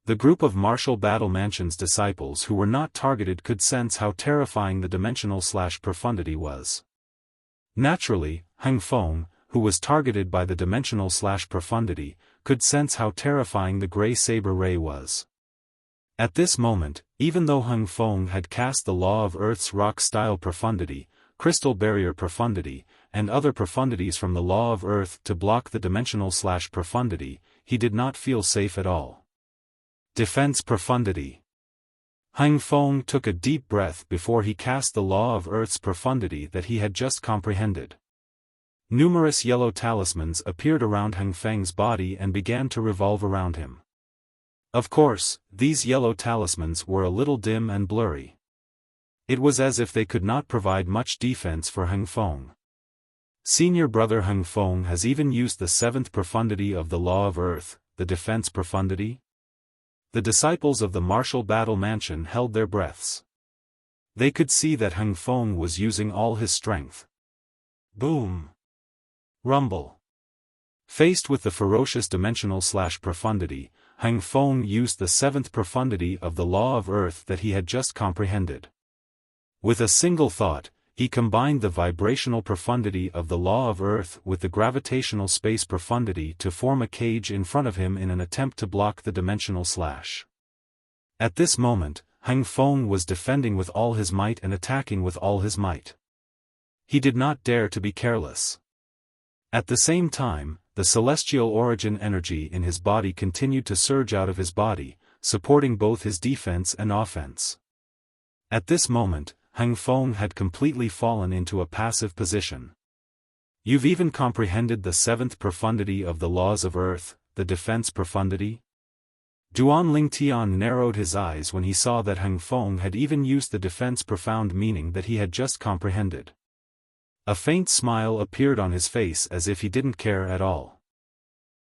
The group of Martial Battle Mansion's disciples who were not targeted could sense how terrifying the dimensional/profundity was. Naturally, Hung Feng, who was targeted by the dimensional/profundity, could sense how terrifying the gray saber ray was. At this moment, even though Hung Feng had cast the law of Earth's rock-style profundity, crystal barrier profundity, and other profundities from the law of Earth to block the dimensional/profundity, he did not feel safe at all. Defense profundity. Hang Feng took a deep breath before he cast the law of Earth's profundity that he had just comprehended. Numerous yellow talismans appeared around Hang Feng's body and began to revolve around him. Of course, these yellow talismans were a little dim and blurry. It was as if they could not provide much defense for Hang Feng. Senior brother Hang Feng has even used the seventh profundity of the law of Earth, the defense profundity? The disciples of the martial battle mansion held their breaths. They could see that Hang Feng was using all his strength. Boom! Rumble! Faced with the ferocious dimensional/profundity, Hang Feng used the seventh profundity of the law of Earth that he had just comprehended. With a single thought, he combined the vibrational profundity of the law of Earth with the gravitational space profundity to form a cage in front of him in an attempt to block the dimensional slash. At this moment, Hang Feng was defending with all his might and attacking with all his might. He did not dare to be careless. At the same time, the celestial origin energy in his body continued to surge out of his body, supporting both his defense and offense. At this moment, Hang Feng had completely fallen into a passive position. You've even comprehended the seventh profundity of the laws of Earth, the defense profundity? Duan Lingtian narrowed his eyes when he saw that Hang Feng had even used the defense profound meaning that he had just comprehended. A faint smile appeared on his face as if he didn't care at all.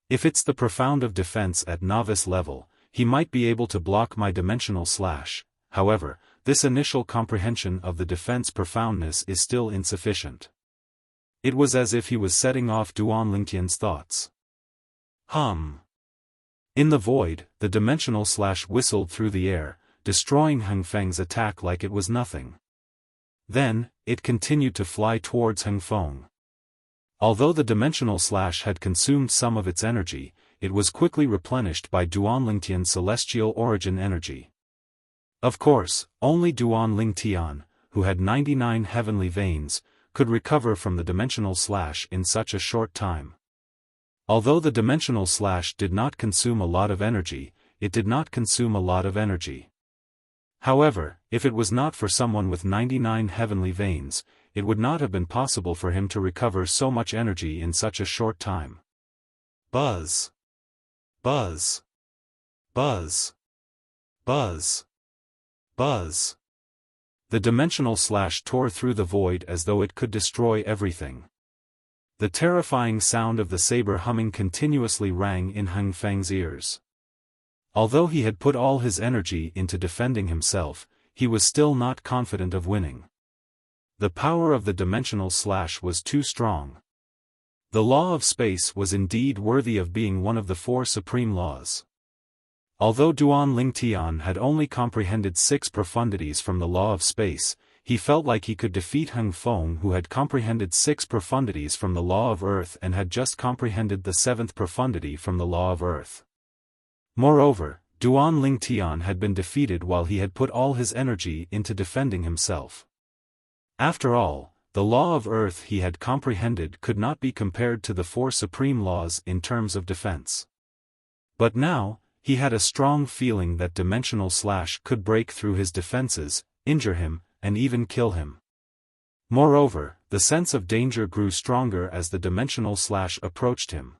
If it's the profound of defense at novice level, he might be able to block my dimensional slash. However, this initial comprehension of the defense profoundness is still insufficient. It was as if he was setting off Duan Lingtian's thoughts. Hum. In the void, the dimensional slash whistled through the air, destroying Hang Feng's attack like it was nothing. Then, it continued to fly towards Hang Feng. Although the dimensional slash had consumed some of its energy, it was quickly replenished by Duan Lingtian's celestial origin energy. Of course, only Duan Lingtian, who had 99 heavenly veins, could recover from the dimensional slash in such a short time. Although the dimensional slash did not consume a lot of energy, it did not consume a lot of energy. However, if it was not for someone with 99 heavenly veins, it would not have been possible for him to recover so much energy in such a short time. Buzz! Buzz! Buzz! Buzz! Buzz! The dimensional slash tore through the void as though it could destroy everything. The terrifying sound of the saber humming continuously rang in Hang Feng's ears. Although he had put all his energy into defending himself, he was still not confident of winning. The power of the dimensional slash was too strong. The law of space was indeed worthy of being one of the four supreme laws. Although Duan Lingtian had only comprehended 6 profundities from the law of space, he felt like he could defeat Hang Feng, who had comprehended 6 profundities from the law of Earth and had just comprehended the 7th profundity from the law of Earth. Moreover, Duan Lingtian had been defeated while he had put all his energy into defending himself. After all, the law of Earth he had comprehended could not be compared to the 4 supreme laws in terms of defense. But now, he had a strong feeling that dimensional slash could break through his defenses, injure him, and even kill him. Moreover, the sense of danger grew stronger as the dimensional slash approached him.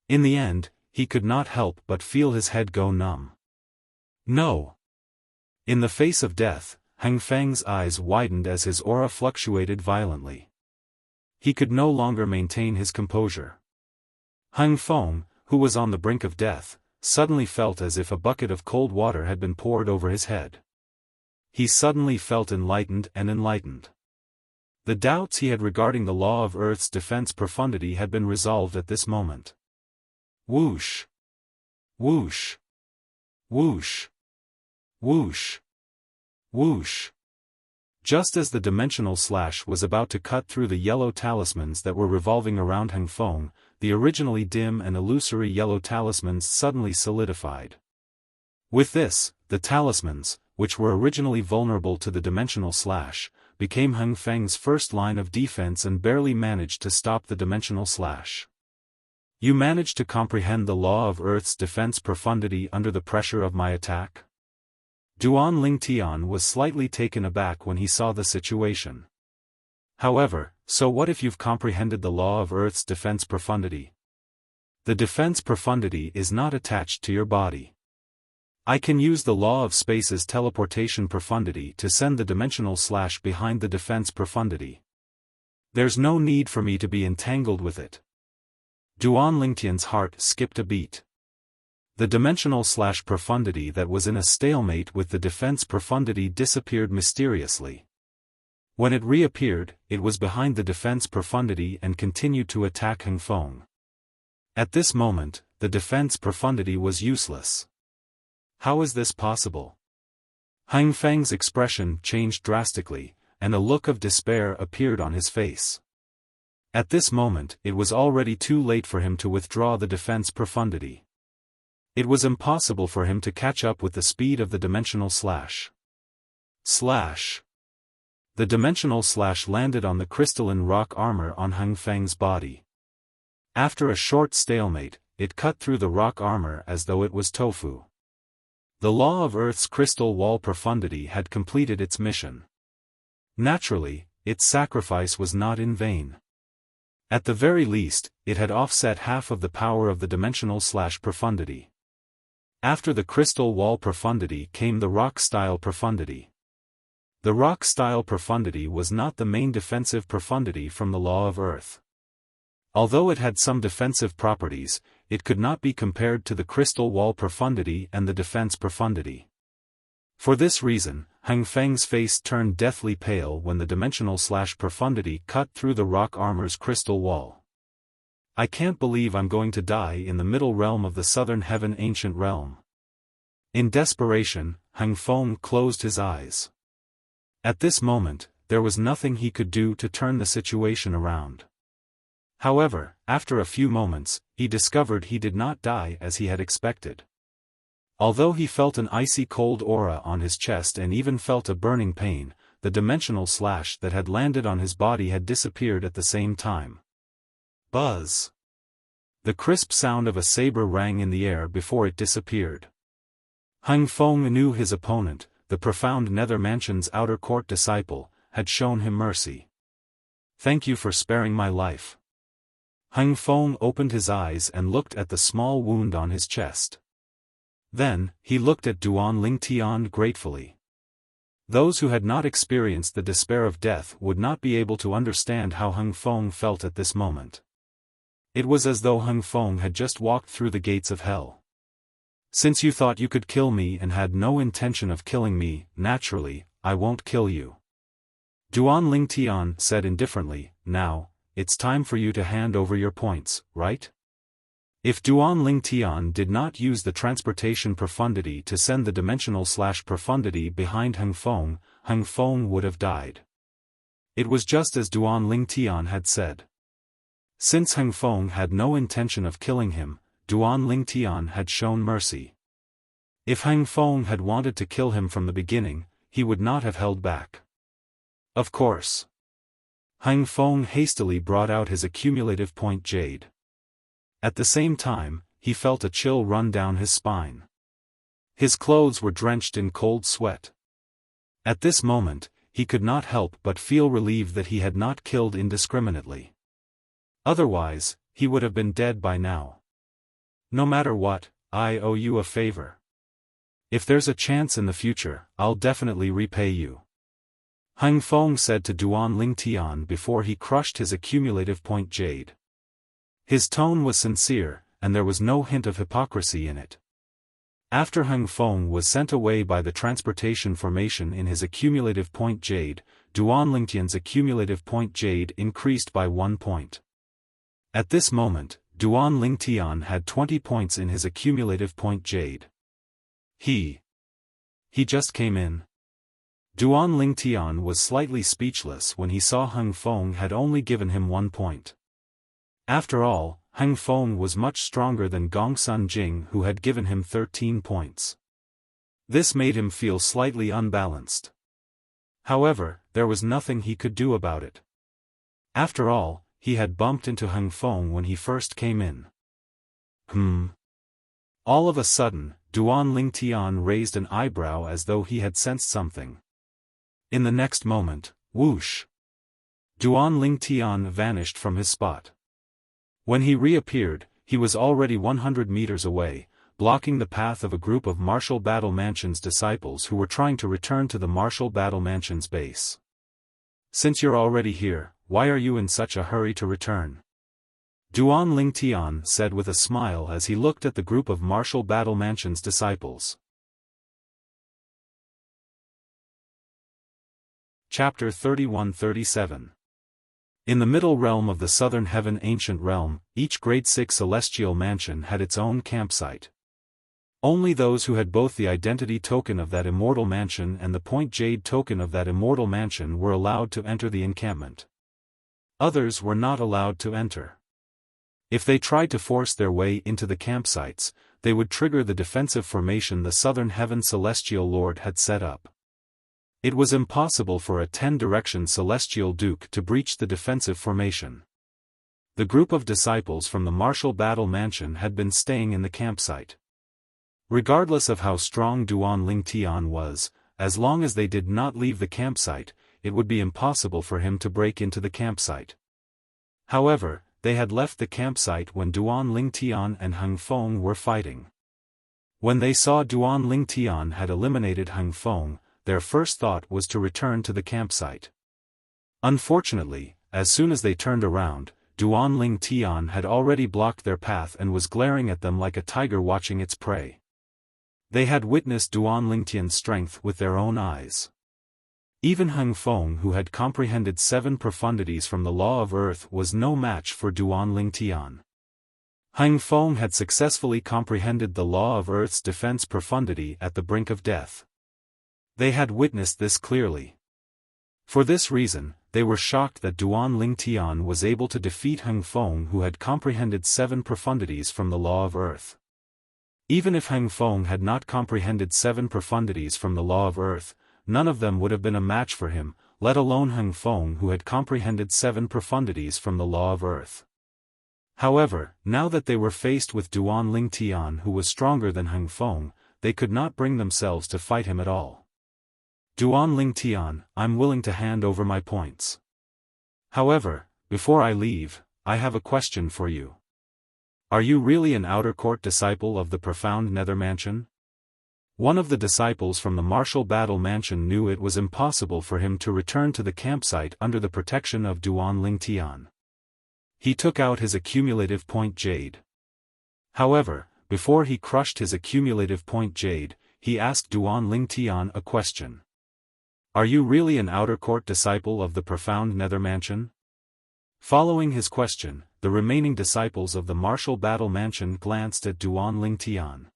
In the end, he could not help but feel his head go numb. No! In the face of death, Hang Feng's eyes widened as his aura fluctuated violently. He could no longer maintain his composure. Hang Feng, who was on the brink of death, suddenly felt as if a bucket of cold water had been poured over his head. He suddenly felt enlightened and enlightened. The doubts he had regarding the law of Earth's defense profundity had been resolved at this moment. Whoosh! Whoosh! Whoosh! Whoosh! Whoosh! Just as the dimensional slash was about to cut through the yellow talismans that were revolving around Hang Feng, the originally dim and illusory yellow talismans suddenly solidified. With this, the talismans, which were originally vulnerable to the dimensional slash, became Hang Feng's first line of defense and barely managed to stop the dimensional slash. You managed to comprehend the law of Earth's defense profundity under the pressure of my attack? Duan Lingtian was slightly taken aback when he saw the situation. However, so what if you've comprehended the law of Earth's defense profundity? The defense profundity is not attached to your body. I can use the law of space's teleportation profundity to send the dimensional slash behind the defense profundity. There's no need for me to be entangled with it. Duan Lingtian's heart skipped a beat. The dimensional slash profundity that was in a stalemate with the defense profundity disappeared mysteriously. When it reappeared, it was behind the defense profundity and continued to attack Heng Feng. At this moment, the defense profundity was useless. How is this possible? Heng Feng's expression changed drastically, and a look of despair appeared on his face. At this moment, it was already too late for him to withdraw the defense profundity. It was impossible for him to catch up with the speed of the dimensional slash. Slash. The dimensional slash landed on the crystalline rock armor on Heng Feng's body. After a short stalemate, it cut through the rock armor as though it was tofu. The law of Earth's crystal wall profundity had completed its mission. Naturally, its sacrifice was not in vain. At the very least, it had offset half of the power of the dimensional slash profundity. After the crystal wall profundity came the rock-style profundity. The rock-style profundity was not the main defensive profundity from the law of Earth. Although it had some defensive properties, it could not be compared to the crystal wall profundity and the defense profundity. For this reason, Heng Feng's face turned deathly pale when the dimensional slash profundity cut through the rock armor's crystal wall. I can't believe I'm going to die in the middle realm of the southern heaven ancient realm. In desperation, Heng Feng closed his eyes. At this moment, there was nothing he could do to turn the situation around. However, after a few moments, he discovered he did not die as he had expected. Although he felt an icy cold aura on his chest and even felt a burning pain, the dimensional slash that had landed on his body had disappeared at the same time. Buzz! The crisp sound of a saber rang in the air before it disappeared. Heng Feng knew his opponent, the profound Nether Mansion's outer court disciple, had shown him mercy. Thank you for sparing my life. Heng Feng opened his eyes and looked at the small wound on his chest. Then, he looked at Duan Lingtian gratefully. Those who had not experienced the despair of death would not be able to understand how Heng Feng felt at this moment. It was as though Heng Feng had just walked through the gates of hell. Since you thought you could kill me and had no intention of killing me, naturally, I won't kill you. Duan Lingtian said indifferently, now, it's time for you to hand over your points, right? If Duan Lingtian did not use the transportation profundity to send the dimensional slash profundity behind Heng Feng would have died. It was just as Duan Lingtian had said. Since Heng Feng had no intention of killing him, Duan Lingtian had shown mercy. If Heng Feng had wanted to kill him from the beginning, he would not have held back. Of course. Heng Feng hastily brought out his accumulative point jade. At the same time, he felt a chill run down his spine. His clothes were drenched in cold sweat. At this moment, he could not help but feel relieved that he had not killed indiscriminately. Otherwise, he would have been dead by now. No matter what, I owe you a favor. If there's a chance in the future, I'll definitely repay you. Heng Feng said to Duan Lingtian before he crushed his accumulative point jade. His tone was sincere, and there was no hint of hypocrisy in it. After Heng Feng was sent away by the transportation formation in his accumulative point jade, Duan Lingtian's accumulative point jade increased by 1 point. At this moment, Duan Lingtian had 20 points in his accumulative point jade. He just came in. Duan Lingtian was slightly speechless when he saw Heng Feng had only given him 1 point. After all, Heng Feng was much stronger than Gongsun Jing, who had given him 13 points. This made him feel slightly unbalanced. However, there was nothing he could do about it. After all, he had bumped into Heng Feng when he first came in. All of a sudden, Duan Lingtian raised an eyebrow as though he had sensed something. In the next moment, whoosh! Duan Lingtian vanished from his spot. When he reappeared, he was already 100 meters away, blocking the path of a group of Martial Battle Mansion's disciples who were trying to return to the Martial Battle Mansion's base. "Since you're already here, why are you in such a hurry to return?" Duan Lingtian said with a smile as he looked at the group of Martial Battle Mansion's disciples. Chapter 31-37. In the middle realm of the southern heaven ancient realm, each grade 6 celestial mansion had its own campsite. Only those who had both the identity token of that immortal mansion and the point jade token of that immortal mansion were allowed to enter the encampment. Others were not allowed to enter. If they tried to force their way into the campsites, they would trigger the defensive formation the southern heaven celestial lord had set up. It was impossible for a 10-direction celestial duke to breach the defensive formation. The group of disciples from the Martial Battle Mansion had been staying in the campsite. Regardless of how strong Duan Lingtian was, as long as they did not leave the campsite, it would be impossible for him to break into the campsite. However, they had left the campsite when Duan Lingtian and Heng Feng were fighting. When they saw Duan Lingtian had eliminated Heng Feng, their first thought was to return to the campsite. Unfortunately, as soon as they turned around, Duan Lingtian had already blocked their path and was glaring at them like a tiger watching its prey. They had witnessed Duan Lingtian's strength with their own eyes. Even Heng Feng, who had comprehended 7 profundities from the law of earth, was no match for Duan Lingtian. Heng Feng had successfully comprehended the law of earth's defense profundity at the brink of death. They had witnessed this clearly. For this reason, they were shocked that Duan Lingtian was able to defeat Heng Feng, who had comprehended 7 profundities from the law of earth. Even if Heng Feng had not comprehended 7 profundities from the law of earth, none of them would have been a match for him, let alone Heng Feng, who had comprehended 7 profundities from the law of earth. However, now that they were faced with Duan Lingtian, who was stronger than Heng Feng, they could not bring themselves to fight him at all. "Duan Lingtian, I'm willing to hand over my points. However, before I leave, I have a question for you. Are you really an outer court disciple of the profound Nether Mansion?" One of the disciples from the Martial Battle Mansion knew it was impossible for him to return to the campsite under the protection of Duan Lingtian. He took out his accumulative point jade. However, before he crushed his accumulative point jade, he asked Duan Lingtian a question. "Are you really an outer court disciple of the profound Nether Mansion?" Following his question, the remaining disciples of the Martial Battle Mansion glanced at Duan Lingtian.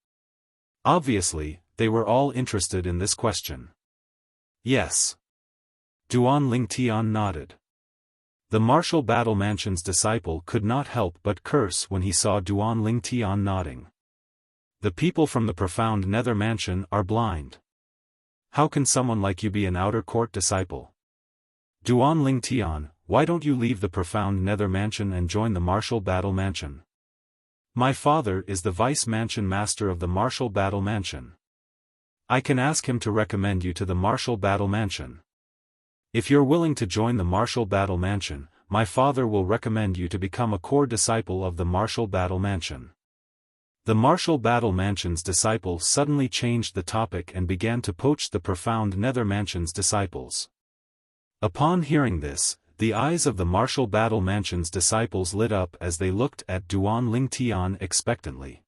Obviously, they were all interested in this question. "Yes." Duan Lingtian nodded. The Martial Battle Mansion's disciple could not help but curse when he saw Duan Lingtian nodding. "The people from the profound Nether Mansion are blind. How can someone like you be an outer court disciple? Duan Lingtian, why don't you leave the profound Nether Mansion and join the Martial Battle Mansion? My father is the Vice Mansion Master of the Martial Battle Mansion. I can ask him to recommend you to the Martial Battle Mansion. If you're willing to join the Martial Battle Mansion, my father will recommend you to become a core disciple of the Martial Battle Mansion." The Martial Battle Mansion's disciple suddenly changed the topic and began to poach the profound Nether Mansion's disciples. Upon hearing this, the eyes of the Martial Battle Mansion's disciples lit up as they looked at Duan Lingtian expectantly.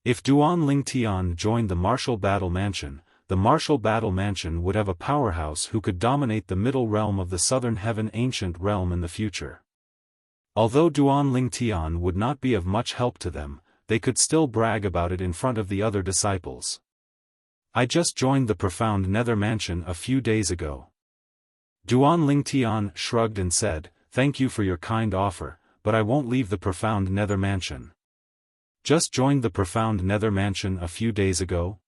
If Duan Lingtian joined the Martial Battle Mansion, the Martial Battle Mansion would have a powerhouse who could dominate the middle realm of the Southern Heaven Ancient Realm in the future. Although Duan Lingtian would not be of much help to them, they could still brag about it in front of the other disciples. "I just joined the profound Nether Mansion a few days ago." Duan Lingtian shrugged and said, "Thank you for your kind offer, but I won't leave the profound Nether Mansion." "Just joined the profound Nether Mansion a few days ago?"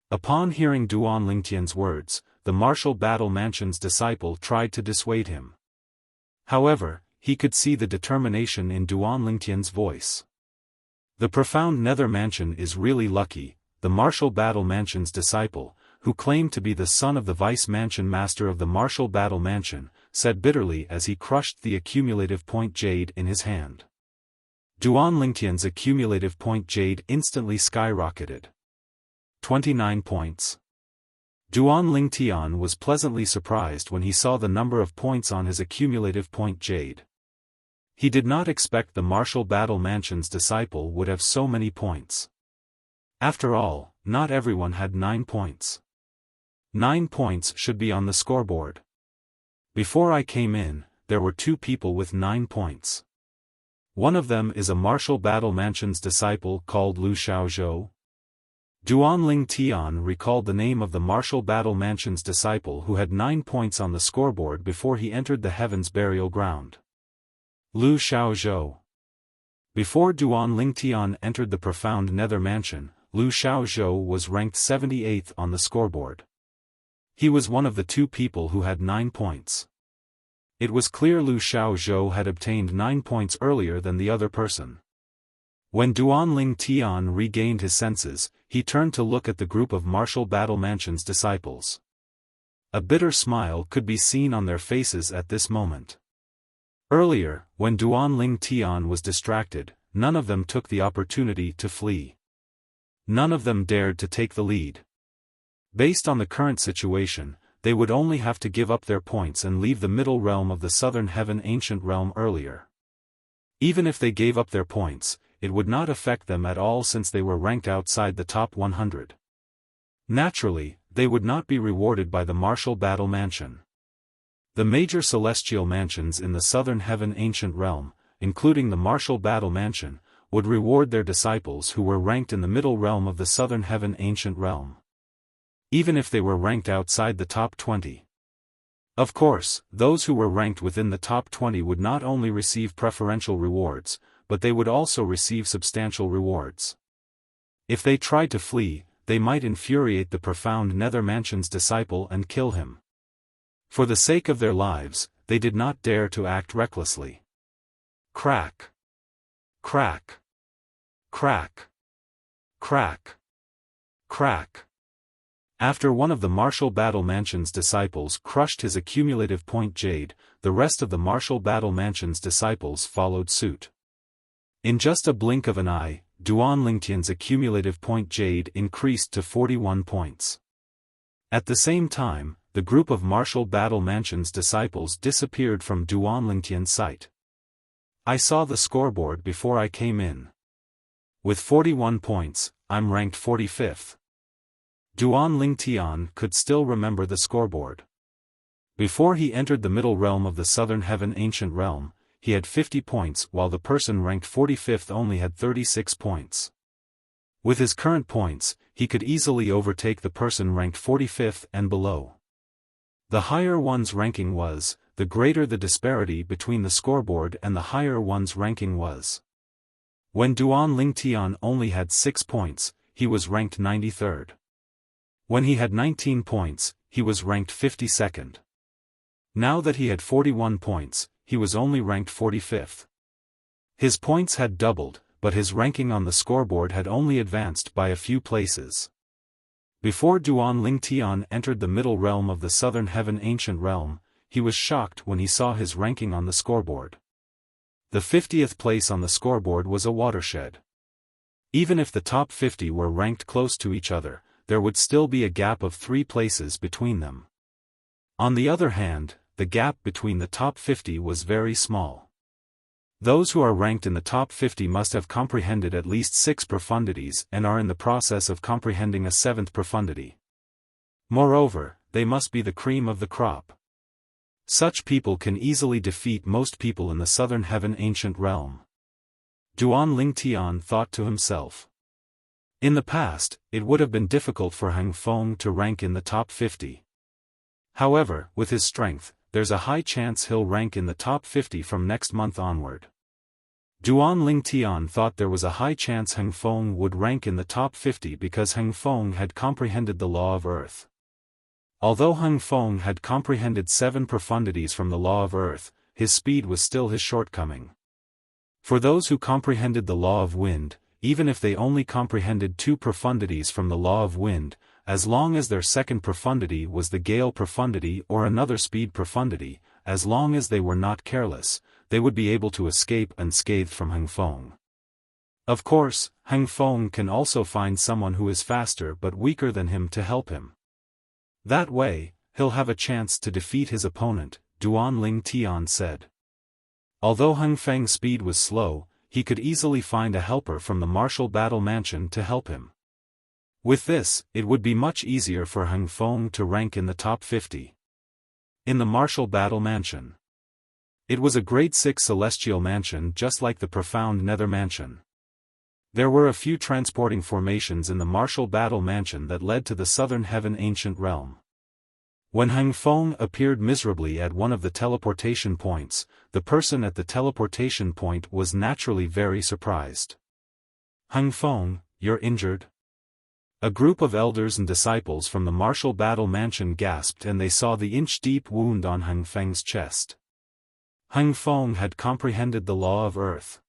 Upon hearing Duan Lingtian's words, the Martial Battle Mansion's disciple tried to dissuade him. However, he could see the determination in Duan Lingtian's voice. The profound nether mansion is really lucky, the martial battle mansion's disciple, who claimed to be the son of the vice mansion master of the martial battle mansion, said bitterly as he crushed the accumulative point jade in his hand. Duan Lingtian's accumulative point jade instantly skyrocketed. 29 points. Duan Lingtian was pleasantly surprised when he saw the number of points on his accumulative point jade. He did not expect the martial battle mansion's disciple would have so many points. After all, not everyone had 9 points. 9 points should be on the scoreboard. Before I came in, there were 2 people with 9 points. One of them is a martial battle mansion's disciple called Lu Xiaozhou. Duan Lingtian recalled the name of the martial battle mansion's disciple who had 9 points on the scoreboard before he entered the heavens burial ground. Lu Xiaozhou. Before Duan Lingtian entered the profound nether mansion, Lu Xiaozhou was ranked 78th on the scoreboard. He was one of the 2 people who had 9 points. It was clear Lu Xiaozhou had obtained 9 points earlier than the other person. When Duan Lingtian regained his senses, he turned to look at the group of martial battle mansion's disciples. A bitter smile could be seen on their faces at this moment. Earlier, when Duan Lingtian was distracted, none of them took the opportunity to flee. None of them dared to take the lead. Based on the current situation, they would only have to give up their points and leave the middle realm of the southern heaven ancient realm earlier. Even if they gave up their points, it would not affect them at all since they were ranked outside the top 100. Naturally, they would not be rewarded by the martial battle mansion. The major celestial mansions in the southern heaven ancient realm, including the martial battle mansion, would reward their disciples who were ranked in the middle realm of the southern heaven ancient realm. Even if they were ranked outside the top 20. Of course, those who were ranked within the top 20 would not only receive preferential rewards, but they would also receive substantial rewards. If they tried to flee, they might infuriate the profound nether mansion's disciple and kill him. For the sake of their lives, they did not dare to act recklessly. Crack. Crack. Crack. Crack. Crack. After one of the martial battle mansion's disciples crushed his accumulative point jade, the rest of the martial battle mansion's disciples followed suit. In just a blink of an eye, Duan Lingtian's accumulative point jade increased to 41 points. At the same time, the group of martial battle mansion's disciples disappeared from Duan Lingtian's sight. I saw the scoreboard before I came in. With 41 points, I'm ranked 45th. Duan Lingtian could still remember the scoreboard. Before he entered the middle realm of the southern heaven ancient realm, he had 50 points while the person ranked 45th only had 36 points. With his current points, he could easily overtake the person ranked 45th and below. The higher one's ranking was, the greater the disparity between the scoreboard and the higher one's ranking was. When Duan Lingtian only had 6 points, he was ranked 93rd. When he had 19 points, he was ranked 52nd. Now that he had 41 points, he was only ranked 45th. His points had doubled, but his ranking on the scoreboard had only advanced by a few places. Before Duan Lingtian entered the middle realm of the southern heaven ancient realm, he was shocked when he saw his ranking on the scoreboard. The 50th place on the scoreboard was a watershed. Even if the top 50 were ranked close to each other, there would still be a gap of 3 places between them. On the other hand, the gap between the top 50 was very small. Those who are ranked in the top 50 must have comprehended at least 6 profundities and are in the process of comprehending a 7th profundity. Moreover, they must be the cream of the crop. Such people can easily defeat most people in the southern heaven ancient realm. Duan Lingtian thought to himself. In the past, it would have been difficult for Heng Feng to rank in the top 50. However, with his strength, there's a high chance he'll rank in the top 50 from next month onward. Duan Lingtian thought there was a high chance Heng Feng would rank in the top 50 because Heng Feng had comprehended the law of earth. Although Heng Feng had comprehended 7 profundities from the law of earth, his speed was still his shortcoming. For those who comprehended the law of wind, even if they only comprehended 2 profundities from the law of wind, as long as their second profundity was the gale profundity or another speed profundity, as long as they were not careless, they would be able to escape unscathed from Heng Feng. Of course, Heng Feng can also find someone who is faster but weaker than him to help him. That way, he'll have a chance to defeat his opponent, Duan Ling Tian said. Although Heng Feng's speed was slow, he could easily find a helper from the martial battle mansion to help him. With this, it would be much easier for Heng Feng to rank in the top 50. In the martial battle mansion. It was a grade 6 celestial mansion just like the profound nether mansion. There were a few transporting formations in the martial battle mansion that led to the southern heaven ancient realm. When Heng Feng appeared miserably at one of the teleportation points, the person at the teleportation point was naturally very surprised. Heng Feng, you're injured? A group of elders and disciples from the martial battle mansion gasped and they saw the inch-deep wound on Heng Feng's chest. Heng Feng had comprehended the law of earth.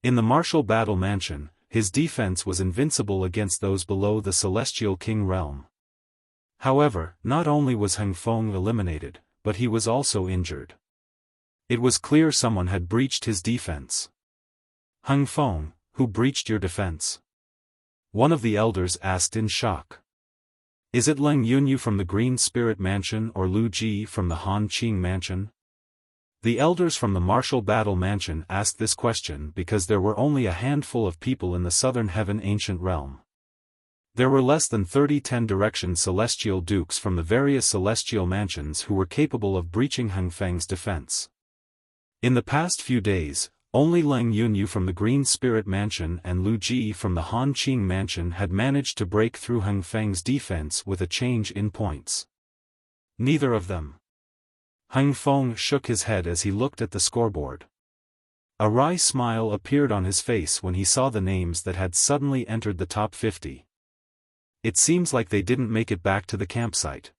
In the martial battle mansion, his defense was invincible against those below the celestial king realm. However, not only was Heng Feng eliminated, but he was also injured. It was clear someone had breached his defense. Heng Feng, who breached your defense? One of the elders asked in shock. Is it Leng Yunyu from the Green Spirit Mansion or Lu Ji from the Han Qing Mansion? The elders from the martial battle mansion asked this question because there were only a handful of people in the southern heaven ancient realm. There were less than 30 10-direction celestial dukes from the various celestial mansions who were capable of breaching Heng Feng's defense. In the past few days, only Leng Yunyu from the Green Spirit Mansion and Lu Ji from the Han Qing Mansion had managed to break through Heng Feng's defense with a change in points. Neither of them. Heng Feng shook his head as he looked at the scoreboard. A wry smile appeared on his face when he saw the names that had suddenly entered the top 50. It seems like they didn't make it back to the campsite.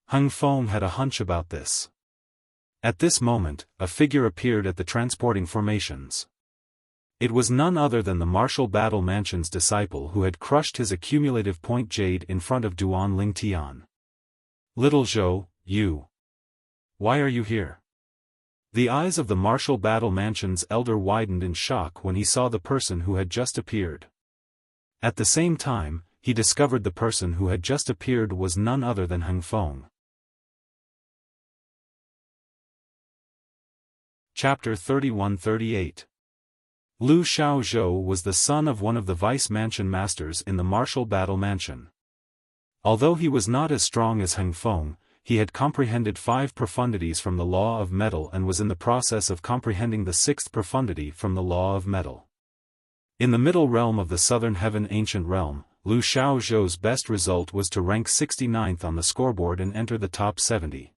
Heng Feng had a hunch about this. At this moment, a figure appeared at the transporting formations. It was none other than the martial battle mansion's disciple who had crushed his accumulative point jade in front of Duan Ling Tian. Little Zhou, you. Why are you here? The eyes of the martial battle mansion's elder widened in shock when he saw the person who had just appeared. At the same time, he discovered the person who had just appeared was none other than Heng Feng. Chapter 31-38. Lu Xiaozhou was the son of one of the vice mansion masters in the martial battle mansion. Although he was not as strong as Heng Feng, he had comprehended 5 profundities from the law of metal and was in the process of comprehending the 6th profundity from the law of metal. In the middle realm of the southern heaven ancient realm, Lu Xiaozhou's best result was to rank 69th on the scoreboard and enter the top 70.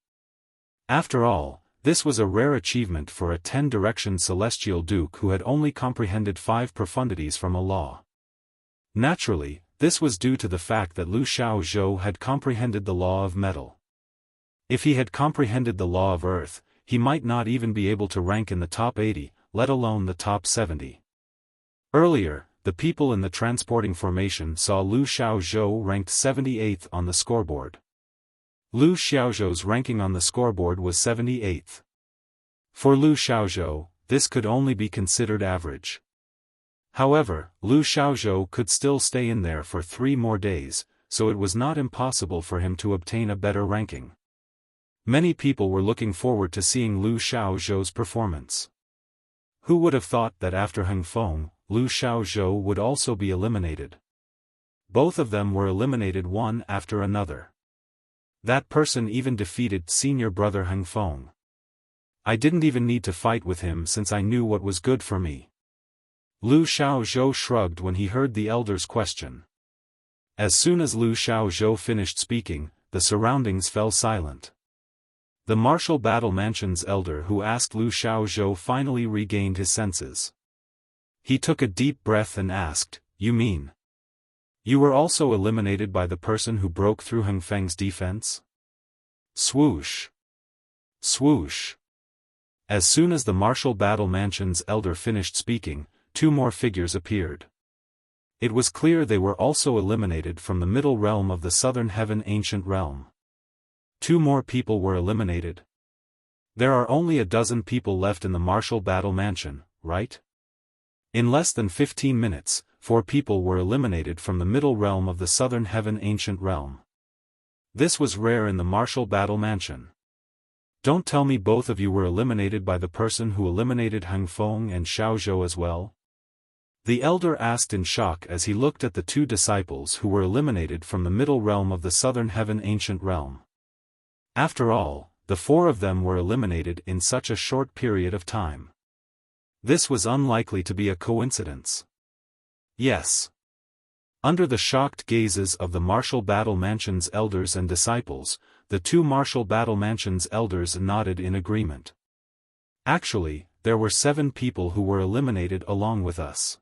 After all, this was a rare achievement for a 10-direction celestial duke who had only comprehended 5 profundities from a law. Naturally, this was due to the fact that Lu Xiaozhou had comprehended the law of metal. If he had comprehended the law of earth, he might not even be able to rank in the top 80, let alone the top 70. Earlier, the people in the transporting formation saw Lu Xiaozhou ranked 78th on the scoreboard. Lu Xiaozhou's ranking on the scoreboard was 78th. For Lu Xiaozhou, this could only be considered average. However, Lu Xiaozhou could still stay in there for 3 more days, so it was not impossible for him to obtain a better ranking. Many people were looking forward to seeing Lu Xiaozhou's performance. Who would have thought that after Heng Feng, Lu Xiaozhou would also be eliminated? Both of them were eliminated one after another. That person even defeated senior brother Heng Feng. I didn't even need to fight with him since I knew what was good for me. Lu Xiaozhou shrugged when he heard the elder's question. As soon as Lu Xiaozhou finished speaking, the surroundings fell silent. The martial battle mansion's elder who asked Lu Xiaozhou finally regained his senses. He took a deep breath and asked, "You mean? You were also eliminated by the person who broke through Heng Feng's defense?" Swoosh. Swoosh. As soon as the martial battle mansion's elder finished speaking, 2 more figures appeared. It was clear they were also eliminated from the middle realm of the southern heaven ancient realm. 2 more people were eliminated. There are only a dozen people left in the martial battle mansion, right? In less than 15 minutes, 4 people were eliminated from the middle realm of the southern heaven ancient realm. This was rare in the martial battle mansion. Don't tell me both of you were eliminated by the person who eliminated Heng Feng and Xiao Zhou as well? The elder asked in shock as he looked at the 2 disciples who were eliminated from the middle realm of the southern heaven ancient realm. After all, the 4 of them were eliminated in such a short period of time. This was unlikely to be a coincidence. Yes. Under the shocked gazes of the martial battle mansion's elders and disciples, the 2 martial battle mansion's elders nodded in agreement. Actually, there were 7 people who were eliminated along with us.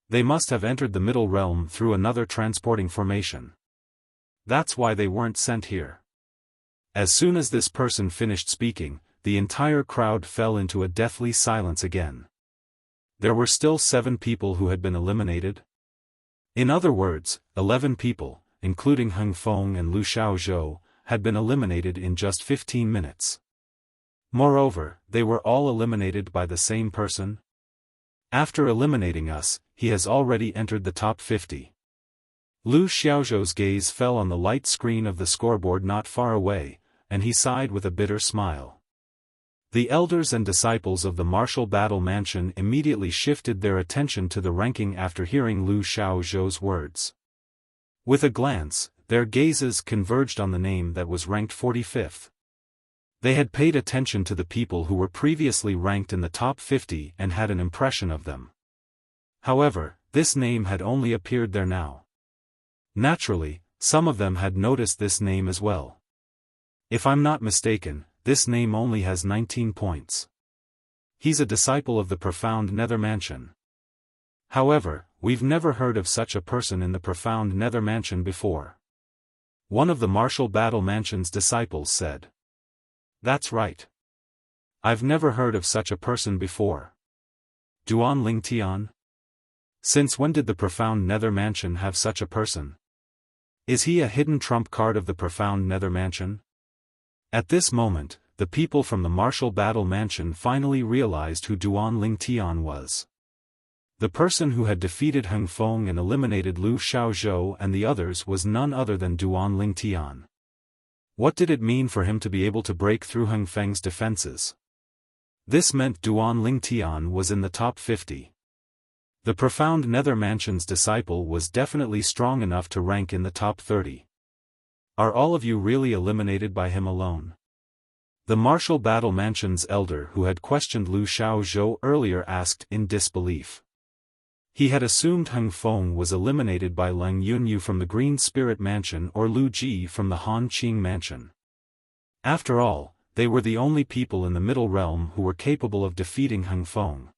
They must have entered the middle realm through another transporting formation. That's why they weren't sent here. As soon as this person finished speaking, the entire crowd fell into a deathly silence again. There were still 7 people who had been eliminated. In other words, 11 people, including Heng Feng and Lu Xiaozhou, had been eliminated in just 15 minutes. Moreover, they were all eliminated by the same person. After eliminating us, he has already entered the top 50. Lu Xiaozhou's gaze fell on the light screen of the scoreboard not far away, and he sighed with a bitter smile. The elders and disciples of the martial battle mansion immediately shifted their attention to the ranking after hearing Lu Xiaozhou's words. With a glance, their gazes converged on the name that was ranked 45th. They had paid attention to the people who were previously ranked in the top 50 and had an impression of them. However, this name had only appeared there now. Naturally, some of them had noticed this name as well. If I'm not mistaken, this name only has 19 points. He's a disciple of the profound Nether Mansion. However, we've never heard of such a person in the profound Nether Mansion before. One of the martial battle mansion's disciples said. That's right. I've never heard of such a person before. Duan Lingtian? Since when did the profound Nether Mansion have such a person? Is he a hidden trump card of the profound Nether Mansion? At this moment, the people from the martial battle mansion finally realized who Duan Lingtian was. The person who had defeated Heng Feng and eliminated Lu Xiaozhou and the others was none other than Duan Lingtian. What did it mean for him to be able to break through Heng Feng's defenses? This meant Duan Lingtian was in the top 50. The profound Nether Mansion's disciple was definitely strong enough to rank in the top 30. Are all of you really eliminated by him alone? The martial battle mansion's elder who had questioned Lu Xiaozhou earlier asked in disbelief. He had assumed Heng Feng was eliminated by Leng Yunyu from the Green Spirit Mansion or Lu Ji from the Han Qing Mansion. After all, they were the only people in the middle realm who were capable of defeating Heng Feng.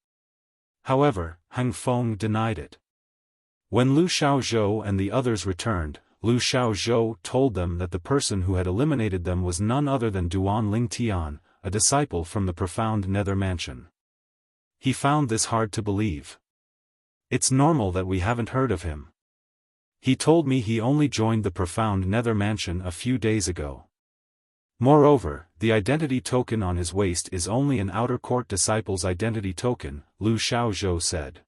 However, Heng Feng denied it. When Lu Xiaozhou and the others returned, Lu Xiaozhou told them that the person who had eliminated them was none other than Duan Lingtian, a disciple from the profound Nether Mansion. He found this hard to believe. It's normal that we haven't heard of him. He told me he only joined the profound Nether Mansion a few days ago. Moreover, the identity token on his waist is only an outer court disciple's identity token, Lu Xiaozhou said.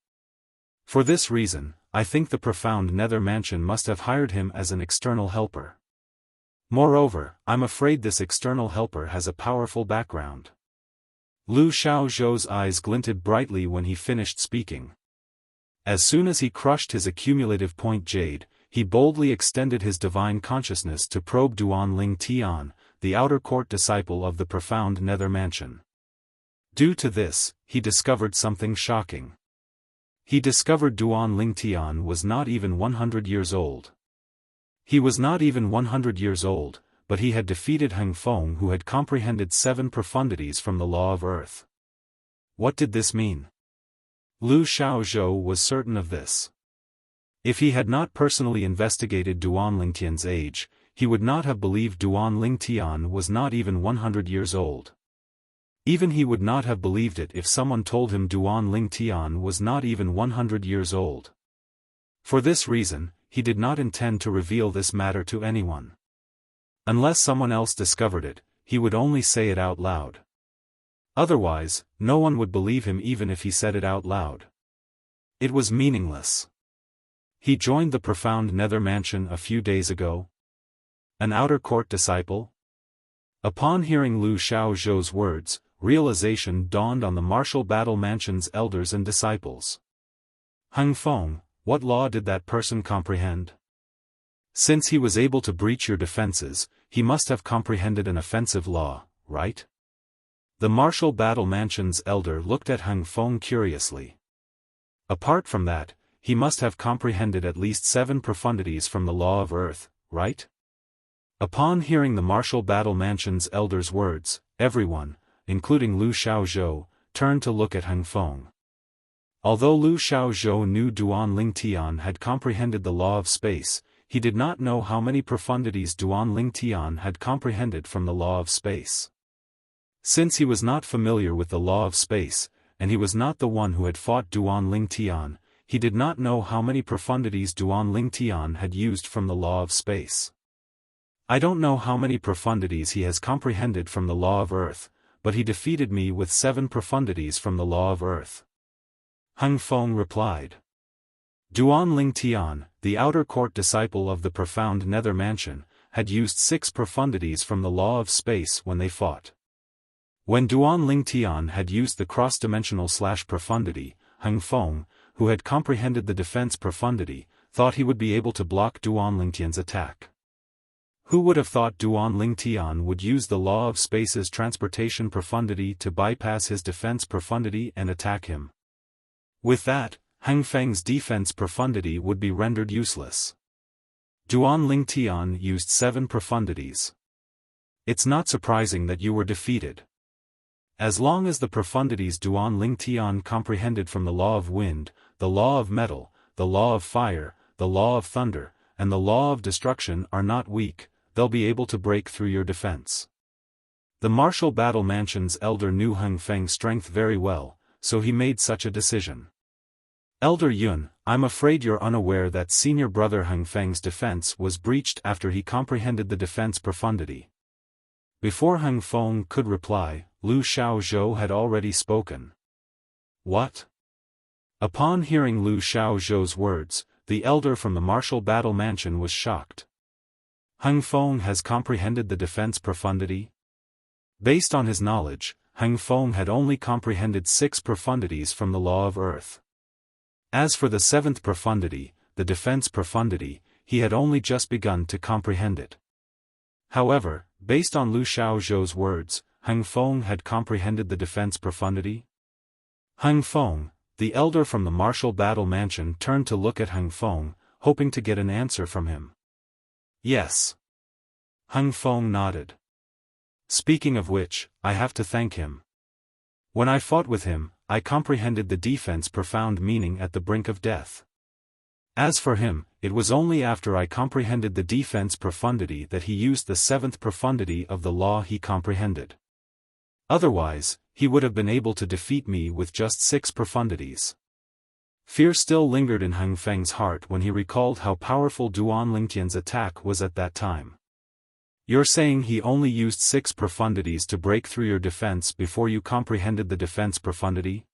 For this reason, I think the profound Nether Mansion must have hired him as an external helper. Moreover, I'm afraid this external helper has a powerful background. Lu Xiaozhou's eyes glinted brightly when he finished speaking. As soon as he crushed his accumulative point jade, he boldly extended his divine consciousness to probe Duan Lingtian, the outer court disciple of the profound Nether Mansion. Due to this, he discovered something shocking. He discovered Duan Lingtian was not even 100 years old. He was not even 100 years old, but he had defeated Heng Feng who had comprehended 7 profundities from the law of earth. What did this mean? Lu Xiaozhou was certain of this. If he had not personally investigated Duan Lingtian's age, he would not have believed Duan Lingtian was not even 100 years old. Even he would not have believed it if someone told him Duan Ling Tian was not even 100 years old. For this reason, he did not intend to reveal this matter to anyone. Unless someone else discovered it, he would only say it out loud. Otherwise, no one would believe him even if he said it out loud. It was meaningless. He joined the profound nether mansion a few days ago. An outer court disciple? Upon hearing Lu Xiaozhou's words, realization dawned on the martial battle mansion's elders and disciples. Hung Feng, what law did that person comprehend? Since he was able to breach your defenses, he must have comprehended an offensive law, right? The martial battle mansion's elder looked at Hung Feng curiously. Apart from that, he must have comprehended at least 7 profundities from the law of earth, right? Upon hearing the martial battle mansion's elder's words, everyone, including Lu Xiaozhou, turned to look at Hung Feng. Although Lu Xiaozhou knew Duan Ling Tian had comprehended the law of space, he did not know how many profundities Duan Ling Tian had comprehended from the law of space. Since he was not familiar with the law of space, and he was not the one who had fought Duan Ling Tian, he did not know how many profundities Duan Ling Tian had used from the law of space. I don't know how many profundities he has comprehended from the law of earth, but he defeated me with 7 profundities from the law of earth. Hung Feng replied. Duan Ling Tian, the outer court disciple of the profound nether mansion, had used 6 profundities from the law of space when they fought. When Duan Ling Tian had used the cross-dimensional profundity, Hung Feng, who had comprehended the defense profundity, thought he would be able to block Duan Ling Tian's attack. Who would have thought Duan Ling Tian would use the law of space's transportation profundity to bypass his defense profundity and attack him? With that, Hung Feng's defense profundity would be rendered useless. Duan Ling Tian used 7 profundities. It's not surprising that you were defeated. As long as the profundities Duan Ling Tian comprehended from the law of wind, the law of metal, the law of fire, the law of thunder, and the law of destruction are not weak, they'll be able to break through your defense. The martial battle mansion's elder knew Hung Feng's strength very well, so he made such a decision. Elder Yun, I'm afraid you're unaware that senior brother Hung Feng's defense was breached after he comprehended the defense profundity. Before Hung Feng could reply, Lu Xiaozhou had already spoken. What? Upon hearing Lu Xiaozhou's words, the elder from the martial battle mansion was shocked. Hung Feng has comprehended the defense profundity? Based on his knowledge, Hung Feng had only comprehended 6 profundities from the law of earth. As for the 7th profundity, the defense profundity, he had only just begun to comprehend it. However, based on Lu Xiaozhou's words, Hung Feng had comprehended the defense profundity? Hung Feng, the elder from the martial battle mansion, turned to look at Hung Feng, hoping to get an answer from him. Yes. Hung Feng nodded. Speaking of which, I have to thank him. When I fought with him, I comprehended the defense profound meaning at the brink of death. As for him, it was only after I comprehended the defense profundity that he used the 7th profundity of the law he comprehended. Otherwise, he would have been able to defeat me with just 6 profundities. Fear still lingered in Hung Feng's heart when he recalled how powerful Duan Ling Tian's attack was at that time. You're saying he only used 6 profundities to break through your defense before you comprehended the defense profundity?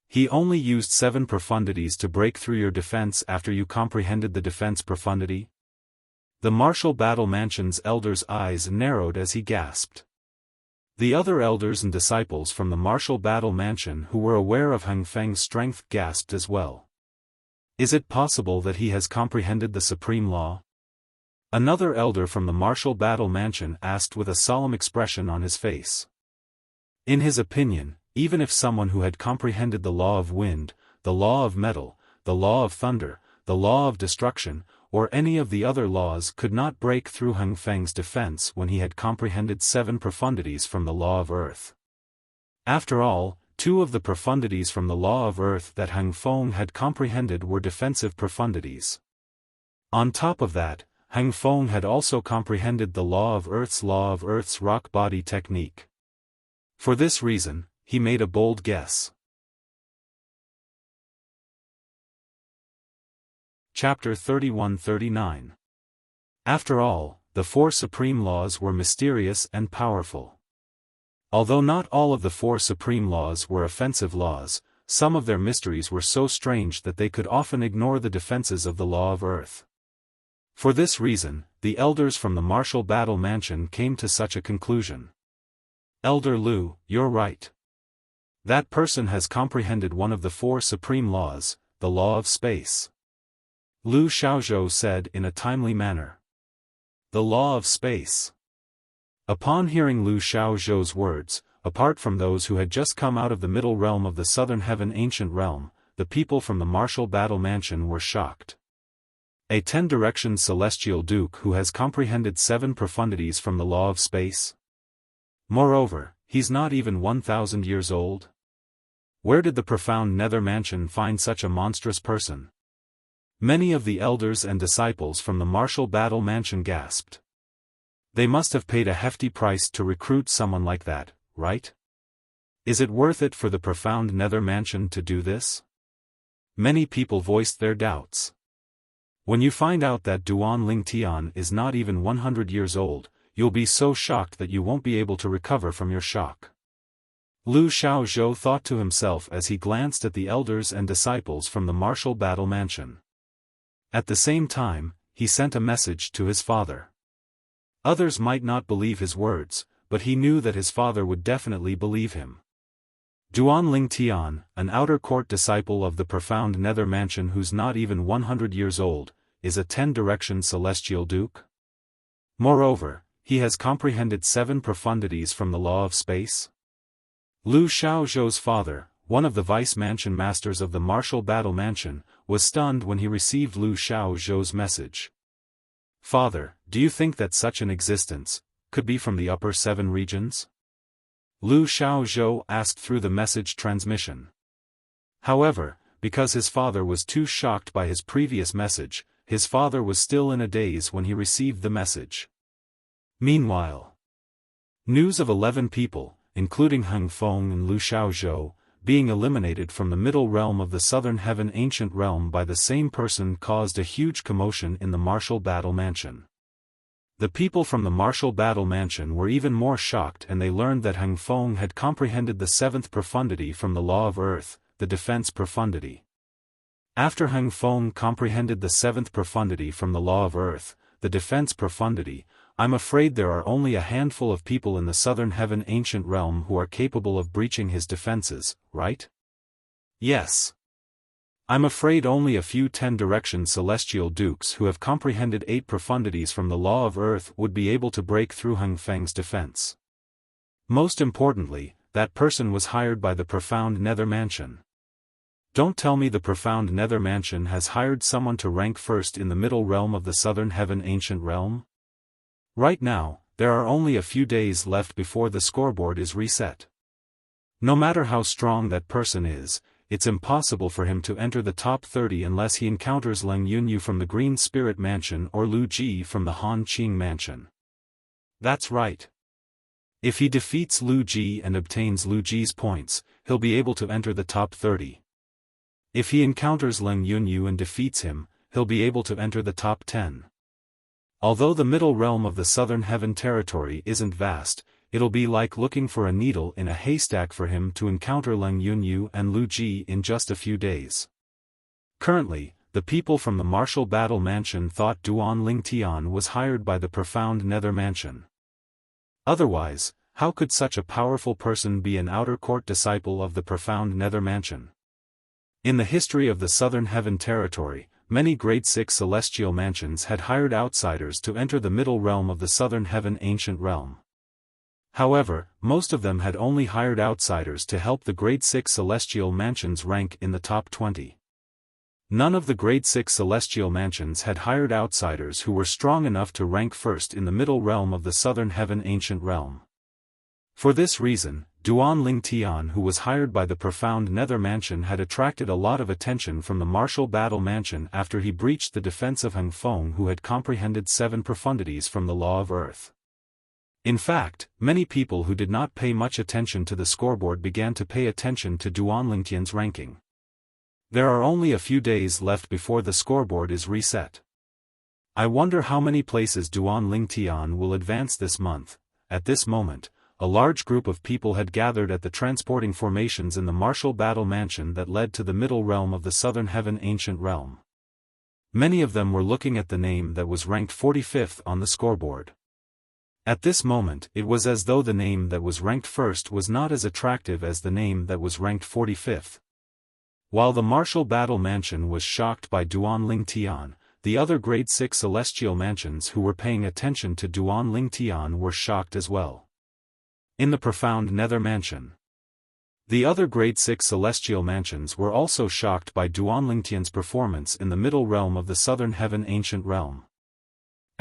He only used 7 profundities to break through your defense after you comprehended the defense profundity? The martial battle mansion's elder's eyes narrowed as he gasped. The other elders and disciples from the martial battle mansion who were aware of Hung Feng's strength gasped as well. Is it possible that he has comprehended the supreme law? Another elder from the martial battle mansion asked with a solemn expression on his face. In his opinion, even if someone who had comprehended the law of wind, the law of metal, the law of thunder, the law of destruction, or any of the other laws could not break through Hung Feng's defense when he had comprehended 7 profundities from the law of earth. After all, 2 of the profundities from the law of earth that Hung Feng had comprehended were defensive profundities. On top of that, Hung Feng had also comprehended the law of Earth's rock body technique. For this reason, he made a bold guess. Chapter 31-39. After all, the four supreme laws were mysterious and powerful. Although not all of the four supreme laws were offensive laws, some of their mysteries were so strange that they could often ignore the defenses of the law of earth. For this reason, the elders from the martial battle mansion came to such a conclusion. Elder Lu, you're right. That person has comprehended one of the four supreme laws, the law of space. Lu Xiaozhou said in a timely manner. The law of space. Upon hearing Lu Xiaozhou's words, apart from those who had just come out of the middle realm of the southern heaven ancient realm, the people from the martial battle mansion were shocked. A 10-direction celestial duke who has comprehended 7 profundities from the law of space? Moreover, he's not even 1,000 years old? Where did the profound nether mansion find such a monstrous person? Many of the elders and disciples from the martial battle mansion gasped. They must have paid a hefty price to recruit someone like that, right? Is it worth it for the profound nether mansion to do this? Many people voiced their doubts. When you find out that Duan Lingtian is not even 100 years old, you'll be so shocked that you won't be able to recover from your shock. Lu Xiaozhou thought to himself as he glanced at the elders and disciples from the martial battle mansion. At the same time, he sent a message to his father. Others might not believe his words, but he knew that his father would definitely believe him. Duan Lingtian, an outer court disciple of the profound nether mansion who's not even 100 years old, is a 10-direction celestial duke? Moreover, he has comprehended 7 profundities from the law of space? Lu Xiaozhou's father, one of the vice mansion masters of the martial battle mansion, was stunned when he received Lu Xiaozhou's message. Father, do you think that such an existence could be from the upper 7 regions? Lu Xiaozhou asked through the message transmission. However, because his father was too shocked by his previous message, his father was still in a daze when he received the message. Meanwhile, news of 11 people, including Heng Feng and Lu Xiaozhou, being eliminated from the middle realm of the southern heaven ancient realm by the same person caused a huge commotion in the martial battle mansion. The people from the martial battle mansion were even more shocked, and they learned that Heng Feng had comprehended the 7th profundity from the law of earth, the defense profundity. After Heng Feng comprehended the 7th profundity from the law of earth, the defense profundity, I'm afraid there are only a handful of people in the southern heaven ancient realm who are capable of breaching his defenses, right? Yes. I'm afraid only a few 10-direction celestial dukes who have comprehended 8 profundities from the law of earth would be able to break through Heng Feng's defense. Most importantly, that person was hired by the profound nether mansion. Don't tell me the profound nether mansion has hired someone to rank first in the middle realm of the southern heaven ancient realm? Right now, there are only a few days left before the scoreboard is reset. No matter how strong that person is, it's impossible for him to enter the top 30 unless he encounters Leng Yunyu from the Green Spirit Mansion or Lu Ji from the Han Qing Mansion. That's right. If he defeats Lu Ji and obtains Lu Ji's points, he'll be able to enter the top 30. If he encounters Leng Yunyu and defeats him, he'll be able to enter the top 10. Although the middle realm of the southern heaven territory isn't vast, it'll be like looking for a needle in a haystack for him to encounter Leng Yunyu and Lu Ji in just a few days. Currently, the people from the martial battle mansion thought Duan Lingtian was hired by the profound nether mansion. Otherwise, how could such a powerful person be an outer court disciple of the profound nether mansion? In the history of the southern heaven territory, many grade 6 celestial mansions had hired outsiders to enter the middle realm of the southern heaven ancient realm. However, most of them had only hired outsiders to help the grade 6 celestial mansions rank in the top 20. None of the grade 6 celestial mansions had hired outsiders who were strong enough to rank first in the middle realm of the southern heaven ancient realm. For this reason, Duan Lingtian, who was hired by the profound nether mansion, had attracted a lot of attention from the martial battle mansion after he breached the defense of Heng Feng, who had comprehended 7 profundities from the law of earth. In fact, many people who did not pay much attention to the scoreboard began to pay attention to Duan ranking. There are only a few days left before the scoreboard is reset. I wonder how many places Duan will advance this month. At this moment, a large group of people had gathered at the transporting formations in the martial battle mansion that led to the middle realm of the southern heaven ancient realm. Many of them were looking at the name that was ranked 45th on the scoreboard. At this moment, it was as though the name that was ranked first was not as attractive as the name that was ranked 45th. While the martial battle mansion was shocked by Duan the other grade 6 celestial mansions who were paying attention to Duan were shocked as well. In the profound nether mansion, the other grade 6 celestial mansions were also shocked by Duan performance in the middle realm of the southern heaven ancient realm.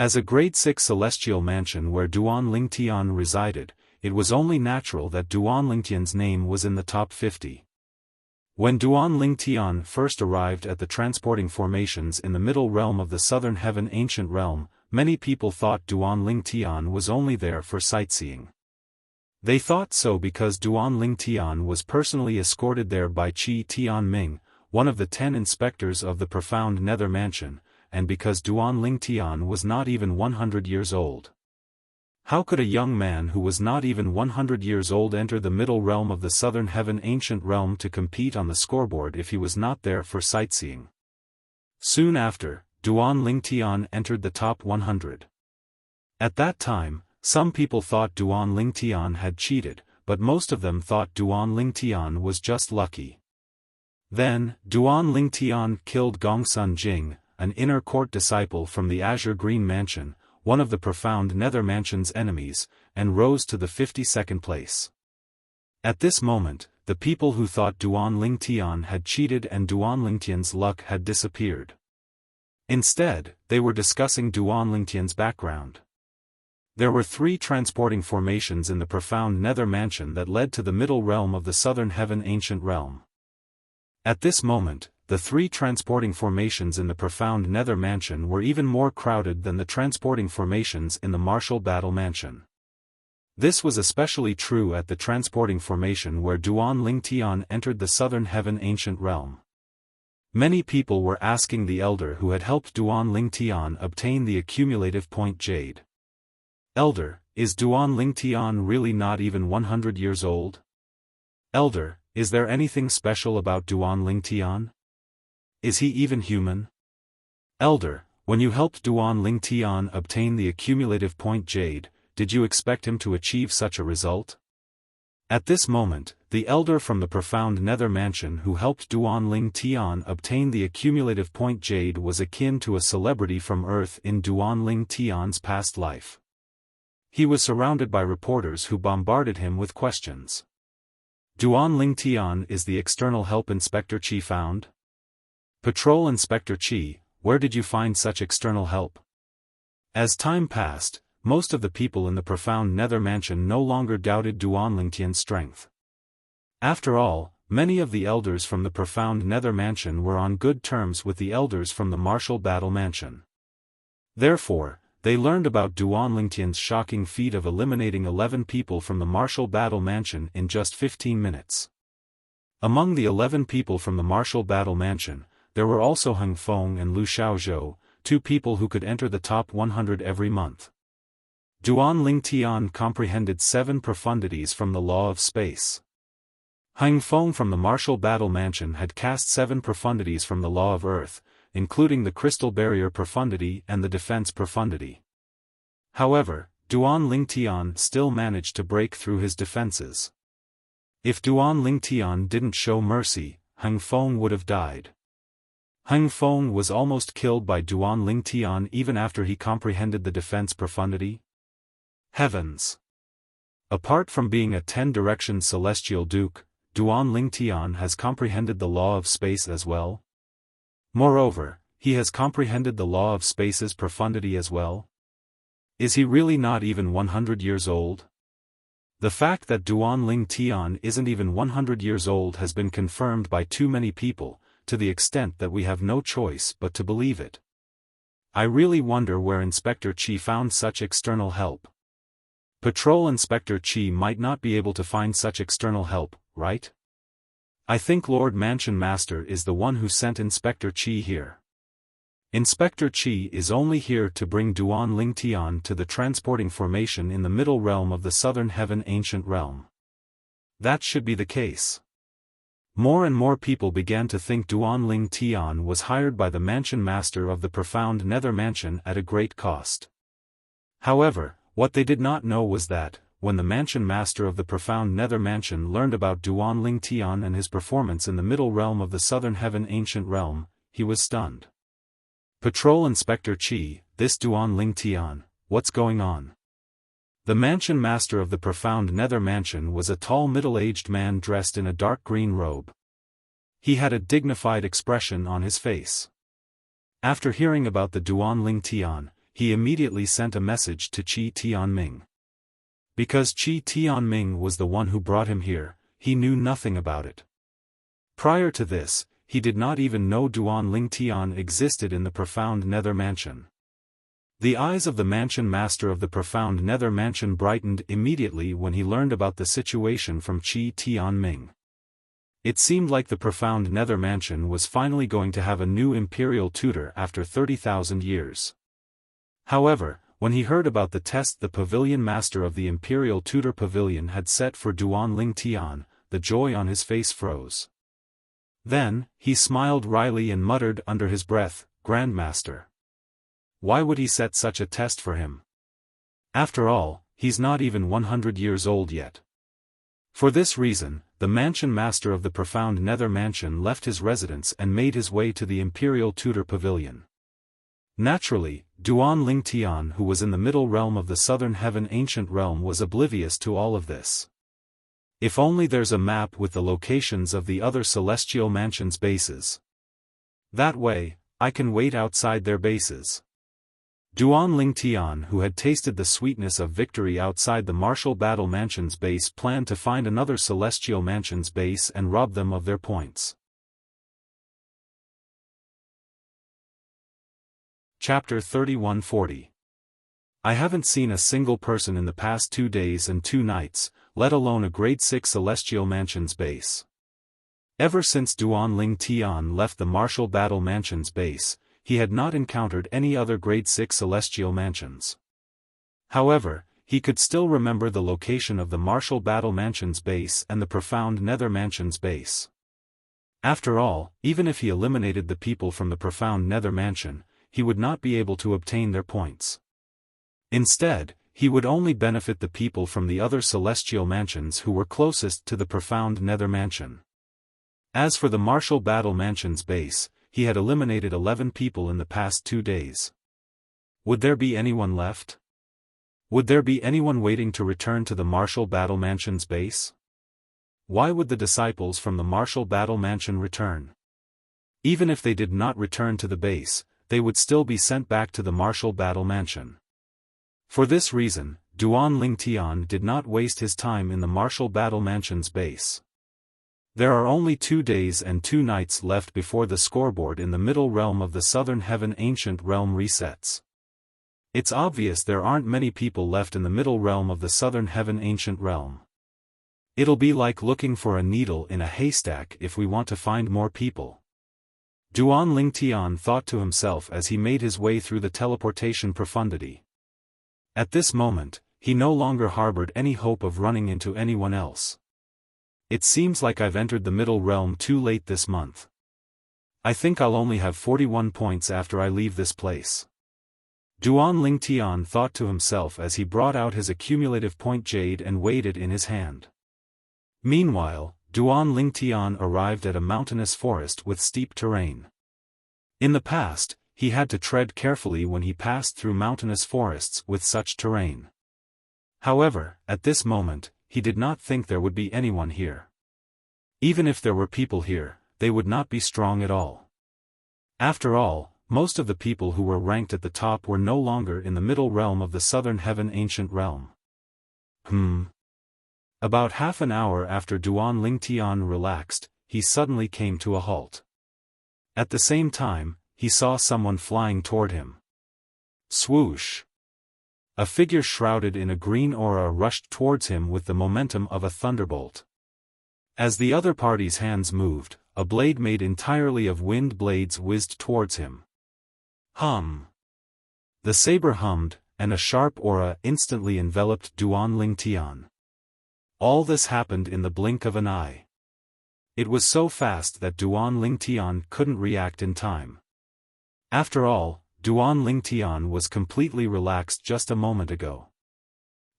As a grade 6 celestial mansion where Duan resided, it was only natural that Duan name was in the top 50. When Duan first arrived at the transporting formations in the middle realm of the southern heaven ancient realm, many people thought Duan was only there for sightseeing. They thought so because Duan was personally escorted there by Qi Tianming, one of the 10 inspectors of the profound nether mansion, and because Duan was not even 100 years old. How could a young man who was not even 100 years old enter the middle realm of the southern heaven ancient realm to compete on the scoreboard if he was not there for sightseeing? Soon after, Duan entered the top 100. At that time, some people thought Duan had cheated, but most of them thought Duan was just lucky. Then, Duan killed Gongsun Jing, an inner court disciple from the Azure Green Mansion, one of the profound nether mansion's enemies, and rose to the 52nd place. At this moment, the people who thought Duan had cheated and Duan luck had disappeared. Instead, they were discussing Duan background. There were 3 transporting formations in the profound nether mansion that led to the middle realm of the southern heaven ancient realm. At this moment, the 3 transporting formations in the profound nether mansion were even more crowded than the transporting formations in the martial battle mansion. This was especially true at the transporting formation where Duan entered the southern heaven ancient realm. Many people were asking the elder who had helped Duan obtain the accumulative point jade. Elder, is Duan really not even 100 years old? Elder, is there anything special about Duan? Is he even human? Elder, when you helped Duan obtain the accumulative point jade, did you expect him to achieve such a result? At this moment, the elder from the profound nether mansion who helped Duan obtain the accumulative point jade was akin to a celebrity from Earth in Duan past life. He was surrounded by reporters who bombarded him with questions. Duan is the external help Inspector Qi found? Patrol Inspector Qi, where did you find such external help? As time passed, most of the people in the profound nether mansion no longer doubted Duan strength. After all, many of the elders from the profound nether mansion were on good terms with the elders from the martial battle mansion. Therefore, they learned about Duan shocking feat of eliminating 11 people from the martial battle mansion in just 15 minutes. Among the 11 people from the martial battle mansion, there were also Heng Feng and Lu Xiaozhou, 2 people who could enter the top 100 every month. Duan comprehended 7 profundities from the law of space. Heng Feng from the martial battle mansion had cast 7 profundities from the law of earth, including the crystal barrier profundity and the defense profundity. However, Duan still managed to break through his defenses. If Duan didn't show mercy, Heng Feng would have died. Heng Feng was almost killed by Duan even after he comprehended the defense profundity. Heavens! Apart from being a 10-direction celestial duke, Duan has comprehended the law of space as well. Moreover, he has comprehended the law of space's profundity as well. Is he really not even 100 years old? The fact that Duan isn't even 100 years old has been confirmed by too many people, to the extent that we have no choice but to believe it. I really wonder where Inspector Qi found such external help. Patrol Inspector Qi might not be able to find such external help, right? I think Lord Mansion Master is the one who sent Inspector Qi here. Inspector Qi is only here to bring Duan Ling Tian to the transporting formation in the middle realm of the Southern Heaven Ancient Realm. That should be the case. More and more people began to think Duan Ling Tian was hired by the Mansion Master of the Profound Nether Mansion at a great cost. However, what they did not know was that, when the Mansion Master of the Profound Nether Mansion learned about Duan Ling Tian and his performance in the middle realm of the Southern Heaven Ancient Realm, he was stunned. Patrol Inspector Qi, this Duan Ling Tian, what's going on? The Mansion Master of the Profound Nether Mansion was a tall middle-aged man dressed in a dark green robe. He had a dignified expression on his face. After hearing about the Duan Ling Tian, he immediately sent a message to Qi Tianming. Because Qi Tianming was the one who brought him here, he knew nothing about it. Prior to this, he did not even know Duan Ling Tian existed in the Profound Nether Mansion. The eyes of the Mansion Master of the Profound Nether Mansion brightened immediately when he learned about the situation from Qi Tianming. It seemed like the Profound Nether Mansion was finally going to have a new imperial tutor after 30,000 years. However, when he heard about the test the Pavilion Master of the Imperial Tutor Pavilion had set for Duan Ling Tian, the joy on his face froze. Then, he smiled wryly and muttered under his breath, "Grandmaster. Why would he set such a test for him? After all, he's not even 100 years old yet." For this reason, the Mansion Master of the Profound Nether Mansion left his residence and made his way to the Imperial Tutor Pavilion. Naturally, Duan Ling Tian, who was in the middle realm of the Southern Heaven Ancient Realm, was oblivious to all of this. If only there's a map with the locations of the other Celestial Mansion's bases. That way, I can wait outside their bases. Duan Ling Tian, who had tasted the sweetness of victory outside the Martial Battle Mansion's base, planned to find another Celestial Mansion's base and rob them of their points. Chapter 3140. I haven't seen a single person in the past 2 days and 2 nights, let alone a grade 6 Celestial Mansion's base. Ever since Duan Ling Tian left the Martial Battle Mansion's base, he had not encountered any other grade 6 Celestial Mansions. However, he could still remember the location of the Martial Battle Mansion's base and the Profound Nether Mansion's base. After all, even if he eliminated the people from the Profound Nether Mansion, he would not be able to obtain their points. Instead, he would only benefit the people from the other Celestial Mansions who were closest to the Profound Nether Mansion. As for the Martial Battle Mansion's base, he had eliminated 11 people in the past 2 days. Would there be anyone left? Would there be anyone waiting to return to the Martial Battle Mansion's base? Why would the disciples from the Martial Battle Mansion return? Even if they did not return to the base, they would still be sent back to the Martial Battle Mansion. For this reason, Duan Ling Tian did not waste his time in the Martial Battle Mansion's base. There are only 2 days and 2 nights left before the scoreboard in the middle realm of the Southern Heaven Ancient Realm resets. It's obvious there aren't many people left in the middle realm of the Southern Heaven Ancient Realm. It'll be like looking for a needle in a haystack if we want to find more people. Duan Ling Tian thought to himself as he made his way through the teleportation profundity. At this moment, he no longer harbored any hope of running into anyone else. It seems like I've entered the middle realm too late this month. I think I'll only have 41 points after I leave this place. Duan Ling Tian thought to himself as he brought out his accumulative point jade and weighed it in his hand. Meanwhile, Duan Ling Tian arrived at a mountainous forest with steep terrain. In the past, he had to tread carefully when he passed through mountainous forests with such terrain. However, at this moment, he did not think there would be anyone here. Even if there were people here, they would not be strong at all. After all, most of the people who were ranked at the top were no longer in the middle realm of the Southern Heaven Ancient Realm. About half an hour after Duan Ling Tian relaxed, he suddenly came to a halt. At the same time, he saw someone flying toward him. Swoosh! A figure shrouded in a green aura rushed towards him with the momentum of a thunderbolt. As the other party's hands moved, a blade made entirely of wind blades whizzed towards him. Hum! The saber hummed, and a sharp aura instantly enveloped Duan Lingtian. All this happened in the blink of an eye. It was so fast that Duan Lingtian couldn't react in time. After all, Duan Lingtian was completely relaxed just a moment ago.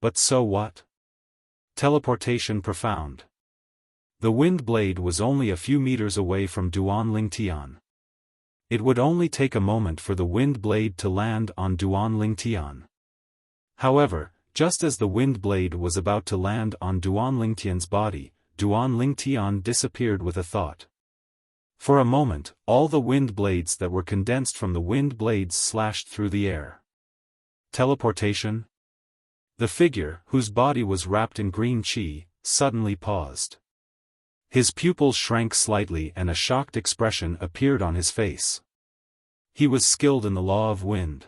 But so what? Teleportation profound. The wind blade was only a few meters away from Duan Lingtian. It would only take a moment for the wind blade to land on Duan Lingtian. However, just as the wind blade was about to land on Duan Lingtian's body, Duan Lingtian disappeared with a thought. For a moment, all the wind blades that were condensed from the wind blades slashed through the air. Teleportation? The figure, whose body was wrapped in green qi, suddenly paused. His pupils shrank slightly and a shocked expression appeared on his face. He was skilled in the law of wind.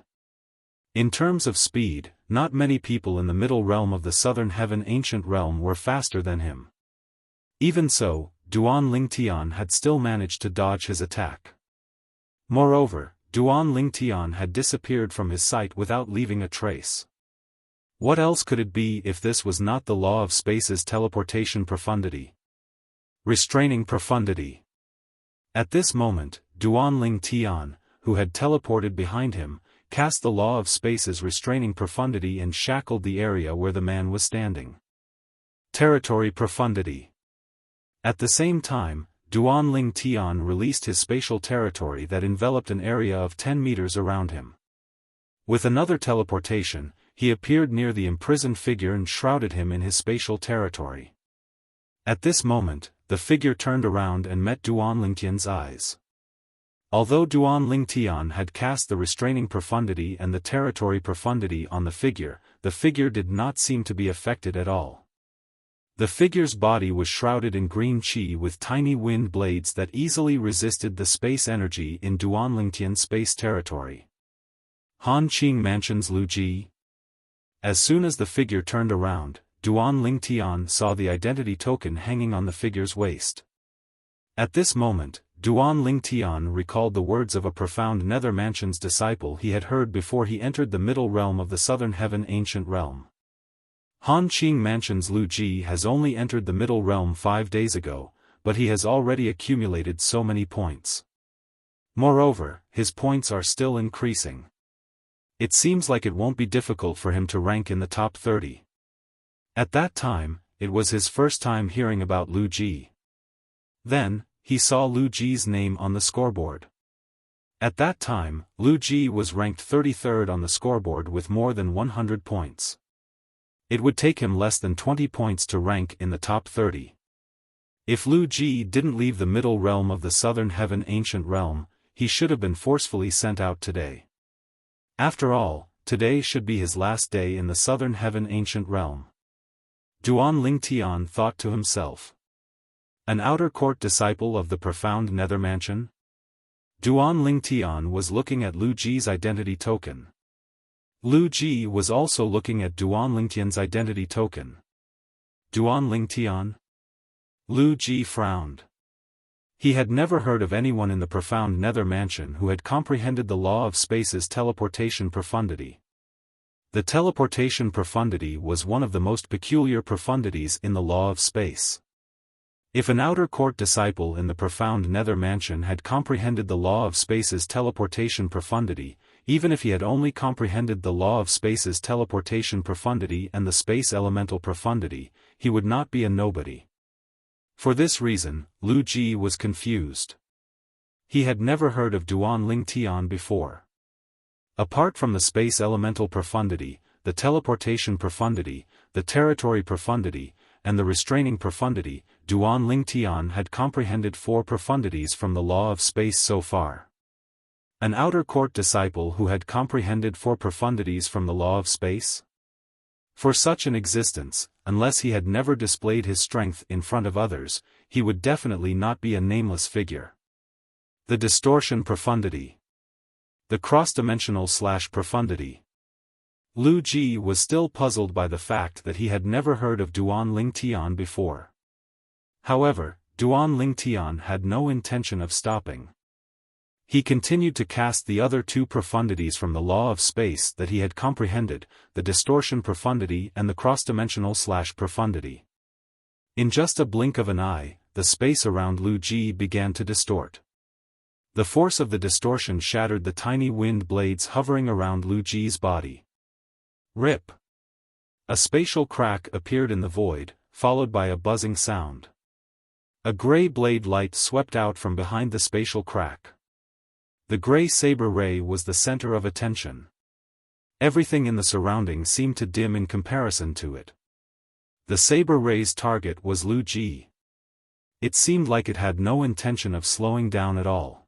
In terms of speed, not many people in the middle realm of the southern heaven ancient realm were faster than him. Even so, Duan Lingtian had still managed to dodge his attack. Moreover, Duan Lingtian had disappeared from his sight without leaving a trace. What else could it be if this was not the law of space's teleportation profundity? Restraining profundity. At this moment, Duan Lingtian, who had teleported behind him, cast the law of space's restraining profundity and shackled the area where the man was standing. Territory profundity. At the same time, Duan Lingtian released his spatial territory that enveloped an area of 10 meters around him. With another teleportation, he appeared near the imprisoned figure and shrouded him in his spatial territory. At this moment, the figure turned around and met Duan Lingtian's eyes. Although Duan Lingtian had cast the restraining profundity and the territory profundity on the figure did not seem to be affected at all. The figure's body was shrouded in green qi with tiny wind blades that easily resisted the space energy in Duan Lingtian's space territory. Han Qing Mansion's Lu Ji. As soon as the figure turned around, Duan Lingtian saw the identity token hanging on the figure's waist. At this moment, Duan Lingtian recalled the words of a profound Nether Mansion's disciple he had heard before he entered the middle realm of the southern heaven ancient realm. Han Qing Mansion's Lu Ji has only entered the middle realm 5 days ago, but he has already accumulated so many points. Moreover, his points are still increasing. It seems like it won't be difficult for him to rank in the top 30. At that time, it was his first time hearing about Lu Ji. Then, he saw Lu Ji's name on the scoreboard. At that time, Lu Ji was ranked 33rd on the scoreboard with more than 100 points. It would take him less than 20 points to rank in the top 30. If Lu Ji didn't leave the middle realm of the southern heaven ancient realm, he should have been forcefully sent out today. After all, today should be his last day in the southern heaven ancient realm. Duan Lingtian thought to himself. An outer court disciple of the profound Nether Mansion? Duan Lingtian was looking at Lu Ji's identity token. Lu Ji was also looking at Duan Lingtian's identity token. Duan Lingtian? Lu Ji frowned. He had never heard of anyone in the profound Nether Mansion who had comprehended the law of space's teleportation profundity. The teleportation profundity was one of the most peculiar profundities in the law of space. If an outer court disciple in the profound Nether Mansion had comprehended the law of space's teleportation profundity, even if he had only comprehended the law of space's teleportation profundity and the space elemental profundity, he would not be a nobody. For this reason, Lu Ji was confused. He had never heard of Duan Lingtian before. Apart from the space elemental profundity, the teleportation profundity, the territory profundity, and the restraining profundity, Duan Lingtian had comprehended 4 profundities from the law of space so far. An outer court disciple who had comprehended 4 profundities from the law of space? For such an existence, unless he had never displayed his strength in front of others, he would definitely not be a nameless figure. The distortion profundity. The cross-dimensional / profundity. Lu Ji was still puzzled by the fact that he had never heard of Duan Ling Tian before. However, Duan Ling Tian had no intention of stopping. He continued to cast the other two profundities from the law of space that he had comprehended, the distortion profundity and the cross-dimensional profundity. In just a blink of an eye, the space around Lu Ji began to distort. The force of the distortion shattered the tiny wind blades hovering around Lu Ji's body. Rip! A spatial crack appeared in the void, followed by a buzzing sound. A gray blade light swept out from behind the spatial crack. The gray saber ray was the center of attention. Everything in the surroundings seemed to dim in comparison to it. The saber ray's target was Lu Ji. It seemed like it had no intention of slowing down at all.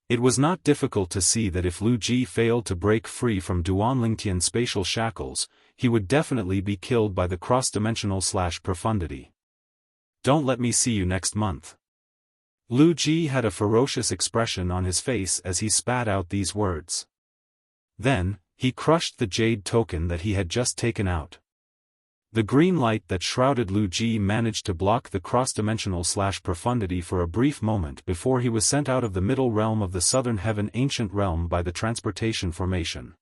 It was not difficult to see that if Lu Ji failed to break free from Duan Lingtian's spatial shackles, he would definitely be killed by the cross-dimensional profundity. Don't let me see you next month. Lu Ji had a ferocious expression on his face as he spat out these words. Then, he crushed the jade token that he had just taken out. The green light that shrouded Lu Ji managed to block the cross-dimensional profundity for a brief moment before he was sent out of the middle realm of the southern heaven ancient realm by the transportation formation.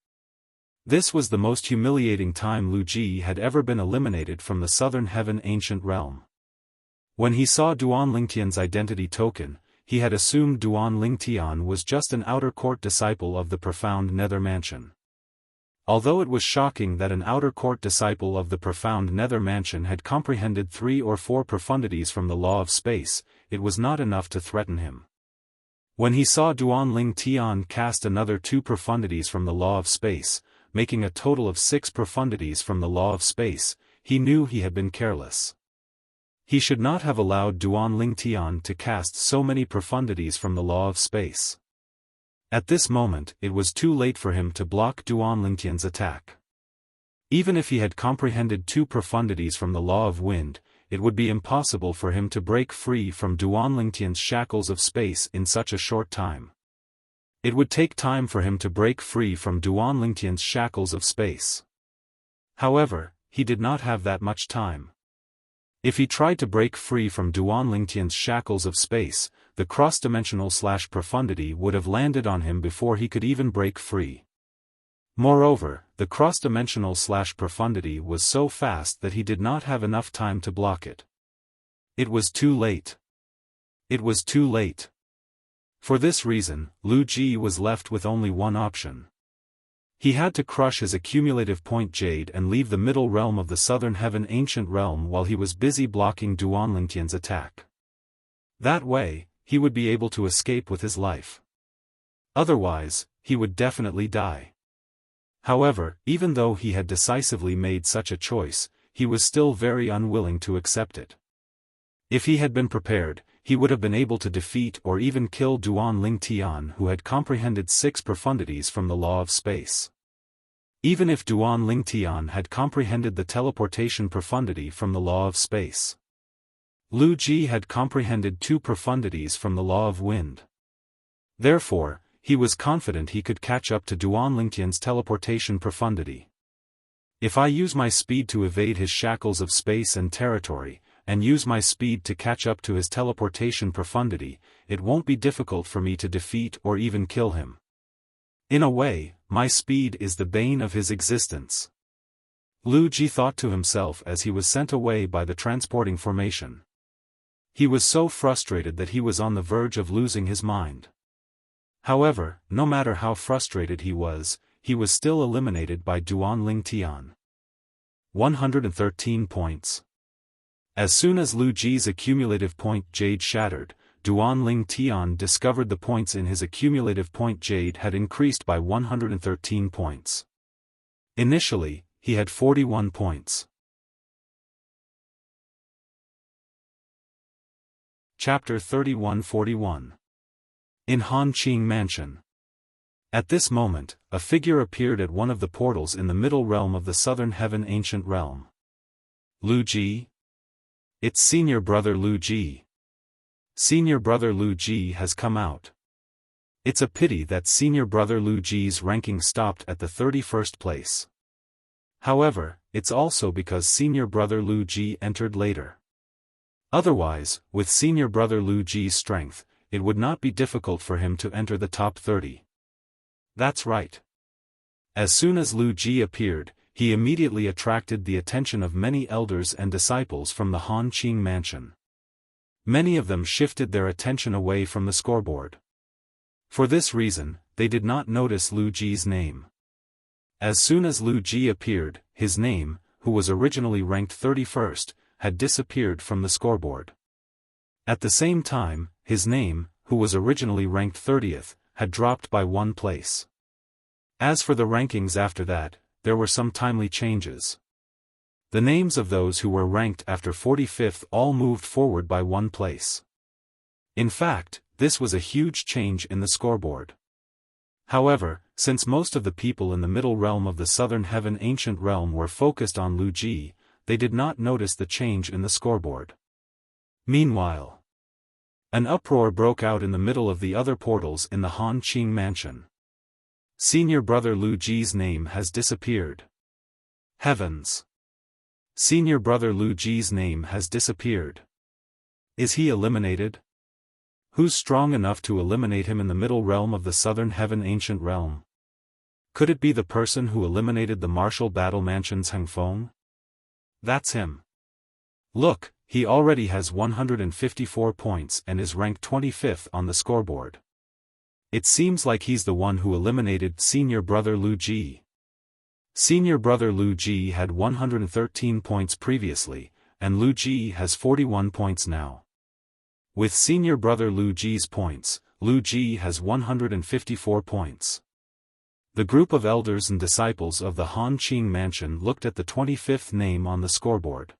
This was the most humiliating time Lu Ji had ever been eliminated from the southern heaven ancient realm. When he saw Duan Lingtian's identity token, he had assumed Duan Lingtian was just an outer court disciple of the profound nether mansion. Although it was shocking that an outer court disciple of the profound nether mansion had comprehended 3 or 4 profundities from the law of space, it was not enough to threaten him. When he saw Duan Ling Tian cast another 2 profundities from the law of space, making a total of 6 profundities from the law of space, he knew he had been careless. He should not have allowed Duan Ling Tian to cast so many profundities from the law of space. At this moment, it was too late for him to block Duan Lingtian's attack. Even if he had comprehended 2 profundities from the law of wind, it would be impossible for him to break free from Duan Lingtian's shackles of space in such a short time. It would take time for him to break free from Duan Lingtian's shackles of space. However, he did not have that much time. If he tried to break free from Duan Lingtian's shackles of space, the cross-dimensional profundity would have landed on him before he could even break free. Moreover, the cross-dimensional profundity was so fast that he did not have enough time to block it. It was too late. It was too late. For this reason, Lu Ji was left with only one option. He had to crush his accumulative point jade and leave the middle realm of the southern heaven ancient realm while he was busy blocking Duan Lingtian's attack. That way, he would be able to escape with his life. Otherwise, he would definitely die. However, even though he had decisively made such a choice, he was still very unwilling to accept it. If he had been prepared, he would have been able to defeat or even kill Duan Ling Tian, who had comprehended 6 profundities from the law of space. Even if Duan Ling Tian had comprehended the teleportation profundity from the law of space. Lu Ji had comprehended 2 profundities from the law of wind. Therefore, he was confident he could catch up to Duan Lingtian's teleportation profundity. If I use my speed to evade his shackles of space and territory, and use my speed to catch up to his teleportation profundity, it won't be difficult for me to defeat or even kill him. In a way, my speed is the bane of his existence. Lu Ji thought to himself as he was sent away by the transporting formation. He was so frustrated that he was on the verge of losing his mind. However, no matter how frustrated he was still eliminated by Duan Ling Tian. 113 points. As soon as Lu Ji's accumulative point jade shattered, Duan Ling Tian discovered the points in his accumulative point jade had increased by 113 points. Initially, he had 41 points. Chapter 3141. In Hanqing Mansion. At this moment, a figure appeared at one of the portals in the middle realm of the southern heaven ancient realm. Lu Ji? It's senior brother Lu Ji. Senior brother Lu Ji has come out. It's a pity that senior brother Lu Ji's ranking stopped at the 31st place. However, it's also because senior brother Lu Ji entered later. Otherwise, with senior brother Lu Ji's strength, it would not be difficult for him to enter the top 30. That's right. As soon as Lu Ji appeared, he immediately attracted the attention of many elders and disciples from the Han Qing mansion. Many of them shifted their attention away from the scoreboard. For this reason, they did not notice Lu Ji's name. As soon as Lu Ji appeared, his name, who was originally ranked 31st, had disappeared from the scoreboard. At the same time, his name, who was originally ranked 30th, had dropped by 1 place. As for the rankings after that, there were some timely changes. The names of those who were ranked after 45th all moved forward by 1 place. In fact, this was a huge change in the scoreboard. However, since most of the people in the middle realm of the Southern Heaven Ancient Realm were focused on Lu Ji, they did not notice the change in the scoreboard. Meanwhile, an uproar broke out in the middle of the other portals in the Han Qing mansion. Senior brother Lu Ji's name has disappeared. Heavens! Senior brother Lu Ji's name has disappeared. Is he eliminated? Who's strong enough to eliminate him in the middle realm of the Southern Heaven Ancient Realm? Could it be the person who eliminated the Martial Battle Mansion's Hengfeng? That's him. Look, he already has 154 points and is ranked 25th on the scoreboard. It seems like he's the one who eliminated senior brother Lu Ji. Senior brother Lu Ji had 113 points previously, and Lu Ji has 41 points now. With senior brother Lu Ji's points, Lu Ji has 154 points. The group of elders and disciples of the Han Qing mansion looked at the 25th name on the scoreboard.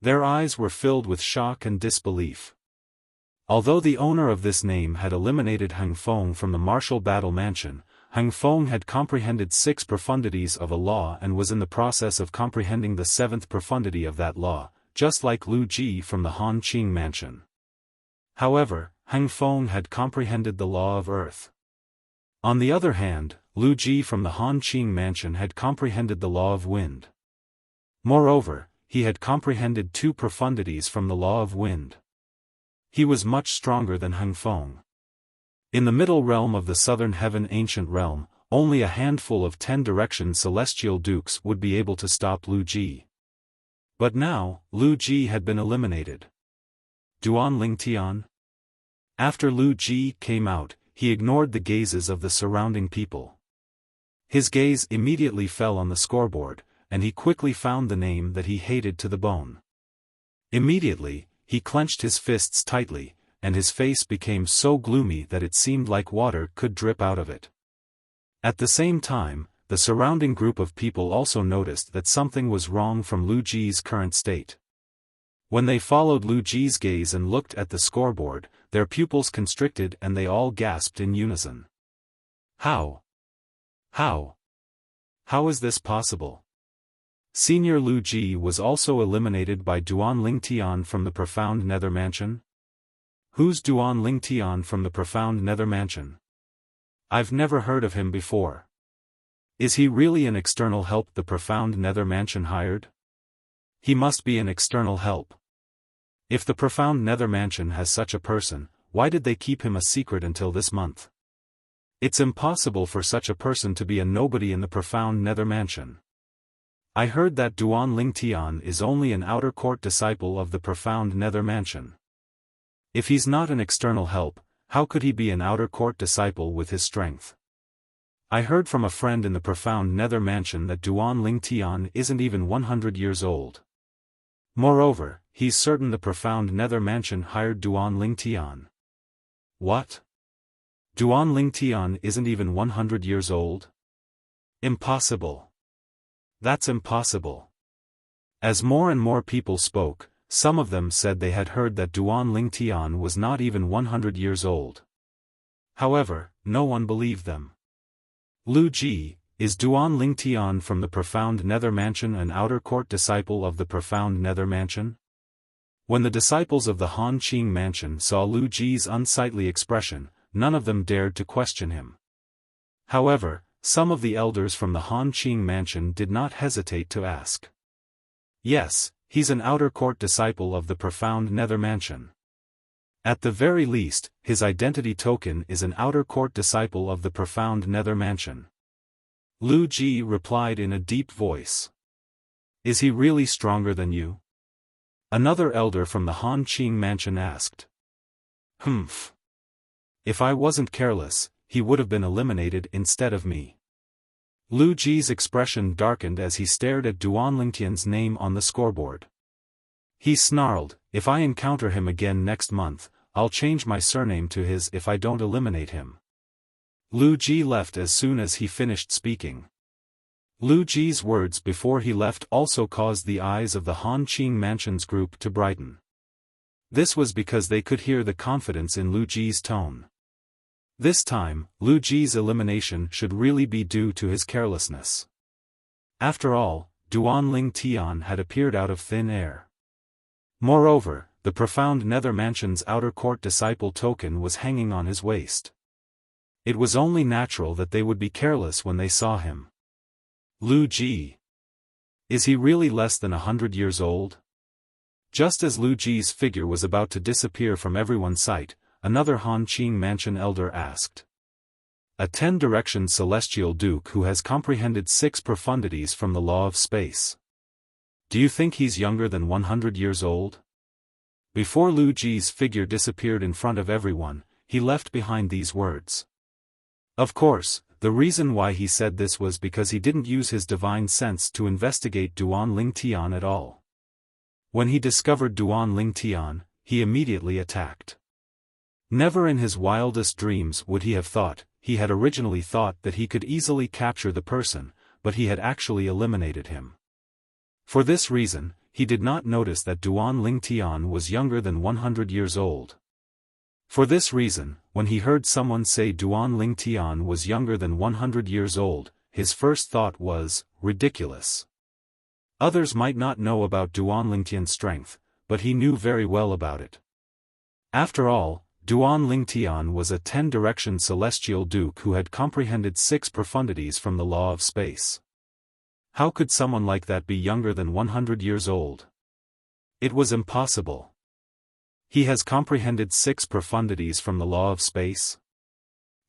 Their eyes were filled with shock and disbelief. Although the owner of this name had eliminated Hengfeng from the Martial Battle Mansion, Hengfeng had comprehended 6 profundities of a law and was in the process of comprehending the 7th profundity of that law, just like Lu Ji from the Han Qing mansion. However, Hengfeng had comprehended the law of earth. On the other hand, Lu Ji from the Han Qing mansion had comprehended the law of wind. Moreover, he had comprehended 2 profundities from the law of wind. He was much stronger than Hengfeng. In the middle realm of the Southern Heaven Ancient Realm, only a handful of 10 direction celestial dukes would be able to stop Lu Ji. But now, Lu Ji had been eliminated. Duan Lingtian? After Lu Ji came out, he ignored the gazes of the surrounding people. His gaze immediately fell on the scoreboard, and he quickly found the name that he hated to the bone. Immediately, he clenched his fists tightly, and his face became so gloomy that it seemed like water could drip out of it. At the same time, the surrounding group of people also noticed that something was wrong from Lu Ji's current state. When they followed Lu Ji's gaze and looked at the scoreboard, their pupils constricted and they all gasped in unison. How? How is this possible? Senior Lu Ji was also eliminated by Duan Lingtian from the Profound Nether Mansion? Who's Duan Lingtian from the Profound Nether Mansion? I've never heard of him before. Is he really an external help the Profound Nether Mansion hired? He must be an external help. If the Profound Nether Mansion has such a person, why did they keep him a secret until this month? It's impossible for such a person to be a nobody in the Profound Nether Mansion. I heard that Duan Lingtian is only an outer court disciple of the Profound Nether Mansion. If he's not an external help, how could he be an outer court disciple with his strength? I heard from a friend in the Profound Nether Mansion that Duan Lingtian isn't even 100 years old. Moreover, he's certain the Profound Nether Mansion hired Duan Lingtian. What? Duan Lingtian isn't even 100 years old? Impossible. That's impossible. As more and more people spoke, some of them said they had heard that Duan Lingtian was not even 100 years old. However, no one believed them. Lu Ji, is Duan Lingtian from the Profound Nether Mansion an outer court disciple of the Profound Nether Mansion? When the disciples of the Han Qing mansion saw Lu Ji's unsightly expression, none of them dared to question him. However, some of the elders from the Han Qing mansion did not hesitate to ask. Yes, he's an outer court disciple of the profound Nether Mansion. At the very least, his identity token is an outer court disciple of the profound Nether Mansion. Lu Ji replied in a deep voice. Is he really stronger than you? Another elder from the Han Qing mansion asked. Humph. If I wasn't careless, he would have been eliminated instead of me. Lu Ji's expression darkened as he stared at Duan Lingtian's name on the scoreboard. He snarled, if I encounter him again next month, I'll change my surname to his if I don't eliminate him. Lu Ji left as soon as he finished speaking. Lu Ji's words before he left also caused the eyes of the Han Qing mansion's group to brighten. This was because they could hear the confidence in Lu Ji's tone. This time, Lu Ji's elimination should really be due to his carelessness. After all, Duan Ling Tian had appeared out of thin air. Moreover, the profound Nether Mansion's outer court disciple token was hanging on his waist. It was only natural that they would be careless when they saw him. Lu Ji. Is he really less than 100 years old? Just as Lu Ji's figure was about to disappear from everyone's sight, another Han Qing mansion elder asked. A 10-direction celestial duke who has comprehended 6 profundities from the law of space. Do you think he's younger than 100 years old? Before Lu Ji's figure disappeared in front of everyone, he left behind these words. Of course, the reason why he said this was because he didn't use his divine sense to investigate Duan Ling Tian at all. When he discovered Duan Ling Tian, he immediately attacked. Never in his wildest dreams would he have thought, he had originally thought that he could easily capture the person, but he had actually eliminated him. For this reason, he did not notice that Duan Ling Tian was younger than 100 years old. For this reason, when he heard someone say Duan Ling Tian was younger than 100 years old, his first thought was, ridiculous. Others might not know about Duan Ling Tian's strength, but he knew very well about it. After all, Duan Ling Tian was a 10-direction celestial duke who had comprehended 6 profundities from the law of space. How could someone like that be younger than 100 years old? It was impossible. He has comprehended 6 profundities from the law of space?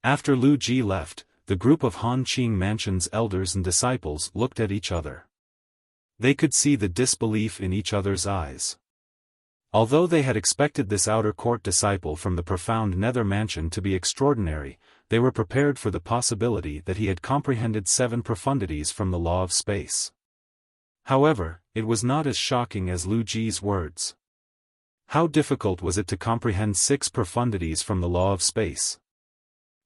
After Lu Ji left, the group of Han Qing mansion's elders and disciples looked at each other. They could see the disbelief in each other's eyes. Although they had expected this outer court disciple from the profound Nether Mansion to be extraordinary, they were prepared for the possibility that he had comprehended 7 profundities from the law of space. However, it was not as shocking as Lu Ji's words. How difficult was it to comprehend 6 profundities from the law of space?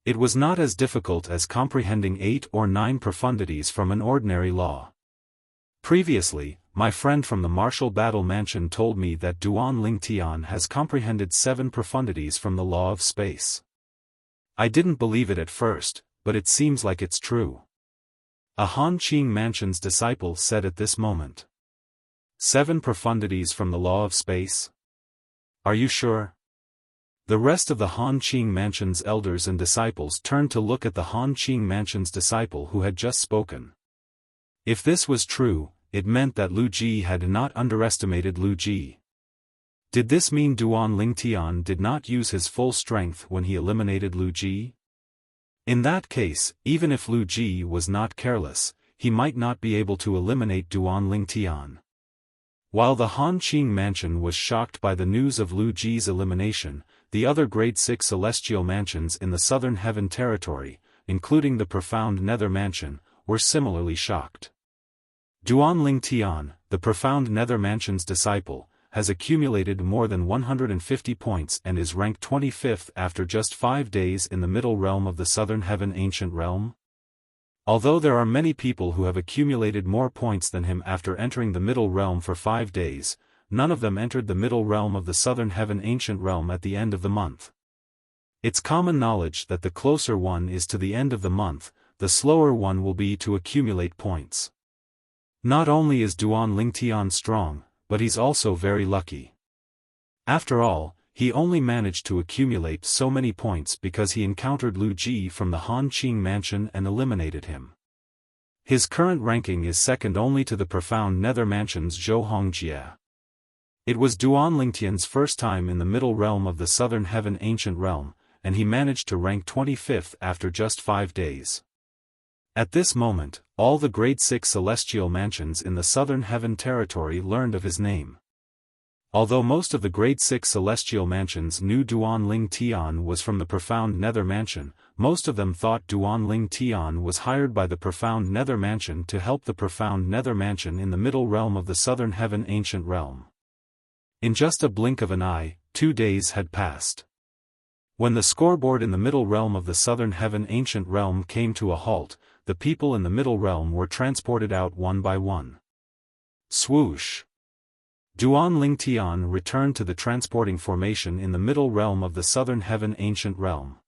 It was not as difficult as comprehending 8 or 9 profundities from an ordinary law. Previously, my friend from the Martial Battle Mansion told me that Duan Ling Tian has comprehended 7 profundities from the law of space. I didn't believe it at first, but it seems like it's true. A Han Qing mansion's disciple said at this moment. 7 profundities from the law of space? Are you sure? The rest of the Han Qing mansion's elders and disciples turned to look at the Han Qing mansion's disciple who had just spoken. If this was true, it meant that Lu Ji had not underestimated Lu Ji. Did this mean Duan Ling Tian did not use his full strength when he eliminated Lu Ji? In that case, even if Lu Ji was not careless, he might not be able to eliminate Duan Ling Tian. While the Han Qing mansion was shocked by the news of Lu Ji's elimination, the other grade 6 celestial mansions in the Southern Heaven territory, including the profound Nether Mansion, were similarly shocked. Duan Ling Tian, the profound Nether Mansion's disciple, has accumulated more than 150 points and is ranked 25th after just 5 days in the middle realm of the Southern Heaven Ancient Realm. Although there are many people who have accumulated more points than him after entering the middle realm for 5 days, none of them entered the middle realm of the Southern Heaven Ancient Realm at the end of the month. It's common knowledge that the closer one is to the end of the month, the slower one will be to accumulate points. Not only is Duan Ling Tian strong, but he's also very lucky. After all, he only managed to accumulate so many points because he encountered Lu Ji from the Han Qing mansion and eliminated him. His current ranking is second only to the profound nether mansion's Zhou Hongjie. It was Duan Lingtian's first time in the middle realm of the Southern Heaven Ancient Realm, and he managed to rank 25th after just 5 days. At this moment, all the Grade 6 celestial mansions in the Southern Heaven territory learned of his name. Although most of the Grade 6 celestial mansions knew Duan Ling Tian was from the profound nether mansion, most of them thought Duan Ling Tian was hired by the profound nether mansion to help the profound nether mansion in the middle realm of the Southern Heaven Ancient Realm. In just a blink of an eye, 2 days had passed. When the scoreboard in the middle realm of the Southern Heaven Ancient Realm came to a halt, the people in the middle realm were transported out one by one. Swoosh! Duan Lingtian returned to the transporting formation in the middle realm of the Southern Heaven Ancient Realm.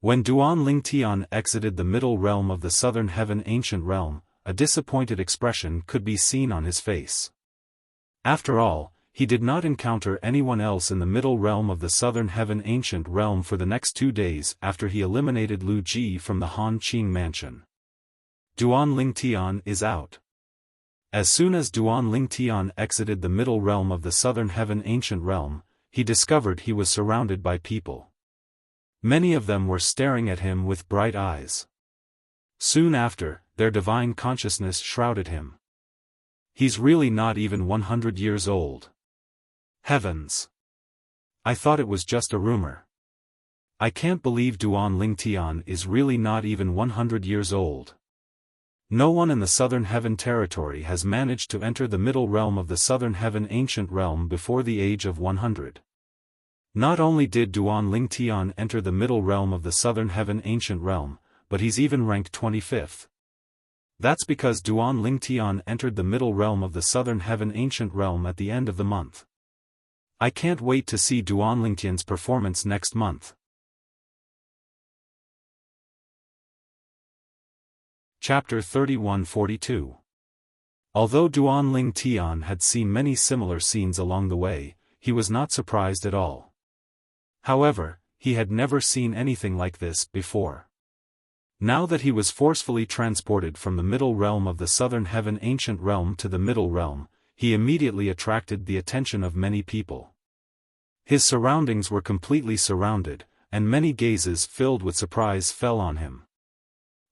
When Duan Lingtian exited the middle realm of the Southern Heaven Ancient Realm, a disappointed expression could be seen on his face. After all, he did not encounter anyone else in the middle realm of the Southern Heaven Ancient Realm for the next 2 days after he eliminated Lu Ji from the Han Qing mansion. Duan Lingtian is out. As soon as Duan Lingtian exited the middle realm of the Southern Heaven Ancient Realm, he discovered he was surrounded by people. Many of them were staring at him with bright eyes. Soon after, their divine consciousness shrouded him. He's really not even 100 years old. Heavens! I thought it was just a rumor. I can't believe Duan Lingtian is really not even 100 years old. No one in the Southern Heaven territory has managed to enter the middle realm of the Southern Heaven Ancient Realm before the age of 100. Not only did Duan Lingtian enter the middle realm of the Southern Heaven Ancient Realm, but he's even ranked 25th. That's because Duan Lingtian entered the middle realm of the Southern Heaven Ancient Realm at the end of the month. I can't wait to see Duan Lingtian's performance next month. Chapter 31-42. Although Duan Lingtian had seen many similar scenes along the way, he was not surprised at all. However, he had never seen anything like this before. Now that he was forcefully transported from the middle realm of the Southern Heaven Ancient Realm to the middle realm, he immediately attracted the attention of many people. His surroundings were completely surrounded, and many gazes filled with surprise fell on him.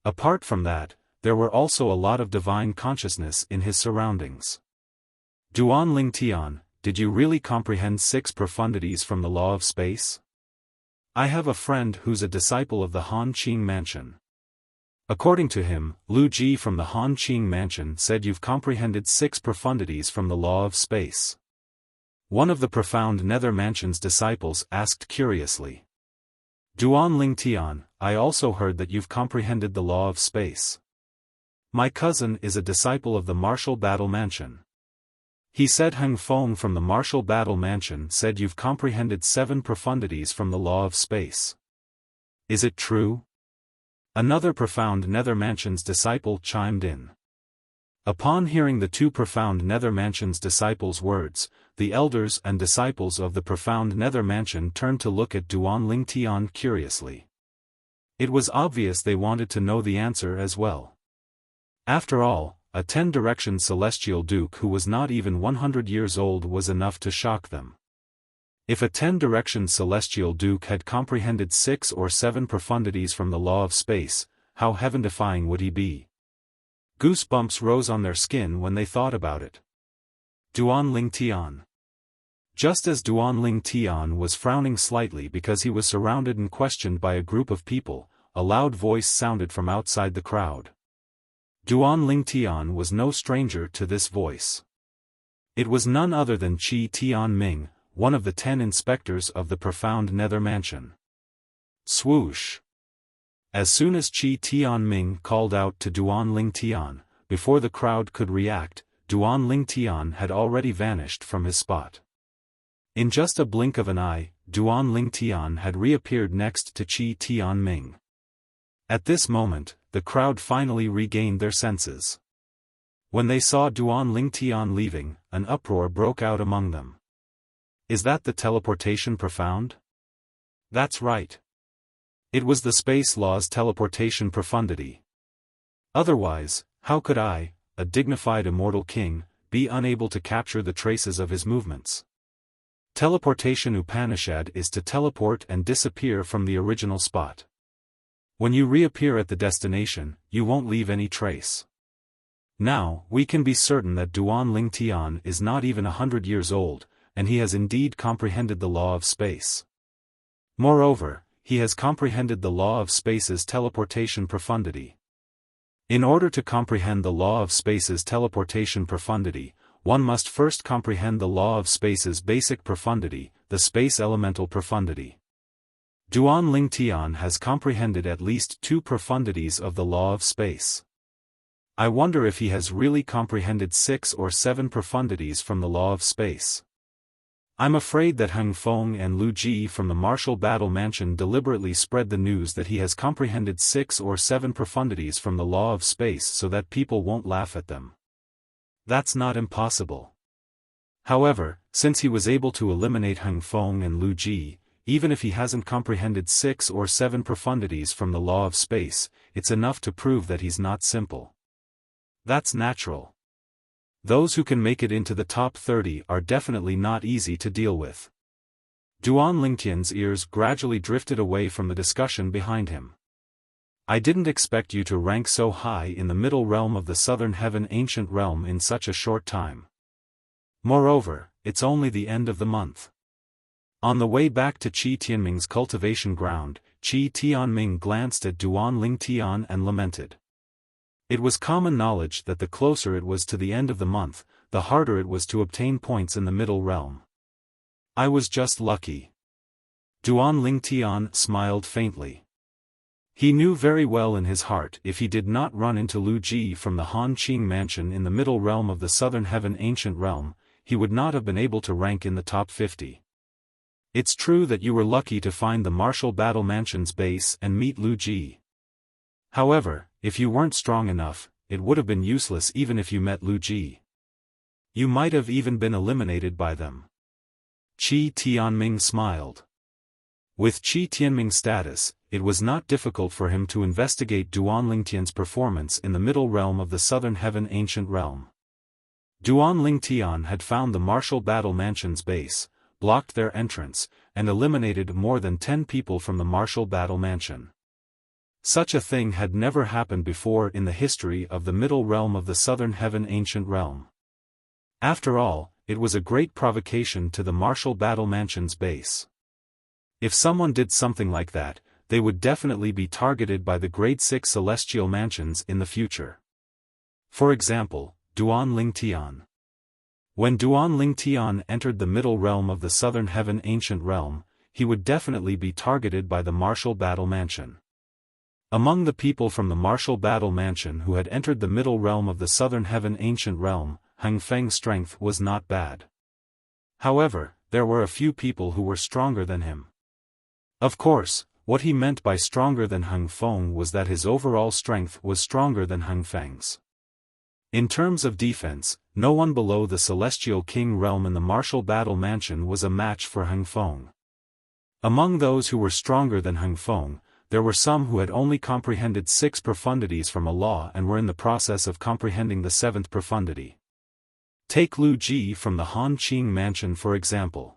Apart from that, there were also a lot of divine consciousness in his surroundings. Duan Lingtian, did you really comprehend 6 profundities from the law of space? I have a friend who's a disciple of the Han Qing mansion. According to him, Lu Ji from the Han Qing mansion said you've comprehended 6 profundities from the law of space. One of the profound nether mansion's disciples asked curiously. Duan Lingtian, I also heard that you've comprehended the law of space. My cousin is a disciple of the Martial Battle Mansion. He said Heng Feng from the Martial Battle Mansion said you've comprehended 7 profundities from the law of space. Is it true? Another profound nether mansion's disciple chimed in. Upon hearing the 2 profound nether mansion's disciples' words, the elders and disciples of the profound nether mansion turned to look at Duan Lingtian curiously. It was obvious they wanted to know the answer as well. After all, a 10-direction celestial duke who was not even 100 years old was enough to shock them. If a 10-direction celestial duke had comprehended 6 or 7 profundities from the law of space, how heaven-defying would he be? Goosebumps rose on their skin when they thought about it. Duan Lingtian. Just as Duan Lingtian was frowning slightly because he was surrounded and questioned by a group of people, a loud voice sounded from outside the crowd. Duan Lingtian was no stranger to this voice. It was none other than Qi Tianming, one of the 10 inspectors of the profound nether mansion. Swoosh! As soon as Qi Tianming called out to Duan Lingtian, before the crowd could react, Duan Lingtian had already vanished from his spot. In just a blink of an eye, Duan Lingtian had reappeared next to Qi Tianming. At this moment, the crowd finally regained their senses. When they saw Duan Lingtian leaving, an uproar broke out among them. Is that the teleportation profound? That's right. It was the space law's teleportation profundity. Otherwise, how could I, a dignified immortal king, be unable to capture the traces of his movements? Teleportation Upanishad is to teleport and disappear from the original spot. When you reappear at the destination, you won't leave any trace. Now, we can be certain that Duan Ling Tian is not even 100 years old, and he has indeed comprehended the law of space. Moreover, he has comprehended the law of space's teleportation profundity. In order to comprehend the law of space's teleportation profundity, one must first comprehend the law of space's basic profundity, the space elemental profundity. Duan Ling Tian has comprehended at least 2 profundities of the law of space. I wonder if he has really comprehended 6 or 7 profundities from the law of space. I'm afraid that Heng Feng and Lu Ji from the Martial Battle Mansion deliberately spread the news that he has comprehended 6 or 7 profundities from the law of space so that people won't laugh at them. That's not impossible. However, since he was able to eliminate Heng Feng and Lu Ji, even if he hasn't comprehended 6 or 7 profundities from the law of space, it's enough to prove that he's not simple. That's natural. Those who can make it into the top 30 are definitely not easy to deal with. Duan Lingtian's ears gradually drifted away from the discussion behind him. I didn't expect you to rank so high in the middle realm of the southern heaven ancient realm in such a short time. Moreover, it's only the end of the month. On the way back to Qi Tianming's cultivation ground, Qi Tianming glanced at Duan Ling Tian and lamented. It was common knowledge that the closer it was to the end of the month, the harder it was to obtain points in the middle realm. I was just lucky. Duan Ling Tian smiled faintly. He knew very well in his heart if he did not run into Lu Ji from the Han Qing mansion in the middle realm of the southern heaven ancient realm, he would not have been able to rank in the top 50. It's true that you were lucky to find the Martial Battle Mansion's base and meet Lu Ji. However, if you weren't strong enough, it would have been useless even if you met Lu Ji. You might have even been eliminated by them. Qi Tianming smiled. With Qi Tianming's status, it was not difficult for him to investigate Duan Lingtian's performance in the middle realm of the southern heaven ancient realm. Duan Lingtian had found the Martial Battle Mansion's base, blocked their entrance, and eliminated more than 10 people from the Martial Battle Mansion. Such a thing had never happened before in the history of the middle realm of the southern heaven ancient realm. After all, it was a great provocation to the Martial Battle Mansion's base. If someone did something like that, they would definitely be targeted by the Grade 6 celestial mansions in the future. For example, Duan Ling Tian. When Duan Ling Tian entered the middle realm of the southern heaven ancient realm, he would definitely be targeted by the Martial Battle Mansion. Among the people from the Martial Battle Mansion who had entered the middle realm of the southern heaven ancient realm, Heng Feng's strength was not bad. However, there were a few people who were stronger than him. Of course, what he meant by stronger than Heng Feng was that his overall strength was stronger than Heng Feng's. In terms of defense, no one below the Celestial King realm in the Martial Battle Mansion was a match for Heng Feng. Among those who were stronger than Heng Feng, there were some who had only comprehended 6 profundities from a law and were in the process of comprehending the 7th profundity. Take Lu Ji from the Han Qing mansion for example.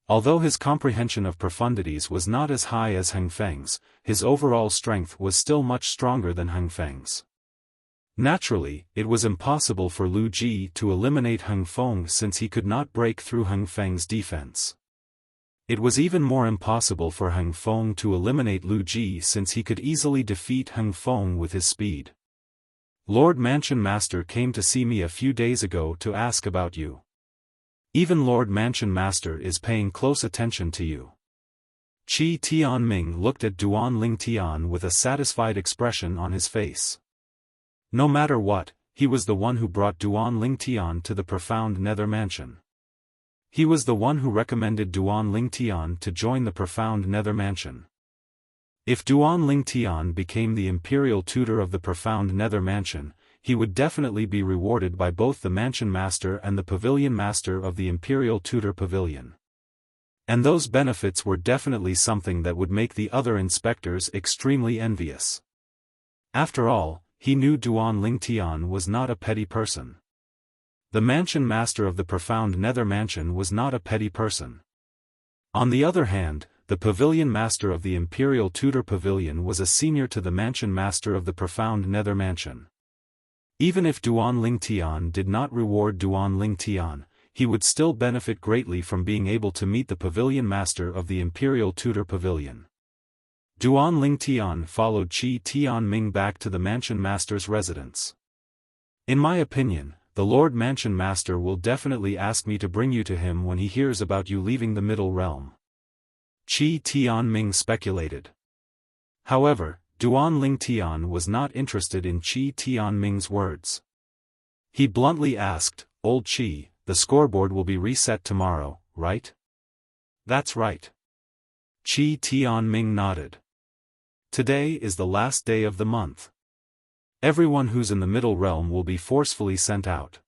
Although his comprehension of profundities was not as high as Heng Feng's, his overall strength was still much stronger than Heng Feng's. Naturally, it was impossible for Lu Ji to eliminate Heng Feng since he could not break through Heng Feng's defense. It was even more impossible for Heng Feng to eliminate Lu Ji since he could easily defeat Heng Feng with his speed. Lord Mansion Master came to see me a few days ago to ask about you. Even Lord Mansion Master is paying close attention to you. Qi Tianming looked at Duan Ling Tian with a satisfied expression on his face. No matter what, he was the one who brought Duan Ling Tian to the profound Nether Mansion. He was the one who recommended Duan Ling Tian to join the profound Nether Mansion. If Duan Ling Tian became the imperial tutor of the profound Nether Mansion, he would definitely be rewarded by both the mansion master and the pavilion master of the Imperial Tutor Pavilion. And those benefits were definitely something that would make the other inspectors extremely envious. After all, he knew Duan Lingtian was not a petty person. The mansion master of the profound nether mansion was not a petty person. On the other hand, the pavilion master of the Imperial Tutor Pavilion was a senior to the mansion master of the profound nether mansion. Even if Duan Lingtian did not reward Duan Lingtian, he would still benefit greatly from being able to meet the pavilion master of the Imperial Tutor Pavilion. Duan Lingtian followed Qi Tianming back to the mansion master's residence. In my opinion, the Lord Mansion Master will definitely ask me to bring you to him when he hears about you leaving the Middle Realm. Qi Tianming speculated. However, Duan Lingtian was not interested in Qi Tianming's words. He bluntly asked, "Old Qi, the scoreboard will be reset tomorrow, right?" "That's right." Qi Tianming nodded. "Today is the last day of the month. Everyone who's in the Middle Realm will be forcefully sent out.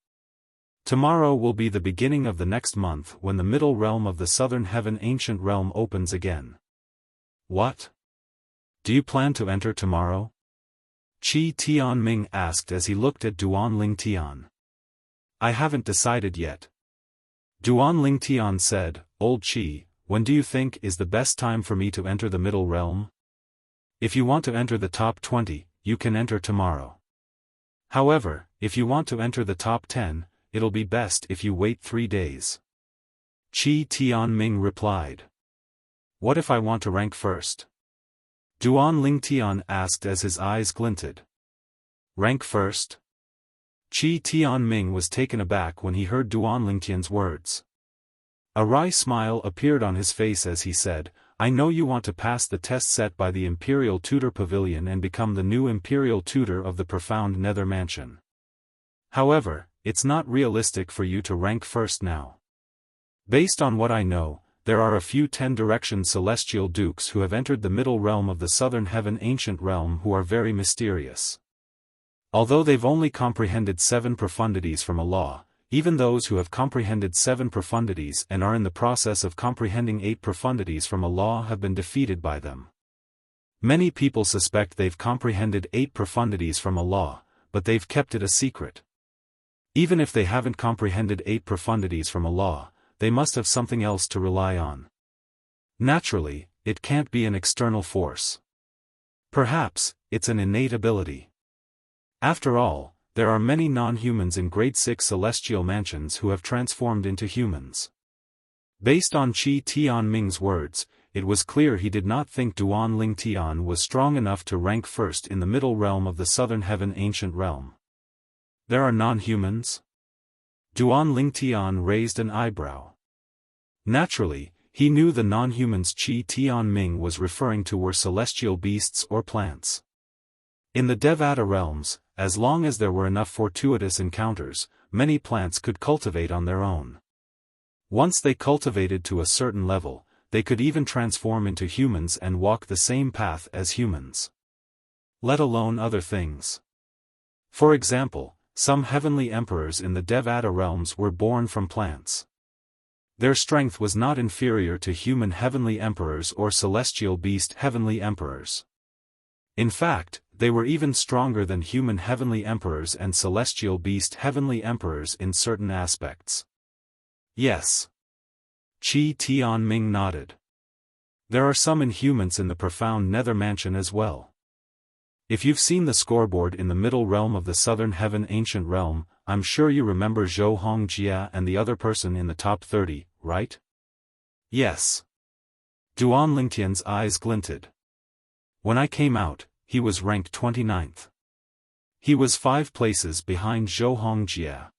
Tomorrow will be the beginning of the next month when the Middle Realm of the Southern Heaven Ancient Realm opens again." "What? Do you plan to enter tomorrow?" Qi Tianming asked as he looked at Duan Lingtian. "I haven't decided yet." Duan Lingtian said, "Old Qi, when do you think is the best time for me to enter the Middle Realm? If you want to enter the top 20, you can enter tomorrow. However, if you want to enter the top 10, it'll be best if you wait 3 days." Qi Tianming replied. "What if I want to rank first?" Duan Lingtian asked as his eyes glinted. "Rank first?" Qi Tianming was taken aback when he heard Duan Lingtian's words. A wry smile appeared on his face as he said, "I know you want to pass the test set by the Imperial Tutor Pavilion and become the new Imperial Tutor of the Profound Nether Mansion. However, it's not realistic for you to rank first now. Based on what I know, there are a few 10-direction celestial dukes who have entered the Middle Realm of the Southern Heaven Ancient Realm who are very mysterious. Although they've only comprehended 7 profundities from a law, even those who have comprehended 7 profundities and are in the process of comprehending 8 profundities from a law have been defeated by them. Many people suspect they've comprehended 8 profundities from a law, but they've kept it a secret. Even if they haven't comprehended 8 profundities from a law, they must have something else to rely on. Naturally, it can't be an external force. Perhaps, it's an innate ability. After all, there are many non-humans in Grade 6 celestial mansions who have transformed into humans. Based on Qi Tianming's words, it was clear he did not think Duan Lingtian was strong enough to rank first in the Middle Realm of the Southern Heaven Ancient Realm. "There are non-humans?" Duan Lingtian raised an eyebrow. Naturally, he knew the non-humans Qi Tianming was referring to were celestial beasts or plants. In the Devata realms, as long as there were enough fortuitous encounters, many plants could cultivate on their own. Once they cultivated to a certain level, they could even transform into humans and walk the same path as humans. Let alone other things. For example, some heavenly emperors in the Devata realms were born from plants. Their strength was not inferior to human heavenly emperors or celestial beast heavenly emperors. In fact, they were even stronger than human heavenly emperors and celestial beast heavenly emperors in certain aspects. Yes. Qi Tianming nodded. There are some inhumans in the profound nether mansion as well. If you've seen the scoreboard in the Middle Realm of the Southern Heaven Ancient Realm, I'm sure you remember Zhou Hongjia and the other person in the top 30, right? Yes. Duan Lingtian's eyes glinted. When I came out, he was ranked 29th. He was 5 places behind Zhou Hongjia.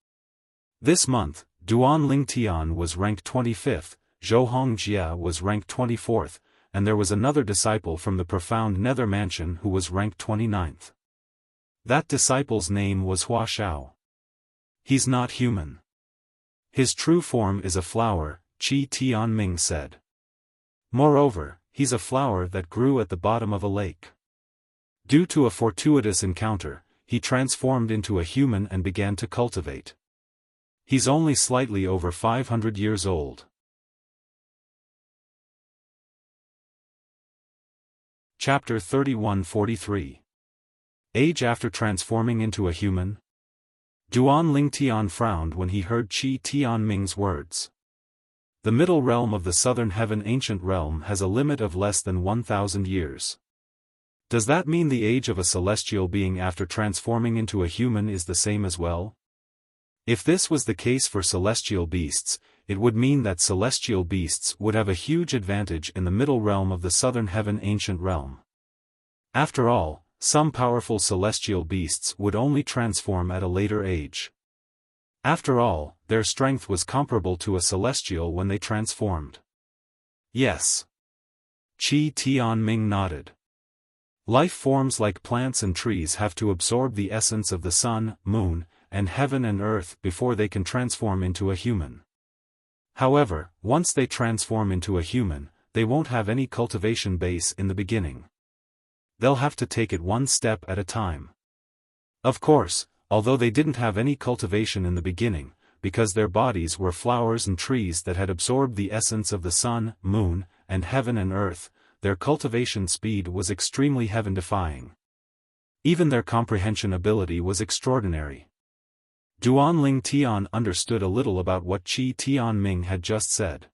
This month, Duan Lingtian was ranked 25th, Zhou Hongjia was ranked 24th, and there was another disciple from the Profound Nether Mansion who was ranked 29th. That disciple's name was Hua Shao. He's not human. His true form is a flower, Qi Tianming said. Moreover, he's a flower that grew at the bottom of a lake. Due to a fortuitous encounter, he transformed into a human and began to cultivate. He's only slightly over 500 years old. Chapter 31-43. Age after transforming into a human? Duan Lingtian frowned when he heard Qi Tianming's words. The middle realm of the southern heaven ancient realm has a limit of less than 1,000 years. Does that mean the age of a celestial being after transforming into a human is the same as well? If this was the case for celestial beasts, it would mean that celestial beasts would have a huge advantage in the middle realm of the southern heaven ancient realm. After all, some powerful celestial beasts would only transform at a later age. After all, their strength was comparable to a celestial when they transformed. Yes. Qi Tianming nodded. Life forms like plants and trees have to absorb the essence of the sun, moon, and heaven and earth before they can transform into a human. However, once they transform into a human, they won't have any cultivation base in the beginning. They'll have to take it one step at a time. Of course, although they didn't have any cultivation in the beginning, because their bodies were flowers and trees that had absorbed the essence of the sun, moon, and heaven and earth, their cultivation speed was extremely heaven-defying. Even their comprehension ability was extraordinary. Duan Lingtian understood a little about what Qi Tianming had just said.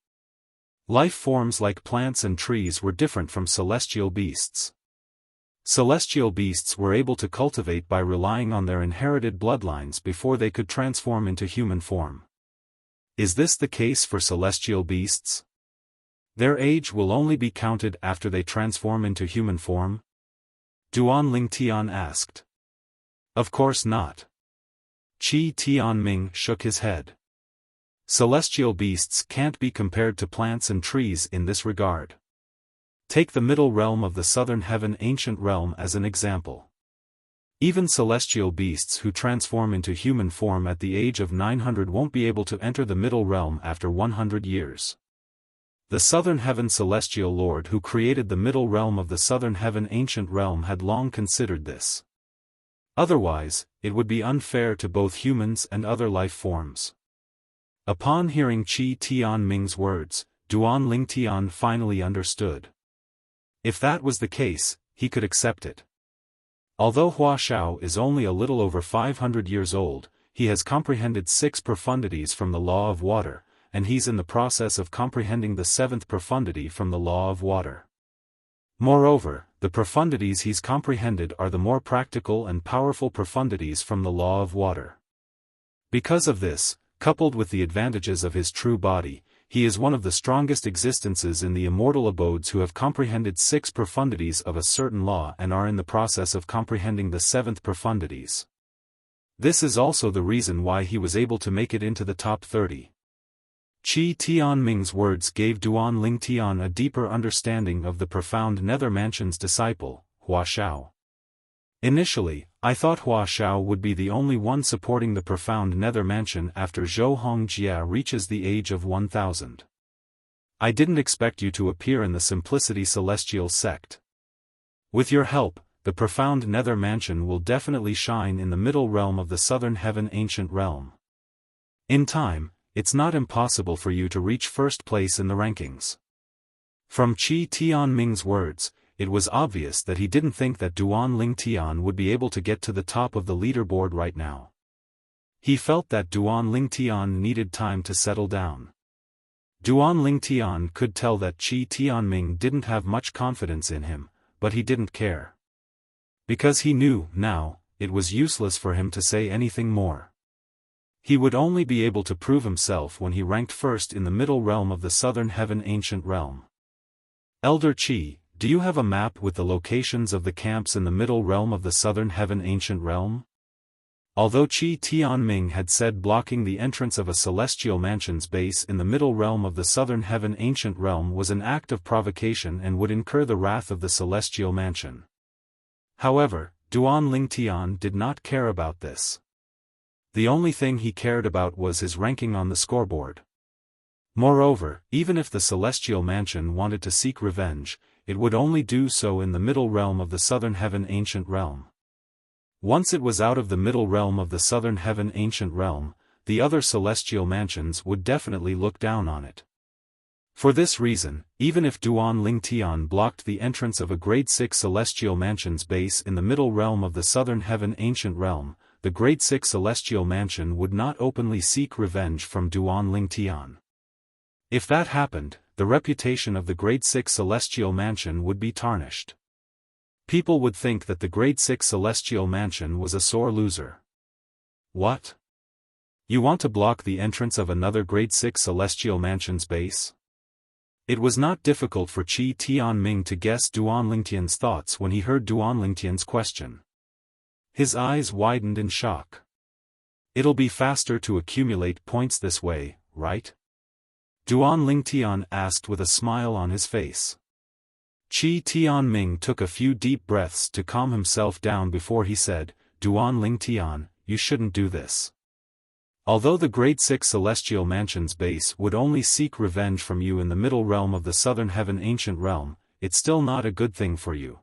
Life forms like plants and trees were different from celestial beasts. Celestial beasts were able to cultivate by relying on their inherited bloodlines before they could transform into human form. Is this the case for celestial beasts? Their age will only be counted after they transform into human form? Duan Lingtian asked. Of course not. Qi Tianming shook his head. Celestial beasts can't be compared to plants and trees in this regard. Take the middle realm of the southern heaven ancient realm as an example. Even celestial beasts who transform into human form at the age of 900 won't be able to enter the middle realm after 100 years. The southern heaven celestial lord who created the middle realm of the southern heaven ancient realm had long considered this. Otherwise, it would be unfair to both humans and other life forms. Upon hearing Qi Tianming's words, Duan Lingtian finally understood. If that was the case, he could accept it. Although Hua Xiao is only a little over 500 years old, he has comprehended 6 profundities from the law of water, and he's in the process of comprehending the 7th profundity from the law of water. Moreover, the profundities he's comprehended are the more practical and powerful profundities from the law of water. Because of this, coupled with the advantages of his true body, he is one of the strongest existences in the immortal abodes who have comprehended 6 profundities of a certain law and are in the process of comprehending the 7th profundities. This is also the reason why he was able to make it into the top 30. Qi Tianming's words gave Duan Lingtian a deeper understanding of the profound Nether Mansion's disciple, Hua Xiao. Initially, I thought Hua Xiao would be the only one supporting the profound Nether Mansion after Zhou Hongjia reaches the age of 1000. I didn't expect you to appear in the Simplicity Celestial sect. With your help, the profound Nether Mansion will definitely shine in the middle realm of the southern heaven ancient realm. In time, it's not impossible for you to reach first place in the rankings. From Qi Tianming's words, it was obvious that he didn't think that Duan Lingtian would be able to get to the top of the leaderboard right now. He felt that Duan Lingtian needed time to settle down. Duan Lingtian could tell that Qi Tianming didn't have much confidence in him, but he didn't care. Because he knew, now, it was useless for him to say anything more. He would only be able to prove himself when he ranked first in the middle realm of the southern heaven ancient realm. Elder Qi, do you have a map with the locations of the camps in the middle realm of the southern heaven ancient realm? Although Qi Tianming had said blocking the entrance of a celestial mansion's base in the middle realm of the southern heaven ancient realm was an act of provocation and would incur the wrath of the celestial mansion. However, Duan Lingtian did not care about this. The only thing he cared about was his ranking on the scoreboard. Moreover, even if the celestial mansion wanted to seek revenge, it would only do so in the middle realm of the southern heaven ancient realm. Once it was out of the middle realm of the southern heaven ancient realm, the other celestial mansions would definitely look down on it. For this reason, even if Duan Lingtian blocked the entrance of a grade 6 celestial mansion's base in the middle realm of the southern heaven ancient realm, the grade 6 celestial mansion would not openly seek revenge from Duan Lingtian. If that happened, the reputation of the grade 6 celestial mansion would be tarnished. People would think that the grade 6 celestial mansion was a sore loser. What? You want to block the entrance of another grade 6 celestial mansion's base? It was not difficult for Qi Tianming to guess Duan Lingtian's thoughts when he heard Duan Lingtian's question. His eyes widened in shock. It'll be faster to accumulate points this way, right? Duan Lingtian asked with a smile on his face. Qi Tianming took a few deep breaths to calm himself down before he said, Duan Lingtian, you shouldn't do this. Although the grade 6 celestial mansion's base would only seek revenge from you in the middle realm of the southern heaven ancient realm, it's still not a good thing for you.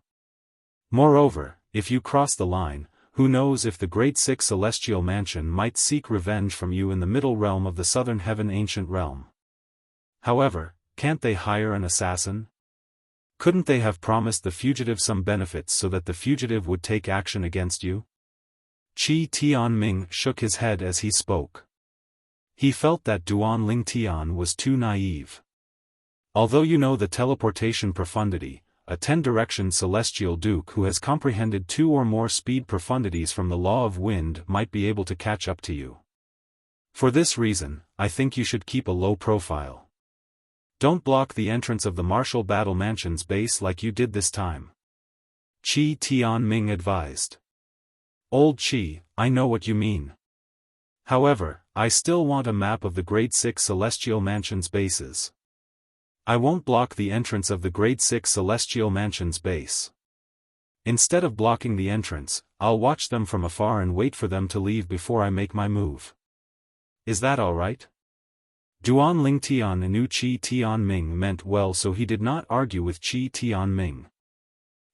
Moreover, if you cross the line, who knows if the grade 6 celestial mansion might seek revenge from you in the middle realm of the southern heaven ancient realm. However, can't they hire an assassin? Couldn't they have promised the fugitive some benefits so that the fugitive would take action against you? Qi Tianming shook his head as he spoke. He felt that Duan Lingtian was too naive. Although you know the teleportation profundity, a 10-direction celestial duke who has comprehended 2 or more speed profundities from the law of wind might be able to catch up to you. For this reason, I think you should keep a low profile. Don't block the entrance of the Martial Battle Mansion's base like you did this time. Qi Tianming advised. Old Qi, I know what you mean. However, I still want a map of the grade 6 celestial mansion's bases. I won't block the entrance of the grade 6 celestial mansion's base. Instead of blocking the entrance, I'll watch them from afar and wait for them to leave before I make my move. Is that alright? Duan Lingtian knew Qi Tianming meant well, so he did not argue with Qi Tianming.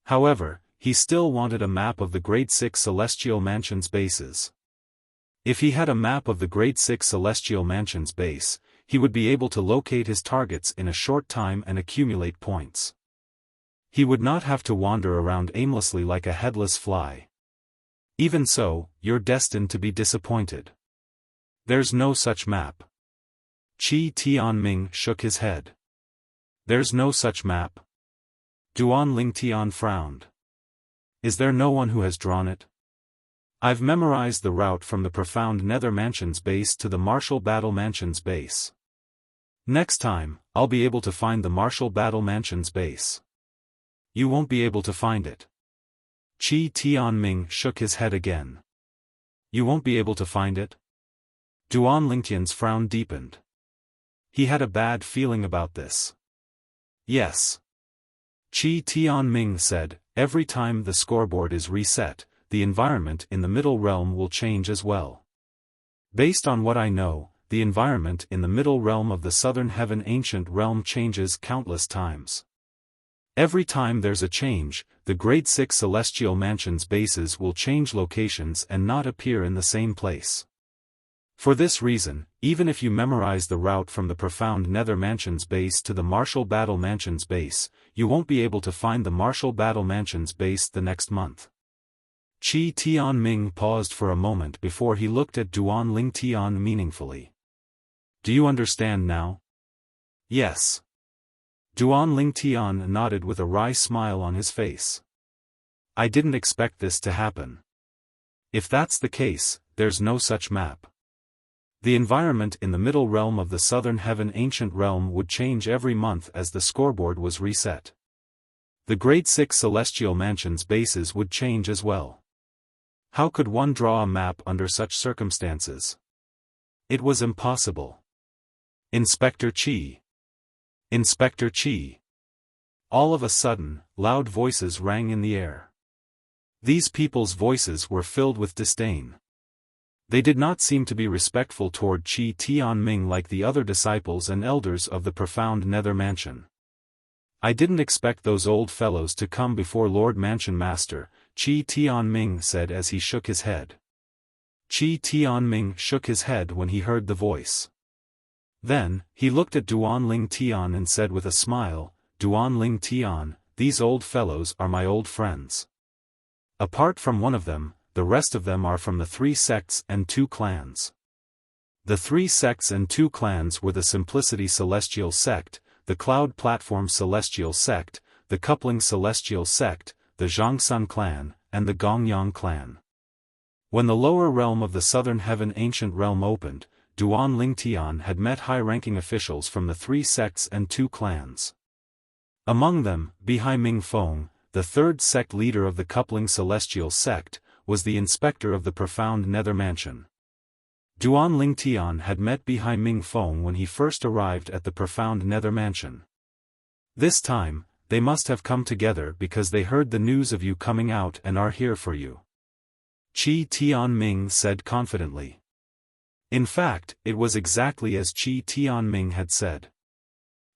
However, he still wanted a map of the grade 6 celestial mansion's bases. If he had a map of the grade 6 celestial mansion's base, he would be able to locate his targets in a short time and accumulate points. He would not have to wander around aimlessly like a headless fly. Even so, you're destined to be disappointed. There's no such map. Qi Tianming shook his head. There's no such map. Duan Lingtian frowned. Is there no one who has drawn it? I've memorized the route from the Profound Nether Mansion's base to the Martial Battle Mansion's base. Next time, I'll be able to find the Martial Battle Mansion's base. You won't be able to find it. Qi Tianming shook his head again. You won't be able to find it? Duan Lingtian's frown deepened. He had a bad feeling about this. Yes. Qi Tianming said, every time the scoreboard is reset, the environment in the middle realm will change as well. Based on what I know, the environment in the middle realm of the southern heaven ancient realm changes countless times. Every time there's a change, the grade 6 celestial mansion's bases will change locations and not appear in the same place. For this reason, even if you memorize the route from the Profound Nether Mansion's base to the Martial Battle Mansion's base, you won't be able to find the Martial Battle Mansion's base the next month. Qi Tianming paused for a moment before he looked at Duan Lingtian meaningfully. Do you understand now? Yes. Duan Lingtian nodded with a wry smile on his face. I didn't expect this to happen. If that's the case, there's no such map. The environment in the middle realm of the southern heaven ancient realm would change every month as the scoreboard was reset. The grade 6 celestial mansion's bases would change as well. How could one draw a map under such circumstances? It was impossible. Inspector Qi. Inspector Qi. All of a sudden, loud voices rang in the air. These people's voices were filled with disdain. They did not seem to be respectful toward Qi Tianming like the other disciples and elders of the Profound Nether Mansion. I didn't expect those old fellows to come before Lord Mansion Master, Qi Tianming said as he shook his head. Qi Tianming shook his head when he heard the voice. Then, he looked at Duanling Tian and said with a smile, Duanling Tian, these old fellows are my old friends. Apart from one of them, the rest of them are from the 3 sects and 2 clans. The 3 sects and 2 clans were the Simplicity Celestial Sect, the Cloud Platform Celestial Sect, the Coupling Celestial Sect, the Zhangsun clan, and the Gongyang clan. When the lower realm of the Southern Heaven Ancient Realm opened, Duanling Tian had met high-ranking officials from the 3 sects and 2 clans. Among them, Bihai Ming Feng, the 3rd sect leader of the Coupling Celestial Sect, was the inspector of the Profound Nether Mansion. Duanling Tian had met Bihai Ming Feng when he first arrived at the Profound Nether Mansion. This time, they must have come together because they heard the news of you coming out and are here for you. Qi Tianming said confidently. In fact, it was exactly as Qi Tianming had said.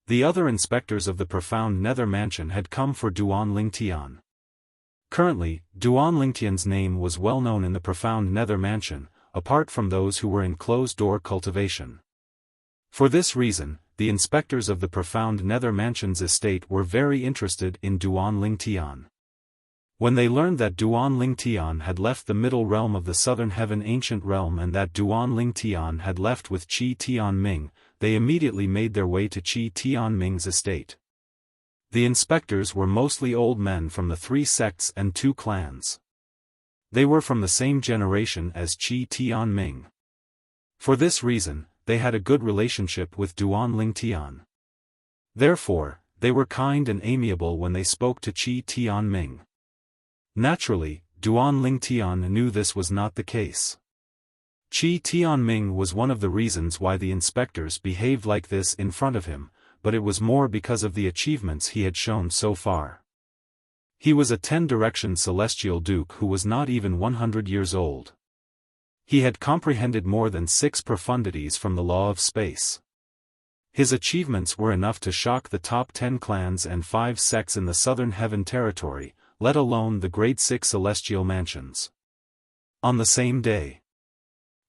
The other inspectors of the Profound Nether Mansion had come for Duanling Tian. Currently, Duanling Tian's name was well known in the Profound Nether Mansion, apart from those who were in closed-door cultivation. For this reason, the inspectors of the Profound Nether Mansion's estate were very interested in Duanling Tian. When they learned that Duanling Tian had left the middle realm of the Southern Heaven Ancient Realm and that Duanling Tian had left with Qi Tianming, they immediately made their way to Qi Tianming's estate. The inspectors were mostly old men from the 3 sects and 2 clans. They were from the same generation as Qi Tianming. For this reason, they had a good relationship with Duanling Tian. Therefore, they were kind and amiable when they spoke to Qi Tianming. Naturally, Duanling Tian knew this was not the case. Qi Tianming was one of the reasons why the inspectors behaved like this in front of him, but it was more because of the achievements he had shown so far. He was a 10-direction celestial duke who was not even 100 years old. He had comprehended more than 6 profundities from the law of space. His achievements were enough to shock the top 10 clans and 5 sects in the Southern Heaven territory, let alone the Grade 6 celestial mansions. On the same day,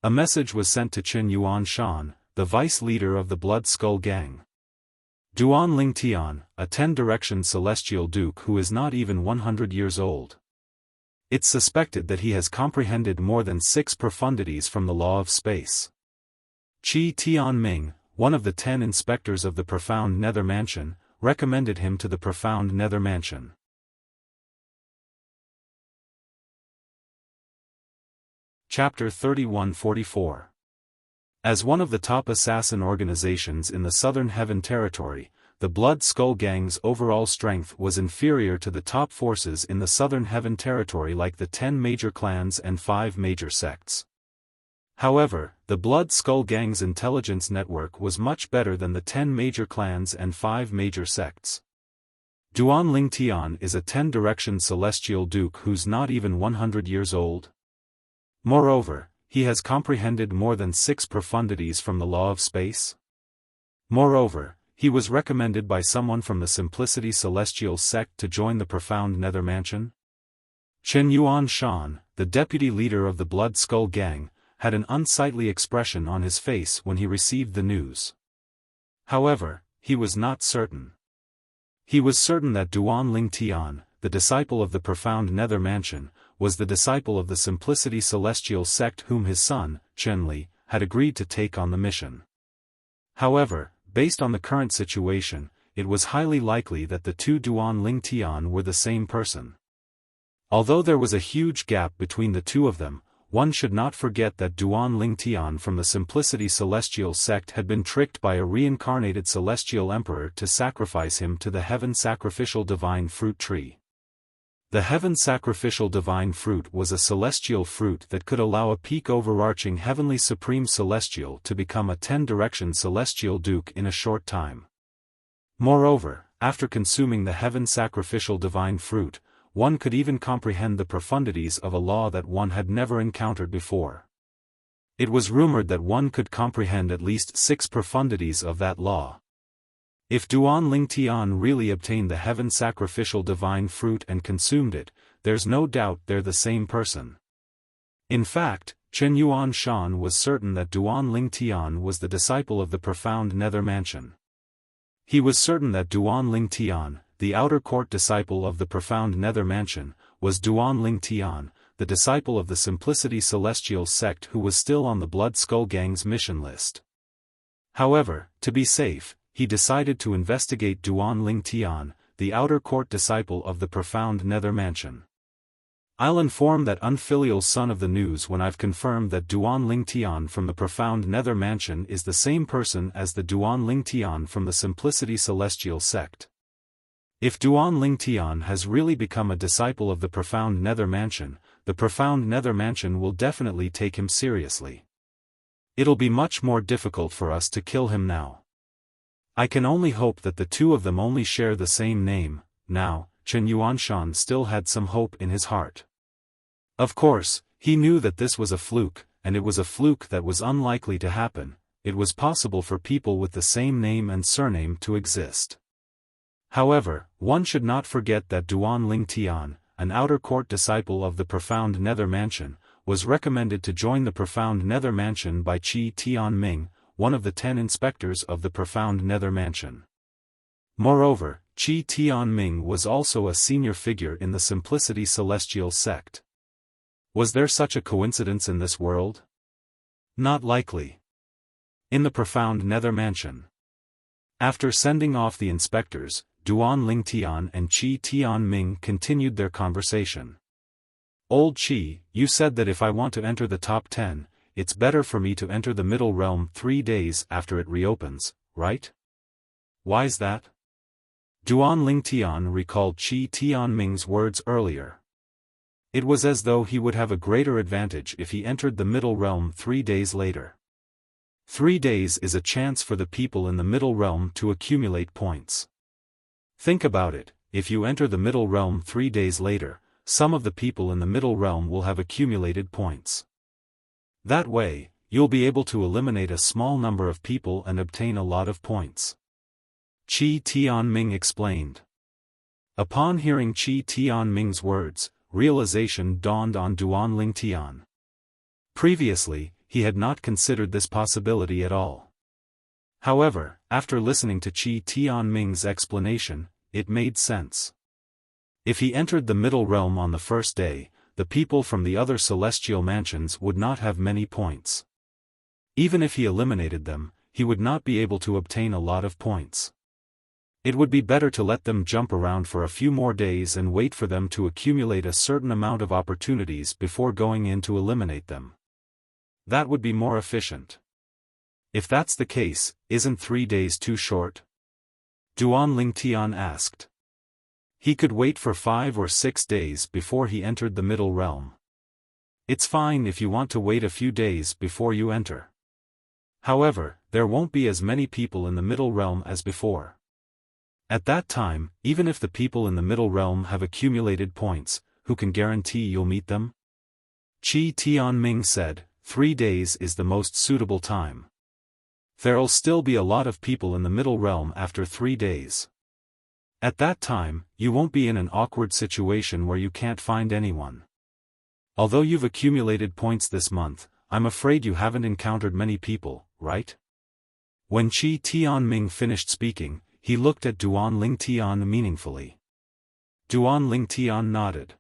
a message was sent to Chen Yuanshan, the vice leader of the Blood Skull Gang. Duanling Tian, a 10-direction celestial duke who is not even 100 years old. It's suspected that he has comprehended more than 6 profundities from the law of space. Qi Tianming, one of the 10 inspectors of the Profound Nether Mansion, recommended him to the Profound Nether Mansion. Chapter 3144. As one of the top assassin organizations in the Southern Heaven territory, the Blood Skull Gang's overall strength was inferior to the top forces in the Southern Heaven territory like the 10 major clans and 5 major sects. However, the Blood Skull Gang's intelligence network was much better than the 10 major clans and 5 major sects. Duanling Tian is a 10-direction celestial duke who's not even 100 years old. Moreover, he has comprehended more than 6 profundities from the law of space. Moreover, he was recommended by someone from the Simplicity Celestial Sect to join the Profound Nether Mansion. Chen Yuanshan, the deputy leader of the Blood Skull Gang, had an unsightly expression on his face when he received the news. However, he was not certain. He was certain that Duanling Tian, the disciple of the Profound Nether Mansion, was the disciple of the Simplicity Celestial Sect whom his son, Chen Li, had agreed to take on the mission. However, based on the current situation, it was highly likely that the 2 Duanling Tian were the same person. Although there was a huge gap between the 2 of them, one should not forget that Duanling Tian from the Simplicity Celestial Sect had been tricked by a reincarnated celestial emperor to sacrifice him to the Heaven Sacrificial Divine Fruit Tree. The Heaven Sacrificial Divine Fruit was a celestial fruit that could allow a peak overarching Heavenly Supreme Celestial to become a 10-direction celestial duke in a short time. Moreover, after consuming the Heaven Sacrificial Divine Fruit, one could even comprehend the profundities of a law that one had never encountered before. It was rumored that one could comprehend at least 6 profundities of that law. If Duan Ling Tian really obtained the heaven sacrificial divine fruit and consumed it, there's no doubt they're the same person. In fact, Chen Yuan Shan was certain that Duan Ling Tian was the disciple of the profound nether mansion. He was certain that Duan Ling Tian, the outer court disciple of the profound nether mansion, was Duan Ling Tian, the disciple of the Simplicity Celestial sect who was still on the Blood Skull Gang's mission list. However, to be safe, he decided to investigate Duan Ling Tian, the outer court disciple of the profound nether mansion. I'll inform that unfilial son of the news when I've confirmed that Duan Ling Tian from the profound nether mansion is the same person as the Duan Ling Tian from the Simplicity Celestial sect. If Duan Ling Tian has really become a disciple of the profound nether mansion, the profound nether mansion will definitely take him seriously. It'll be much more difficult for us to kill him now. I can only hope that the two of them only share the same name. Now, Chen Yuanshan still had some hope in his heart. Of course, he knew that this was a fluke, and it was a fluke that was unlikely to happen. It was possible for people with the same name and surname to exist. However, one should not forget that Duan Ling Tian, an outer court disciple of the profound nether mansion, was recommended to join the profound nether mansion by Qi Tianming, one of the 10 inspectors of the profound nether mansion. Moreover, Qi Tianming was also a senior figure in the Simplicity Celestial sect. Was there such a coincidence in this world? Not likely. In the profound nether mansion. After sending off the inspectors, Duan Ling Tian and Qi Tianming continued their conversation. Old Qi, you said that if I want to enter the top 10, it's better for me to enter the middle realm 3 days after it reopens, right? Why's that? Duan Ling Tian recalled Qi Tianming's words earlier. It was as though he would have a greater advantage if he entered the middle realm 3 days later. 3 days is a chance for the people in the middle realm to accumulate points. Think about it, if you enter the middle realm 3 days later, some of the people in the middle realm will have accumulated points. That way, you'll be able to eliminate a small number of people and obtain a lot of points. Qi Tianming explained. Upon hearing Qi Tianming's words, realization dawned on Duan Ling Tian. Previously, he had not considered this possibility at all. However, after listening to Qi Tianming's explanation, it made sense. If he entered the middle realm on the first day, the people from the other celestial mansions would not have many points. Even if he eliminated them, he would not be able to obtain a lot of points. It would be better to let them jump around for a few more days and wait for them to accumulate a certain amount of opportunities before going in to eliminate them. That would be more efficient. If that's the case, isn't 3 days too short? Duan Ling Tian asked. He could wait for 5 or 6 days before he entered the middle realm. It's fine if you want to wait a few days before you enter. However, there won't be as many people in the middle realm as before. At that time, even if the people in the middle realm have accumulated points, who can guarantee you'll meet them? Qi Tianming said, 3 days is the most suitable time. There'll still be a lot of people in the middle realm after 3 days. At that time, you won't be in an awkward situation where you can't find anyone. Although you've accumulated points this month, I'm afraid you haven't encountered many people, right? When Qi Tianming finished speaking, he looked at Duan Ling Tian meaningfully. Duan Ling Tian nodded.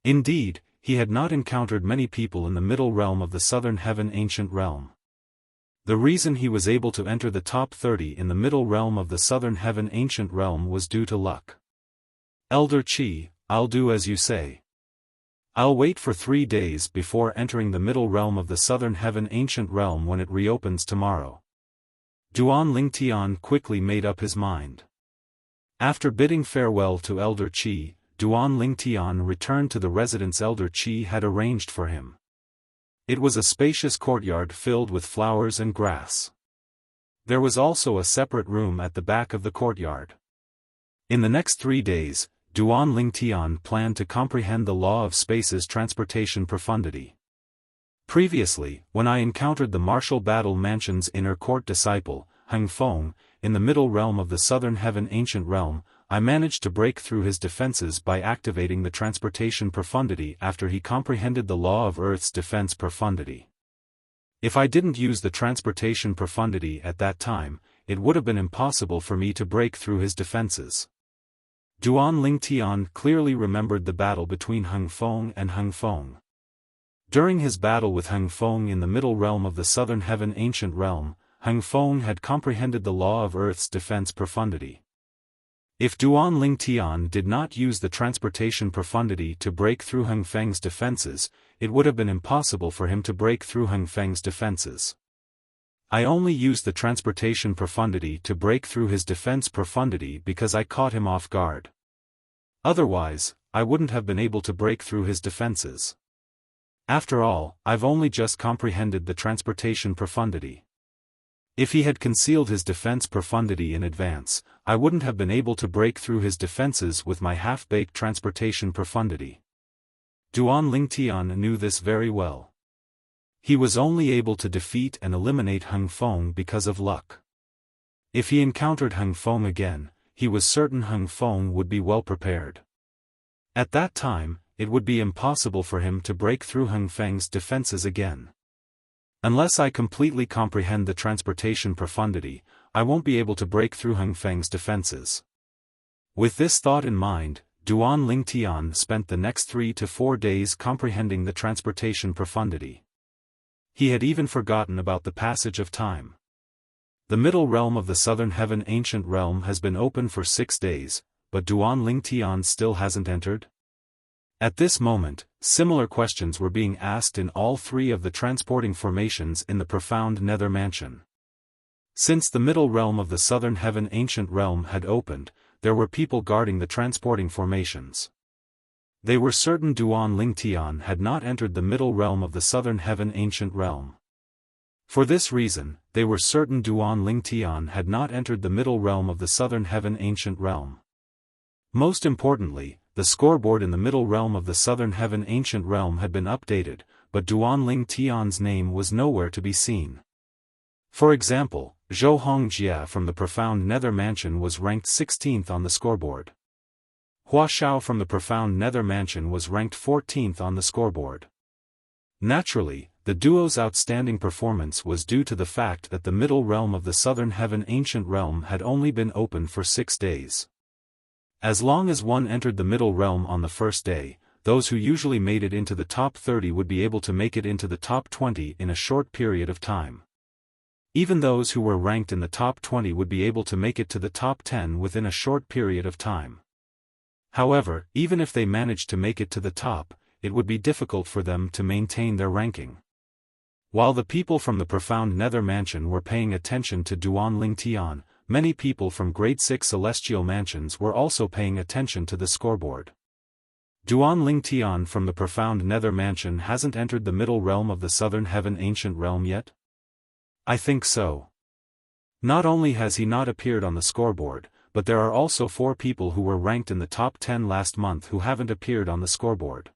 Indeed, he had not encountered many people in the middle realm of the Southern Heaven Ancient Realm. The reason he was able to enter the top 30 in the middle realm of the Southern Heaven Ancient Realm was due to luck. Elder Qi, I'll do as you say. I'll wait for 3 days before entering the middle realm of the Southern Heaven Ancient Realm when it reopens tomorrow. Duan Ling Tian quickly made up his mind. After bidding farewell to Elder Qi, Duan Ling Tian returned to the residence Elder Qi had arranged for him. It was a spacious courtyard filled with flowers and grass. There was also a separate room at the back of the courtyard. In the next 3 days, Duan Ling Tian planned to comprehend the law of space's transportation profundity. Previously, when I encountered the Martial Battle Mansion's inner court disciple, Heng Feng, in the middle realm of the southern heaven ancient realm, I managed to break through his defenses by activating the transportation profundity after he comprehended the law of Earth's defense profundity. If I didn't use the transportation profundity at that time, it would have been impossible for me to break through his defenses. Duan Lingtian clearly remembered the battle between Hung Feng and Hung Feng. During his battle with Hung Feng in the middle realm of the southern heaven ancient realm, Hung Feng had comprehended the law of Earth's defense profundity. If Duan Lingtian did not use the transportation profundity to break through Hung Feng's defenses, it would have been impossible for him to break through Hung Feng's defenses. I only used the transportation profundity to break through his defense profundity because I caught him off guard. Otherwise, I wouldn't have been able to break through his defenses. After all, I've only just comprehended the transportation profundity. If he had concealed his defense profundity in advance, I wouldn't have been able to break through his defenses with my half-baked transportation profundity. Duan Lingtian knew this very well. He was only able to defeat and eliminate Hung Feng because of luck. If he encountered Hung Feng again, he was certain Hung Feng would be well prepared. At that time, it would be impossible for him to break through Hung Feng's defenses again. Unless I completely comprehend the transportation profundity, I won't be able to break through Hung Feng's defenses. With this thought in mind, Duan Lingtian spent the next 3 to 4 days comprehending the transportation profundity. He had even forgotten about the passage of time. The middle realm of the southern heaven ancient realm has been open for 6 days, but Duan Lingtian still hasn't entered? At this moment, similar questions were being asked in all 3 of the transporting formations in the profound nether mansion. Since the middle realm of the southern heaven ancient realm had opened, there were people guarding the transporting formations. They were certain Duan Lingtian had not entered the middle realm of the southern heaven ancient realm. For this reason, they were certain Duan Lingtian had not entered the middle realm of the southern heaven ancient realm. Most importantly, the scoreboard in the middle realm of the southern heaven ancient realm had been updated, but Duan Lingtian's name was nowhere to be seen. For example, Zhou Hongjia from the profound nether mansion was ranked 16th on the scoreboard. Hua Xiao from the profound nether mansion was ranked 14th on the scoreboard. Naturally, the duo's outstanding performance was due to the fact that the middle realm of the southern heaven ancient realm had only been open for 6 days. As long as one entered the middle realm on the first day, those who usually made it into the top 30 would be able to make it into the top 20 in a short period of time. Even those who were ranked in the top 20 would be able to make it to the top 10 within a short period of time. However, even if they managed to make it to the top, it would be difficult for them to maintain their ranking. While the people from the profound nether mansion were paying attention to Duan Lingtian, many people from grade 6 celestial mansions were also paying attention to the scoreboard. Duan Lingtian from the profound nether mansion hasn't entered the middle realm of the southern heaven ancient realm yet? I think so. Not only has he not appeared on the scoreboard, but there are also 4 people who were ranked in the top 10 last month who haven't appeared on the scoreboard.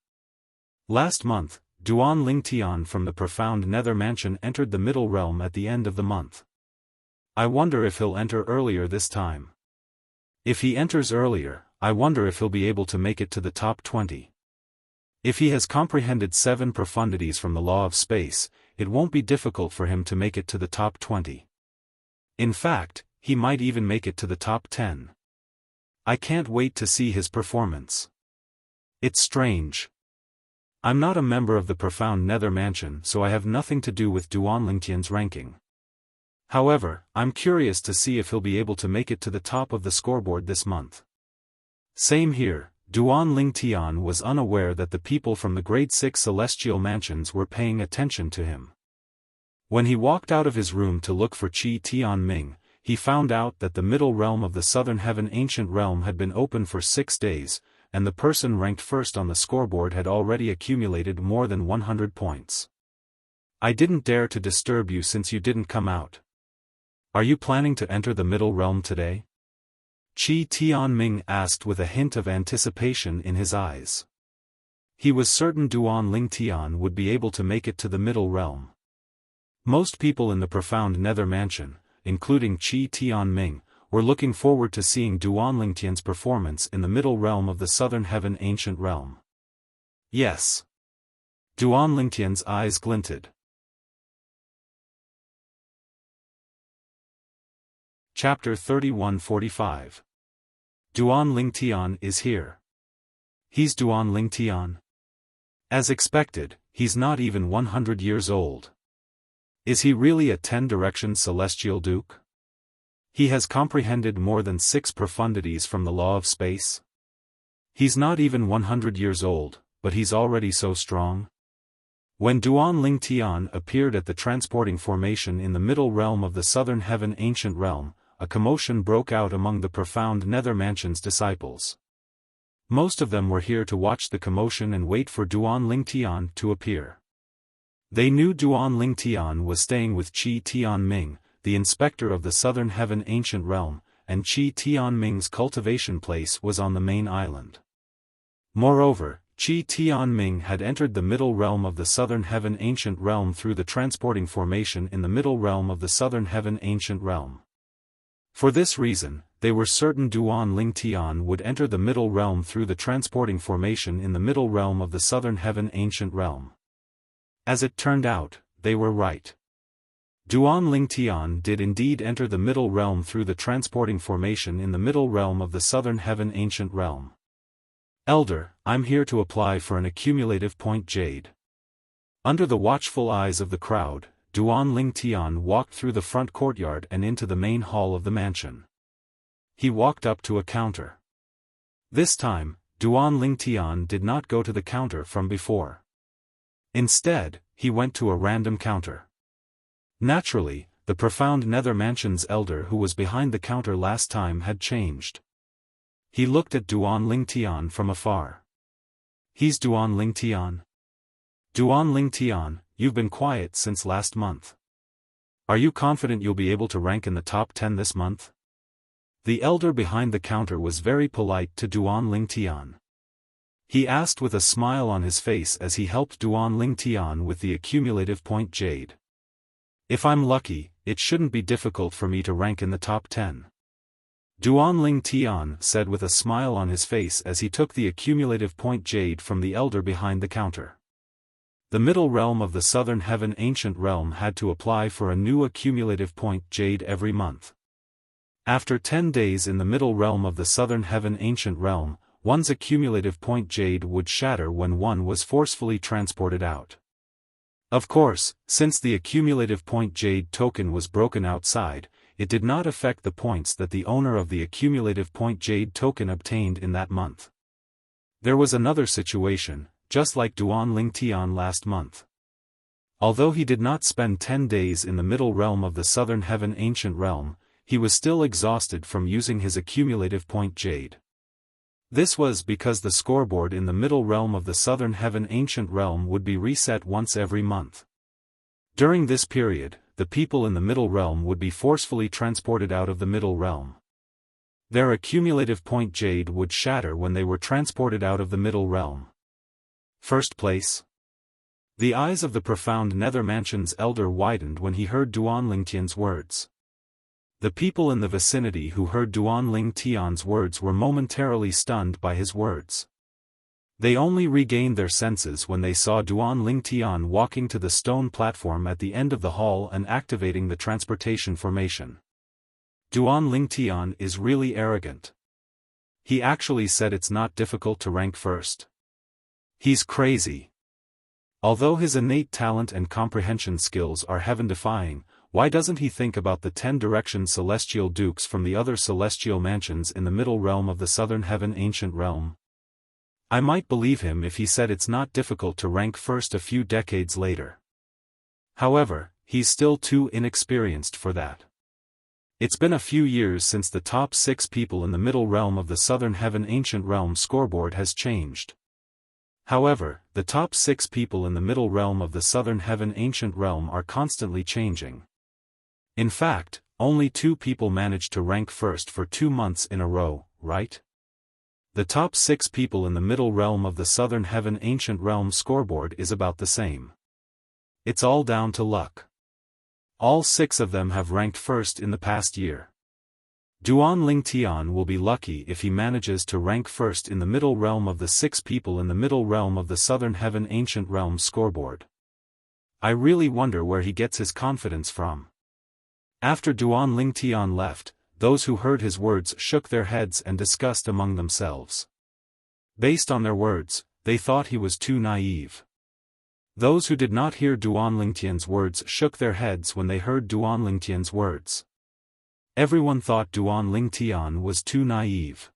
Last month, Duan Lingtian from the profound nether mansion entered the middle realm at the end of the month. I wonder if he'll enter earlier this time. If he enters earlier, I wonder if he'll be able to make it to the top 20. If he has comprehended 7 profundities from the law of space, it won't be difficult for him to make it to the top 20. In fact, he might even make it to the top 10. I can't wait to see his performance. It's strange. I'm not a member of the profound nether mansion, so I have nothing to do with Duan Lingtian's ranking. However, I'm curious to see if he'll be able to make it to the top of the scoreboard this month. Same here, Duan Lingtian was unaware that the people from the grade 6 celestial mansions were paying attention to him. When he walked out of his room to look for Qi Tianming, he found out that the middle realm of the southern heaven ancient realm had been open for 6 days, and the person ranked first on the scoreboard had already accumulated more than 100 points. I didn't dare to disturb you since you didn't come out. Are you planning to enter the middle realm today? Qi Tianming asked with a hint of anticipation in his eyes. He was certain Duan Lingtian would be able to make it to the middle realm. Most people in the profound nether mansion, including Qi Tianming, were looking forward to seeing Duan Lingtian's performance in the middle realm of the Southern Heaven Ancient Realm. Yes. Duan Lingtian's eyes glinted. Chapter 3145. Duan Lingtian is here. He's Duan Lingtian? As expected, he's not even 100 years old. Is he really a 10-direction celestial duke? He has comprehended more than 6 profundities from the law of space. He's not even 100 years old, but he's already so strong. When Duan Lingtian appeared at the transporting formation in the middle realm of the Southern Heaven Ancient Realm, a commotion broke out among the profound Nether Mansion's disciples. Most of them were here to watch the commotion and wait for Duan Lingtian to appear. They knew Duan Lingtian was staying with Qi Tianming, the inspector of the Southern Heaven Ancient Realm, and Qi Tianming's cultivation place was on the main island. Moreover, Qi Tianming had entered the middle realm of the Southern Heaven Ancient Realm through the transporting formation in the middle realm of the Southern Heaven Ancient Realm. For this reason, they were certain Duan Lingtian would enter the middle realm through the transporting formation in the middle realm of the Southern Heaven Ancient Realm. As it turned out, they were right. Duan Lingtian did indeed enter the middle realm through the transporting formation in the middle realm of the Southern Heaven Ancient Realm. Elder, I'm here to apply for an accumulative point jade. Under the watchful eyes of the crowd, Duan Lingtian walked through the front courtyard and into the main hall of the mansion. He walked up to a counter. This time, Duan Lingtian did not go to the counter from before. Instead, he went to a random counter. Naturally, the profound Nether Mansion's elder who was behind the counter last time had changed. He looked at Duan Lingtian from afar. He's Duan Lingtian. Duan Lingtian, you've been quiet since last month. Are you confident you'll be able to rank in the top 10 this month? The elder behind the counter was very polite to Duan Lingtian. He asked with a smile on his face as he helped Duan Lingtian with the accumulative point jade. If I'm lucky, it shouldn't be difficult for me to rank in the top 10. Duan Lingtian said with a smile on his face as he took the accumulative point jade from the elder behind the counter. The middle realm of the Southern Heaven Ancient Realm had to apply for a new accumulative point jade every month. After 10 days in the middle realm of the Southern Heaven Ancient Realm, one's accumulative point jade would shatter when one was forcefully transported out. Of course, since the accumulative point jade token was broken outside, it did not affect the points that the owner of the accumulative point jade token obtained in that month. There was another situation, just like Duan Lingtian last month. Although he did not spend 10 days in the middle realm of the Southern Heaven Ancient Realm, he was still exhausted from using his accumulative point jade. This was because the scoreboard in the middle realm of the Southern Heaven Ancient Realm would be reset once every month. During this period, the people in the middle realm would be forcefully transported out of the middle realm. Their accumulative point jade would shatter when they were transported out of the middle realm. First place. The eyes of the profound Nether Mansion's elder widened when he heard Duan Lingtian's words. The people in the vicinity who heard Duan Lingtian's words were momentarily stunned by his words. They only regained their senses when they saw Duan Lingtian walking to the stone platform at the end of the hall and activating the transportation formation. Duan Lingtian is really arrogant. He actually said it's not difficult to rank first. He's crazy. Although his innate talent and comprehension skills are heaven-defying, why doesn't he think about the 10-direction celestial dukes from the other celestial mansions in the middle realm of the Southern Heaven Ancient Realm? I might believe him if he said it's not difficult to rank first a few decades later. However, he's still too inexperienced for that. It's been a few years since the top 6 people in the middle realm of the Southern Heaven Ancient Realm scoreboard has changed. However, the top 6 people in the middle realm of the Southern Heaven Ancient Realm are constantly changing. In fact, only 2 people managed to rank first for 2 months in a row, right? The top 6 people in the middle realm of the Southern Heaven Ancient Realm scoreboard is about the same. It's all down to luck. All 6 of them have ranked first in the past year. Duan Lingtian will be lucky if he manages to rank first in the middle realm of the 6 people in the middle realm of the Southern Heaven Ancient Realm scoreboard. I really wonder where he gets his confidence from. After Duan Lingtian left, those who heard his words shook their heads and discussed among themselves. Based on their words, they thought he was too naive. Those who did not hear Duan Lingtian's words shook their heads when they heard Duan Lingtian's words. Everyone thought Duan Lingtian was too naive.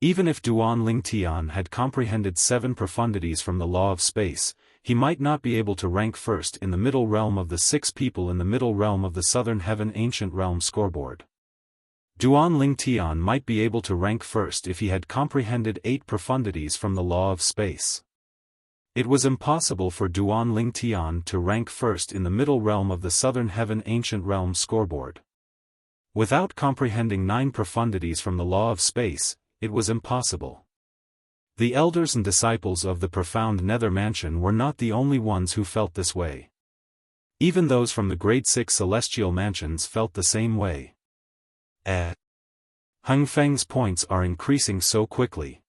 Even if Duan Lingtian had comprehended 7 profundities from the law of space, he might not be able to rank first in the middle realm of the 6 people in the middle realm of the Southern Heaven Ancient Realm scoreboard. Duan Lingtian might be able to rank first if he had comprehended 8 profundities from the law of space. It was impossible for Duan Lingtian to rank first in the middle realm of the Southern Heaven Ancient Realm scoreboard. Without comprehending 9 profundities from the law of space, it was impossible. The elders and disciples of the profound Nether Mansion were not the only ones who felt this way. Even those from the grade 6 celestial mansions felt the same way. Heng Feng's points are increasing so quickly.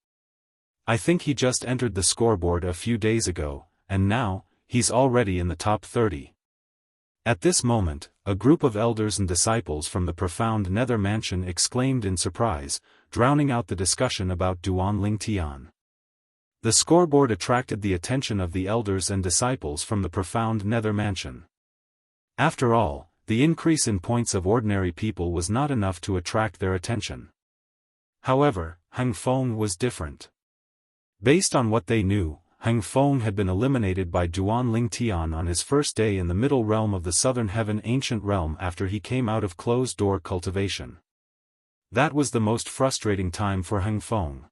I think he just entered the scoreboard a few days ago, and now, he's already in the top 30. At this moment, a group of elders and disciples from the profound Nether Mansion exclaimed in surprise, drowning out the discussion about Duan Lingtian. The scoreboard attracted the attention of the elders and disciples from the profound Nether Mansion. After all, the increase in points of ordinary people was not enough to attract their attention. However, Heng Feng was different. Based on what they knew, Heng Feng had been eliminated by Duan Lingtian on his first day in the middle realm of the Southern Heaven Ancient Realm after he came out of closed-door cultivation. That was the most frustrating time for Heng Feng.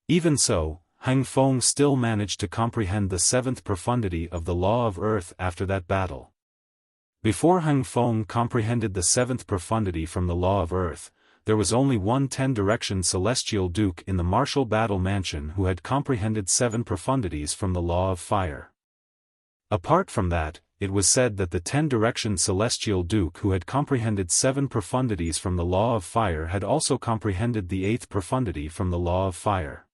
Even so, Heng Feng still managed to comprehend the 7th profundity of the law of earth after that battle. Before Heng Feng comprehended the 7th profundity from the law of earth, there was only one 10-direction celestial duke in the martial battle mansion who had comprehended 7 profundities from the law of fire. Apart from that, it was said that the 10-direction celestial duke who had comprehended 7 profundities from the law of fire had also comprehended the 8th profundity from the law of fire.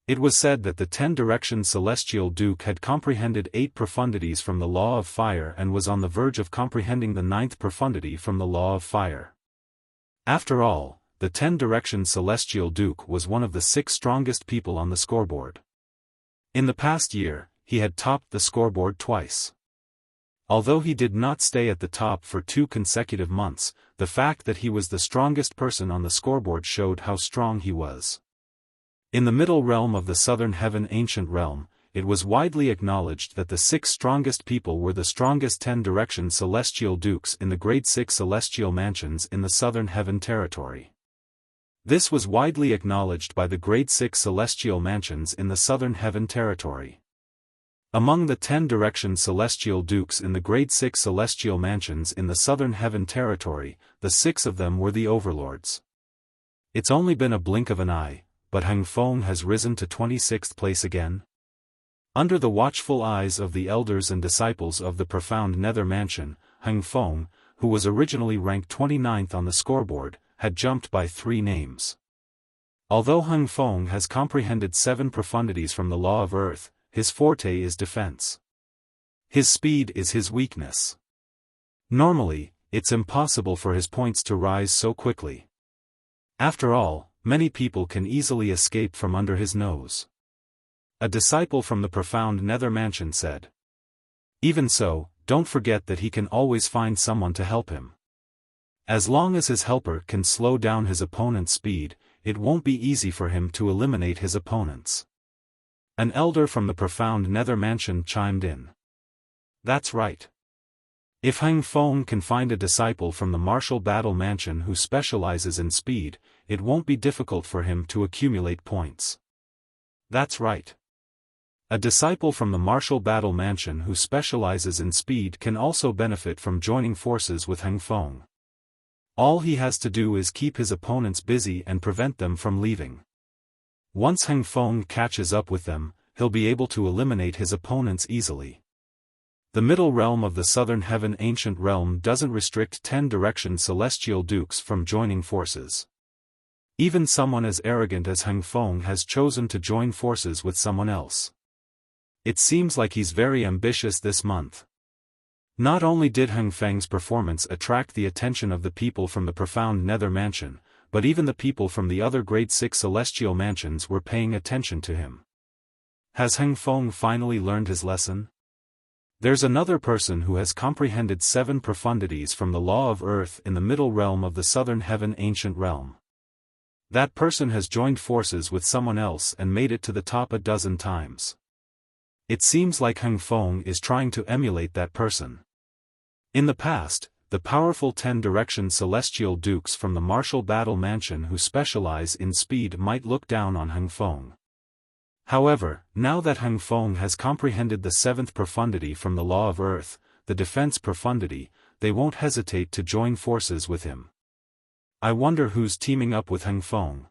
It was said that the 10-direction celestial duke had comprehended 8 profundities from the law of fire and was on the verge of comprehending the 9th profundity from the law of fire. After all, the 10-direction celestial duke was one of the 6 strongest people on the scoreboard. In the past year, he had topped the scoreboard twice. Although he did not stay at the top for 2 consecutive months, the fact that he was the strongest person on the scoreboard showed how strong he was. In the middle realm of the Southern Heaven Ancient Realm, it was widely acknowledged that the 6 strongest people were the strongest 10-direction celestial dukes in the grade 6 celestial mansions in the Southern Heaven territory. This was widely acknowledged by the grade 6 celestial mansions in the Southern Heaven territory. Among the 10-direction celestial dukes in the grade 6 celestial mansions in the Southern Heaven territory, the 6 of them were the overlords. It's only been a blink of an eye, but Heng Feng has risen to 26th place again. Under the watchful eyes of the elders and disciples of the profound Nether Mansion, Heng Feng, who was originally ranked 29th on the scoreboard, had jumped by 3 names. Although Heng Feng has comprehended 7 profundities from the law of earth, his forte is defense. His speed is his weakness. Normally, it's impossible for his points to rise so quickly. After all, many people can easily escape from under his nose. A disciple from the profound Nether Mansion said. Even so, don't forget that he can always find someone to help him. As long as his helper can slow down his opponent's speed, it won't be easy for him to eliminate his opponents. An elder from the profound Nether Mansion chimed in. That's right. If Heng Feng can find a disciple from the martial battle mansion who specializes in speed, it won't be difficult for him to accumulate points. That's right. A disciple from the martial battle mansion who specializes in speed can also benefit from joining forces with Heng Feng. All he has to do is keep his opponents busy and prevent them from leaving. Once Heng Feng catches up with them, he'll be able to eliminate his opponents easily. The middle realm of the southern heaven ancient realm doesn't restrict 10 direction celestial dukes from joining forces. Even someone as arrogant as Heng Feng has chosen to join forces with someone else. It seems like he's very ambitious this month. Not only did Heng Feng's performance attract the attention of the people from the profound nether mansion, but even the people from the other grade 6 celestial mansions were paying attention to him. Has Heng Feng finally learned his lesson? There's another person who has comprehended 7 profundities from the law of earth in the middle realm of the southern heaven ancient realm. That person has joined forces with someone else and made it to the top a dozen times. It seems like Heng Feng is trying to emulate that person. In the past, the powerful 10 direction celestial dukes from the martial battle mansion who specialize in speed might look down on Heng Feng. However, now that Heng Feng has comprehended the 7th profundity from the law of earth, the defense profundity, they won't hesitate to join forces with him. I wonder who's teaming up with Heng Feng.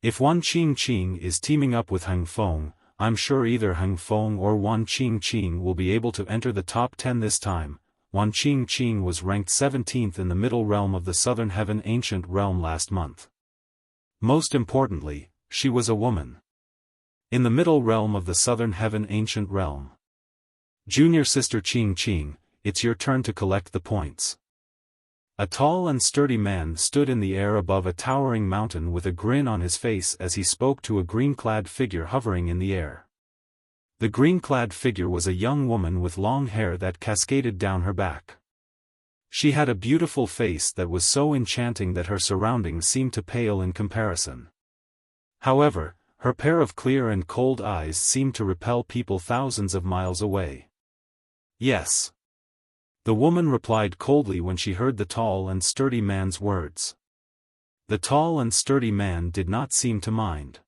If Wan Qingqing is teaming up with Heng Feng, I'm sure either Heng Feng or Wan Qingqing will be able to enter the top 10 this time. Wan Qingqing was ranked 17th in the middle realm of the southern heaven ancient realm last month. Most importantly, she was a woman. In the middle realm of the southern heaven ancient realm. Junior sister Qingqing, it's your turn to collect the points. A tall and sturdy man stood in the air above a towering mountain with a grin on his face as he spoke to a green-clad figure hovering in the air. The green-clad figure was a young woman with long hair that cascaded down her back. She had a beautiful face that was so enchanting that her surroundings seemed to pale in comparison. However, her pair of clear and cold eyes seemed to repel people thousands of miles away. Yes. The woman replied coldly when she heard the tall and sturdy man's words. The tall and sturdy man did not seem to mind.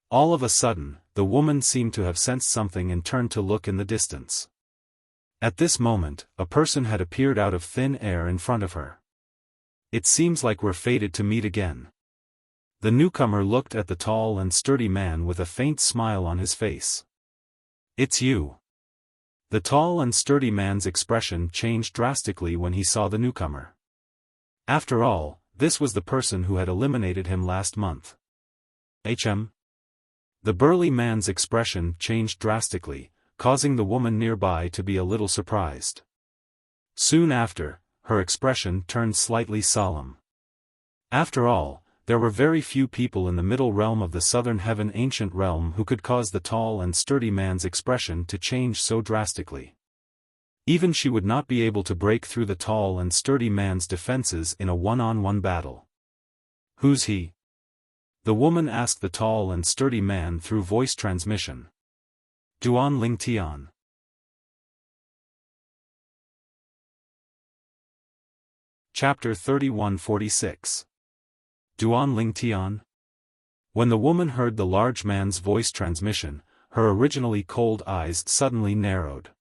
All of a sudden, the woman seemed to have sensed something and turned to look in the distance. At this moment, a person had appeared out of thin air in front of her. It seems like we're fated to meet again. The newcomer looked at the tall and sturdy man with a faint smile on his face. It's you. The tall and sturdy man's expression changed drastically when he saw the newcomer. After all, this was the person who had eliminated him last month. The burly man's expression changed drastically, causing the woman nearby to be a little surprised. Soon after, her expression turned slightly solemn. After all, there were very few people in the middle realm of the southern heaven ancient realm who could cause the tall and sturdy man's expression to change so drastically. Even she would not be able to break through the tall and sturdy man's defenses in a one-on-one battle. Who's he? The woman asked the tall and sturdy man through voice transmission. Duan Lingtian. Chapter 3146. Duan Lingtian? When the woman heard the large man's voice transmission, her originally cold eyes suddenly narrowed.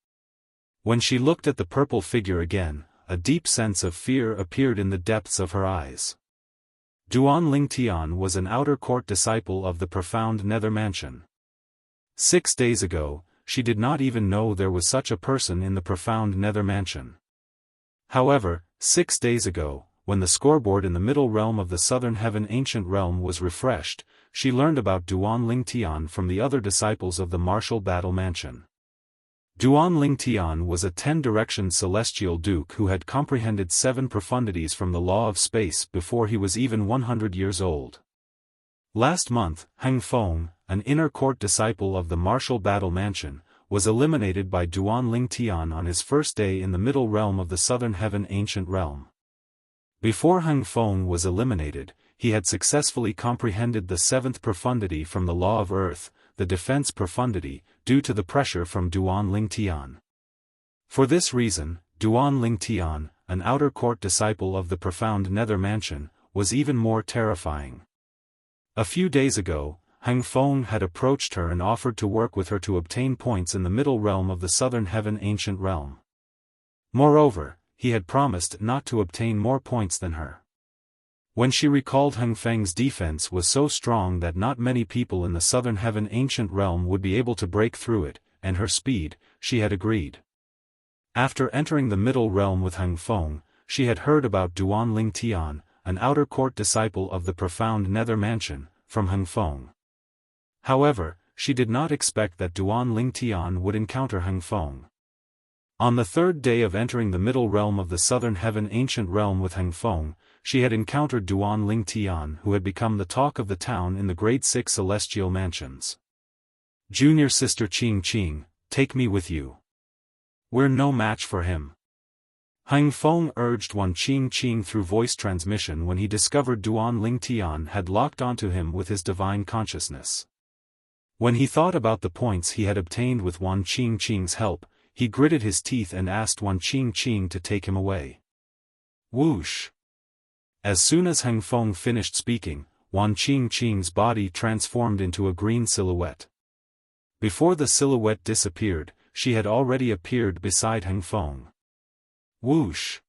When she looked at the purple figure again, a deep sense of fear appeared in the depths of her eyes. Duan Lingtian was an outer court disciple of the profound nether mansion. 6 days ago, she did not even know there was such a person in the profound nether mansion. However, 6 days ago, when the scoreboard in the middle realm of the southern heaven ancient realm was refreshed, she learned about Duan Lingtian from the other disciples of the martial battle mansion. Duan Lingtian was a 10-direction celestial duke who had comprehended 7 profundities from the law of space before he was even 100 years old. Last month, Heng Feng, an inner court disciple of the martial battle mansion, was eliminated by Duan Lingtian on his first day in the middle realm of the southern heaven ancient realm. Before Heng Feng was eliminated, he had successfully comprehended the 7th profundity from the law of earth, the defense profundity, due to the pressure from Duan Lingtian. For this reason, Duan Lingtian, an outer court disciple of the profound nether mansion, was even more terrifying. A few days ago, Heng Feng had approached her and offered to work with her to obtain points in the middle realm of the southern heaven ancient realm. Moreover, he had promised not to obtain more points than her. When she recalled Heng Feng's defense was so strong that not many people in the southern heaven ancient realm would be able to break through it, and her speed, she had agreed. After entering the middle realm with Heng Feng, she had heard about Duan Ling Tian, an outer court disciple of the profound nether mansion, from Heng Feng. However, she did not expect that Duan Ling Tian would encounter Heng Feng. On the third day of entering the middle realm of the southern heaven ancient realm with Heng Feng, she had encountered Duan Ling Tian, who had become the talk of the town in the great 6 celestial mansions. "Junior sister Qing Qing, take me with you. We're no match for him." Heng Feng urged Wan Qing Qing through voice transmission when he discovered Duan Ling Tian had locked onto him with his divine consciousness. When he thought about the points he had obtained with Wan Qing Qing's help, he gritted his teeth and asked Wan Qing Qing to take him away. Whoosh! As soon as Heng Feng finished speaking, Wan Qing Qing's body transformed into a green silhouette. Before the silhouette disappeared, she had already appeared beside Heng Feng. Whoosh!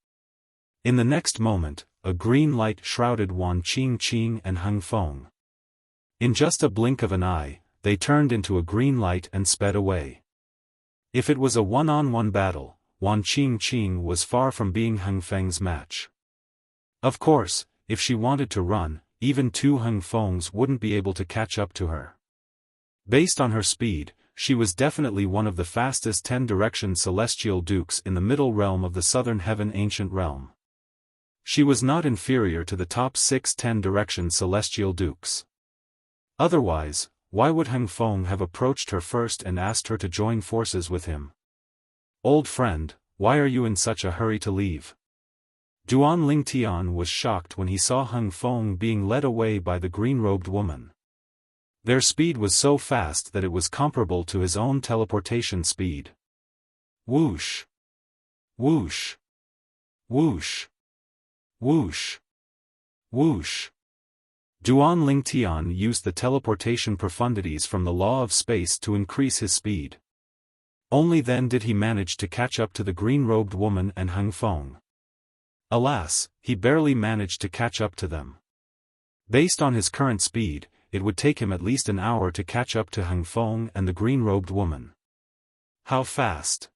In the next moment, a green light shrouded Wan Qing Qing and Heng Feng. In just a blink of an eye, they turned into a green light and sped away. If it was a one-on-one battle, Wan Qing Qing was far from being Heng Feng's match. Of course, if she wanted to run, even 2 Heng Fengs wouldn't be able to catch up to her. Based on her speed, she was definitely one of the fastest 10-direction celestial dukes in the middle realm of the southern heaven ancient realm. She was not inferior to the top 6 10-direction celestial dukes. Otherwise, why would Heng Feng have approached her first and asked her to join forces with him? "Old friend, why are you in such a hurry to leave?" Duan Ling Tian was shocked when he saw Heng Feng being led away by the green-robed woman. Their speed was so fast that it was comparable to his own teleportation speed. Whoosh! Whoosh! Whoosh! Whoosh! Whoosh! Duan Ling Tian used the teleportation profundities from the law of space to increase his speed. Only then did he manage to catch up to the green-robed woman and Heng Feng. Alas, he barely managed to catch up to them. Based on his current speed, it would take him at least an hour to catch up to Heng Feng and the green-robed woman. How fast!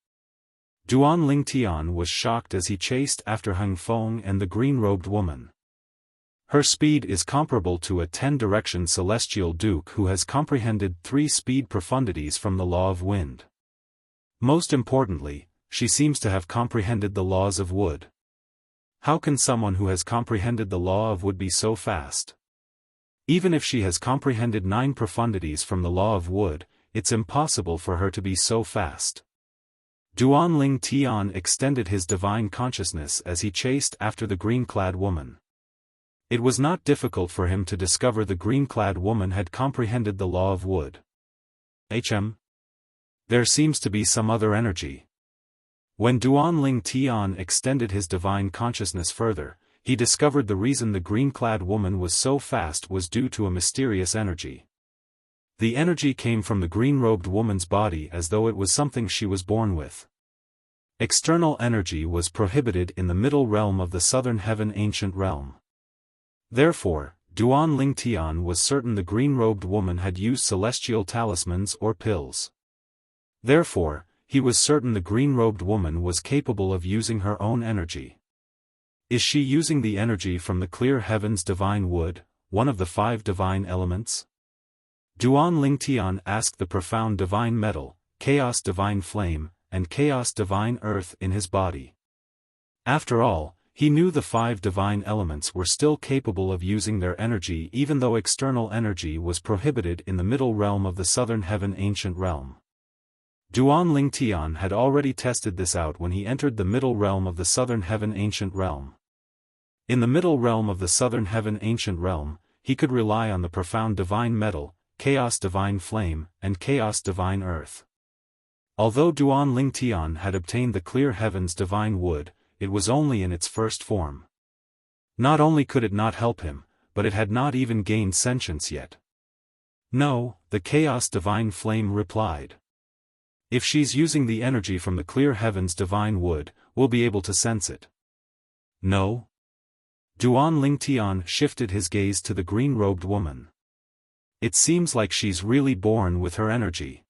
Duan Ling Tian was shocked as he chased after Heng Feng and the green-robed woman. Her speed is comparable to a 10-direction celestial duke who has comprehended 3 speed profundities from the law of wind. Most importantly, she seems to have comprehended the laws of wood. How can someone who has comprehended the law of wood be so fast? Even if she has comprehended 9 profundities from the law of wood, it's impossible for her to be so fast. Duan Ling Tian extended his divine consciousness as he chased after the green-clad woman. It was not difficult for him to discover the green-clad woman had comprehended the law of wood. There seems to be some other energy. When Duan Ling Tian extended his divine consciousness further, he discovered the reason the green-clad woman was so fast was due to a mysterious energy. The energy came from the green-robed woman's body as though it was something she was born with. External energy was prohibited in the middle realm of the southern heaven ancient realm. Therefore, Duan Ling Tian was certain the green-robed woman had used celestial talismans or pills. Therefore, he was certain the green-robed woman was capable of using her own energy. Is she using the energy from the clear heaven's divine wood, one of the 5 divine elements? Duan Ling Tian asked the profound divine metal, chaos divine flame, and chaos divine earth in his body. After all, he knew the 5 divine elements were still capable of using their energy even though external energy was prohibited in the middle realm of the southern heaven ancient realm. Duan Ling Tian had already tested this out when he entered the middle realm of the southern heaven ancient realm. In the middle realm of the southern heaven ancient realm, he could rely on the profound divine metal, chaos divine flame, and chaos divine earth. Although Duan Ling Tian had obtained the clear heaven's divine wood, it was only in its first form. Not only could it not help him, but it had not even gained sentience yet. No, the chaos divine flame replied. If she's using the energy from the clear heaven's divine wood, we'll be able to sense it. No? Duan Ling Tian shifted his gaze to the green-robed woman. It seems like she's really born with her energy.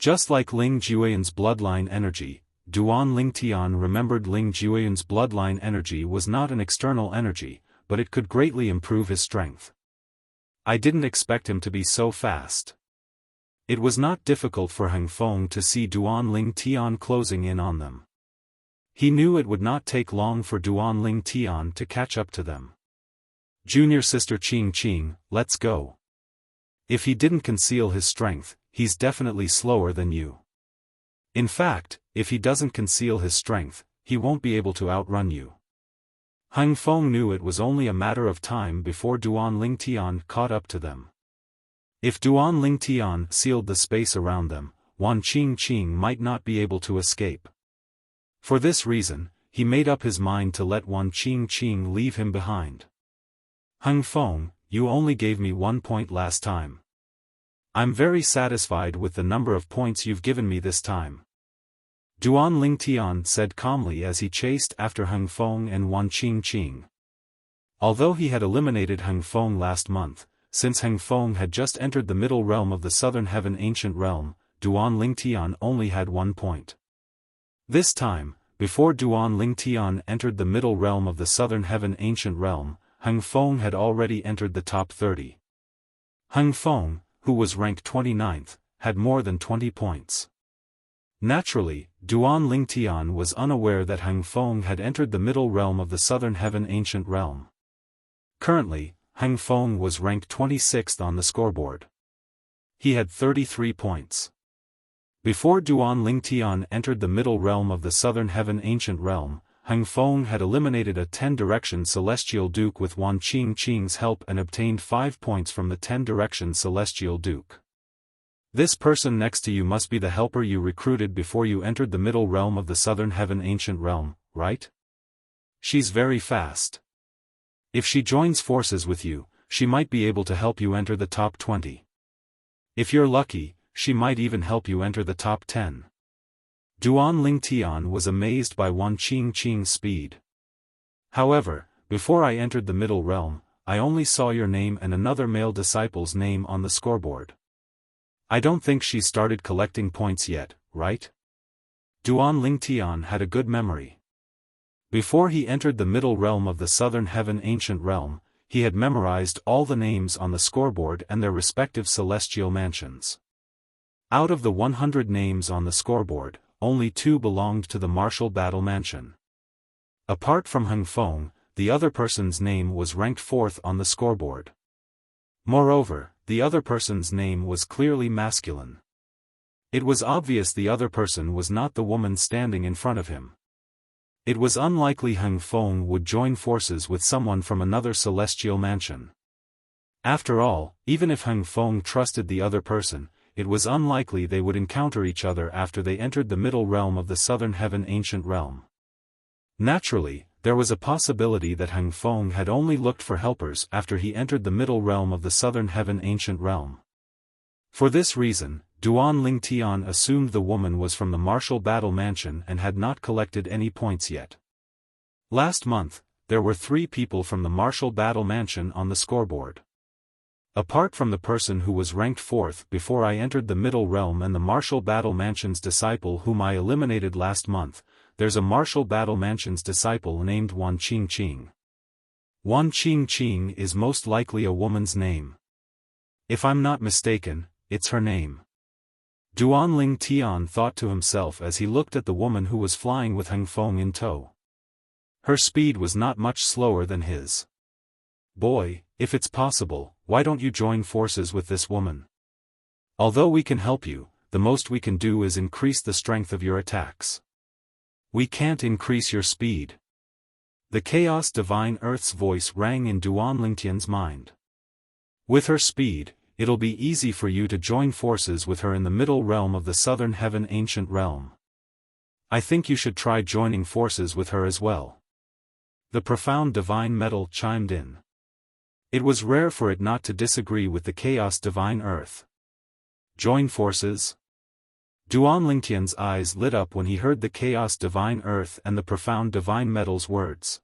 Just like Ling Jueyan's bloodline energy, Duan Lingtian remembered Ling Jueyan's bloodline energy was not an external energy, but it could greatly improve his strength. I didn't expect him to be so fast. It was not difficult for Heng Feng to see Duan Lingtian closing in on them. He knew it would not take long for Duan Lingtian to catch up to them. Junior sister Qing, let's go. If he didn't conceal his strength, he's definitely slower than you. In fact, if he doesn't conceal his strength, he won't be able to outrun you. Heng Feng knew it was only a matter of time before Duan Lingtian caught up to them. If Duan Lingtian sealed the space around them, Wan Qing might not be able to escape. For this reason, he made up his mind to let Wan Qing leave him behind. Heng Feng, you only gave me 1 point last time. I'm very satisfied with the number of points you've given me this time. Duan Lingtian said calmly as he chased after Heng Feng and Wan Qing. Although he had eliminated Heng Feng last month, since Heng Feng had just entered the middle realm of the Southern Heaven Ancient Realm, Duan Lingtian only had 1 point. This time, before Duan Lingtian entered the middle realm of the Southern Heaven Ancient Realm, Heng Feng had already entered the top 30. Heng Feng, who was ranked 29th, had more than 20 points. Naturally, Duan Lingtian was unaware that Heng Feng had entered the middle realm of the Southern Heaven Ancient Realm. Currently, Heng Feng was ranked 26th on the scoreboard. He had 33 points. Before Duan Lingtian entered the middle realm of the Southern Heaven Ancient Realm, Heng Feng had eliminated a 10-direction Celestial Duke with Wan Qing's help and obtained 5 points from the 10-direction Celestial Duke. This person next to you must be the helper you recruited before you entered the middle realm of the Southern Heaven Ancient Realm, right? She's very fast. If she joins forces with you, she might be able to help you enter the top 20. If you're lucky, she might even help you enter the top 10. Duan Lingtian was amazed by Wan Qing's speed. However, before I entered the middle realm, I only saw your name and another male disciple's name on the scoreboard. I don't think she started collecting points yet, right? Duan Lingtian had a good memory. Before he entered the middle realm of the Southern Heaven Ancient Realm, he had memorized all the names on the scoreboard and their respective celestial mansions. Out of the 100 names on the scoreboard, only 2 belonged to the Martial Battle Mansion. Apart from Heng Feng, the other person's name was ranked 4th on the scoreboard. Moreover, the other person's name was clearly masculine. It was obvious the other person was not the woman standing in front of him. It was unlikely Heng Feng would join forces with someone from another celestial mansion. After all, even if Heng Feng trusted the other person, it was unlikely they would encounter each other after they entered the middle realm of the Southern Heaven Ancient Realm. Naturally, there was a possibility that Heng Feng had only looked for helpers after he entered the middle realm of the Southern Heaven Ancient Realm. For this reason, Duan Lingtian assumed the woman was from the Martial Battle Mansion and had not collected any points yet. Last month, there were 3 people from the Martial Battle Mansion on the scoreboard. Apart from the person who was ranked 4th before I entered the middle realm and the Martial Battle Mansion's disciple whom I eliminated last month, there's a Martial Battle Mansion's disciple named Wan Qing. Wan Qing is most likely a woman's name. If I'm not mistaken, it's her name. Duan Lingtian thought to himself as he looked at the woman who was flying with Heng Feng in tow. Her speed was not much slower than his. Boy, if it's possible, why don't you join forces with this woman? Although we can help you, the most we can do is increase the strength of your attacks. We can't increase your speed. The Chaos Divine Earth's voice rang in Duan Lingtian's mind. With her speed, it'll be easy for you to join forces with her in the middle realm of the Southern Heaven Ancient Realm. I think you should try joining forces with her as well. The Profound Divine Metal chimed in. It was rare for it not to disagree with the Chaos Divine Earth. Join forces? Duan Lingtian's eyes lit up when he heard the Chaos Divine Earth and the Profound Divine Metal's words.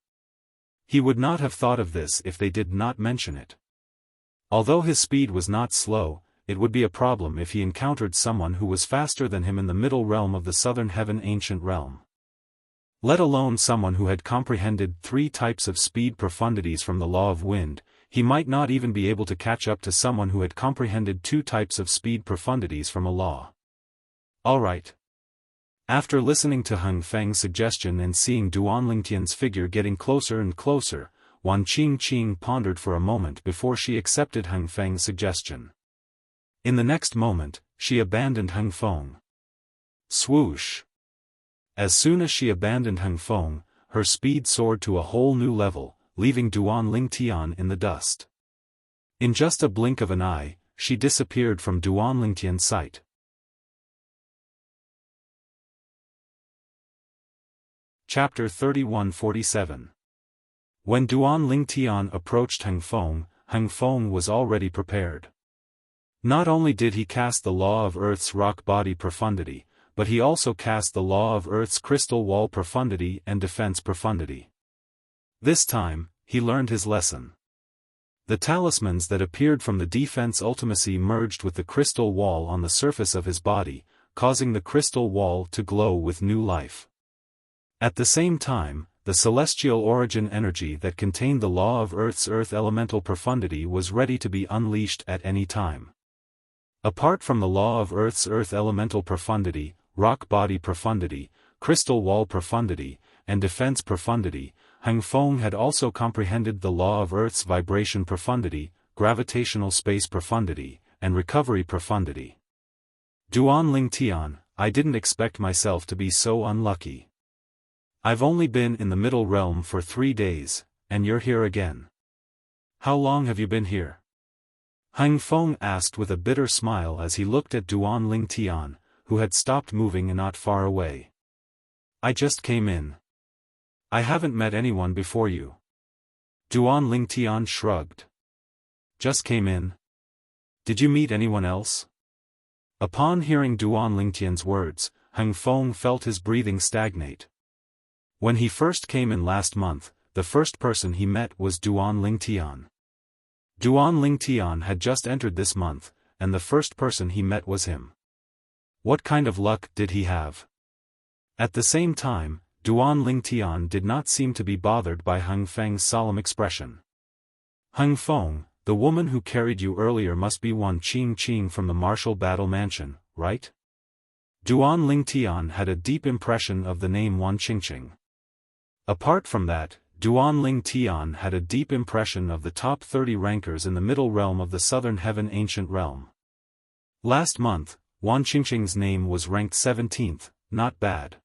He would not have thought of this if they did not mention it. Although his speed was not slow, it would be a problem if he encountered someone who was faster than him in the middle realm of the southern heaven ancient realm. Let alone someone who had comprehended 3 types of speed profundities from the law of wind. He might not even be able to catch up to someone who had comprehended 2 types of speed profundities from a law. Alright. After listening to Heng Feng's suggestion and seeing Duan Lingtian's figure getting closer and closer, Wan Qingqing pondered for a moment before she accepted Heng Feng's suggestion. In the next moment, she abandoned Heng Feng. Swoosh! As soon as she abandoned Heng Feng, her speed soared to a whole new level, leaving Duan Lingtian in the dust. In just a blink of an eye, she disappeared from Duan Lingtian's sight. Chapter 3147. When Duan Lingtian approached Heng Feng was already prepared. Not only did he cast the law of Earth's rock body profundity, but he also cast the law of Earth's crystal wall profundity and defense profundity. This time, he learned his lesson. The talismans that appeared from the defense ultimacy merged with the crystal wall on the surface of his body, causing the crystal wall to glow with new life. At the same time, the celestial origin energy that contained the law of Earth's earth elemental profundity was ready to be unleashed at any time. Apart from the law of Earth's earth elemental profundity, rock body profundity, crystal wall profundity, and defense profundity, Heng Feng had also comprehended the law of Earth's vibration profundity, gravitational space profundity, and recovery profundity. Duan Lingtian, I didn't expect myself to be so unlucky. I've only been in the middle realm for 3 days, and you're here again. How long have you been here? Heng Feng asked with a bitter smile as he looked at Duan Lingtian, who had stopped moving not far away. I just came in. I haven't met anyone before you. Duan Lingtian shrugged. Just came in? Did you meet anyone else? Upon hearing Duan Lingtian's words, Heng Feng felt his breathing stagnate. When he first came in last month, the first person he met was Duan Lingtian. Duan Lingtian had just entered this month, and the first person he met was him. What kind of luck did he have? At the same time, Duan Lingtian did not seem to be bothered by Heng Feng's solemn expression. Heng Feng, the woman who carried you earlier must be Wan Qingqing from the Martial Battle Mansion, right? Duan Lingtian had a deep impression of the name Wan Qingqing. Apart from that, Duan Lingtian had a deep impression of the top 30 rankers in the middle realm of the southern heaven ancient realm. Last month, Wan Qingqing's name was ranked 17th, not bad.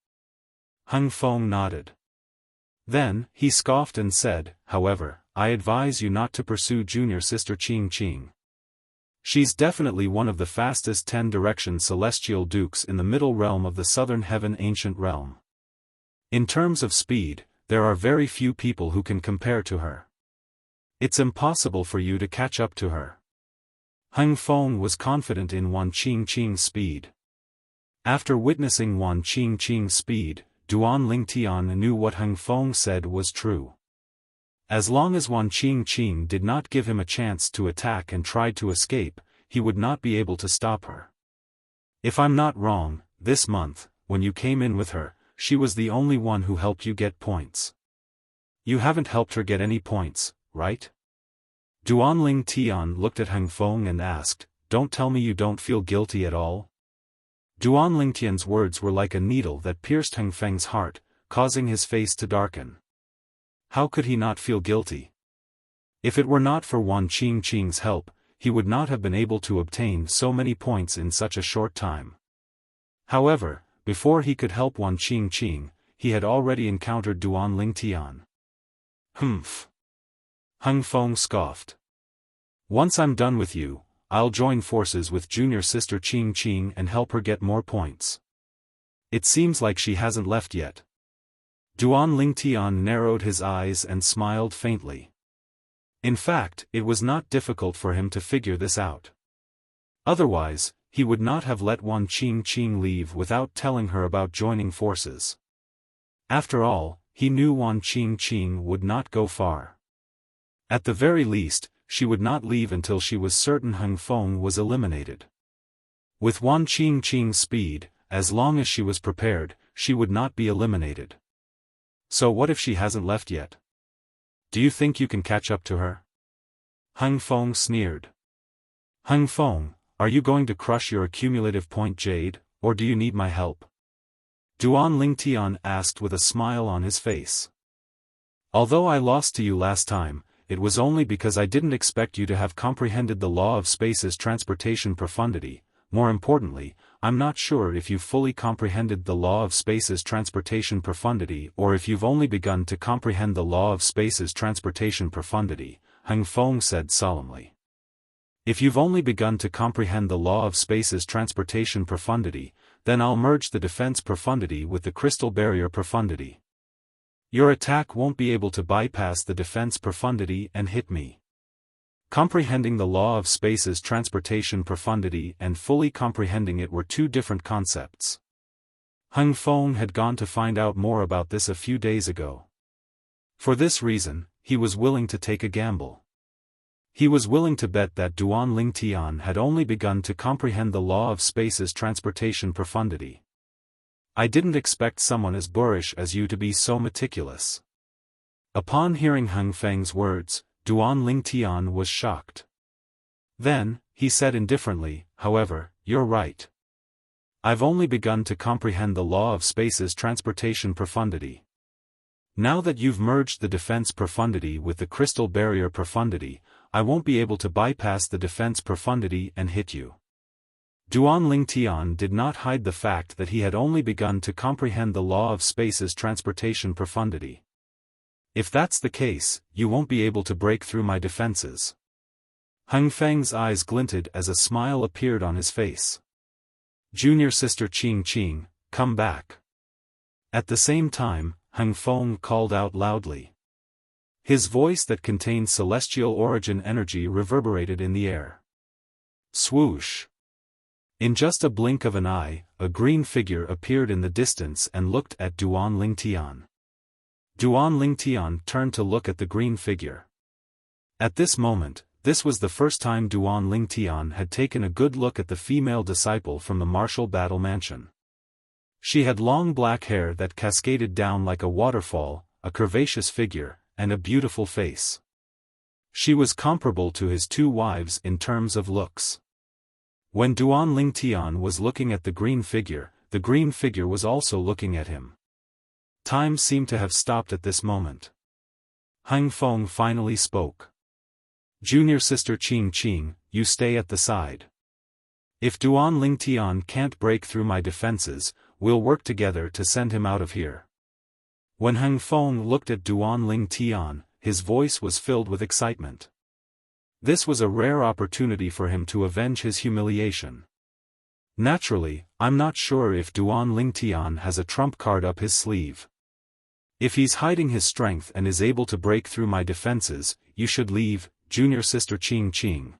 Heng Feng nodded. Then, he scoffed and said, however, I advise you not to pursue junior sister Qingqing. She's definitely one of the fastest 10-direction celestial dukes in the middle realm of the southern heaven ancient realm. In terms of speed, there are very few people who can compare to her. It's impossible for you to catch up to her. Heng Feng was confident in Wan Qingqing's speed. After witnessing Wan Qingqing's speed, Duan Lingtian knew what Heng Feng said was true. As long as Wan Qingqing did not give him a chance to attack and tried to escape, he would not be able to stop her. If I'm not wrong, this month, when you came in with her, she was the only one who helped you get points. You haven't helped her get any points, right? Duan Lingtian looked at Heng Feng and asked, don't tell me you don't feel guilty at all? Duan Lingtian's words were like a needle that pierced Heng Feng's heart, causing his face to darken. How could he not feel guilty? If it were not for Wan Qingqing's help, he would not have been able to obtain so many points in such a short time. However, before he could help Wan Qingqing, he had already encountered Duan Lingtian. Humph! Heng Feng scoffed. Once I'm done with you, I'll join forces with junior sister Qingqing and help her get more points. It seems like she hasn't left yet. Duan Lingtian narrowed his eyes and smiled faintly. In fact, it was not difficult for him to figure this out. Otherwise, he would not have let Wan Qingqing leave without telling her about joining forces. After all, he knew Wan Qingqing would not go far. At the very least, she would not leave until she was certain Heng Feng was eliminated. With Wan Qingqing's speed, as long as she was prepared, she would not be eliminated. So what if she hasn't left yet? Do you think you can catch up to her? Heng Feng sneered. Heng Feng, are you going to crush your accumulative point jade, or do you need my help? Duan Lingtian asked with a smile on his face. Although I lost to you last time, it was only because I didn't expect you to have comprehended the law of space's transportation profundity. More importantly, I'm not sure if you've fully comprehended the law of space's transportation profundity or if you've only begun to comprehend the law of space's transportation profundity, Heng Feng said solemnly. If you've only begun to comprehend the law of space's transportation profundity, then I'll merge the defense profundity with the crystal barrier profundity. Your attack won't be able to bypass the defense profundity and hit me. Comprehending the law of space's transportation profundity and fully comprehending it were two different concepts. Heng Feng had gone to find out more about this a few days ago. For this reason, he was willing to take a gamble. He was willing to bet that Duan Lingtian had only begun to comprehend the law of space's transportation profundity. I didn't expect someone as boorish as you to be so meticulous. Upon hearing Heng Feng's words, Duan Lingtian was shocked. Then, he said indifferently, however, you're right. I've only begun to comprehend the law of space's transportation profundity. Now that you've merged the defense profundity with the crystal barrier profundity, I won't be able to bypass the defense profundity and hit you. Duan Lingtian did not hide the fact that he had only begun to comprehend the law of space's transportation profundity. If that's the case, you won't be able to break through my defenses. Heng Feng's eyes glinted as a smile appeared on his face. Junior sister Qing, come back. At the same time, Heng Feng called out loudly. His voice that contained celestial origin energy reverberated in the air. Swoosh! In just a blink of an eye, a green figure appeared in the distance and looked at Duan Lingtian. Duan Lingtian turned to look at the green figure. At this moment, this was the first time Duan Lingtian had taken a good look at the female disciple from the martial battle mansion. She had long black hair that cascaded down like a waterfall, a curvaceous figure, and a beautiful face. She was comparable to his two wives in terms of looks. When Duan Lingtian was looking at the green figure was also looking at him. Time seemed to have stopped at this moment. Heng Feng finally spoke. Junior sister Qing, you stay at the side. If Duan Lingtian can't break through my defenses, we'll work together to send him out of here. When Heng Feng looked at Duan Lingtian, his voice was filled with excitement. This was a rare opportunity for him to avenge his humiliation. Naturally, I'm not sure if Duan Lingtian has a trump card up his sleeve. If he's hiding his strength and is able to break through my defenses, you should leave, junior sister Qing.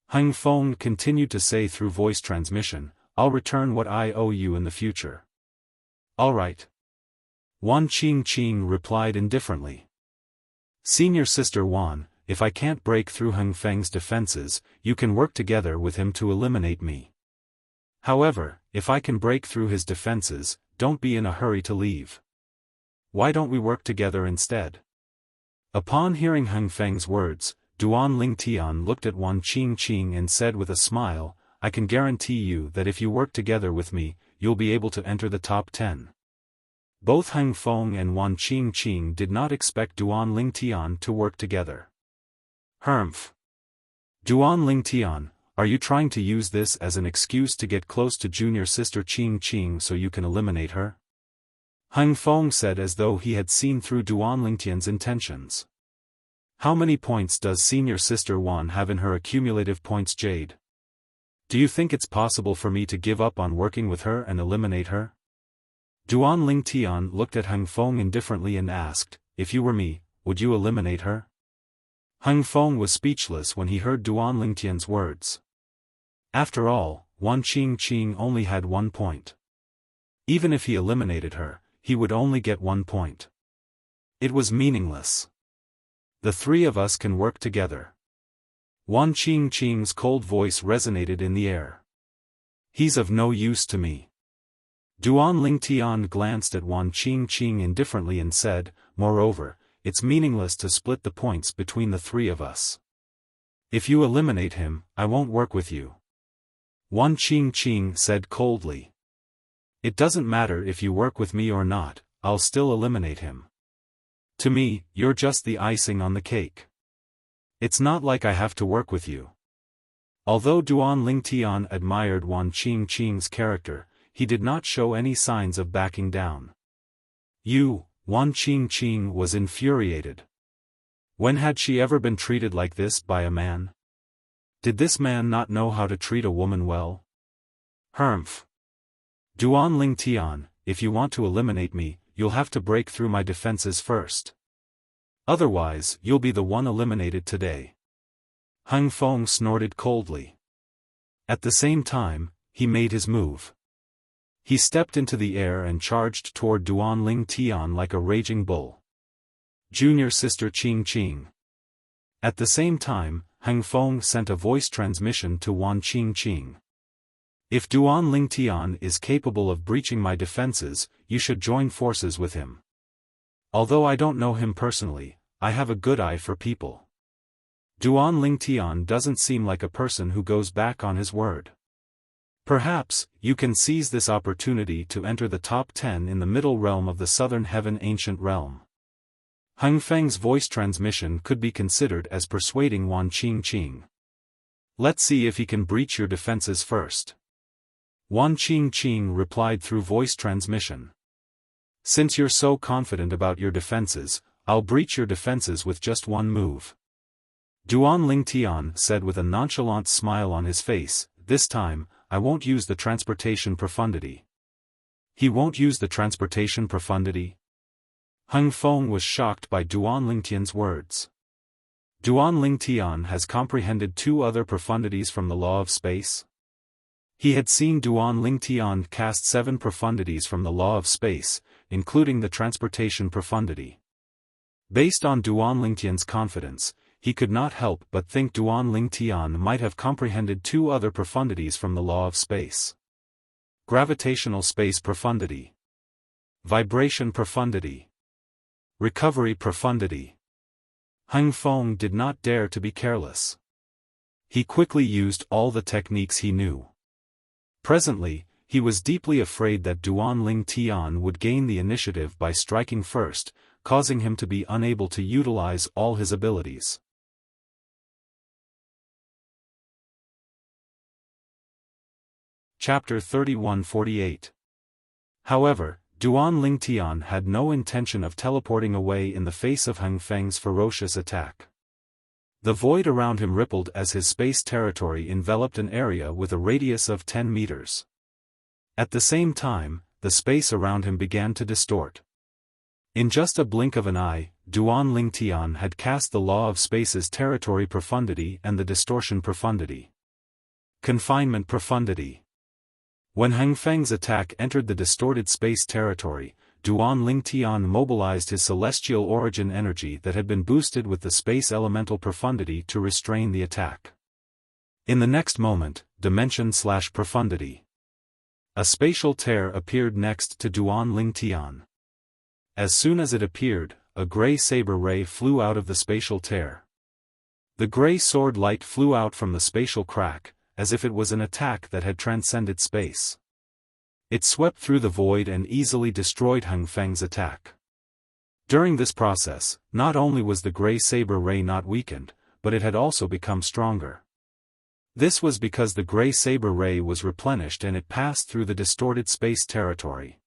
Heng Feng continued to say through voice transmission, I'll return what I owe you in the future. All right. Wan Qing replied indifferently. Senior sister Wan, if I can't break through Heng Feng's defenses, you can work together with him to eliminate me. However, if I can break through his defenses, don't be in a hurry to leave. Why don't we work together instead? Upon hearing Heng Feng's words, Duan Lingtian looked at Wan Qing and said with a smile, I can guarantee you that if you work together with me, you'll be able to enter the top 10. Both Heng Feng and Wan Qing did not expect Duan Lingtian to work together. Humph. Duan Lingtian, are you trying to use this as an excuse to get close to junior sister Qing so you can eliminate her? Heng Feng said as though he had seen through Duan Lingtian's intentions. How many points does senior sister Wan have in her accumulative points jade? Do you think it's possible for me to give up on working with her and eliminate her? Duan Lingtian looked at Heng Feng indifferently and asked, if you were me, would you eliminate her? Heng Feng was speechless when he heard Duan Lingtian's words. After all, Wan Qing only had 1 point. Even if he eliminated her, he would only get 1 point. It was meaningless. The three of us can work together. Wan Qingqing's cold voice resonated in the air. He's of no use to me. Duan Lingtian glanced at Wan Qingqing indifferently and said, moreover, it's meaningless to split the points between the three of us. If you eliminate him, I won't work with you. Wan Qingqing said coldly. It doesn't matter if you work with me or not, I'll still eliminate him. To me, you're just the icing on the cake. It's not like I have to work with you. Although Duan Lingtian admired Wan Qingqing's character, he did not show any signs of backing down. Wan Qingqing was infuriated. When had she ever been treated like this by a man? Did this man not know how to treat a woman well? Humph. Duan Lingtian, if you want to eliminate me, you'll have to break through my defenses first. Otherwise, you'll be the one eliminated today. Hung Feng snorted coldly. At the same time, he made his move. He stepped into the air and charged toward Duan Lingtian like a raging bull. Junior sister Qingqing. At the same time, Hung Feng sent a voice transmission to Wan Qingqing. If Duan Lingtian is capable of breaching my defenses, you should join forces with him. Although I don't know him personally, I have a good eye for people. Duan Lingtian doesn't seem like a person who goes back on his word. Perhaps, you can seize this opportunity to enter the top 10 in the middle realm of the Southern Heaven Ancient Realm. Hung Feng's voice transmission could be considered as persuading Wan Qingqing. Let's see if he can breach your defenses first. Wan Qingqing replied through voice transmission. Since you're so confident about your defenses, I'll breach your defenses with just one move. Duan Lingtian said with a nonchalant smile on his face, this time, I won't use the transportation profundity. He won't use the transportation profundity? Hung Feng was shocked by Duan Lingtian's words. Duan Lingtian has comprehended two other profundities from the law of space. He had seen Duan Lingtian cast 7 profundities from the law of space, including the transportation profundity. Based on Duan Lingtian's confidence, he could not help but think Duan Lingtian might have comprehended 2 other profundities from the law of space. Gravitational space profundity. Vibration profundity. Recovery profundity. Hung Feng did not dare to be careless. He quickly used all the techniques he knew. Presently, he was deeply afraid that Duan Lingtian would gain the initiative by striking first, causing him to be unable to utilize all his abilities. Chapter 3148. However, Duan Lingtian had no intention of teleporting away in the face of Hung Feng's ferocious attack. The void around him rippled as his space territory enveloped an area with a radius of 10 meters. At the same time, the space around him began to distort. In just a blink of an eye, Duan Lingtian had cast the law of space's territory profundity and the distortion profundity. Confinement profundity. When Hung Feng's attack entered the distorted space territory, Duan Lingtian mobilized his celestial origin energy that had been boosted with the space elemental profundity to restrain the attack. In the next moment, dimension/profundity. A spatial tear appeared next to Duan Lingtian. As soon as it appeared, a gray saber ray flew out of the spatial tear. The gray sword light flew out from the spatial crack, as if it was an attack that had transcended space. It swept through the void and easily destroyed Hung Feng's attack. During this process, not only was the gray saber ray not weakened, but it had also become stronger. This was because the gray saber ray was replenished and it passed through the distorted space territory.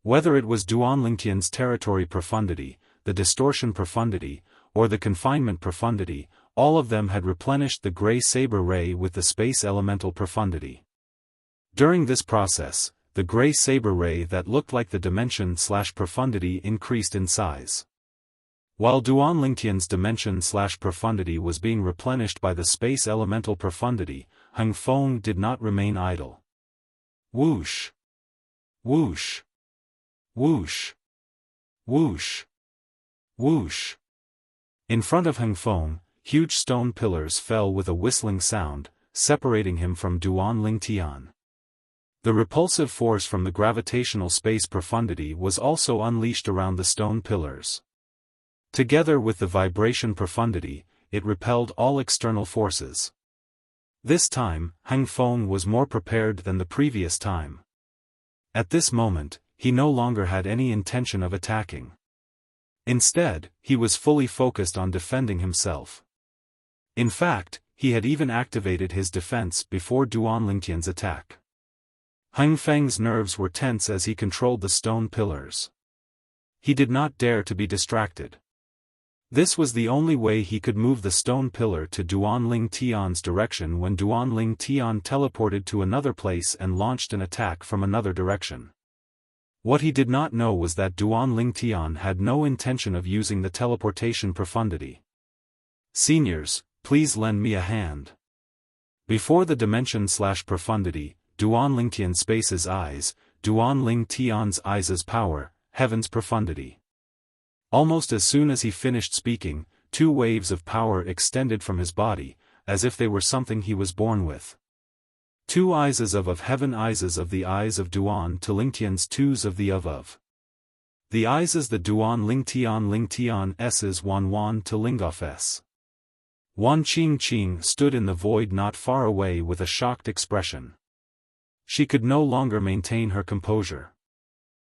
Whether it was Duan Lingtian's territory profundity, the distortion profundity, or the confinement profundity, all of them had replenished the gray saber ray with the space elemental profundity. During this process, the gray saber ray that looked like the dimension/profundity increased in size. While Duan Lingtian's dimension/profundity was being replenished by the space elemental profundity, Hung Feng did not remain idle. Whoosh! Whoosh! Whoosh! Whoosh! Whoosh! In front of Hung Feng, huge stone pillars fell with a whistling sound, separating him from Duan Ling Tian. The repulsive force from the gravitational space profundity was also unleashed around the stone pillars. Together with the vibration profundity, it repelled all external forces. This time, Heng Feng was more prepared than the previous time. At this moment, he no longer had any intention of attacking. Instead, he was fully focused on defending himself. In fact, he had even activated his defense before Duan Lingtian's attack. Heng Feng's nerves were tense as he controlled the stone pillars. He did not dare to be distracted. This was the only way he could move the stone pillar to Duan Ling Tian's direction when Duan Ling Tian teleported to another place and launched an attack from another direction. What he did not know was that Duan Ling Tian had no intention of using the teleportation profundity. "Seniors, please lend me a hand." Before the dimension/profundity, Duan Ling Tian space's eyes, Duan Ling Tian's eyes' power, heaven's profundity. Almost as soon as he finished speaking, two waves of power extended from his body, as if they were something he was born with. Two eyes of heaven, eyes of the eyes of Duan to Lingtian's twos of the of. The eyes the Duan Lingtian s's Wan to Lingoff s. Wan Qing stood in the void not far away with a shocked expression. She could no longer maintain her composure.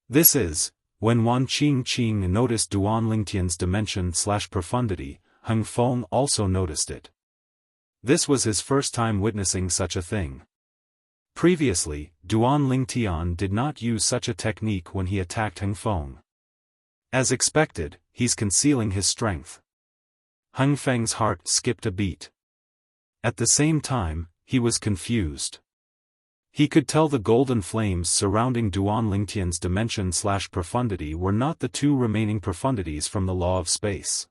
This is, when Wan Qing noticed Duan Lingtian's dimension/profundity, Heng Feng also noticed it. This was his first time witnessing such a thing. Previously, Duan Lingtian did not use such a technique when he attacked Heng Feng. As expected, he's concealing his strength. Heng Feng's heart skipped a beat. At the same time, he was confused. He could tell the golden flames surrounding Duan Lingtian's dimension/profundity were not the two remaining profundities from the law of space.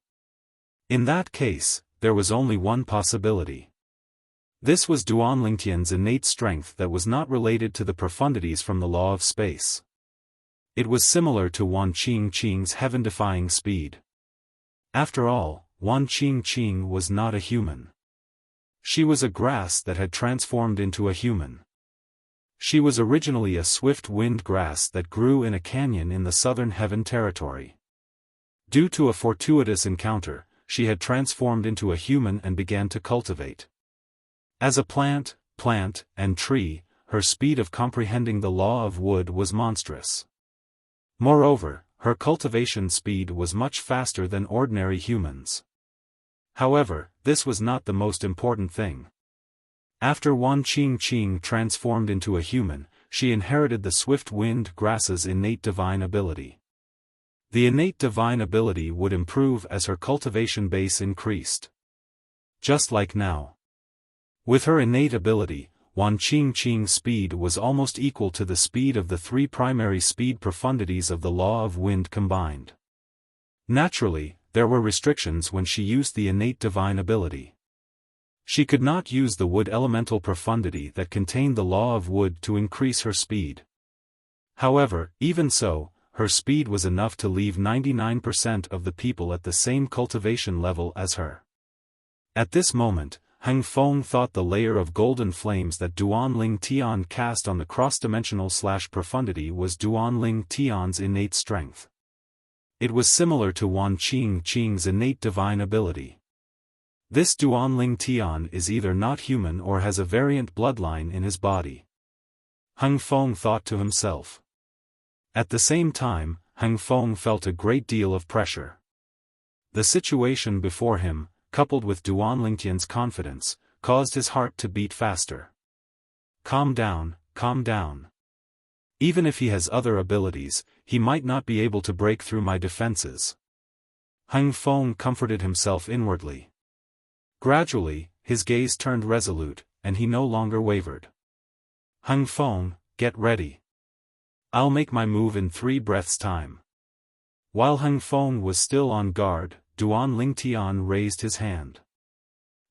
In that case, there was only one possibility. This was Duan Lingtian's innate strength that was not related to the profundities from the law of space. It was similar to Wan Qing's heaven-defying speed. After all, Wan Qing was not a human. She was a grass that had transformed into a human. She was originally a swift-wind grass that grew in a canyon in the southern heaven territory. Due to a fortuitous encounter, she had transformed into a human and began to cultivate. As a plant, and tree, her speed of comprehending the law of wood was monstrous. Moreover, her cultivation speed was much faster than ordinary humans. However, this was not the most important thing. After Wan Qing transformed into a human, she inherited the swift-wind grass's innate divine ability. The innate divine ability would improve as her cultivation base increased. Just like now. With her innate ability, Wan Qing's speed was almost equal to the speed of the three primary speed profundities of the law of wind combined. Naturally, there were restrictions when she used the innate divine ability. She could not use the wood elemental profundity that contained the law of wood to increase her speed. However, even so, her speed was enough to leave 99% of the people at the same cultivation level as her. At this moment, Heng Feng thought the layer of golden flames that Duan Ling Tian cast on the cross-dimensional/profundity was Duan Ling Tian's innate strength. It was similar to Wan Qing's innate divine ability. This Duan Ling Tian is either not human or has a variant bloodline in his body. Heng Feng thought to himself. At the same time, Heng Feng felt a great deal of pressure. The situation before him, coupled with Duan Lingtian's confidence, caused his heart to beat faster. Calm down, calm down. Even if he has other abilities, he might not be able to break through my defenses. Heng Feng comforted himself inwardly. Gradually, his gaze turned resolute, and he no longer wavered. Heng Feng, get ready. I'll make my move in 3 breaths' time. While Heng Feng was still on guard, Duan Lingtian raised his hand.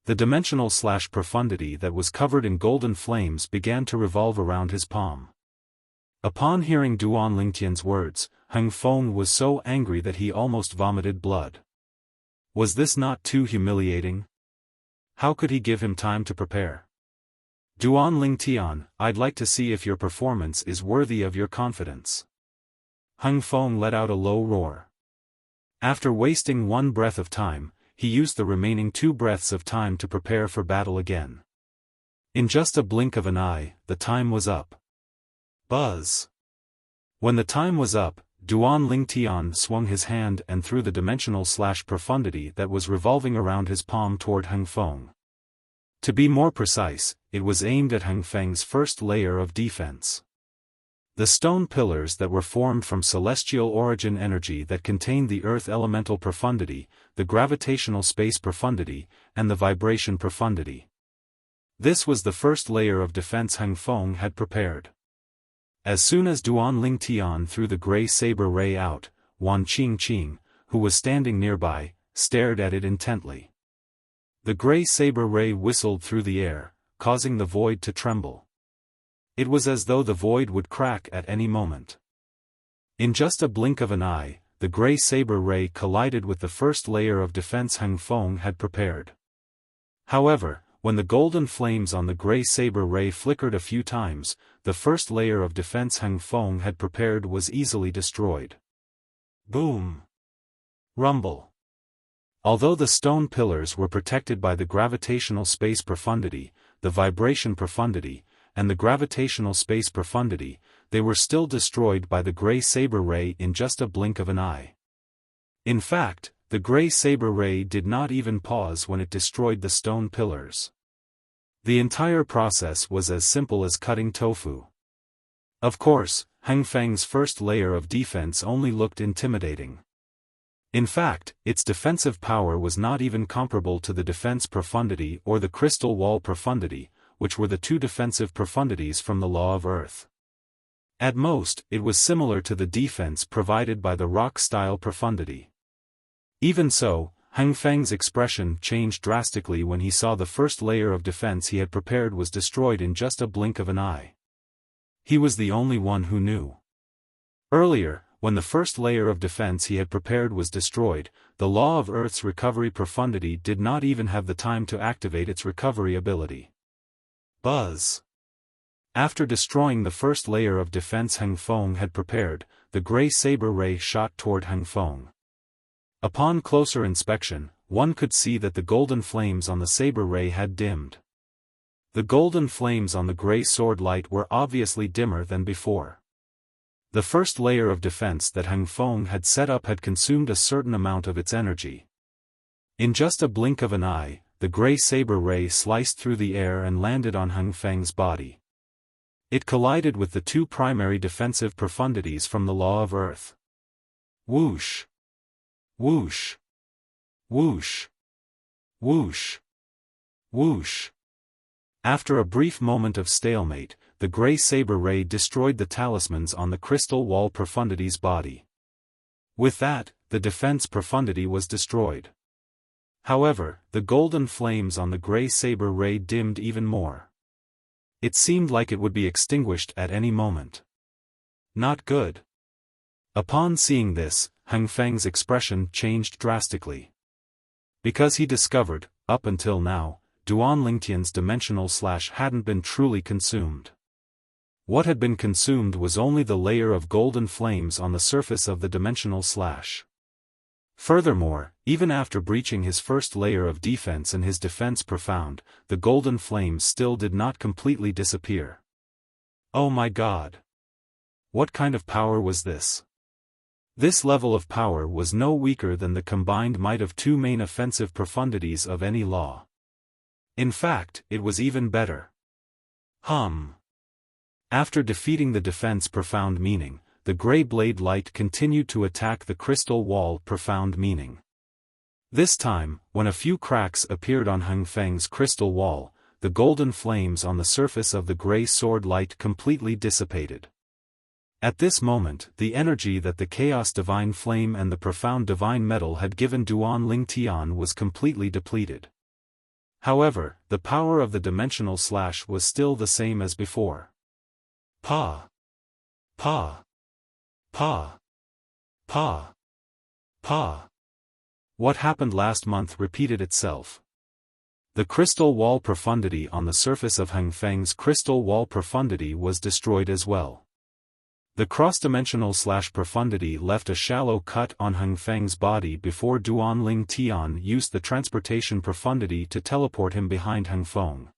The dimensional/profundity that was covered in golden flames began to revolve around his palm. Upon hearing Duan Lingtian's words, Heng Feng was so angry that he almost vomited blood. Was this not too humiliating? How could he give him time to prepare? Duan Ling Tian, I'd like to see if your performance is worthy of your confidence. Hung Feng let out a low roar. After wasting one breath of time, he used the remaining 2 breaths of time to prepare for battle again. In just a blink of an eye, the time was up. Buzz. When the time was up, Duan Ling Tian swung his hand and threw the dimensional/profundity that was revolving around his palm toward Hung Feng. To be more precise, it was aimed at Hung Feng's first layer of defense. The stone pillars that were formed from celestial origin energy that contained the earth elemental profundity, the gravitational space profundity, and the vibration profundity. This was the first layer of defense Hung Feng had prepared. As soon as Duan Ling Tian threw the gray saber ray out, Wan Qingqing, who was standing nearby, stared at it intently. The gray saber ray whistled through the air, causing the void to tremble. It was as though the void would crack at any moment. In just a blink of an eye, the gray saber ray collided with the first layer of defense Hung Feng had prepared. However, when the golden flames on the gray saber ray flickered a few times, the first layer of defense Hung Feng had prepared was easily destroyed. Boom! Rumble! Although the stone pillars were protected by the gravitational space profundity, the vibration profundity, and the gravitational space profundity, they were still destroyed by the gray saber ray in just a blink of an eye. In fact, the gray saber ray did not even pause when it destroyed the stone pillars. The entire process was as simple as cutting tofu. Of course, Hung Feng's first layer of defense only looked intimidating. In fact, its defensive power was not even comparable to the defense profundity or the crystal wall profundity, which were the 2 defensive profundities from the law of earth. At most, it was similar to the defense provided by the rock-style profundity. Even so, Hung Feng's expression changed drastically when he saw the first layer of defense he had prepared was destroyed in just a blink of an eye. He was the only one who knew. Earlier, when the first layer of defense he had prepared was destroyed, the law of Earth's recovery profundity did not even have the time to activate its recovery ability. Buzz! After destroying the first layer of defense Hung Feng had prepared, the gray saber ray shot toward Hung Feng. Upon closer inspection, one could see that the golden flames on the saber ray had dimmed. The golden flames on the gray sword light were obviously dimmer than before. The first layer of defense that Hung Feng had set up had consumed a certain amount of its energy. In just a blink of an eye, the gray saber ray sliced through the air and landed on Hung Feng's body. It collided with the 2 primary defensive profundities from the law of earth. Whoosh! Whoosh! Whoosh! Whoosh! Whoosh! After a brief moment of stalemate, the gray saber ray destroyed the talismans on the crystal wall profundity's body. With that, the defense profundity was destroyed. However, the golden flames on the gray saber ray dimmed even more. It seemed like it would be extinguished at any moment. Not good. Upon seeing this, Hung Feng's expression changed drastically. Because he discovered, up until now, Duan Lingtian's dimensional slash hadn't been truly consumed. What had been consumed was only the layer of golden flames on the surface of the dimensional slash. Furthermore, even after breaching his first layer of defense and his defense profound, the golden flames still did not completely disappear. Oh my God! What kind of power was this? This level of power was no weaker than the combined might of 2 main offensive profundities of any law. In fact, it was even better. After defeating the defense profound meaning, the gray blade light continued to attack the crystal wall profound meaning. This time, when a few cracks appeared on Hung Feng's crystal wall, the golden flames on the surface of the gray sword light completely dissipated. At this moment, the energy that the chaos divine flame and the profound divine metal had given Duan Ling Tian was completely depleted. However, the power of the dimensional slash was still the same as before. Pa! Pa! Pa! Pa! Pa! What happened last month repeated itself. The crystal wall profundity on the surface of Heng Feng's crystal wall profundity was destroyed as well. The cross-dimensional profundity left a shallow cut on Heng Feng's body before Duanling Tian used the transportation profundity to teleport him behind Heng Feng.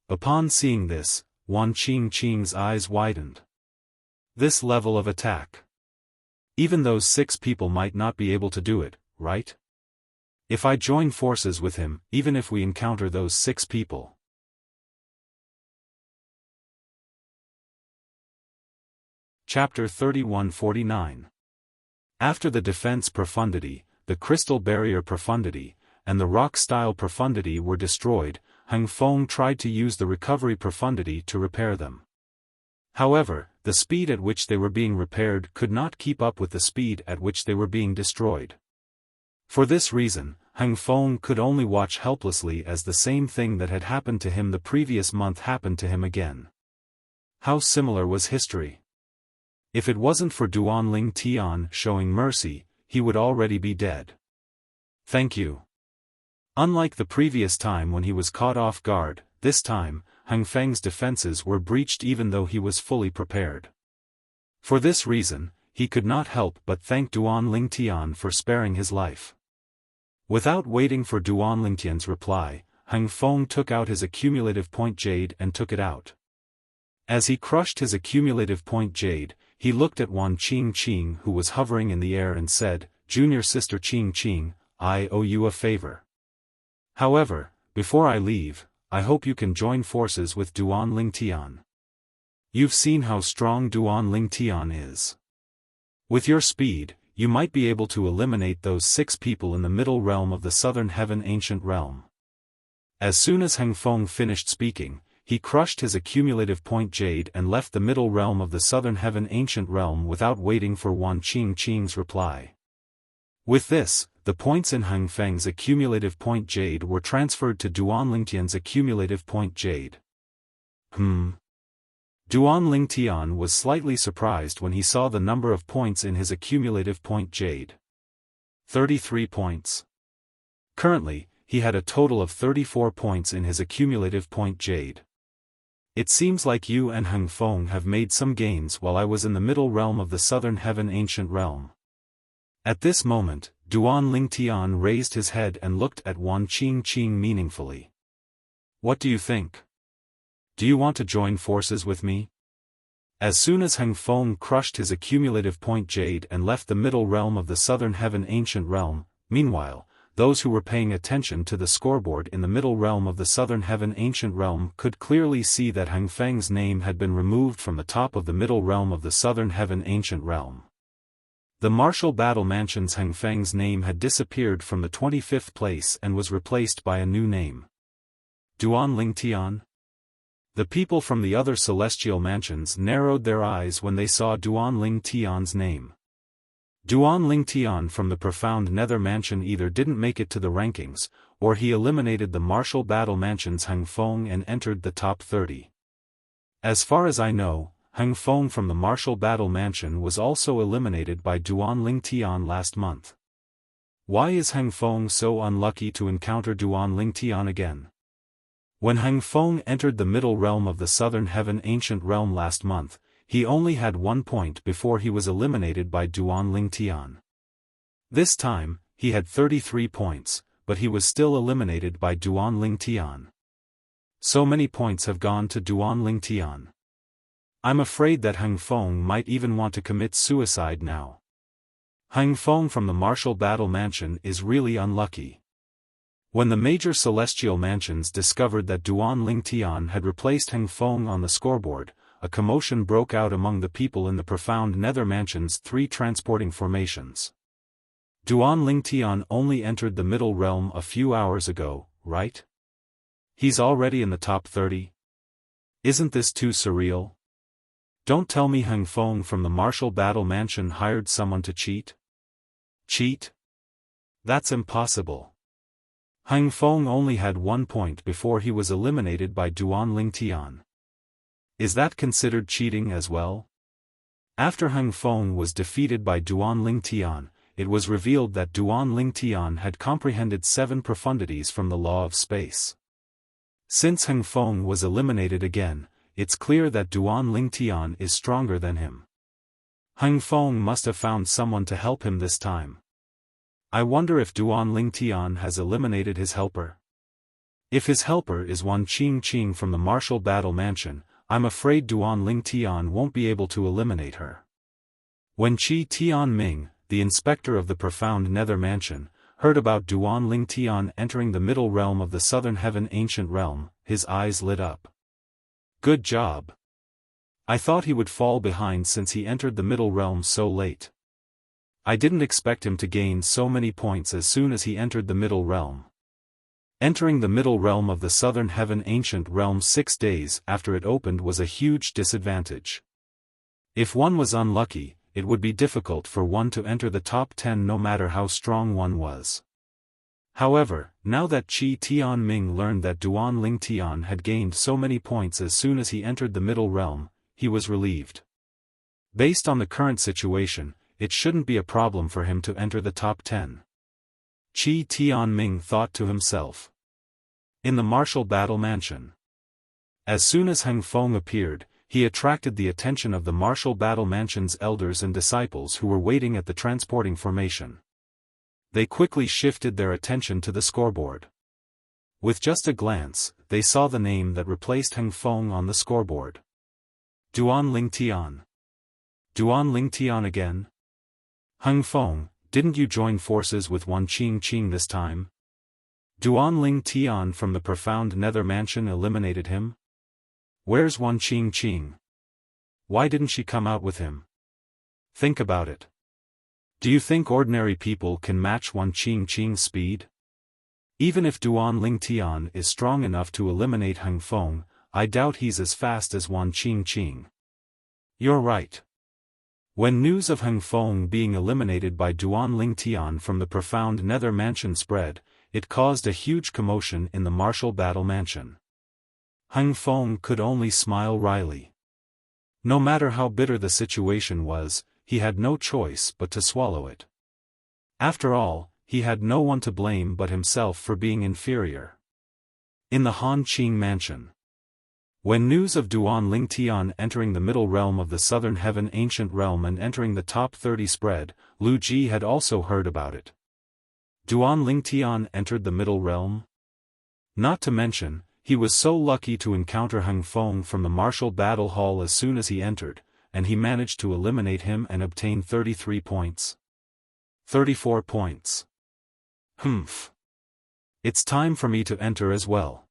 Upon seeing this, Wan Qingqing's eyes widened. This level of attack. Even those 6 people might not be able to do it, right? If I join forces with him, even if we encounter those 6 people. Chapter 3149. After the defense profundity, the crystal barrier profundity, and the rock-style profundity were destroyed, Heng Feng tried to use the recovery profundity to repair them. However, the speed at which they were being repaired could not keep up with the speed at which they were being destroyed. For this reason, Heng Feng could only watch helplessly as the same thing that had happened to him the previous month happened to him again. How similar was history? If it wasn't for Duanling Tian showing mercy, he would already be dead. Thank you. Unlike the previous time when he was caught off guard, this time, Heng Feng's defenses were breached even though he was fully prepared. For this reason, he could not help but thank Duanling Tian for sparing his life. Without waiting for Duanling Tian's reply, Heng Feng took out his accumulative point jade and took it out. As he crushed his accumulative point jade, he looked at Wan Qingqing who was hovering in the air and said, "Junior sister Qingqing, I owe you a favor. However, before I leave, I hope you can join forces with Duanling Tian. You've seen how strong Duanling Tian is. With your speed, you might be able to eliminate those 6 people in the middle realm of the Southern Heaven Ancient Realm." As soon as Heng Feng finished speaking, he crushed his accumulative point jade and left the middle realm of the Southern Heaven Ancient Realm without waiting for Wan Qingqing's reply. With this, the points in Heng Feng's accumulative point jade were transferred to Duanling Tian's accumulative point jade. Duanling Tian was slightly surprised when he saw the number of points in his accumulative point jade. 33 points. Currently, he had a total of 34 points in his accumulative point jade. It seems like you and Heng Feng have made some gains while I was in the middle realm of the Southern Heaven Ancient Realm. At this moment, Duanling Tian raised his head and looked at Wan Qingqing meaningfully. What do you think? Do you want to join forces with me? As soon as Heng Feng crushed his accumulative point jade and left the middle realm of the Southern Heaven Ancient Realm, meanwhile, those who were paying attention to the scoreboard in the middle realm of the Southern Heaven Ancient Realm could clearly see that Heng Feng's name had been removed from the top of the middle realm of the Southern Heaven Ancient Realm. The Martial Battle Mansion's Heng Feng's name had disappeared from the 25th place and was replaced by a new name. Duanling Tian? The people from the other celestial mansions narrowed their eyes when they saw Duanling Tian's name. Duanling Tian from the profound Nether Mansion either didn't make it to the rankings, or he eliminated the Martial Battle Mansion's Heng Feng and entered the top 30. As far as I know, Heng Feng from the Martial Battle Mansion was also eliminated by Duanling Tian last month. Why is Heng Feng so unlucky to encounter Duanling Tian again? When Heng Feng entered the middle realm of the Southern Heaven Ancient Realm last month, he only had 1 point before he was eliminated by Duanling Tian. This time, he had 33 points, but he was still eliminated by Duanling Tian. So many points have gone to Duanling Tian. I'm afraid that Heng Feng might even want to commit suicide now. Heng Feng from the Martial Battle Mansion is really unlucky. When the major celestial mansions discovered that Duanling Tian had replaced Heng Feng on the scoreboard, a commotion broke out among the people in the profound Nether Mansion's 3 transporting formations. Duanling Tian only entered the middle realm a few hours ago, right? He's already in the top 30? Isn't this too surreal? Don't tell me Heng Feng from the Martial Battle Mansion hired someone to cheat? Cheat? That's impossible. Heng Feng only had 1 point before he was eliminated by Duanling Tian. Is that considered cheating as well? After Heng Feng was defeated by Duanling Tian, it was revealed that Duan Lingtian had comprehended 7 profundities from the law of space. Since Heng Feng was eliminated again, it's clear that Duan Lingtian is stronger than him. Heng Feng must have found someone to help him this time. I wonder if Duan Lingtian has eliminated his helper. If his helper is Wan Qingqing from the Martial Battle Mansion, I'm afraid Duan Lingtian won't be able to eliminate her. When Qi Tianming, the inspector of the profound Nether Mansion, heard about Duan Lingtian entering the middle realm of the Southern Heaven Ancient Realm, his eyes lit up. Good job. I thought he would fall behind since he entered the middle realm so late. I didn't expect him to gain so many points as soon as he entered the middle realm. Entering the middle realm of the Southern Heaven Ancient Realm 6 days after it opened was a huge disadvantage. If one was unlucky, it would be difficult for one to enter the top 10 no matter how strong one was. However, now that Qi Tianming learned that Duan Lingtian had gained so many points as soon as he entered the middle realm, he was relieved. Based on the current situation, it shouldn't be a problem for him to enter the top 10. Qi Tianming thought to himself. In the Martial Battle Mansion. As soon as Heng Feng appeared, he attracted the attention of the Martial Battle Mansion's elders and disciples who were waiting at the transporting formation. They quickly shifted their attention to the scoreboard. With just a glance, they saw the name that replaced Heng Feng on the scoreboard. Duan Lingtian. Duan Lingtian again? Heng Feng, didn't you join forces with Wan Qingqing this time? Duan Lingtian from the profound Nether Mansion eliminated him? Where's Wan Qingqing? Why didn't she come out with him? Think about it. Do you think ordinary people can match Wan Qingqing's speed? Even if Duan Lingtian is strong enough to eliminate Heng Feng, I doubt he's as fast as Wan Qingqing. You're right. When news of Heng Feng being eliminated by Duan Lingtian from the profound Nether Mansion spread, it caused a huge commotion in the Martial Battle Mansion. Heng Feng could only smile wryly. No matter how bitter the situation was, he had no choice but to swallow it. After all, he had no one to blame but himself for being inferior. In the Hanqing Mansion. When news of Duan Lingtian entering the middle realm of the Southern Heaven Ancient Realm and entering the top 30 spread, Lu Ji had also heard about it. Duan Lingtian entered the middle realm? Not to mention, he was so lucky to encounter Heng Feng from the Martial Battle Hall as soon as he entered, and he managed to eliminate him and obtain 33 points. 34 points. Humph. It's time for me to enter as well.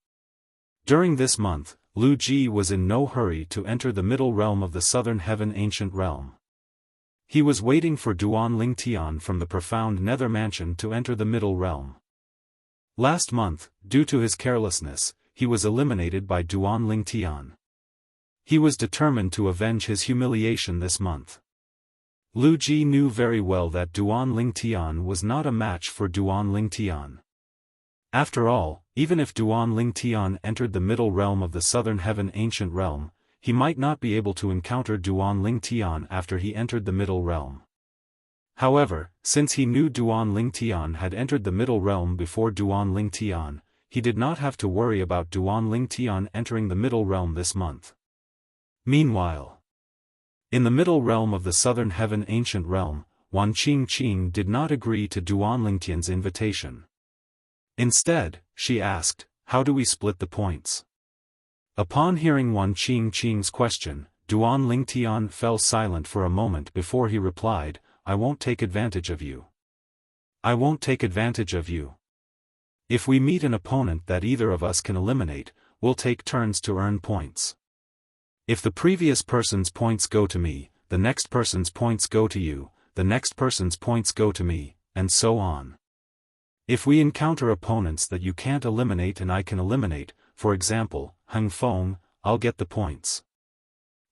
During this month, Lu Ji was in no hurry to enter the middle realm of the Southern Heaven Ancient Realm. He was waiting for Duan Lingtian from the profound Nether Mansion to enter the middle realm. Last month, due to his carelessness, he was eliminated by Duan Lingtian. He was determined to avenge his humiliation this month. Lu Ji knew very well that Duan Lingtian was not a match for Duan Lingtian. After all, even if Duan Lingtian entered the middle realm of the Southern Heaven Ancient Realm, he might not be able to encounter Duan Lingtian after he entered the middle realm. However, since he knew Duan Lingtian had entered the middle realm before Duan Lingtian, he did not have to worry about Duan Lingtian entering the middle realm this month. Meanwhile, in the middle realm of the Southern Heaven Ancient Realm, Wan Qingqing did not agree to Duan Lingtian's invitation. Instead, she asked, "How do we split the points?" Upon hearing Wan Qingqing's question, Duan Lingtian fell silent for a moment before he replied, "I won't take advantage of you. I won't take advantage of you. If we meet an opponent that either of us can eliminate, we'll take turns to earn points. If the previous person's points go to me, the next person's points go to you, the next person's points go to me, and so on. If we encounter opponents that you can't eliminate and I can eliminate, for example, Heng Feng, I'll get the points.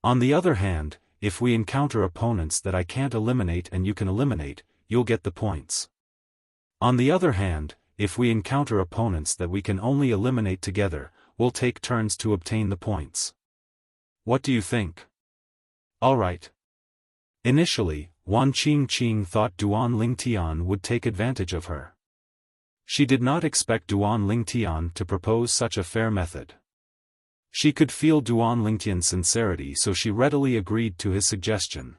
On the other hand, if we encounter opponents that I can't eliminate and you can eliminate, you'll get the points. On the other hand, if we encounter opponents that we can only eliminate together, we'll take turns to obtain the points. What do you think?" "Alright." Initially, Wan Qingqing thought Duan Lingtian would take advantage of her. She did not expect Duan Lingtian to propose such a fair method. She could feel Duan Lingtian's sincerity, so she readily agreed to his suggestion.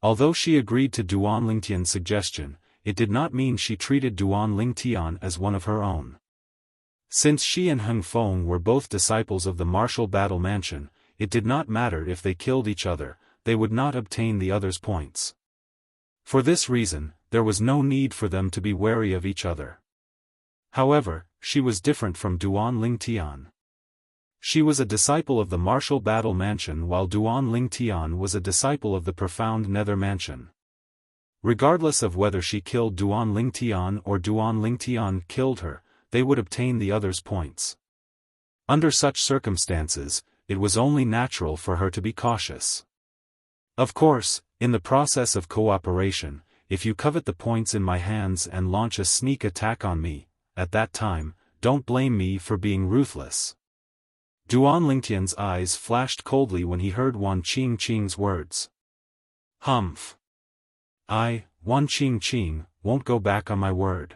Although she agreed to Duan Lingtian's suggestion, it did not mean she treated Duan Lingtian as one of her own. Since she and Heng Feng were both disciples of the martial battle mansion, it did not matter if they killed each other, they would not obtain the other's points. For this reason, there was no need for them to be wary of each other. However, she was different from Duan Lingtian. She was a disciple of the martial battle mansion while Duan Lingtian was a disciple of the profound nether mansion. Regardless of whether she killed Duan Lingtian or Duan Lingtian killed her, they would obtain the other's points. Under such circumstances, it was only natural for her to be cautious. Of course, in the process of cooperation, if you covet the points in my hands and launch a sneak attack on me, at that time, don't blame me for being ruthless. Duan Lingtian's eyes flashed coldly when he heard Wan Qingqing's words. Humph. Wan Qingqing, won't go back on my word.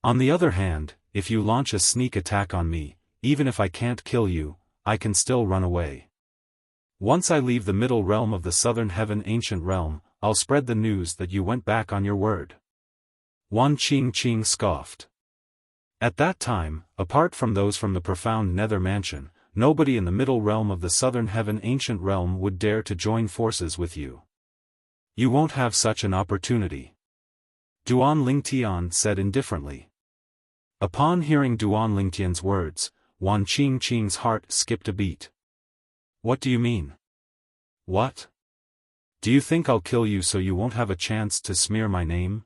On the other hand, if you launch a sneak attack on me, even if I can't kill you, I can still run away. Once I leave the middle realm of the southern heaven ancient realm, I'll spread the news that you went back on your word. Wan Qingqing scoffed. At that time, apart from those from the profound nether mansion, nobody in the middle realm of the southern heaven ancient realm would dare to join forces with you. You won't have such an opportunity. Duan Lingtian said indifferently. Upon hearing Duan Lingtian's words, Wan Qingqing's heart skipped a beat. What do you mean? What? Do you think I'll kill you so you won't have a chance to smear my name?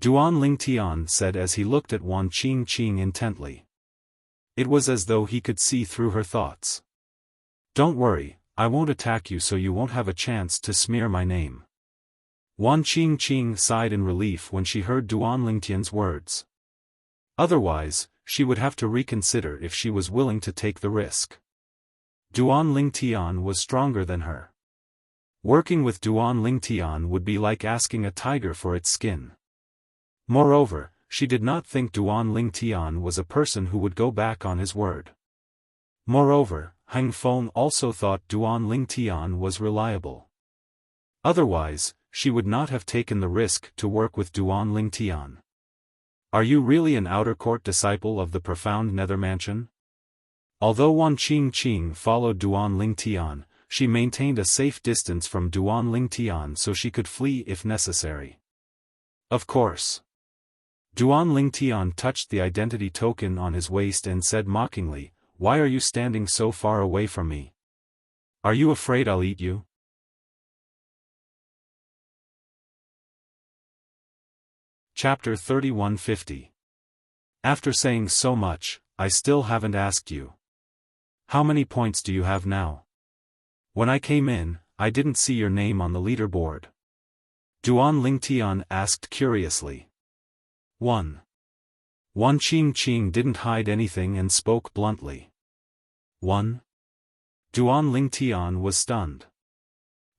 Duan Lingtian said as he looked at Wan Qingqing intently. It was as though he could see through her thoughts. Don't worry, I won't attack you so you won't have a chance to smear my name. Wan Qingqing sighed in relief when she heard Duan Lingtian's words. Otherwise, she would have to reconsider if she was willing to take the risk. Duan Lingtian was stronger than her. Working with Duan Lingtian would be like asking a tiger for its skin. Moreover, she did not think Duan Lingtian was a person who would go back on his word. Moreover, Heng Feng also thought Duan Lingtian was reliable. Otherwise, she would not have taken the risk to work with Duan Lingtian. Are you really an outer court disciple of the profound nether mansion? Although Wan Qingqing followed Duan Lingtian, she maintained a safe distance from Duan Lingtian so she could flee if necessary. Of course. Duan Lingtian touched the identity token on his waist and said mockingly, "Why are you standing so far away from me? Are you afraid I'll eat you?" Chapter 3150. After saying so much, I still haven't asked you. How many points do you have now? When I came in, I didn't see your name on the leaderboard. Duan Lingtian asked curiously. 1. Wan Qingqing didn't hide anything and spoke bluntly. 1. Duan Lingtian was stunned.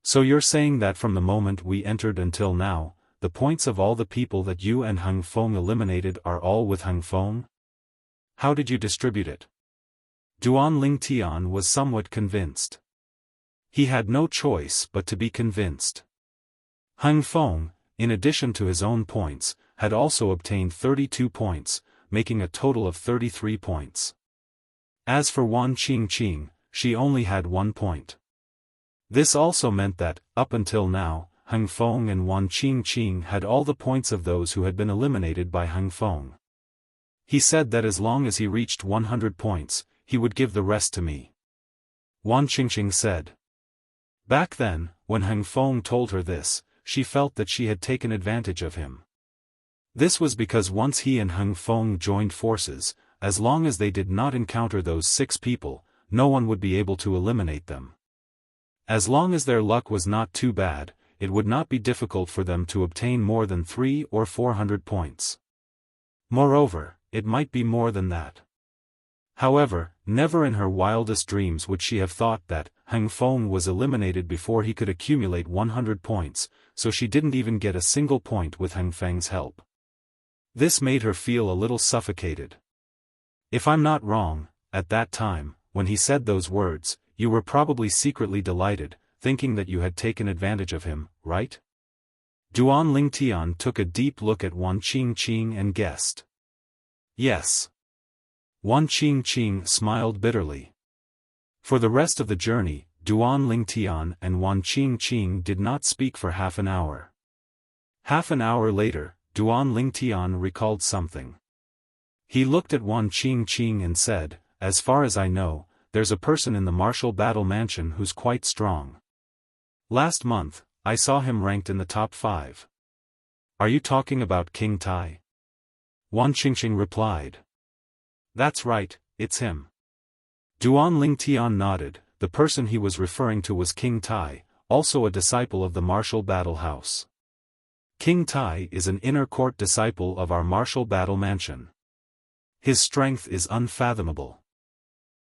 So you're saying that from the moment we entered until now, the points of all the people that you and Heng Feng eliminated are all with Heng Feng? How did you distribute it? Duan Lingtian was somewhat convinced. He had no choice but to be convinced. Heng Feng, in addition to his own points, had also obtained 32 points, making a total of 33 points. As for Wan Qingqing, she only had 1 point. This also meant that, up until now, Heng Feng and Wan Qingqing had all the points of those who had been eliminated by Heng Feng. He said that as long as he reached 100 points, he would give the rest to me. Wan Qingqing said. Back then, when Heng Feng told her this, she felt that she had taken advantage of him. This was because once he and Heng Feng joined forces, as long as they did not encounter those 6 people, no one would be able to eliminate them. As long as their luck was not too bad, it would not be difficult for them to obtain more than 300 or 400 points. Moreover, it might be more than that. However, never in her wildest dreams would she have thought that Heng Feng was eliminated before he could accumulate 100 points, so she didn't even get a single point with Heng Feng's help. This made her feel a little suffocated. If I'm not wrong, at that time, when he said those words, you were probably secretly delighted, thinking that you had taken advantage of him, right? Duan Lingtian took a deep look at Wan Qingqing and guessed. Yes. Wan Qingqing smiled bitterly. For the rest of the journey, Duan Lingtian and Wan Qingqing did not speak for half an hour. Half an hour later, Duan Lingtian recalled something. He looked at Wan Qingqing and said, "As far as I know, there's a person in the martial battle mansion who's quite strong. Last month, I saw him ranked in the top 5. Are you talking about King Tai?" Wan Qingqing replied. "That's right, it's him." Duan Lingtian nodded. The person he was referring to was King Tai, also a disciple of the martial battle house. King Tai is an inner court disciple of our martial battle mansion. His strength is unfathomable.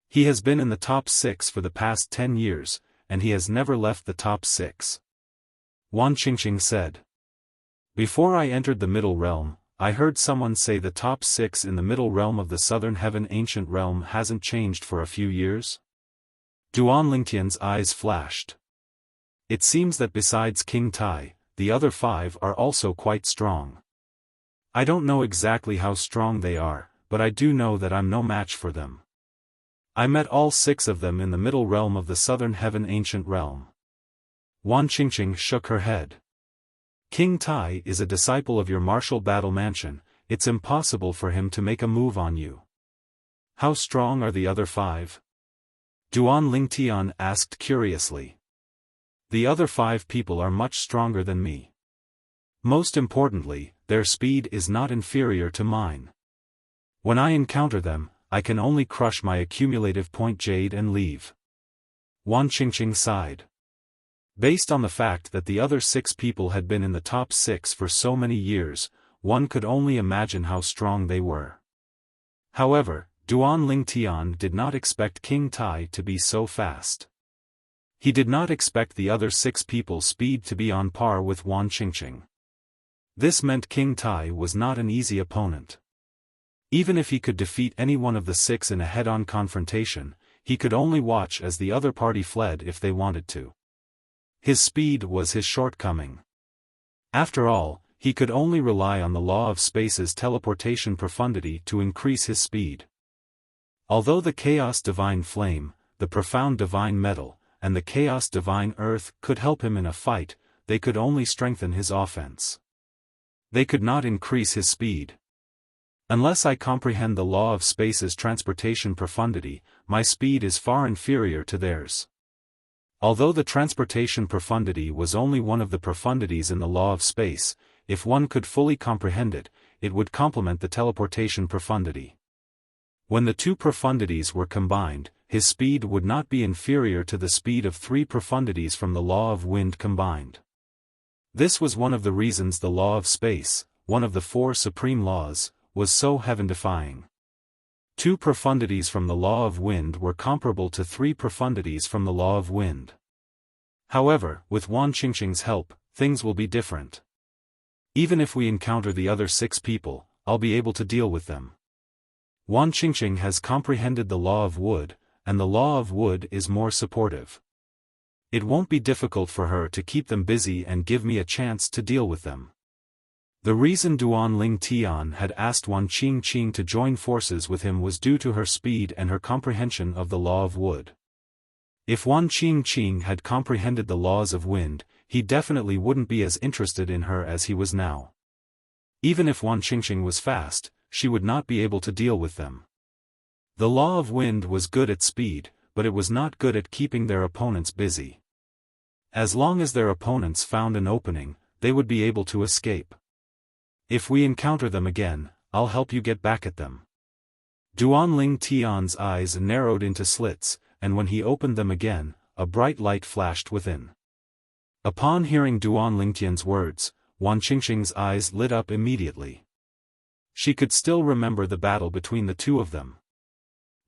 He has been in the top 6 for the past 10 years, and he has never left the top 6. Wan Qingqing said. Before I entered the Middle Realm, I heard someone say the top 6 in the Middle Realm of the Southern Heaven Ancient Realm hasn't changed for a few years? Duan Lingtian's eyes flashed. It seems that besides King Tai, the other 5 are also quite strong. I don't know exactly how strong they are, but I do know that I'm no match for them. I met all 6 of them in the Middle Realm of the Southern Heaven Ancient Realm. Wan Qingqing shook her head. King Tai is a disciple of your martial battle mansion, it's impossible for him to make a move on you. How strong are the other 5? Duan Lingtian asked curiously. The other 5 people are much stronger than me. Most importantly, their speed is not inferior to mine. When I encounter them, I can only crush my accumulative point jade and leave. Wan Qingqing sighed. Based on the fact that the other 6 people had been in the top 6 for so many years, one could only imagine how strong they were. However, Duan Lingtian did not expect King Tai to be so fast. He did not expect the other 6 people's speed to be on par with Wan Qingqing. This meant King Tai was not an easy opponent. Even if he could defeat any one of the 6 in a head-on confrontation, he could only watch as the other party fled if they wanted to. His speed was his shortcoming. After all, he could only rely on the law of space's teleportation profundity to increase his speed. Although the Chaos Divine Flame, the Profound Divine Metal, and the Chaos Divine Earth could help him in a fight, they could only strengthen his offense. They could not increase his speed. Unless I comprehend the law of space's transportation profundity, my speed is far inferior to theirs. Although the transportation profundity was only one of the profundities in the law of space, if one could fully comprehend it, it would complement the teleportation profundity. When the 2 profundities were combined, his speed would not be inferior to the speed of 3 profundities from the law of wind combined. This was one of the reasons the law of space, one of the 4 supreme laws, was so heaven-defying. 2 profundities from the law of wind were comparable to 3 profundities from the law of wind. However, with Wan Qingqing's help, things will be different. Even if we encounter the other 6 people, I'll be able to deal with them. Wan Qingqing has comprehended the law of wood, and the law of wood is more supportive. It won't be difficult for her to keep them busy and give me a chance to deal with them. The reason Duan Lingtian had asked Wan Qingqing to join forces with him was due to her speed and her comprehension of the law of wood. If Wan Qingqing had comprehended the laws of wind, he definitely wouldn't be as interested in her as he was now. Even if Wan Qingqing was fast, she would not be able to deal with them. The law of wind was good at speed, but it was not good at keeping their opponents busy. As long as their opponents found an opening, they would be able to escape. If we encounter them again, I'll help you get back at them. Duan Lingtian's eyes narrowed into slits, and when he opened them again, a bright light flashed within. Upon hearing Duan Lingtian's words, Wan Qingqing's eyes lit up immediately. She could still remember the battle between the 2 of them.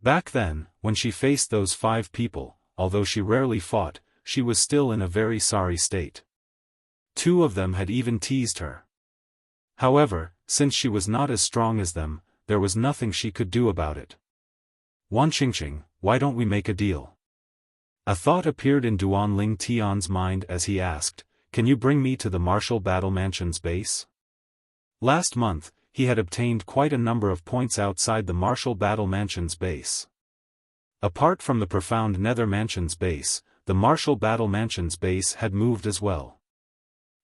Back then, when she faced those 5 people, although she rarely fought, she was still in a very sorry state. 2 of them had even teased her. However, since she was not as strong as them, there was nothing she could do about it. Wan Qingqing, why don't we make a deal? A thought appeared in Duan Ling Tian's mind as he asked, can you bring me to the Martial Battle Mansion's base? Last month, he had obtained quite a number of points outside the Martial Battle Mansion's base. Apart from the Profound Nether Mansion's base, the Martial Battle Mansion's base had moved as well.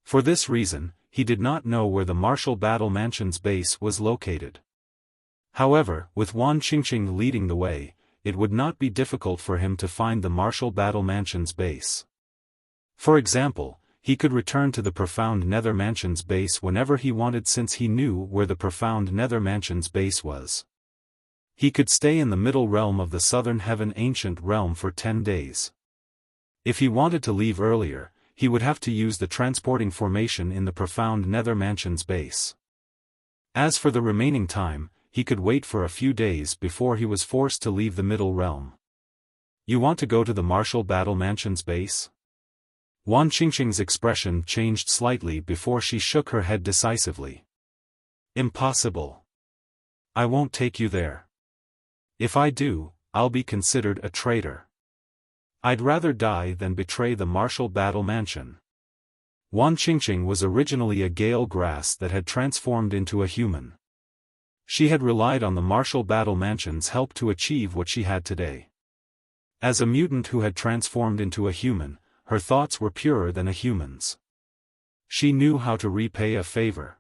For this reason, he did not know where the Martial Battle Mansion's base was located. However, with Wan Qingqing leading the way, it would not be difficult for him to find the Martial Battle Mansion's base. For example, he could return to the Profound Nether Mansion's base whenever he wanted since he knew where the Profound Nether Mansion's base was. He could stay in the middle realm of the Southern Heaven Ancient Realm for 10 days. If he wanted to leave earlier, he would have to use the transporting formation in the Profound Nether Mansion's base. As for the remaining time, he could wait for a few days before he was forced to leave the middle realm. You want to go to the Martial Battle Mansion's base? Wan Qingqing's expression changed slightly before she shook her head decisively. Impossible. I won't take you there. If I do, I'll be considered a traitor. I'd rather die than betray the Martial Battle Mansion. Wan Qingqing was originally a gale grass that had transformed into a human. She had relied on the Martial Battle Mansion's help to achieve what she had today. As a mutant who had transformed into a human, her thoughts were purer than a human's. She knew how to repay a favor.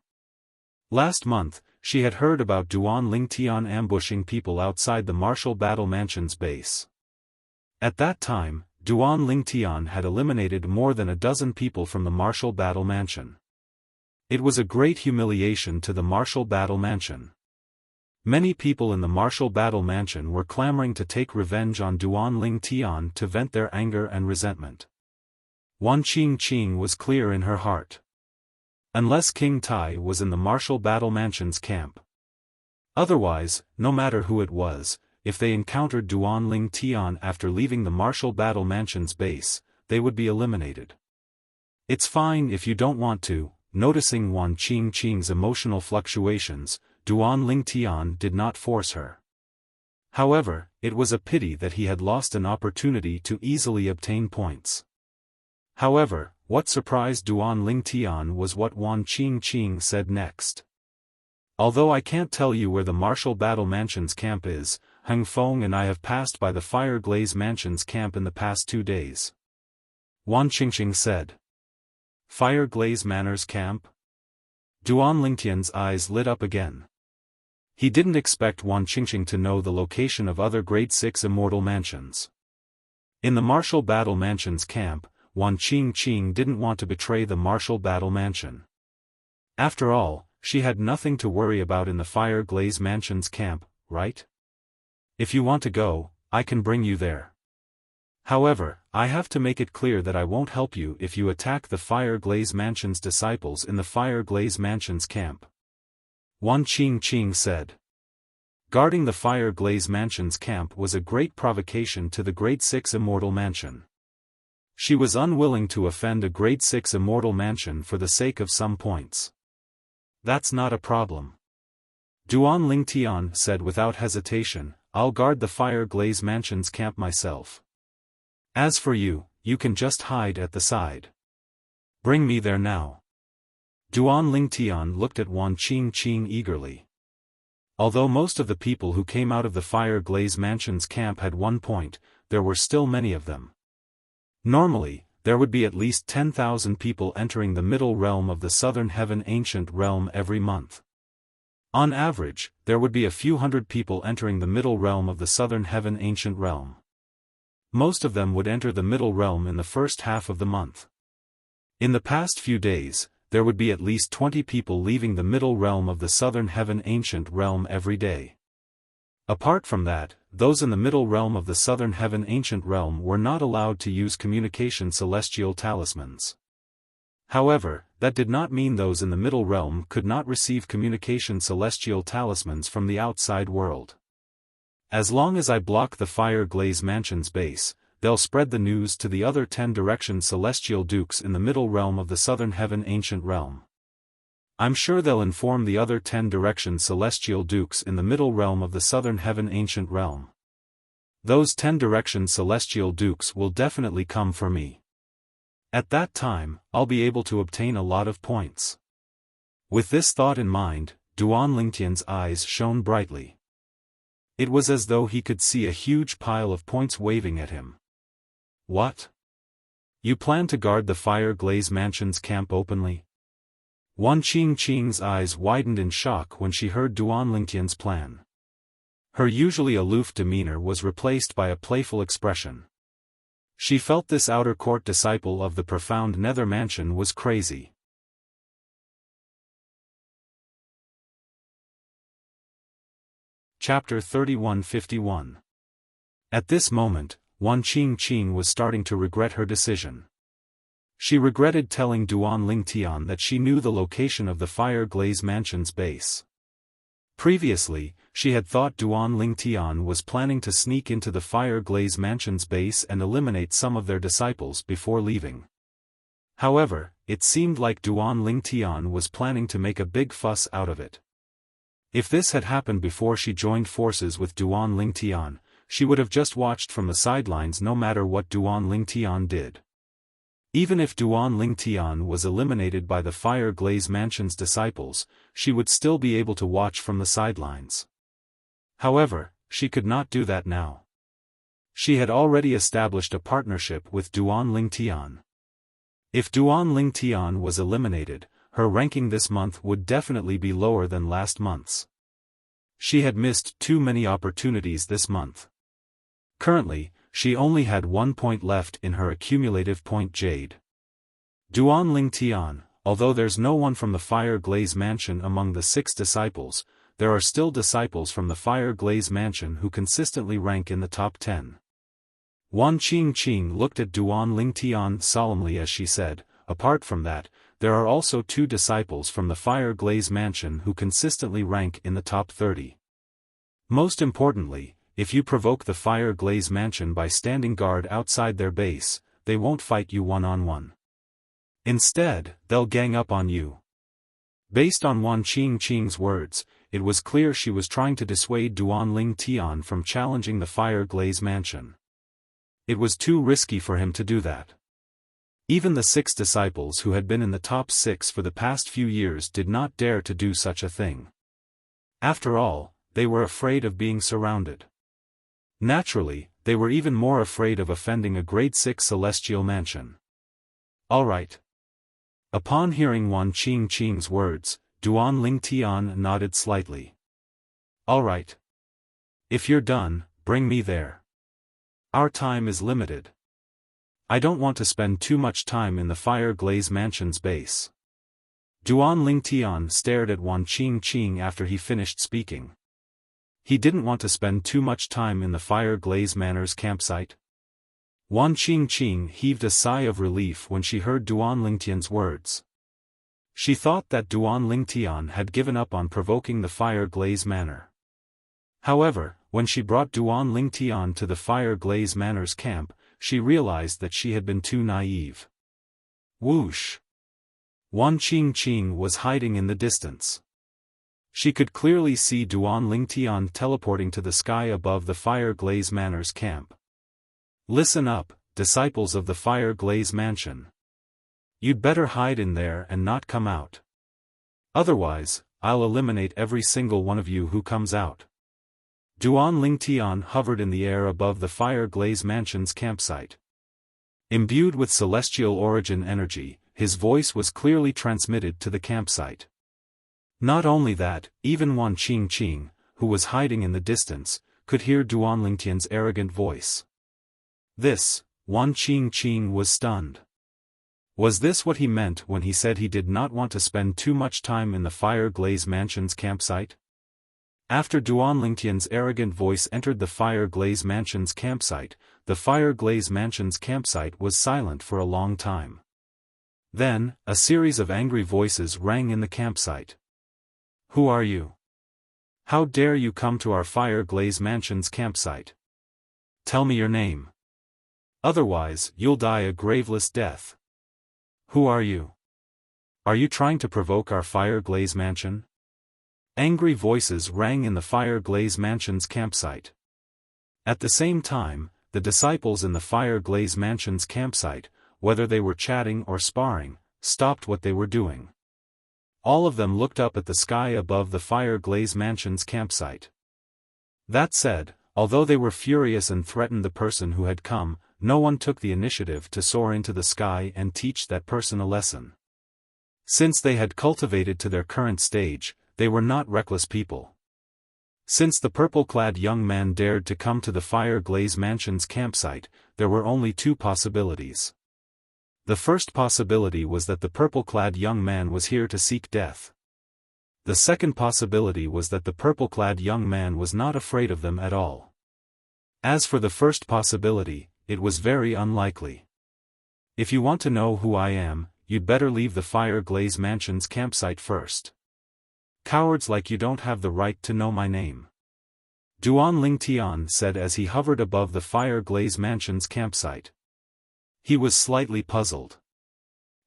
Last month, she had heard about Duan Ling Tian ambushing people outside the Martial Battle Mansion's base. At that time, Duan Ling Tian had eliminated more than a dozen people from the Martial Battle Mansion. It was a great humiliation to the Martial Battle Mansion. Many people in the Martial Battle Mansion were clamoring to take revenge on Duan Ling Tian to vent their anger and resentment. Wan Qingqing was clear in her heart. Unless King Tai was in the Martial Battle Mansion's camp. Otherwise, no matter who it was, if they encountered Duan Ling Tian after leaving the Martial Battle Mansion's base, they would be eliminated. It's fine if you don't want to. Noticing Wan Qingqing's emotional fluctuations, Duan Ling Tian did not force her. However, it was a pity that he had lost an opportunity to easily obtain points. However, what surprised Duan Ling Tian was what Wan Qingqing said next. Although I can't tell you where the Martial Battle Mansion's camp is, Heng Feng and I have passed by the Fire Glaze Mansion's camp in the past 2 days. Wan Qingqing said. Fire Glaze Manor's camp? Duan Lingtian's eyes lit up again. He didn't expect Wan Qingqing to know the location of other Grade 6 immortal mansions. In the Martial Battle Mansion's camp, Wan Qingqing didn't want to betray the Martial Battle Mansion. After all, she had nothing to worry about in the Fire Glaze Mansion's camp, right? If you want to go, I can bring you there. However, I have to make it clear that I won't help you if you attack the Fire Glaze Mansion's disciples in the Fire Glaze Mansion's camp. Wan Qingqing said. Guarding the Fire Glaze Mansion's camp was a great provocation to the Grade 6 Immortal Mansion. She was unwilling to offend a Grade 6 Immortal Mansion for the sake of some points. That's not a problem. Duan Ling Tian said without hesitation, I'll guard the Fire Glaze Mansion's camp myself. As for you, you can just hide at the side. Bring me there now. Duan Ling Tian looked at Wan Qingqing eagerly. Although most of the people who came out of the Fire Glaze Mansion's camp had 1 point, there were still many of them. Normally, there would be at least 10,000 people entering the middle realm of the Southern Heaven Ancient Realm every month. On average, there would be a few hundred people entering the middle realm of the Southern Heaven Ancient Realm. Most of them would enter the middle realm in the first half of the month. In the past few days, there would be at least 20 people leaving the middle realm of the Southern Heaven Ancient Realm every day. Apart from that, those in the middle realm of the Southern Heaven Ancient Realm were not allowed to use communication celestial talismans. However, that did not mean those in the middle realm could not receive communication celestial talismans from the outside world. As long as I block the Fire Glaze Mansion's base, they'll spread the news to the other 10 Direction Celestial Dukes in the middle realm of the Southern Heaven Ancient Realm. I'm sure they'll inform the other 10 Direction Celestial Dukes in the middle realm of the Southern Heaven Ancient Realm. Those 10 Direction Celestial Dukes will definitely come for me. At that time, I'll be able to obtain a lot of points. With this thought in mind, Duan Lingtian's eyes shone brightly. It was as though he could see a huge pile of points waving at him. What? You plan to guard the Fire Glaze Mansion's camp openly? Wan Qingqing's eyes widened in shock when she heard Duan Lingtian's plan. Her usually aloof demeanor was replaced by a playful expression. She felt this outer court disciple of the profound Nether Mansion was crazy. Chapter 3151. At this moment, Wan Qingqing was starting to regret her decision. She regretted telling Duan Lingtian that she knew the location of the Fire Glaze Mansion's base. Previously, she had thought Duan Lingtian was planning to sneak into the Fire Glaze Mansion's base and eliminate some of their disciples before leaving. However, it seemed like Duan Lingtian was planning to make a big fuss out of it. If this had happened before she joined forces with Duan Lingtian, she would have just watched from the sidelines no matter what Duan Lingtian did. Even if Duan Lingtian was eliminated by the Fire Glaze Mansion's disciples, she would still be able to watch from the sidelines. However, she could not do that now. She had already established a partnership with Duan Lingtian. If Duan Lingtian was eliminated, her ranking this month would definitely be lower than last month's. She had missed too many opportunities this month. Currently, she only had 1 point left in her accumulative point jade. Duan Lingtian, although there's no one from the Fire Glaze Mansion among the 6 disciples, there are still disciples from the Fire Glaze Mansion who consistently rank in the top 10. Wan Qingqing looked at Duan Lingtian solemnly as she said, apart from that, there are also 2 disciples from the Fire Glaze Mansion who consistently rank in the top 30. Most importantly, if you provoke the Fire Glaze Mansion by standing guard outside their base, they won't fight you one-on-one. Instead, they'll gang up on you. Based on Wan Qingqing's words, it was clear she was trying to dissuade Duan Lingtian from challenging the Fire Glaze Mansion. It was too risky for him to do that. Even the 6 disciples who had been in the top 6 for the past few years did not dare to do such a thing. After all, they were afraid of being surrounded. Naturally, they were even more afraid of offending a grade 6 celestial mansion. All right. Upon hearing Wan Qingqing's words, Duan Lingtian nodded slightly. All right. If you're done, bring me there. Our time is limited. I don't want to spend too much time in the Fire Glaze Mansion's base. Duan Lingtian stared at Wan Qingqing after he finished speaking. He didn't want to spend too much time in the Fire Glaze Manor's campsite. Wan Qingqing heaved a sigh of relief when she heard Duan Lingtian's words. She thought that Duan Lingtian had given up on provoking the Fire Glaze Manor. However, when she brought Duan Lingtian to the Fire Glaze Manor's camp, she realized that she had been too naive. Whoosh! Wan Qingqing was hiding in the distance. She could clearly see Duan Lingtian teleporting to the sky above the Fire Glaze Manor's camp. Listen up, disciples of the Fire Glaze Mansion. You'd better hide in there and not come out. Otherwise, I'll eliminate every single one of you who comes out. Duan Lingtian hovered in the air above the Fire Glaze Mansion's campsite. Imbued with celestial origin energy, his voice was clearly transmitted to the campsite. Not only that, even Wan Qingqing, who was hiding in the distance, could hear Duan Lingtian's arrogant voice. Wan Qingqing was stunned. Was this what he meant when he said he did not want to spend too much time in the Fire Glaze Mansion's campsite? After Duan Lingtian's arrogant voice entered the Fire Glaze Mansion's campsite, the Fire Glaze Mansion's campsite was silent for a long time. Then, a series of angry voices rang in the campsite. Who are you? How dare you come to our Fire Glaze Mansion's campsite? Tell me your name. Otherwise, you'll die a graveless death. Who are you? Are you trying to provoke our Fire Glaze Mansion? Angry voices rang in the Fire Glaze Mansion's campsite. At the same time, the disciples in the Fire Glaze Mansion's campsite, whether they were chatting or sparring, stopped what they were doing. All of them looked up at the sky above the Fire Glaze Mansion's campsite. That said, although they were furious and threatened the person who had come, no one took the initiative to soar into the sky and teach that person a lesson. Since they had cultivated to their current stage, they were not reckless people. Since the purple-clad young man dared to come to the Fire Glaze Mansion's campsite, there were only two possibilities. The first possibility was that the purple-clad young man was here to seek death. The second possibility was that the purple-clad young man was not afraid of them at all. As for the first possibility, it was very unlikely. If you want to know who I am, you'd better leave the Fire Glaze Mansion's campsite first. Cowards like you don't have the right to know my name. Duan Lingtian said as he hovered above the Fire Glaze Mansion's campsite. He was slightly puzzled.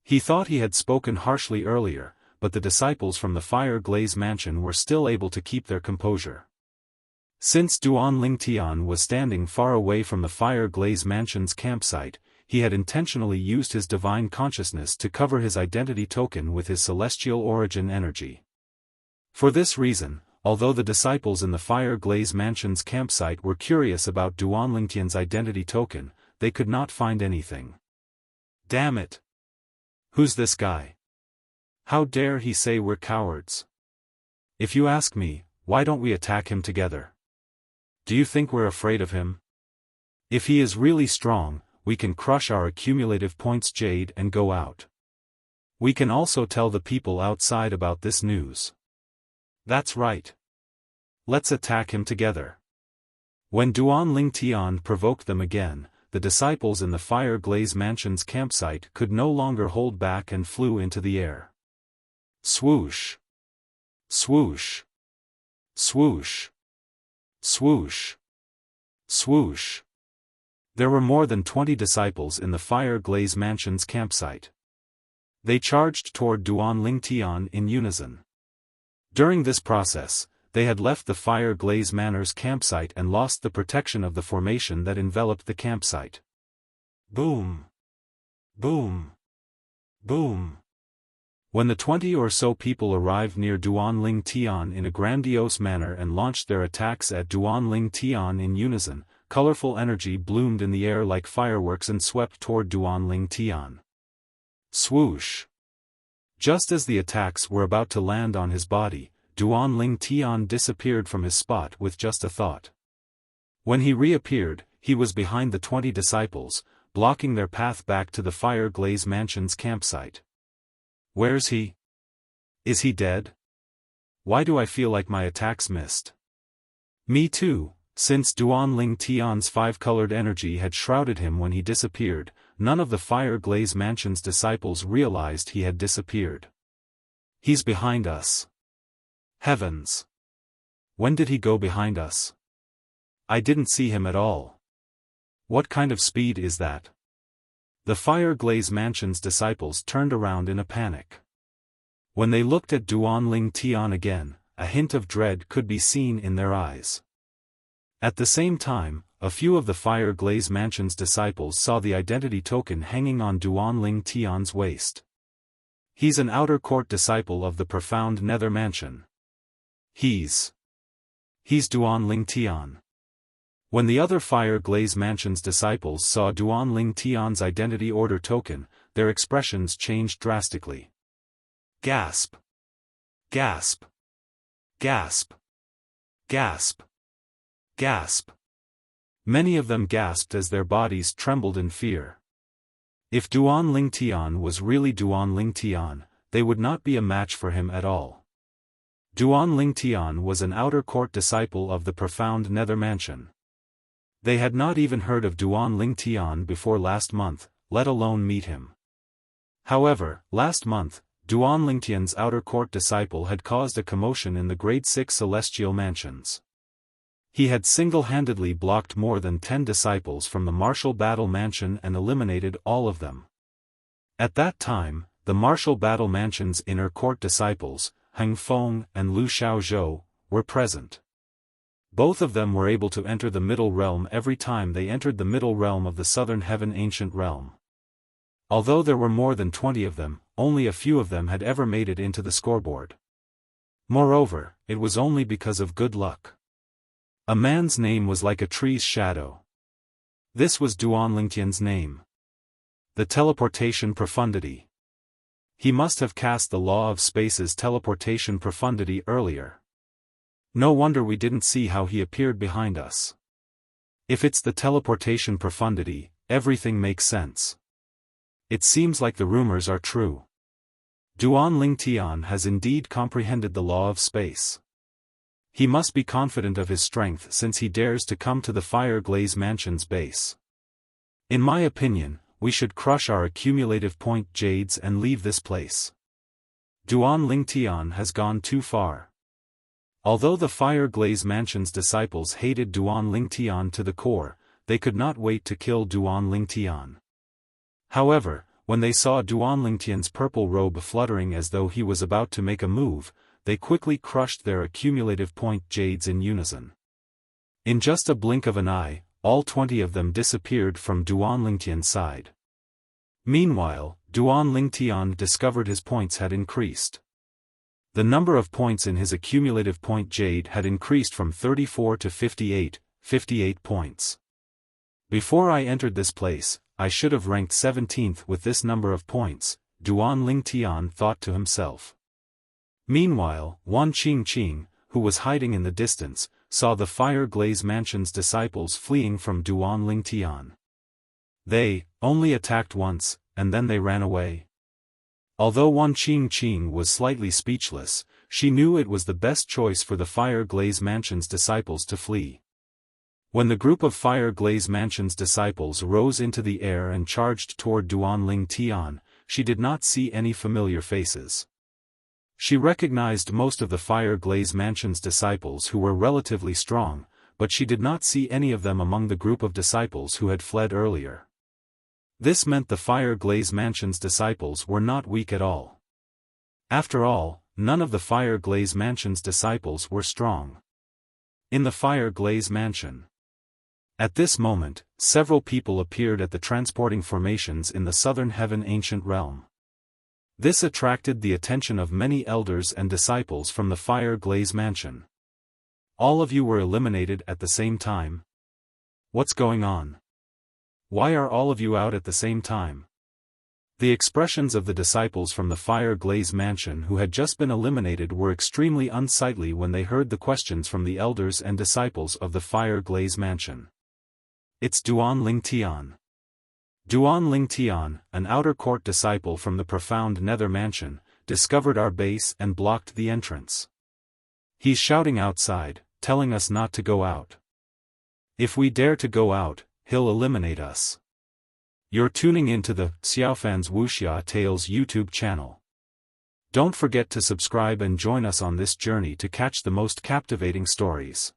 He thought he had spoken harshly earlier, but the disciples from the Fire Glaze Mansion were still able to keep their composure. Since Duan Lingtian was standing far away from the Fire Glaze Mansion's campsite, he had intentionally used his divine consciousness to cover his identity token with his celestial origin energy. For this reason, although the disciples in the Fire Glaze Mansion's campsite were curious about Duan Lingtian's identity token, they could not find anything. Damn it! Who's this guy? How dare he say we're cowards? If you ask me, why don't we attack him together? Do you think we're afraid of him? If he is really strong, we can crush our accumulative points jade and go out. We can also tell the people outside about this news. That's right. Let's attack him together. When Duan Lingtian provoked them again, the disciples in the Fire Glaze Mansion's campsite could no longer hold back and flew into the air. Swoosh! Swoosh! Swoosh! Swoosh! Swoosh! There were more than 20 disciples in the Fire Glaze Mansion's campsite. They charged toward Duan Lingtian in unison. During this process, they had left the Fire Glaze Manor's campsite and lost the protection of the formation that enveloped the campsite. Boom! Boom! Boom! When the 20 or so people arrived near Duan Lingtian in a grandiose manner and launched their attacks at Duan Lingtian in unison, colorful energy bloomed in the air like fireworks and swept toward Duan Lingtian. Swoosh! Just as the attacks were about to land on his body, Duan Lingtian disappeared from his spot with just a thought. When he reappeared, he was behind the 20 disciples, blocking their path back to the Fire Glaze Mansion's campsite. Where's he? Is he dead? Why do I feel like my attacks missed? Me too. Since Duan Lingtian's five-colored energy had shrouded him when he disappeared, none of the Fire Glaze Mansion's disciples realized he had disappeared. He's behind us. Heavens! When did he go behind us? I didn't see him at all. What kind of speed is that? The Fire Glaze Mansion's disciples turned around in a panic. When they looked at Duan Lingtian again, a hint of dread could be seen in their eyes. At the same time, a few of the Fire Glaze Mansion's disciples saw the identity token hanging on Duan Lingtian's waist. He's an outer court disciple of the profound Nether Mansion. He's Duan Lingtian. When the other Fire Glaze Mansion's disciples saw Duan Lingtian's identity order token, their expressions changed drastically. Gasp! Gasp! Gasp! Gasp! Gasp! Many of them gasped as their bodies trembled in fear. If Duan Lingtian was really Duan Lingtian, they would not be a match for him at all. Duan Lingtian was an outer court disciple of the profound Nether Mansion. They had not even heard of Duan Lingtian before last month, let alone meet him. However, last month, Duan Lingtian's outer court disciple had caused a commotion in the grade 6 celestial mansions. He had single-handedly blocked more than 10 disciples from the martial battle mansion and eliminated all of them. At that time, the martial battle mansion's inner court disciples, Heng Feng and Lu Xiaozhou, were present. Both of them were able to enter the middle realm every time they entered the middle realm of the southern heaven ancient realm. Although there were more than 20 of them, only a few of them had ever made it into the scoreboard. Moreover, it was only because of good luck. A man's name was like a tree's shadow. This was Duan Lingtian's name. The teleportation profundity. He must have cast the law of space's teleportation profundity earlier. No wonder we didn't see how he appeared behind us. If it's the teleportation profundity, everything makes sense. It seems like the rumors are true. Duan Lingtian has indeed comprehended the law of space. He must be confident of his strength since he dares to come to the Fire Glaze Mansion's base. In my opinion, we should crush our accumulative point jades and leave this place. Duan Lingtian has gone too far. Although the Fire Glaze Mansion's disciples hated Duan Lingtian to the core, they could not wait to kill Duan Lingtian. However, when they saw Duan Lingtian's purple robe fluttering as though he was about to make a move, they quickly crushed their accumulative point jades in unison. In just a blink of an eye, all 20 of them disappeared from Duan Lingtian's side. Meanwhile, Duan Lingtian discovered his points had increased. The number of points in his accumulative point jade had increased from 34 to 58 points. Before I entered this place, I should have ranked 17th with this number of points, Duan Lingtian thought to himself. Meanwhile, Wan Qingqing, who was hiding in the distance, saw the Fire Glaze Mansion's disciples fleeing from Duan Lingtian. They only attacked once, and then they ran away. Although Wan Qingqing was slightly speechless, she knew it was the best choice for the Fire Glaze Mansion's disciples to flee. When the group of Fire Glaze Mansion's disciples rose into the air and charged toward Duan Lingtian, she did not see any familiar faces. She recognized most of the Fire Glaze Mansion's disciples who were relatively strong, but she did not see any of them among the group of disciples who had fled earlier. This meant the Fire Glaze Mansion's disciples were not weak at all. After all, none of the Fire Glaze Mansion's disciples were strong. In the Fire Glaze Mansion. At this moment, several people appeared at the transporting formations in the southern heaven ancient realm. This attracted the attention of many elders and disciples from the Fire Glaze Mansion. All of you were eliminated at the same time. What's going on? Why are all of you out at the same time? The expressions of the disciples from the Fire Glaze Mansion who had just been eliminated were extremely unsightly when they heard the questions from the elders and disciples of the Fire Glaze Mansion. It's Duan Lingtian. Duan Lingtian, an outer court disciple from the profound Nether Mansion, discovered our base and blocked the entrance. He's shouting outside, telling us not to go out. If we dare to go out, he'll eliminate us. You're tuning into the Xiaofan's Wuxia Tales YouTube channel. Don't forget to subscribe and join us on this journey to catch the most captivating stories.